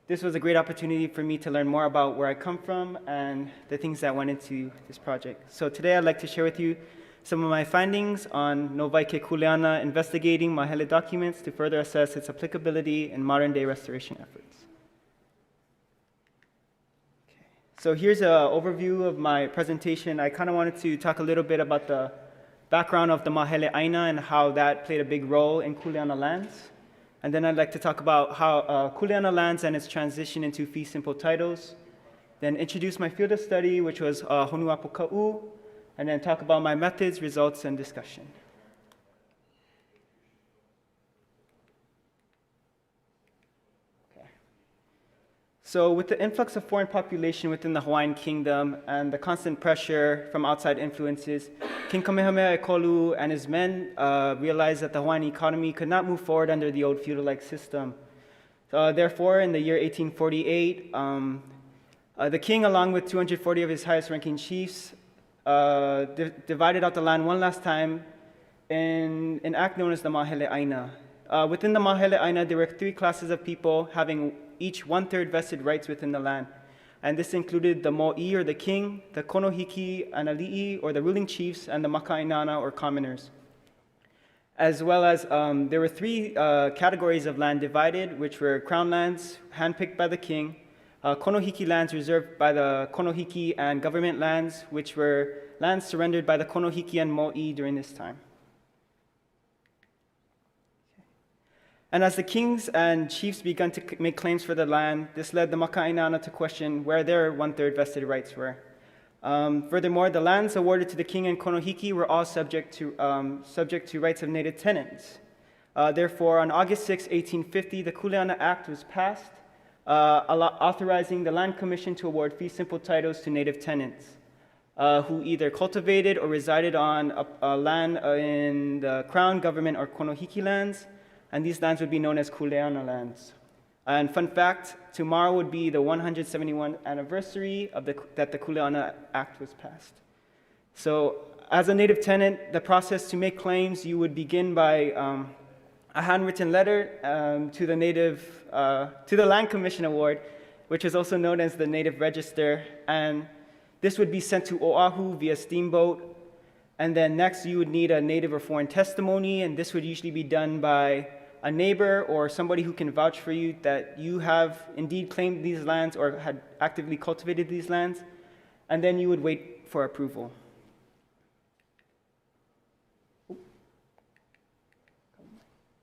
this was a great opportunity for me to learn more about where I come from and the things that went into this project. So today I'd like to share with you some of my findings on Novaike Kuleana investigating Mahele documents to further assess its applicability in modern-day restoration efforts. Okay. So here's an overview of my presentation. I kind of wanted to talk a little bit about the background of the Mahele Aina and how that played a big role in Kuleana lands. And then I'd like to talk about how Kuleana lands and its transition into fee simple titles. Then introduce my field of study, which was Honuapo Ka'u, and then talk about my methods, results, and discussion. Okay. So with the influx of foreign population within the Hawaiian kingdom and the constant pressure from outside influences, King Kamehameha Ekolu and his men realized that the Hawaiian economy could not move forward under the old feudal-like system. Therefore, in the year 1848, the king, along with 240 of his highest-ranking chiefs, divided out the land one last time in an act known as the Mahele Aina. Within the Mahele Aina, there were 3 classes of people having each 1/3 vested rights within the land. And this included the Mo'i, or the king, the Konohiki and Ali'i, or the ruling chiefs, and the Maka'inana, or commoners. As well as there were 3 categories of land divided, which were crown lands, handpicked by the king, Konohiki lands reserved by the Konohiki, and government lands, which were lands surrendered by the Konohiki and Mo'i during this time. And as the kings and chiefs began to make claims for the land, this led the Maka'inana to question where their 1/3 vested rights were. Furthermore, the lands awarded to the king and Konohiki were all subject to rights of native tenants. Therefore, on August 6, 1850, the Kuleana Act was passed, authorizing the Land Commission to award fee simple titles to native tenants who either cultivated or resided on a land in the Crown, government, or Konohiki lands, and these lands would be known as Kuleana lands. And fun fact, tomorrow would be the 171st anniversary of that the Kuleana Act was passed. So as a native tenant, the process to make claims, you would begin by a handwritten letter to the Land Commission Award, which is also known as the Native Register, and this would be sent to Oahu via steamboat. And then next, you would need a native or foreign testimony, and this would usually be done by a neighbor or somebody who can vouch for you that you have indeed claimed these lands or had actively cultivated these lands, and then you would wait for approval.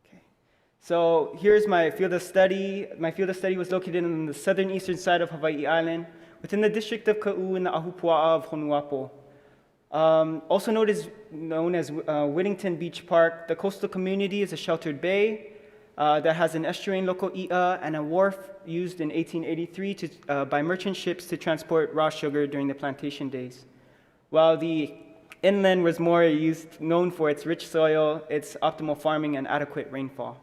Okay. So here's my field of study. My field of study was located on the southern eastern side of Hawai'i Island, within the district of Ka'u in the Ahupua'a of Honuapo. Also known as Whittington Beach Park, the coastal community is a sheltered bay that has an estuarine local i'a and a wharf used in 1883 by merchant ships to transport raw sugar during the plantation days. While the inland was more known for its rich soil, its optimal farming, and adequate rainfall.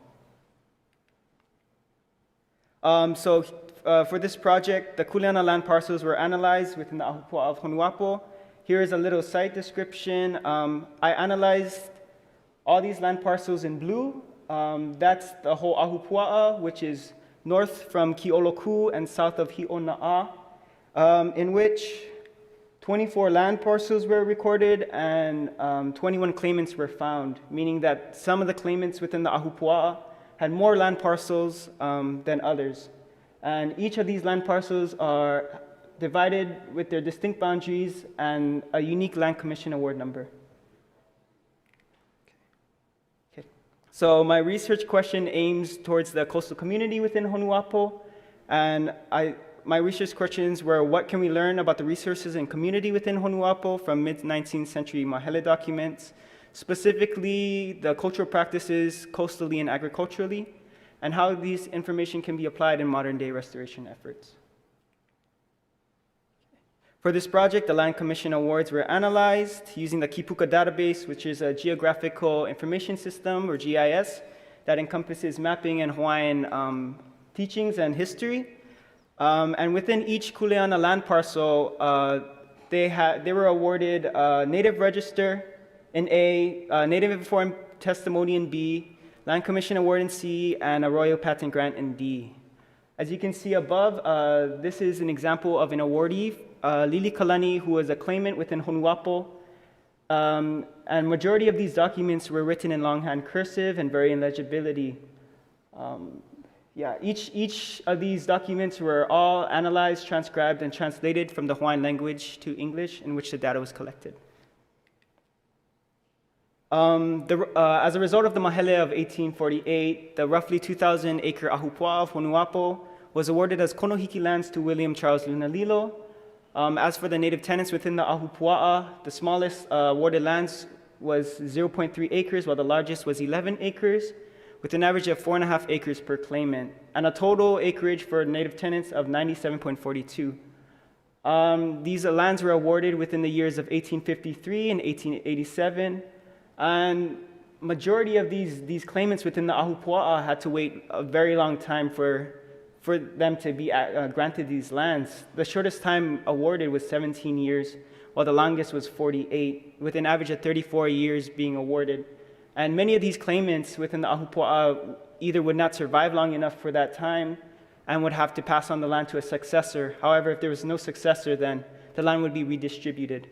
For this project, the Kuleana land parcels were analyzed within the Ahupua'a of Honuapo. Here is a little site description. I analyzed all these land parcels in blue. That's the whole Ahupua'a, which is north from Ki'oloku and south of Hi'ona'a, in which 24 land parcels were recorded and 21 claimants were found, meaning that some of the claimants within the Ahupua'a had more land parcels than others. And each of these land parcels are divided with their distinct boundaries and a unique Land Commission Award number. Okay. So my research question aims towards the coastal community within Honuapo, and my research questions were, what can we learn about the resources and community within Honuapo from mid-19th century Mahele documents, specifically the cultural practices coastally and agriculturally, and how these information can be applied in modern-day restoration efforts. For this project, the Land Commission Awards were analyzed using the Kipuka database, which is a geographical information system, or GIS, that encompasses mapping and Hawaiian teachings and history. And within each Kuleana land parcel, they were awarded a Native Register in A, Native Informed Testimony in B, Land Commission Award in C, and a Royal Patent Grant in D. As you can see above, this is an example of an awardee, Lili Kalani, who was a claimant within Honuapo. And majority of these documents were written in longhand cursive and varying legibility. Each of these documents were all analyzed, transcribed, and translated from the Hawaiian language to English in which the data was collected. As a result of the Mahele of 1848, the roughly 2,000-acre Ahupua'a of Honuapo was awarded as konohiki lands to William Charles Lunalilo. As for the native tenants within the Ahupua'a, the smallest awarded lands was 0.3 acres, while the largest was 11 acres, with an average of 4.5 acres per claimant, and a total acreage for native tenants of 97.42. These lands were awarded within the years of 1853 and 1887, and majority of these claimants within the Ahupua'a had to wait a very long time for them to be granted these lands. The shortest time awarded was 17 years, while the longest was 48, with an average of 34 years being awarded. And many of these claimants within the Ahupua'a either would not survive long enough for that time and would have to pass on the land to a successor. However, if there was no successor, then the land would be redistributed.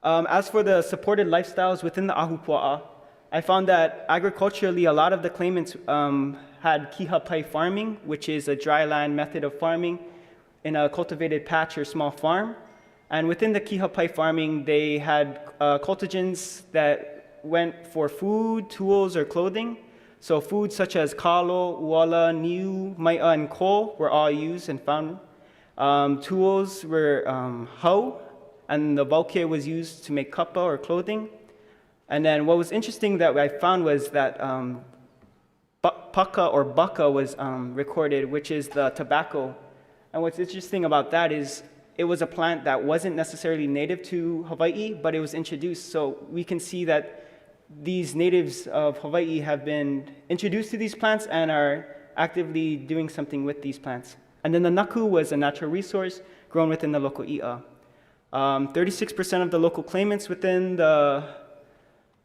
As for the supported lifestyles within the Ahupua'a, I found that agriculturally, a lot of the claimants had kihapai farming, which is a dry land method of farming in a cultivated patch or small farm. And within the kihapai farming, they had cultigens that went for food, tools, or clothing. So foods such as kalo, uala, niu, mai'a, and ko were all used and found. Tools were hau, and the vauke was used to make kapa or clothing. And then what was interesting that I found was that paka or baka was recorded, which is the tobacco. And what's interesting about that is it was a plant that wasn't necessarily native to Hawaii, but it was introduced. So we can see that these natives of Hawaii have been introduced to these plants and are actively doing something with these plants. And then the naku was a natural resource grown within the local i'a. 36% of the local claimants within the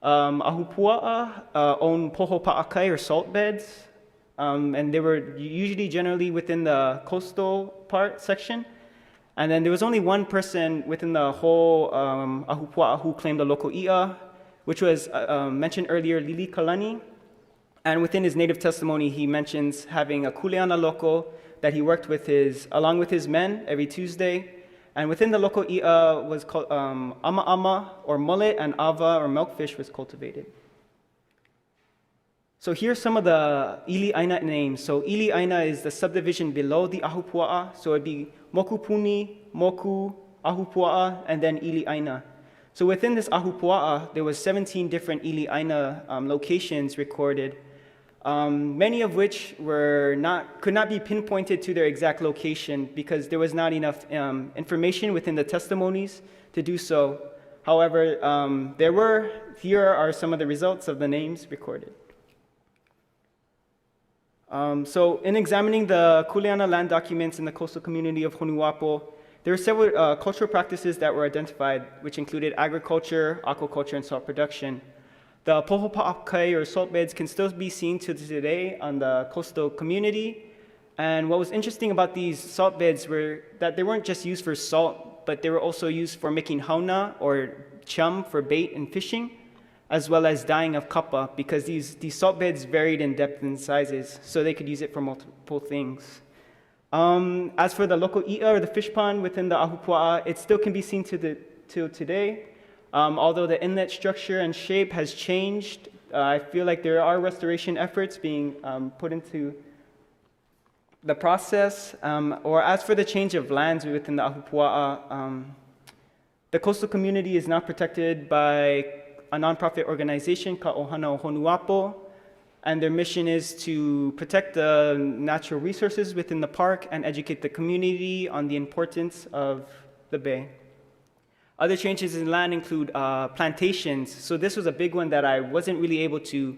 Ahupua'a owned poho pa'akai, or salt beds, and they were usually generally within the coastal part section. And then there was only one person within the whole Ahupua'a who claimed a local i'a, which was mentioned earlier, Lili Kalani. And within his native testimony, he mentions having a kuleana loko that he worked with along with his men every Tuesday. And within the local i'a was called ama or mullet, and ava or milkfish was cultivated. So here's some of the Ili Aina names. So Ili Aina is the subdivision below the Ahupua'a. So it'd be Mokupuni, Moku, Ahupua'a, and then Ili Aina. So within this Ahupua'a, there was 17 different Ili Aina locations recorded, many of which could not be pinpointed to their exact location because there was not enough information within the testimonies to do so. However, here are some of the results of the names recorded. So in examining the kuleana land documents in the coastal community of Honuapo, there were several cultural practices that were identified, which included agriculture, aquaculture, and salt production. The poho pa'akai, or salt beds, can still be seen to today on the coastal community. And what was interesting about these salt beds were that they weren't just used for salt, but they were also used for making hauna, or chum, for bait and fishing, as well as dyeing of kapa, because these salt beds varied in depth and sizes, so they could use it for multiple things. As for the local i'a, or the fish pond within the Ahupua'a, it still can be seen to today. Although the inlet structure and shape has changed, I feel like there are restoration efforts being put into the process. Or as for the change of lands within the Ahupua'a, the coastal community is now protected by a nonprofit organization called Ohana o Honuapo, and their mission is to protect the natural resources within the park and educate the community on the importance of the bay. Other changes in land include plantations. So this was a big one that I wasn't really able to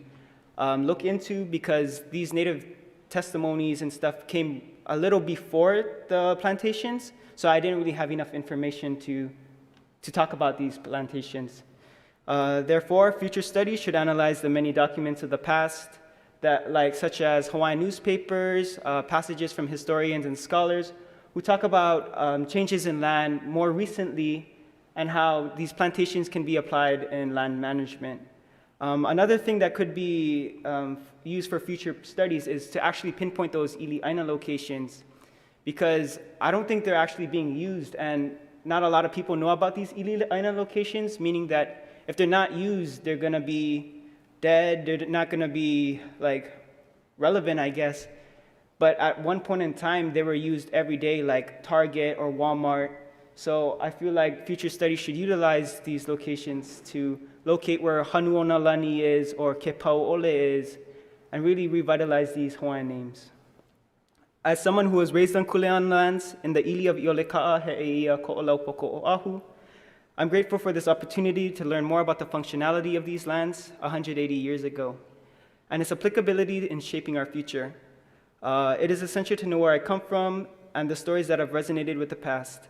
look into because these native testimonies and stuff came a little before the plantations, so I didn't really have enough information to talk about these plantations. Therefore, future studies should analyze the many documents of the past, such as Hawaiian newspapers, passages from historians and scholars who talk about changes in land more recently and how these plantations can be applied in land management. Another thing that could be used for future studies is to actually pinpoint those Ili Aina locations, because I don't think they're actually being used, and not a lot of people know about these Ili Aina locations, meaning that if they're not used, they're gonna be dead, they're not gonna be relevant, I guess. But at one point in time, they were used every day, like Target or Walmart. So I feel like future studies should utilize these locations to locate where Hanuonalani is or Kepauole is, and really revitalize these Hawaiian names. As someone who was raised on kuleana lands in the ili of Ioleka'a He'eia Ko'olau Oahu, I'm grateful for this opportunity to learn more about the functionality of these lands 180 years ago and its applicability in shaping our future. It is essential to know where I come from and the stories that have resonated with the past.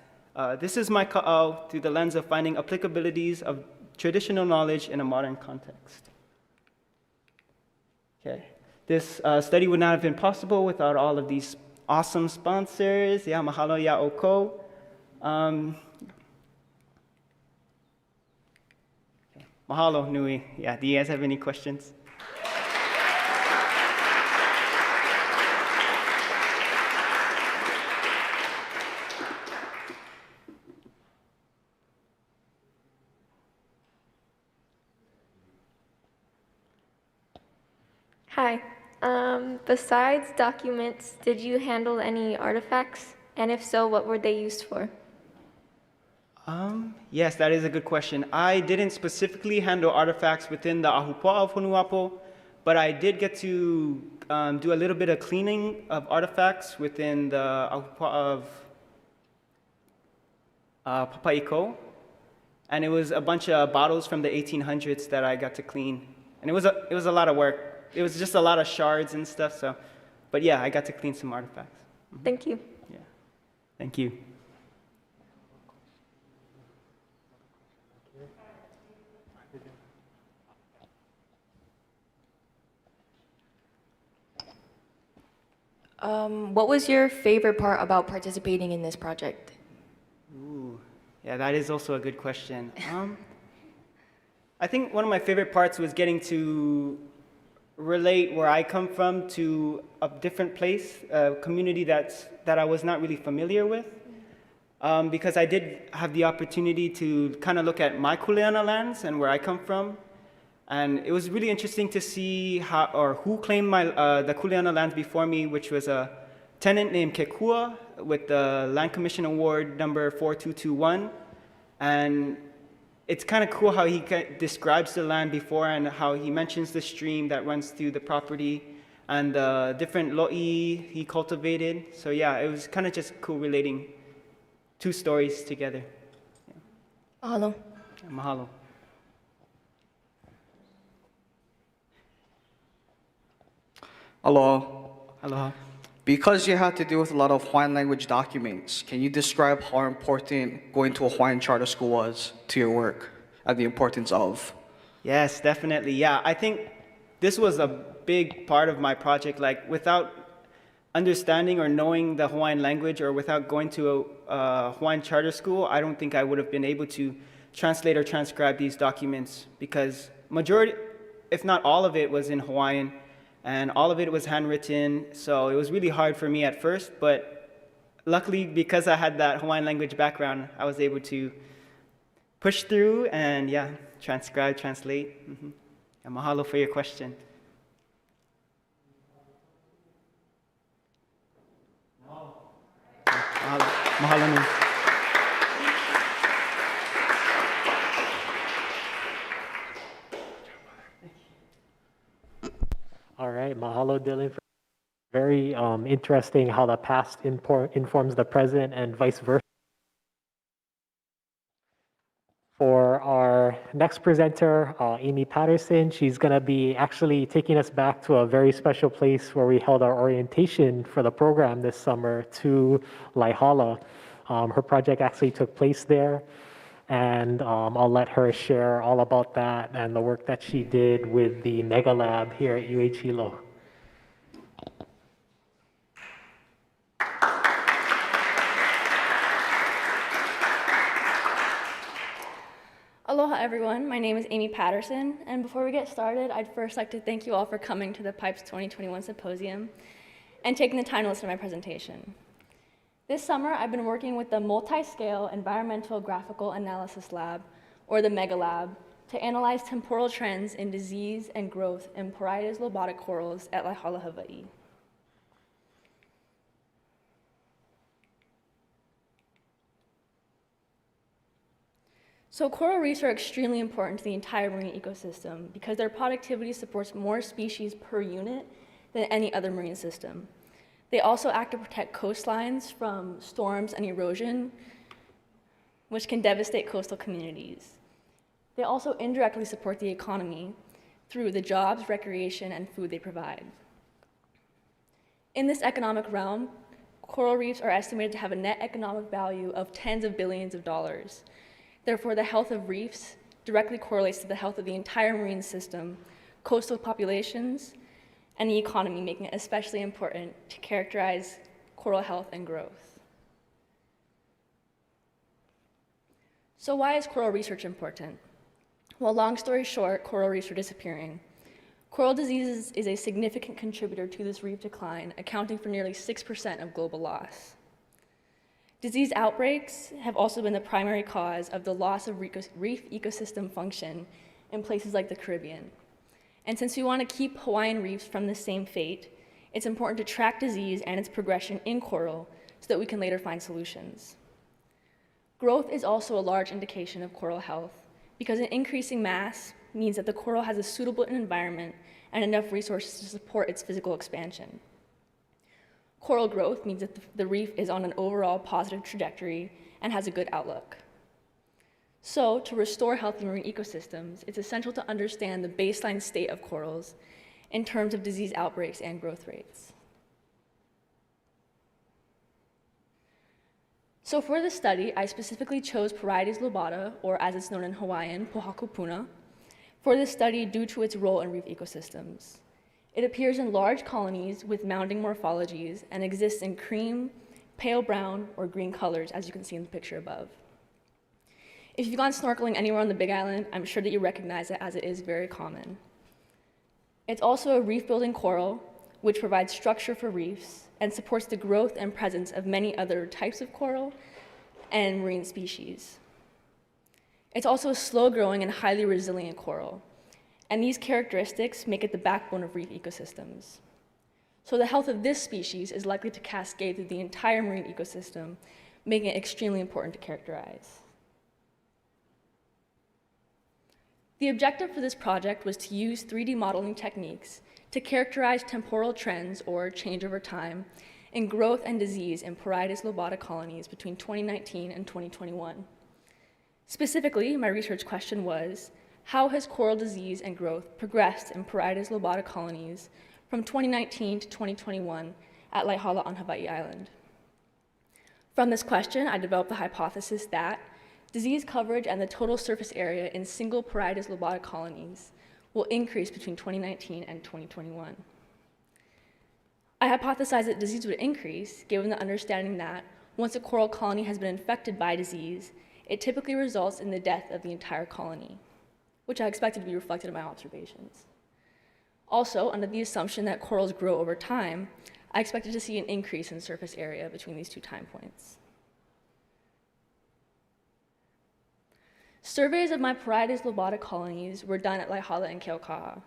This is my ka'au through the lens of finding applicabilities of traditional knowledge in a modern context. Okay. This study would not have been possible without all of these awesome sponsors. Yeah, mahalo ya oko. Mahalo nui. Yeah, do you guys have any questions? Hi. Besides documents, did you handle any artifacts? And if so, what were they used for? Yes, that is a good question. I didn't specifically handle artifacts within the Ahupua'a of Honuapo, but I did get to do a little bit of cleaning of artifacts within the Ahupua'a of Papa'iko. And it was a bunch of bottles from the 1800s that I got to clean. And it was a lot of work. It was just a lot of shards and stuff, so. But yeah, I got to clean some artifacts. Thank you. Yeah, thank you. What was your favorite part about participating in this project? Ooh, yeah, that is also a good question. I think one of my favorite parts was getting to relate where I come from to a different place, a community that I was not really familiar with. Because I did have the opportunity to kind of look at my Kuleana lands and where I come from. And it was really interesting to see how, or who claimed the Kuleana lands before me, which was a tenant named Kekua with the Land Commission Award number 4221. And it's kind of cool how he describes the land before and how he mentions the stream that runs through the property and the different lo'i he cultivated. So yeah, it was kind of just cool relating two stories together. Yeah. Mahalo. Mahalo. Aloha. Aloha. Because you had to deal with a lot of Hawaiian language documents, can you describe how important going to a Hawaiian charter school was to your work and the importance of? Yes, definitely. Yeah, I think this was a big part of my project. Like, without understanding or knowing the Hawaiian language or without going to a Hawaiian charter school, I don't think I would have been able to translate or transcribe these documents because majority, if not all of it, was in Hawaiian. And all of it was handwritten, so it was really hard for me at first, but luckily, because I had that Hawaiian language background, I was able to push through and, yeah, transcribe, translate. Mm-hmm. And mahalo for your question. Mahalo nui. All right, mahalo Dylan. Very interesting how the past informs the present and vice versa. For our next presenter, Amy Patterson, she's going to be actually taking us back to a very special place where we held our orientation for the program this summer to Laihala. Her project actually took place there, and I'll let her share all about that and the work that she did with the Mega Lab here at UH Hilo. Aloha everyone, my name is Amy Patterson, and before we get started, I'd first like to thank you all for coming to the PIPES 2021 Symposium and taking the time to listen to my presentation. This summer, I've been working with the Multi-Scale Environmental Graphical Analysis Lab, or the Mega Lab, to analyze temporal trends in disease and growth in Paraides lobata corals at Laihala, Hawaii. So coral reefs are extremely important to the entire marine ecosystem because their productivity supports more species per unit than any other marine system. They also act to protect coastlines from storms and erosion, which can devastate coastal communities. They also indirectly support the economy through the jobs, recreation, and food they provide. In this economic realm, coral reefs are estimated to have a net economic value of tens of billions of dollars. Therefore, the health of reefs directly correlates to the health of the entire marine system, coastal populations, and the economy, making it especially important to characterize coral health and growth. So why is coral research important? Well, long story short, coral reefs are disappearing. Coral disease is a significant contributor to this reef decline, accounting for nearly 6% of global loss. Disease outbreaks have also been the primary cause of the loss of reef ecosystem function in places like the Caribbean. And since we want to keep Hawaiian reefs from the same fate, it's important to track disease and its progression in coral so that we can later find solutions. Growth is also a large indication of coral health because an increasing mass means that the coral has a suitable environment and enough resources to support its physical expansion. Coral growth means that the reef is on an overall positive trajectory and has a good outlook. So, to restore healthy marine ecosystems, it's essential to understand the baseline state of corals in terms of disease outbreaks and growth rates. So for this study, I specifically chose Paraides lobata, or as it's known in Hawaiian, Pohakupuna, for this study due to its role in reef ecosystems. It appears in large colonies with mounding morphologies and exists in cream, pale brown, or green colors, as you can see in the picture above. If you've gone snorkeling anywhere on the Big Island, I'm sure that you recognize it, as it is very common. It's also a reef-building coral, which provides structure for reefs and supports the growth and presence of many other types of coral and marine species. It's also a slow-growing and highly resilient coral, and these characteristics make it the backbone of reef ecosystems. So the health of this species is likely to cascade through the entire marine ecosystem, making it extremely important to characterize. The objective for this project was to use 3D modeling techniques to characterize temporal trends, or change over time, in growth and disease in Parietis lobata colonies between 2019 and 2021. Specifically, my research question was, how has coral disease and growth progressed in Parietis lobata colonies from 2019 to 2021 at Laihala on Hawai'i Island? From this question, I developed the hypothesis that disease coverage and the total surface area in single Parietis lobata colonies will increase between 2019 and 2021. I hypothesized that disease would increase given the understanding that once a coral colony has been infected by disease, it typically results in the death of the entire colony, which I expected to be reflected in my observations. Also, under the assumption that corals grow over time, I expected to see an increase in surface area between these two time points. Surveys of my Parietis lobata colonies were done at Laihala and Keaukaha.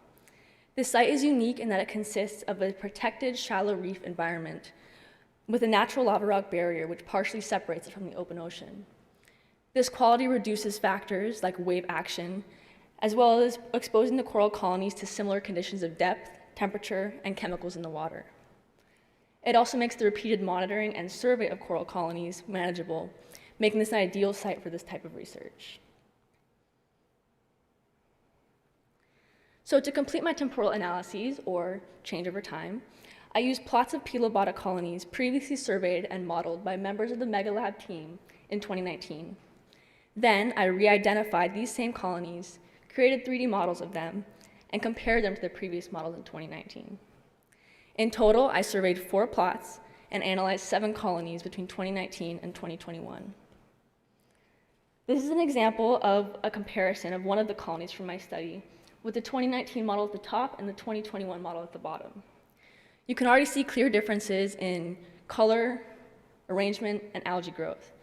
This site is unique in that it consists of a protected shallow reef environment with a natural lava rock barrier which partially separates it from the open ocean. This quality reduces factors like wave action, as well as exposing the coral colonies to similar conditions of depth, temperature, and chemicals in the water. It also makes the repeated monitoring and survey of coral colonies manageable, making this an ideal site for this type of research. So to complete my temporal analyses, or change over time, I used plots of P. lobata colonies previously surveyed and modeled by members of the MegaLab team in 2019. Then I re-identified these same colonies, created 3D models of them, and compared them to the previous models in 2019. In total, I surveyed 4 plots and analyzed 7 colonies between 2019 and 2021. This is an example of a comparison of one of the colonies from my study, with the 2019 model at the top and the 2021 model at the bottom. You can already see clear differences in color, arrangement, and algae growth.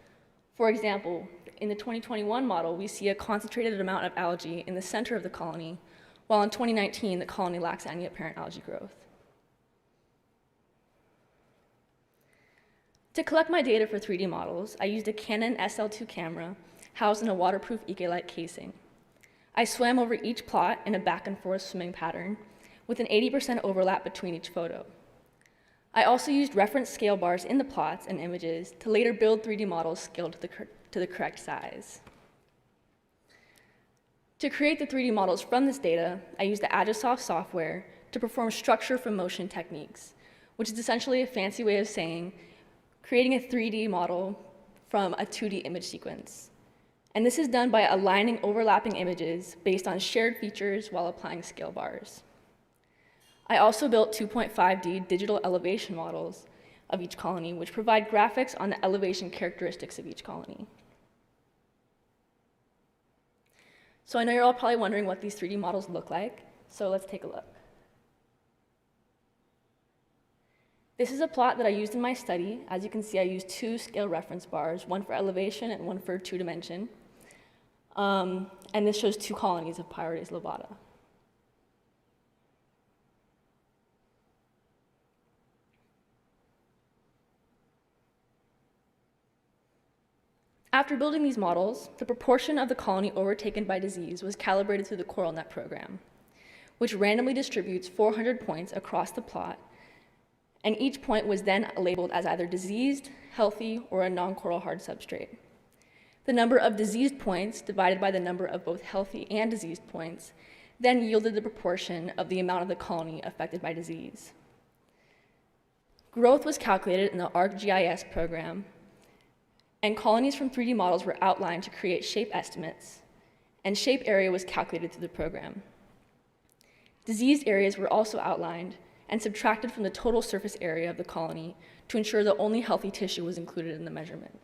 For example, in the 2021 model, we see a concentrated amount of algae in the center of the colony, while in 2019, the colony lacks any apparent algae growth. To collect my data for 3D models, I used a Canon SL2 camera housed in a waterproof Ike-like casing. I swam over each plot in a back and forth swimming pattern with an 80% overlap between each photo. I also used reference scale bars in the plots and images to later build 3D models scaled to the correct size. To create the 3D models from this data, I used the Agisoft software to perform structure from motion techniques, which is essentially a fancy way of saying creating a 3D model from a 2D image sequence. And this is done by aligning overlapping images based on shared features while applying scale bars. I also built 2.5D digital elevation models of each colony, which provide graphics on the elevation characteristics of each colony. So I know you're all probably wondering what these 3D models look like, so let's take a look. This is a plot that I used in my study. As you can see, I used 2 scale reference bars, one for elevation and one for 2 dimension. And this shows 2 colonies of Parietis lobata. After building these models, the proportion of the colony overtaken by disease was calibrated through the CoralNet program, which randomly distributes 400 points across the plot, and each point was then labeled as either diseased, healthy, or a non-coral hard substrate. The number of diseased points divided by the number of both healthy and diseased points then yielded the proportion of the amount of the colony affected by disease. Growth was calculated in the ArcGIS program, and colonies from 3D models were outlined to create shape estimates, and shape area was calculated through the program. Diseased areas were also outlined and subtracted from the total surface area of the colony to ensure that only healthy tissue was included in the measurement.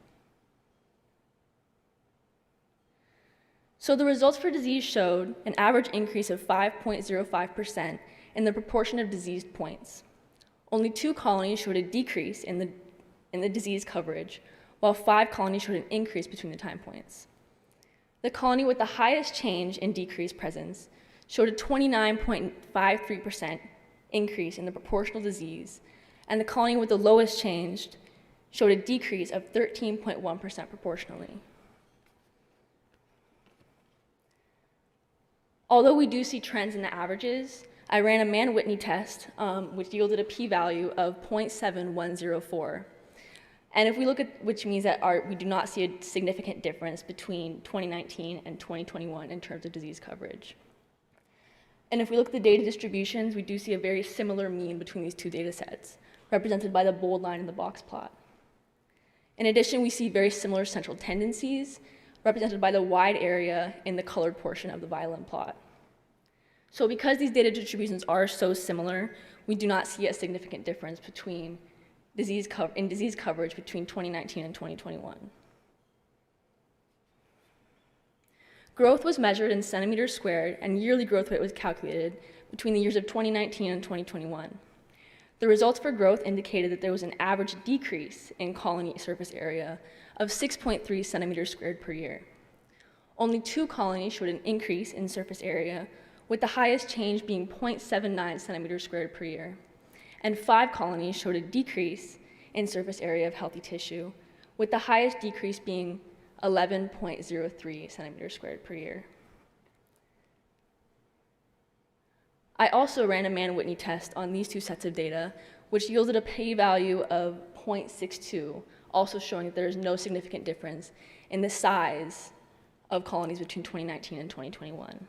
So the results for disease showed an average increase of 5.05% in the proportion of diseased points. Only 2 colonies showed a decrease in the disease coverage, while 5 colonies showed an increase between the time points. The colony with the highest change in decreased presence showed a 29.53% increase in the proportional disease, and the colony with the lowest change showed a decrease of 13.1% proportionally. Although we do see trends in the averages, I ran a Mann-Whitney test, which yielded a p-value of 0.7104. And if we look at, which means that we do not see a significant difference between 2019 and 2021 in terms of disease coverage. And if we look at the data distributions, we do see a very similar mean between these two data sets, represented by the bold line in the box plot. In addition, we see very similar central tendencies, represented by the wide area in the colored portion of the violin plot. So because these data distributions are so similar, we do not see a significant difference between disease coverage between 2019 and 2021. Growth was measured in centimeters squared, and yearly growth rate was calculated between the years of 2019 and 2021. The results for growth indicated that there was an average decrease in colony surface area of 6.3 centimeters squared per year. Only 2 colonies showed an increase in surface area, with the highest change being 0.79 centimeters squared per year. And 5 colonies showed a decrease in surface area of healthy tissue, with the highest decrease being 11.03 centimeters squared per year. I also ran a Mann-Whitney test on these 2 sets of data, which yielded a p-value of 0.62, also showing that there is no significant difference in the size of colonies between 2019 and 2021.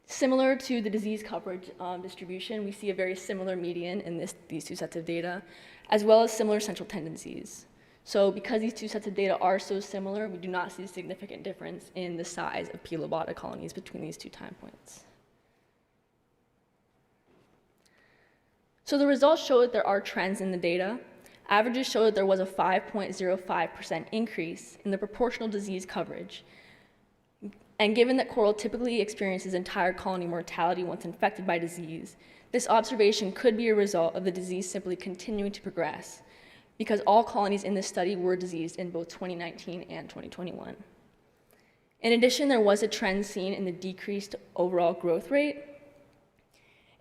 Similar to the disease coverage distribution, we see a very similar median in these 2 sets of data, as well as similar central tendencies. So because these 2 sets of data are so similar, we do not see a significant difference in the size of P. lobata colonies between these 2 time points. So the results show that there are trends in the data. Averages show that there was a 5.05% increase in the proportional disease coverage. And given that coral typically experiences entire colony mortality once infected by disease, this observation could be a result of the disease simply continuing to progress, because all colonies in this study were diseased in both 2019 and 2021. In addition, there was a trend seen in the decreased overall growth rate.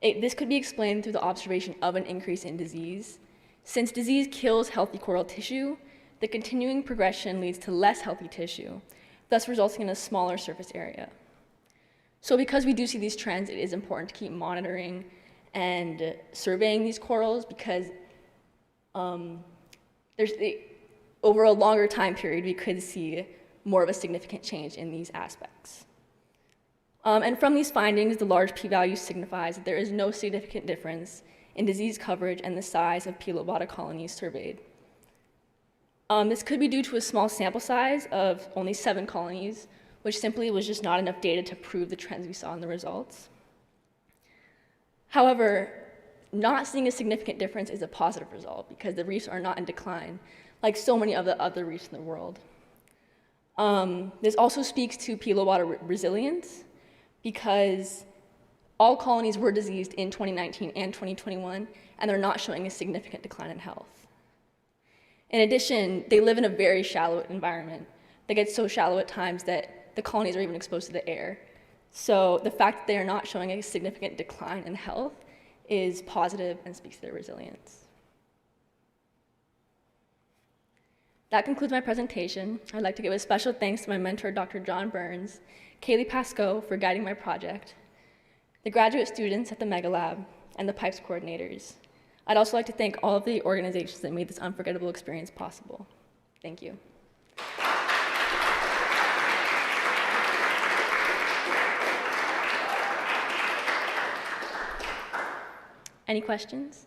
This could be explained through the observation of an increase in disease. Since disease kills healthy coral tissue, the continuing progression leads to less healthy tissue, thus resulting in a smaller surface area. So because we do see these trends, it is important to keep monitoring and surveying these corals, because over a longer time period, we could see more of a significant change in these aspects. And from these findings, the large p-value signifies that there is no significant difference in disease coverage and the size of P. lobata colonies surveyed. This could be due to a small sample size of only 7 colonies, which simply was just not enough data to prove the trends we saw in the results. However, not seeing a significant difference is a positive result, because the reefs are not in decline, like so many of the other reefs in the world. This also speaks to P. lobata resilience, because all colonies were diseased in 2019 and 2021, and they're not showing a significant decline in health. In addition, they live in a very shallow environment. They get so shallow at times that the colonies are even exposed to the air. So the fact that they are not showing a significant decline in health is positive and speaks to their resilience. That concludes my presentation. I'd like to give a special thanks to my mentor, Dr. John Burns, Kaylee Pascoe for guiding my project, the graduate students at the Mega Lab, and the PIPES coordinators. I'd also like to thank all of the organizations that made this unforgettable experience possible. Thank you. Any questions?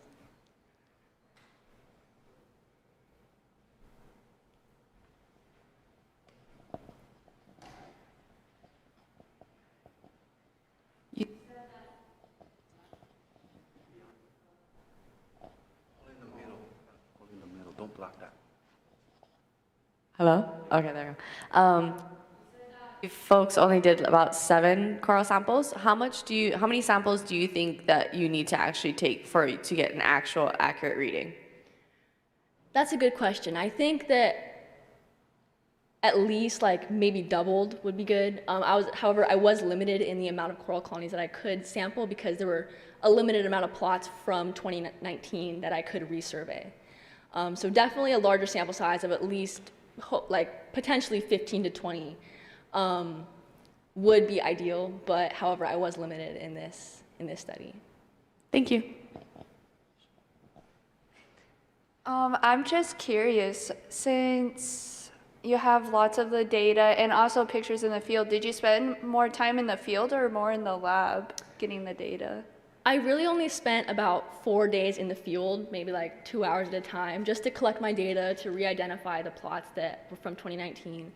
Don't block that. Hello? Okay, there we go. If folks only did about 7 coral samples, how many samples do you think that you need to actually take to get an actual accurate reading? That's a good question. I think that at least like maybe doubled would be good. However, I was limited in the amount of coral colonies that I could sample because there were a limited amount of plots from 2019 that I could resurvey. So definitely a larger sample size of at least like potentially 15 to 20 would be ideal, but however, I was limited in this study. Thank you. I'm just curious, since you have lots of the data and also pictures in the field, did you spend more time in the field or more in the lab getting the data? I really only spent about 4 days in the field, maybe like 2 hours at a time, just to collect my data, to re-identify the plots that were from 2019.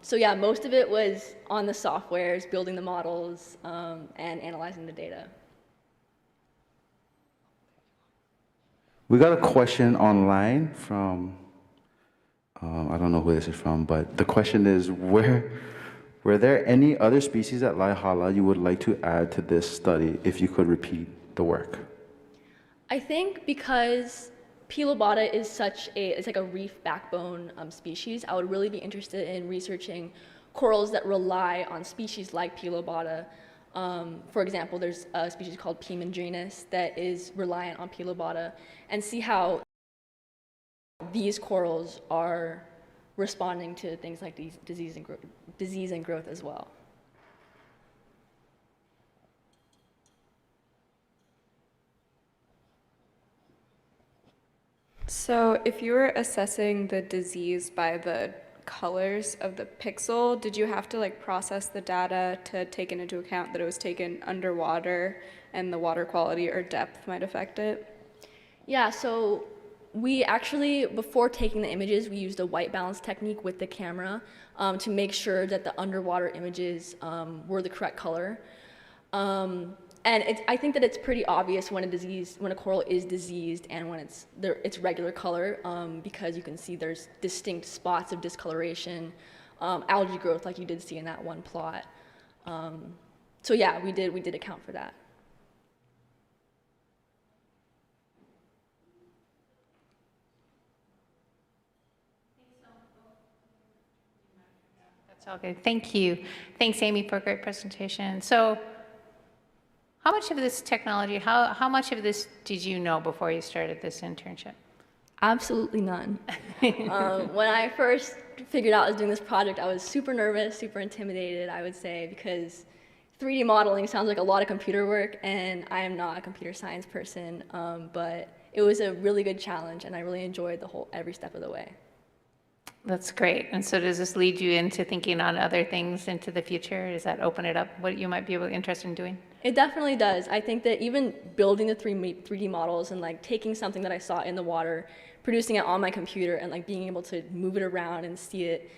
So yeah, most of it was on the softwares, building the models, and analyzing the data. We got a question online from, I don't know who this is from, but the question is, were there any other species at Laihala you would like to add to this study if you could repeat the work? I think because Pilobata is it's like a reef backbone species, I would really be interested in researching corals that rely on species like Pilobata. For example, there's a species called P. mandrinus that is reliant on Pilobata, and see how these corals are responding to things like disease and growth as well. So if you were assessing the disease by the colors of the pixel, did you have to like process the data to take into account that it was taken underwater and the water quality or depth might affect it? Yeah, so we actually, before taking the images, we used a white balance technique with the camera to make sure that the underwater images were the correct color. And I think that it's pretty obvious when a coral is diseased and when it's regular color, because you can see there's distinct spots of discoloration, algae growth like you did see in that one plot. So yeah, we did account for that. That's all good. Thank you. Thanks, Amy, for a great presentation. So how much of this technology, how much of this did you know before you started this internship? Absolutely none. When I first figured out I was doing this project, I was super nervous, super intimidated, I would say, because 3D modeling sounds like a lot of computer work, and I am not a computer science person, but it was a really good challenge, and I really enjoyed every step of the way. That's great. And so does this lead you into thinking on other things into the future? Does that open it up, what you might be interested in doing? It definitely does. I think that even building the 3D models and like taking something that I saw in the water, producing it on my computer and like being able to move it around and see it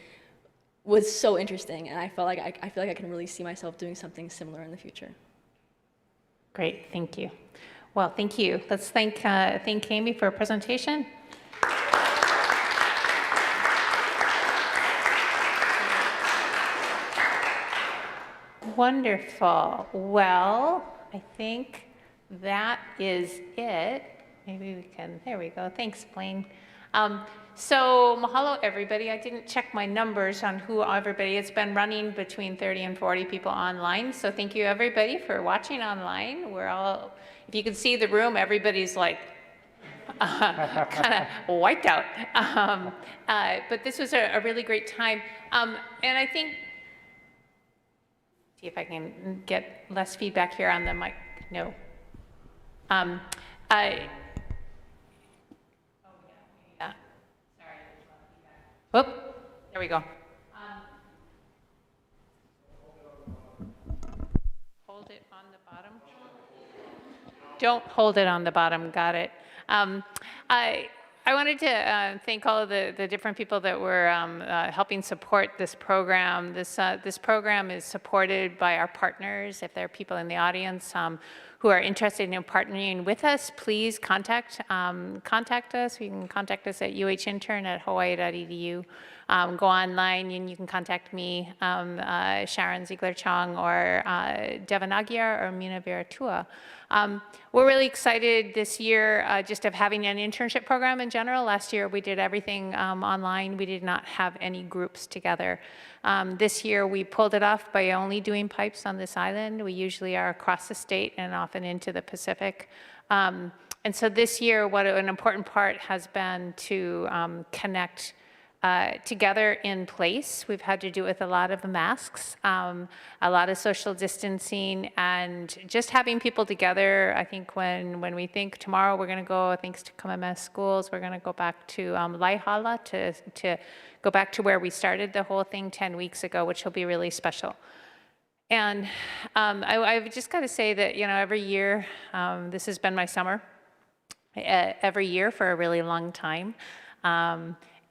was so interesting. And I feel like I can really see myself doing something similar in the future. Great, thank you. Well, thank you. Let's thank Amy for her presentation. Wonderful. Well, I think that is it. Maybe we can, there we go. Thanks, Blaine. So mahalo, everybody. I didn't check my numbers on who everybody, it's been running between 30 and 40 people online. So thank you, everybody, for watching online. We're all, if you can see the room, everybody's like kind of wiped out. But this was a really great time. And I think, see if I can get less feedback here on the mic. No. Yeah. Sorry. Whoop. There we go. Hold it on the bottom. Don't hold it on the bottom. Got it. I I wanted to thank all of the different people that were helping support this program. This program is supported by our partners. If there are people in the audience who are interested in partnering with us, please contact us. You can contact us at uhintern@hawaii.edu. Go online and you can contact me, Sharon Ziegler-Chong, or Devin Aguiar, or Mina Veratua. We're really excited this year just of having an internship program in general. Last year we did everything online. We did not have any groups together. This year we pulled it off by only doing PIPES on this island. We usually are across the state and often into the Pacific. And so this year, what an important part has been to connect together in place. We've had to do with a lot of masks, a lot of social distancing, and just having people together. I think when we think tomorrow we're going to go, thanks to Kamehameha Schools, we're going to go back to Laihala to go back to where we started the whole thing 10 weeks ago, which will be really special. And I've just got to say that, you know, every year, this has been my summer, every year for a really long time.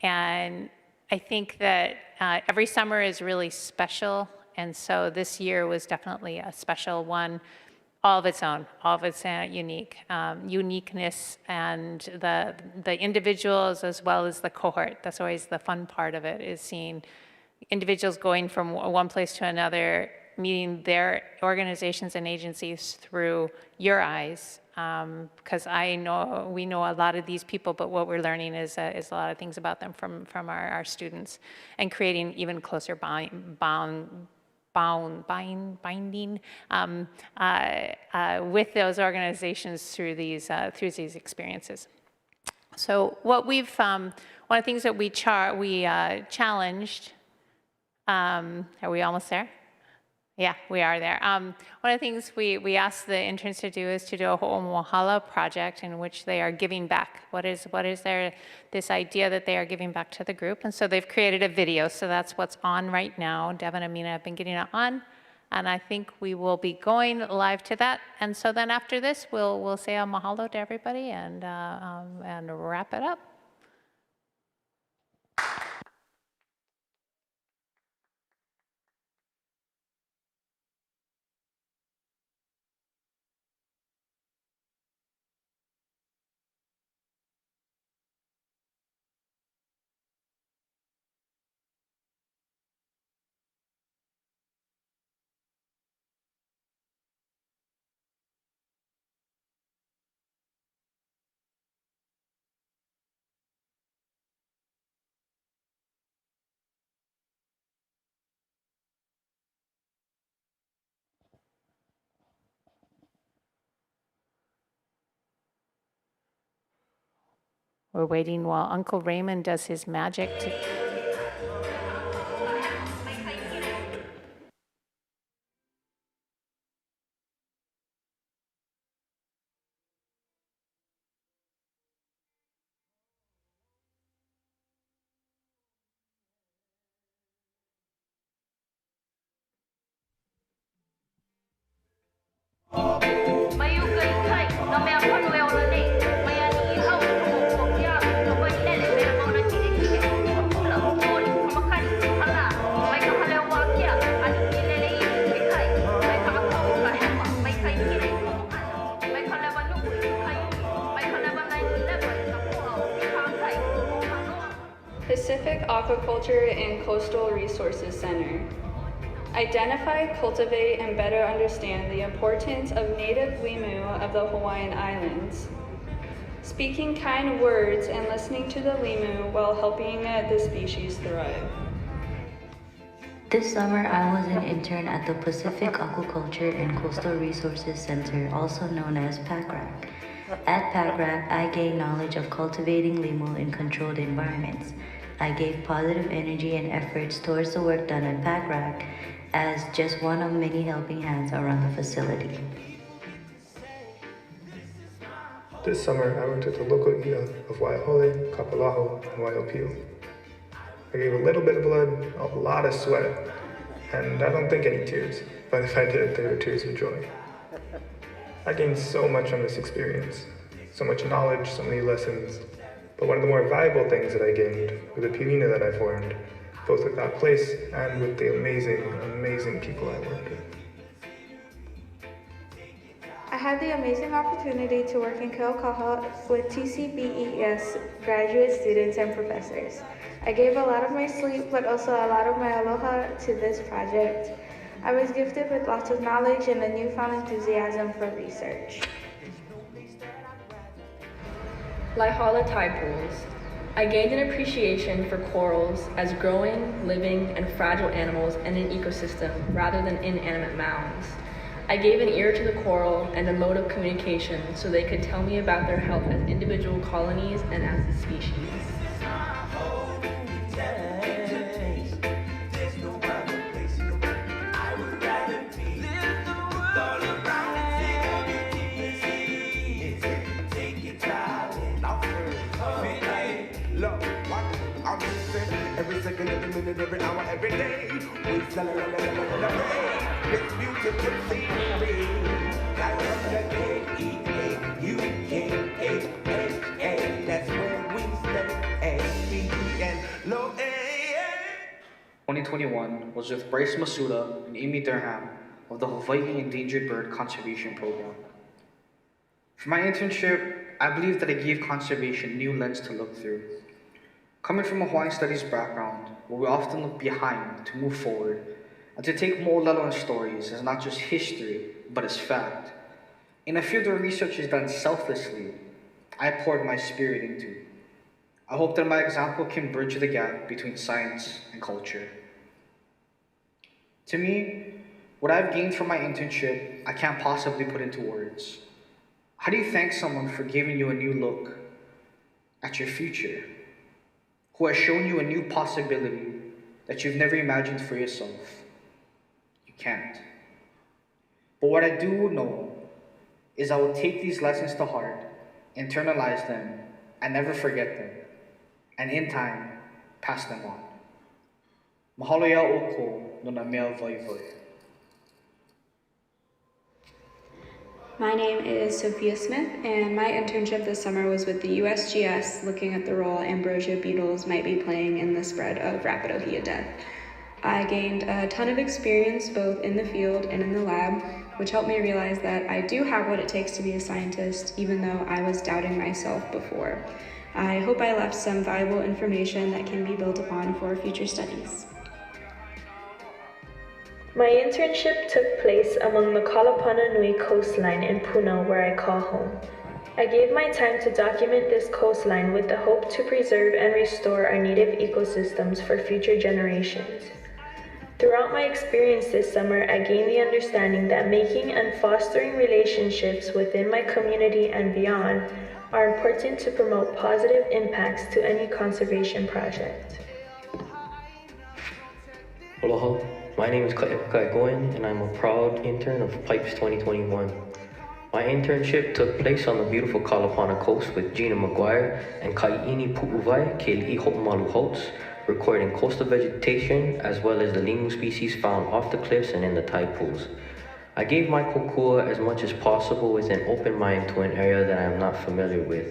And I think that every summer is really special, and so this year was definitely a special one, all of its own, all of its uniqueness, and the individuals as well as the cohort. That's always the fun part of it, is seeing individuals going from one place to another, meeting their organizations and agencies through your eyes. Because we know a lot of these people, but what we're learning is a lot of things about them from our students, and creating even closer binding with those organizations through these experiences. So what we've one of the things that we challenged. Are we almost there? Yeah, we are there. One of the things we asked the interns to do is to do a Ho'omohala project in which they are giving back. What is this idea that they are giving back to the group? And so they've created a video, so that's what's on right now. Devin and Mina have been getting it on, and I think we will be going live to that. And so then after this, we'll say a mahalo to everybody and wrap it up. We're waiting while Uncle Raymond does his magic to... Pacific Aquaculture and Coastal Resources Center. Identify, cultivate, and better understand the importance of native limu of the Hawaiian Islands. Speaking kind words and listening to the limu while helping the species thrive. This summer, I was an intern at the Pacific Aquaculture and Coastal Resources Center, also known as PACRAC. At PACRAC, I gained knowledge of cultivating limu in controlled environments. I gave positive energy and efforts towards the work done at PACRAC as just one of many helping hands around the facility. This summer, I worked at the local i'a of Waihole, Kapalaho, and Waihopio. I gave a little bit of blood, a lot of sweat, and I don't think any tears, but if I did, they were tears of joy. I gained so much from this experience, so much knowledge, so many lessons, But one of the more valuable things that I gained were the pilina that I formed, both with that place and with the amazing, amazing people I worked with. I had the amazing opportunity to work in Keaukaha with TCBES graduate students and professors. I gave a lot of my sleep, but also a lot of my aloha to this project. I was gifted with lots of knowledge and a newfound enthusiasm for research. Laihala tide pools. I gained an appreciation for corals as growing, living, and fragile animals in an ecosystem rather than inanimate mounds. I gave an ear to the coral and a mode of communication so they could tell me about their health as individual colonies and as a species. Every second, every minute, every hour, every day, we celebrate this beautiful scenery. Like K-E-A-U-K-A-A, that's where we stay. A-B-E-N-L-O-A. 2021 was with Bryce Masuda and Amy Durham of the Hawai'i Endangered Bird Conservation Program. For my internship, I believe that I gave conservation a new lens to look through. Coming from a Hawaiian studies background, where we often look behind to move forward, and to take mo'olelo and stories as not just history, but as fact. In a field where research is done selflessly, I poured my spirit into. I hope that my example can bridge the gap between science and culture. To me, what I've gained from my internship, I can't possibly put into words. How do you thank someone for giving you a new look at your future? Who has shown you a new possibility that you've never imagined for yourself? You can't. But what I do know is I will take these lessons to heart, internalize them, and never forget them, and in time, pass them on. Mahalo ia oko no na mea voivoi. My name is Sophia Smith, and my internship this summer was with the USGS, looking at the role ambrosia beetles might be playing in the spread of rapid ohia death. I gained a ton of experience both in the field and in the lab, which helped me realize that I do have what it takes to be a scientist, even though I was doubting myself before. I hope I left some valuable information that can be built upon for future studies. My internship took place among the Kalapana Nui coastline in Puna, where I call home. I gave my time to document this coastline with the hope to preserve and restore our native ecosystems for future generations. Throughout my experience this summer, I gained the understanding that making and fostering relationships within my community and beyond are important to promote positive impacts to any conservation project. Aloha. My name is Ka'ekai Goen, and I'm a proud intern of PIPES 2021. My internship took place on the beautiful Kalapana coast with Gina McGuire and Kaiini Pu'uwai Keili'i Ho'omalu Holtz, recording coastal vegetation as well as the limu species found off the cliffs and in the tide pools. I gave my kokua as much as possible with an open mind to an area that I am not familiar with.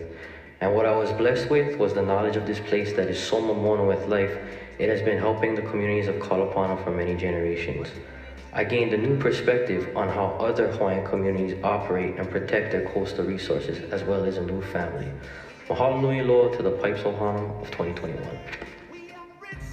And what I was blessed with was the knowledge of this place that is so momono with life. It has been helping the communities of Kalapana for many generations. I gained a new perspective on how other Hawaiian communities operate and protect their coastal resources, as well as a new family. Mahalo nui loa to the Pipes Ohana of 2021.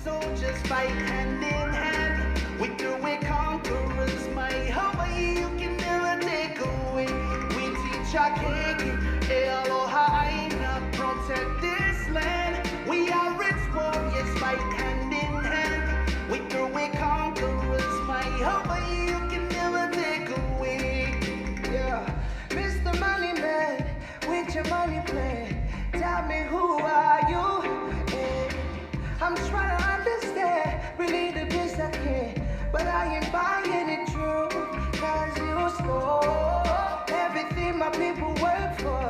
Soldiers fight hand in hand, victor we conquerors, my Hawaii you can never take away. We teach our keiki, e aloha aina, protect this land. We are rich warriors, fight hand in hand, victor we conquerors, my Hawaii you can never take away. Yeah, Mr. Money Man, with your money plan, tell me who are you? I'm trying to understand, really the best I can, but I ain't buying it true, cause you stole everything my people work for,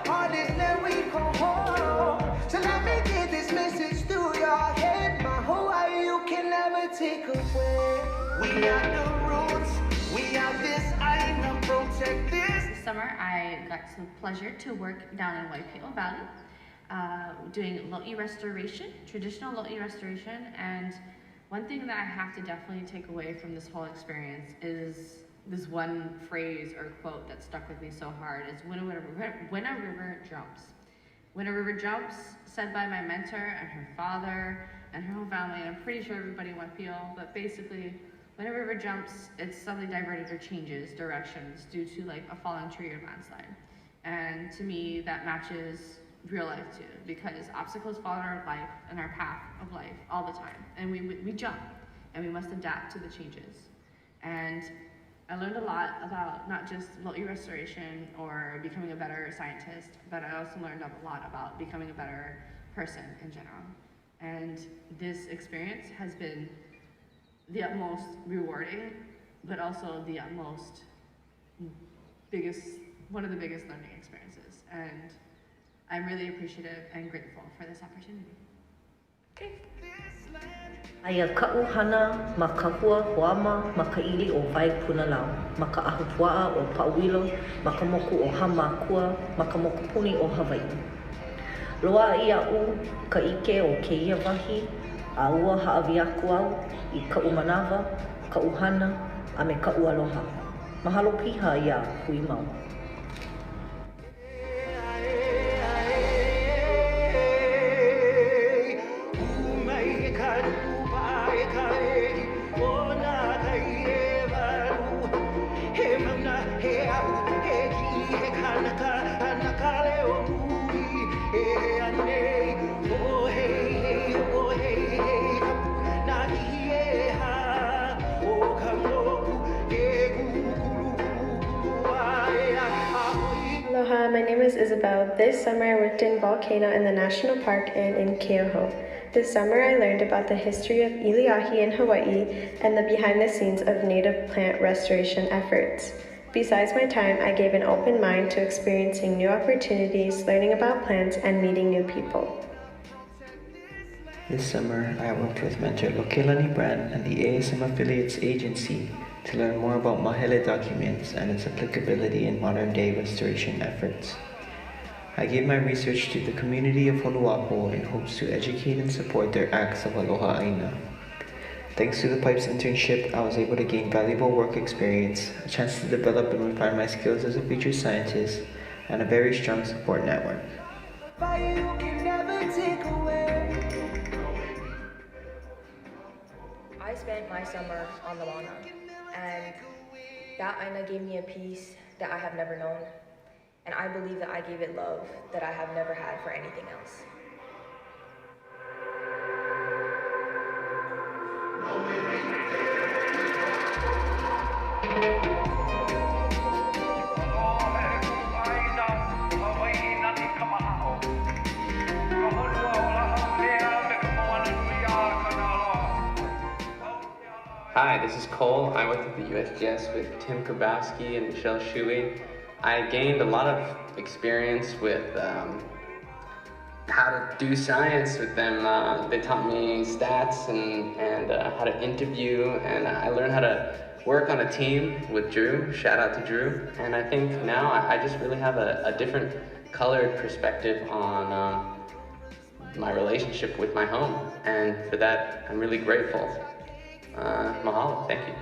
all this land we come home, so let me get this message through your head, my Hawaii you can never take away, we are the roots, we are this island, protect this. This summer I got some pleasure to work down in Waipio Valley. doing lo'i restoration, traditional lo'i restoration, and one thing that I have to definitely take away from this whole experience is this one phrase or quote that stuck with me so hard is when a river jumps. When a river jumps, said by my mentor and her father and her whole family, and I'm pretty sure everybody in Wapio, but basically, when a river jumps, it's suddenly diverted or changes directions due to like a falling tree or landslide. And to me, that matches real life too, because obstacles fall in our life and our path of life all the time. And we jump, and we must adapt to the changes. And I learned a lot about not just lo'i restoration or becoming a better scientist, but I also learned a lot about becoming a better person in general. And this experience has been the utmost rewarding, but also the utmost one of the biggest learning experiences. And I'm really appreciative and grateful for this opportunity. Aia ka'u hana ma ka hua hoama ma ka ili o vai punalau, ma ka ahupua'a o Pa'awilo, ma ka moku o Hamakua, ma ka moku puni o Hawai'i. Loa ia u ka ike o keia wahi, a ua ha'awi aku au i ka'u manawa, ka'u hana, a me ka'u aloha. Mahalo piha ia hui mau. Aloha, my name is Isabel. This summer I worked in Volcano in the National Park and in Keauhou. This summer I learned about the history of Iliahi in Hawaii and the behind the scenes of native plant restoration efforts. Besides my time, I gave an open mind to experiencing new opportunities, learning about plants, and meeting new people. This summer, I worked with mentor Lokelani Brand and the ASM Affiliates Agency to learn more about Mahele documents and its applicability in modern-day restoration efforts. I gave my research to the community of Holuapo in hopes to educate and support their acts of aloha aina. Thanks to the PIPES internship, I was able to gain valuable work experience, a chance to develop and refine my skills as a future scientist, and a very strong support network. I spent my summer on the Mana, and that aina gave me a peace that I have never known, and I believe that I gave it love that I have never had for anything else. Hi, this is Cole. I worked at the USGS with Tim Grabowski and Michelle Shuey. I gained a lot of experience with how to do science with them. They taught me stats and how to interview, and I learned how to work on a team with Drew. Shout out to Drew. And I think now I just really have a different colored perspective on my relationship with my home, and for that I'm really grateful. Mahalo, thank you.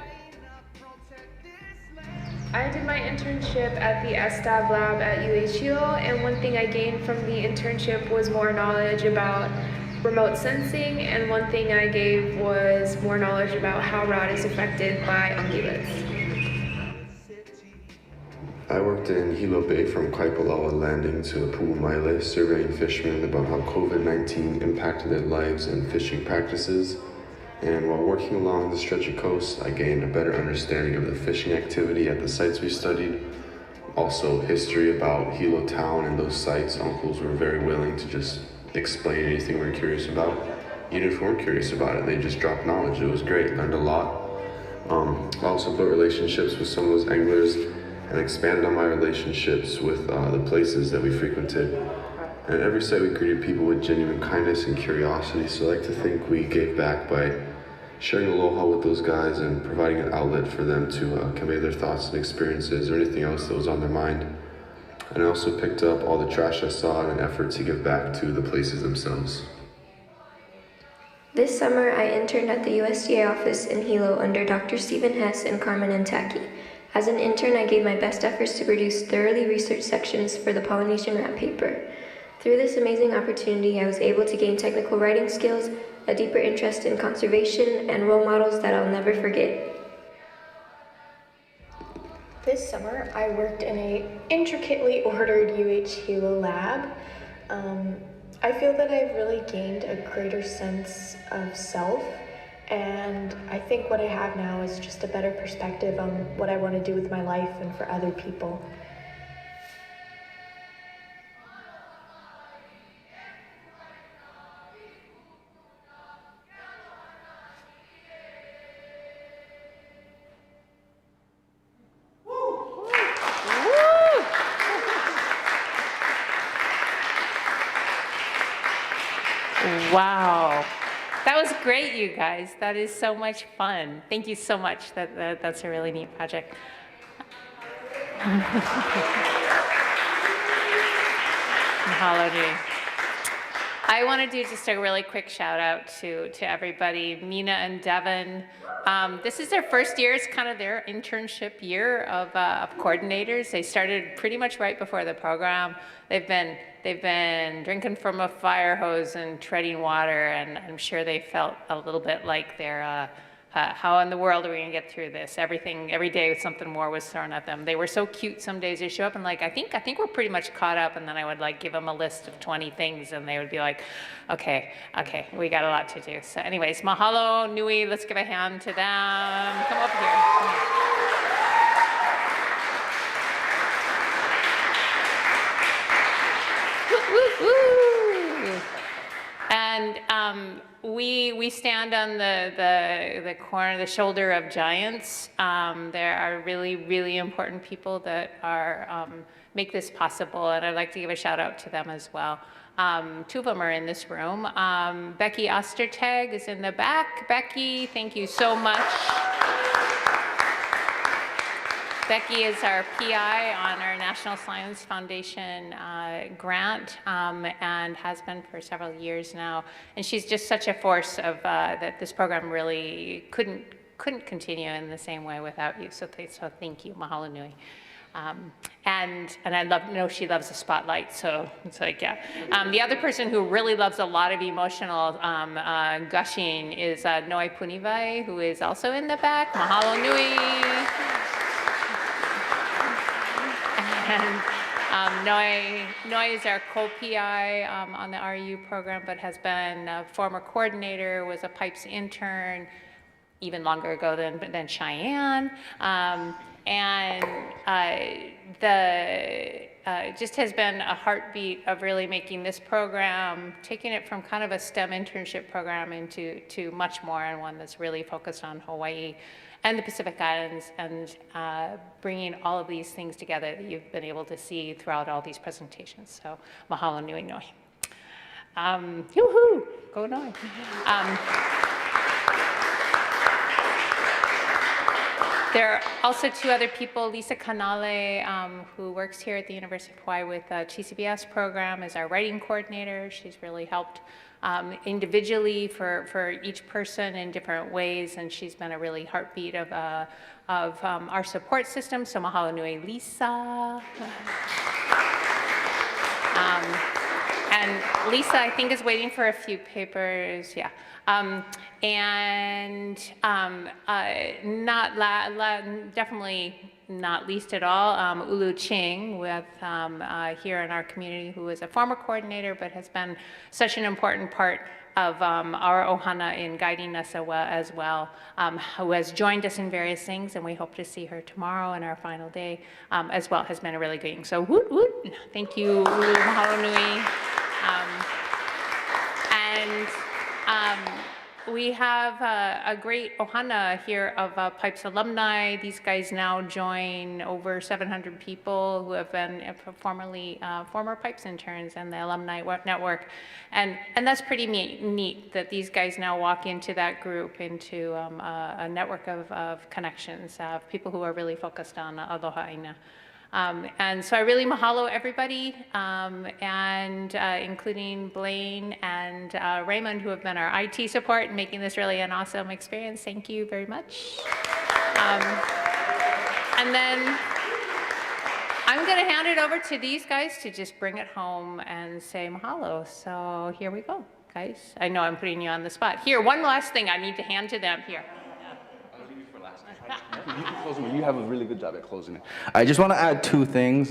I did my internship at the STAB lab at Hilo, and one thing I gained from the internship was more knowledge about remote sensing, and one thing I gave was more knowledge about how rod is affected by ungulates. I worked in Hilo Bay from Kaipalawa landing to Pu'umaile, surveying fishermen about how COVID-19 impacted their lives and fishing practices. And while working along the stretch of coast, I gained a better understanding of the fishing activity at the sites we studied. Also, history about Hilo town and those sites. Uncles were very willing to just explain anything we were curious about. Even if we weren't curious about it, they just dropped knowledge. It was great, learned a lot. I also built relationships with some of those anglers and expanded on my relationships with the places that we frequented. And at every site we greeted people with genuine kindness and curiosity, so I like to think we gave back by sharing aloha with those guys and providing an outlet for them to convey their thoughts and experiences or anything else that was on their mind. And I also picked up all the trash I saw in an effort to give back to the places themselves. This summer, I interned at the USDA office in Hilo under Dr. Stephen Hess and Carmen Antaki. As an intern, I gave my best efforts to produce thoroughly researched sections for the Polynesian wrap paper. Through this amazing opportunity, I was able to gain technical writing skills, a deeper interest in conservation, and role models that I'll never forget. This summer, I worked in an intricately ordered Hilo lab. I feel that I've really gained a greater sense of self, and I think what I have now is just a better perspective on what I want to do with my life and for other people. Wow. That was great, you guys. That is so much fun. Thank you so much. That's a really neat project. Mahalo nui. I want to do just a really quick shout out to everybody. Mina and Devin. This is their first year. It's kind of their internship year of coordinators. They started pretty much right before the program. They've been drinking from a fire hose and treading water, and I'm sure they felt a little bit like they're, how in the world are we gonna get through this? Every day something more was thrown at them. They were so cute some days. They show up and like, I think we're pretty much caught up, and then I would like give them a list of 20 things, and they would be like, okay, we got a lot to do. So anyways, mahalo nui, let's give a hand to them. Come up here. Come on. And we stand on the corner, the shoulder of giants. There are really, really important people that are make this possible, and I'd like to give a shout out to them as well. Two of them are in this room. Becky Ostertag is in the back. Becky, thank you so much. Becky is our PI on our National Science Foundation grant and has been for several years now. And she's just such a force of that this program really couldn't continue in the same way without you. So thank you, mahalo nui. And I know she loves the spotlight, so it's like, yeah. The other person who really loves a lot of emotional gushing is Noi Punivai, who is also in the back. Mahalo nui. And Noi is our co-PI on the RU program, but has been a former coordinator, was a PIPES intern, even longer ago than Cheyenne. Just has been a heartbeat of really making this program, taking it from kind of a STEM internship program into much more, and one that's really focused on Hawaii and the Pacific Islands, and bringing all of these things together that you've been able to see throughout all these presentations. So mahalo nui noi. Yoo-hoo, go noi. There are also two other people, Lisa Canale, who works here at the University of Hawaii with the TCBS program, is our writing coordinator. She's really helped individually for each person in different ways, and she's been a really heartbeat of our support system. So mahalo nui, Lisa. And Lisa, I think, is waiting for a few papers. Yeah. Definitely not least at all, Ulu Ching with here in our community, who is a former coordinator but has been such an important part of our ohana in guiding us as well, who has joined us in various things, and we hope to see her tomorrow in our final day as well, has been a really good thing. So woot woot, thank you, Ulu, mahalo nui. We have a great ohana here of PIPES alumni. These guys now join over 700 people who have been former PIPES interns and the alumni network. And that's pretty neat that these guys now walk into that group, into a network of connections, of people who are really focused on aloha aina. And so I really mahalo everybody, and including Blaine and Raymond, who have been our IT support and making this really an awesome experience. Thank you very much. And then I'm going to hand it over to these guys to just bring it home and say mahalo. So here we go, guys. I know I'm putting you on the spot. Here, one last thing I need to hand to them here. I'll leave you for last. You can close it. You have a really good job at closing it. I just want to add two things.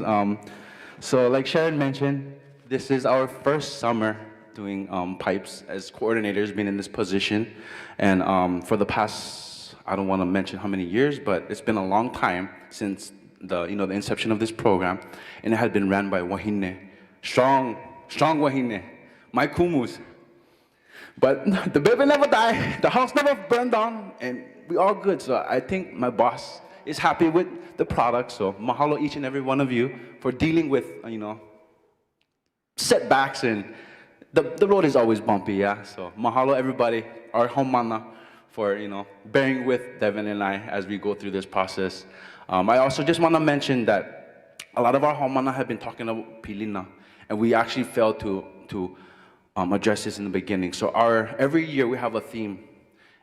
So like Sharon mentioned, this is our first summer doing PIPES as coordinators, being in this position. And for the past, I don't want to mention how many years, but it's been a long time since the inception of this program, and it had been ran by wahine, strong wahine, my kumus. But the baby never died, the house never burned down, and we all good. So I think my boss is happy with the product. So mahalo each and every one of you for dealing with setbacks, and the road is always bumpy, yeah. So mahalo everybody, our haumana, for bearing with Devin and I as we go through this process. I also just want to mention that a lot of our haumana have been talking about pilina, and we actually failed to address this in the beginning. So every year we have a theme,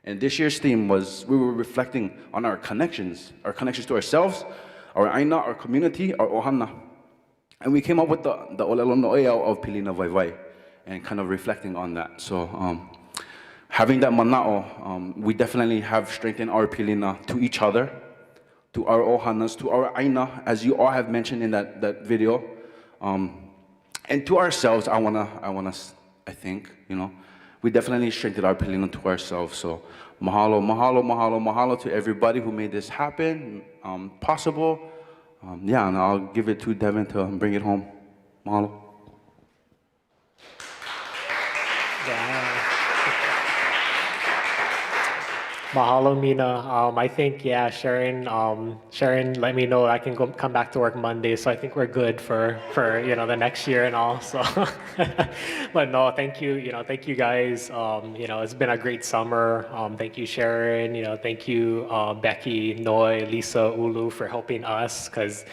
and this year's theme was we were reflecting on our connections to ourselves, our aina, our community, our ohana, and we came up with the olelo noea of pilina vaivai, and kind of reflecting on that. So having that mana'o, we definitely have strengthened our pilina to each other, to our ohanas, to our aina, as you all have mentioned in that video, and to ourselves. I think we definitely strengthened our pilina to ourselves. So mahalo to everybody who made this happen possible. Yeah, and I'll give it to Devin to bring it home. Mahalo. Mahalo, Mina. I think, yeah, Sharon let me know I can come back to work Monday, so I think we're good for the next year and all. So, but no, thank you, thank you guys. It's been a great summer. Thank you, Sharon. Thank you, Becky, Noi, Lisa, Ulu, for helping us, because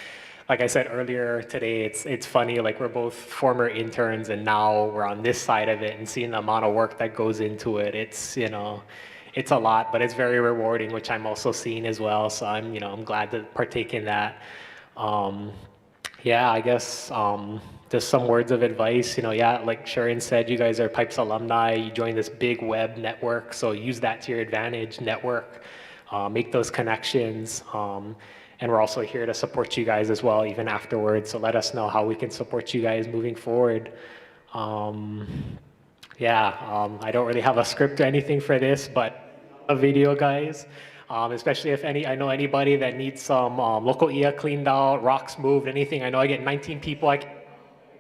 like I said earlier today, it's funny, like we're both former interns and now we're on this side of it, and seeing the amount of work that goes into it, it's a lot, but it's very rewarding, which I'm also seeing as well. So I'm glad to partake in that. Yeah, I guess just some words of advice. Yeah, like Sharon said, you guys are PIPES alumni. You joined this big web network, so use that to your advantage. Network, make those connections, and we're also here to support you guys as well, even afterwards. So let us know how we can support you guys moving forward. Yeah, I don't really have a script or anything for this, but a video, guys. Especially if I know anybody that needs some local IA cleaned out, rocks moved, anything. I know I get 19 people I can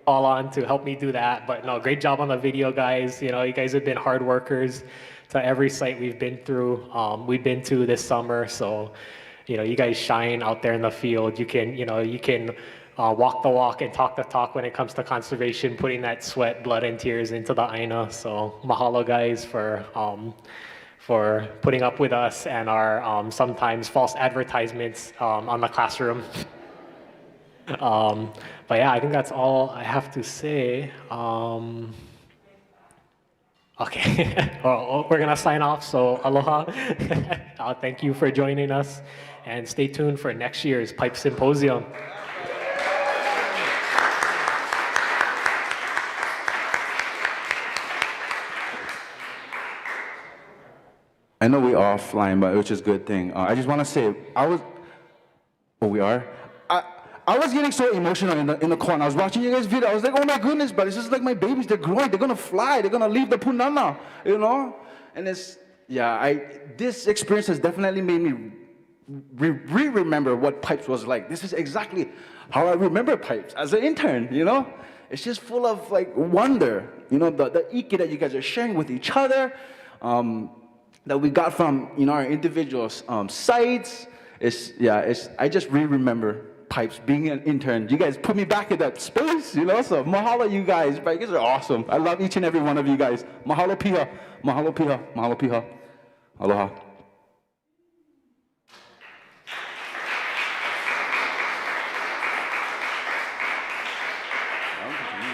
call on to help me do that. But no, great job on the video, guys. You guys have been hard workers to every site we've been to this summer. So, you guys shine out there in the field. You can walk the walk and talk the talk when it comes to conservation, putting that sweat, blood, and tears into the aina. So mahalo, guys, for putting up with us and our sometimes false advertisements on the classroom. But yeah, I think that's all I have to say. Okay, well, we're gonna sign off, so aloha. Thank you for joining us, and stay tuned for next year's PIPES Symposium. I know we're offline, but which is a good thing. I just want to say, we are? I was getting so emotional in the corner. I was watching you guys' video. I was like, oh my goodness, but it's just like my babies. They're growing. They're going to fly. They're going to leave the punana, And this experience has definitely made me remember what PIPES was like. This is exactly how I remember PIPES as an intern, It's just full of like wonder, the iki that you guys are sharing with each other, that we got from our individual sites. I just remember PIPES being an intern. You guys put me back in that space, So mahalo, you guys. You guys are awesome. I love each and every one of you guys. Mahalo piha, mahalo piha, mahalo piha. Aloha.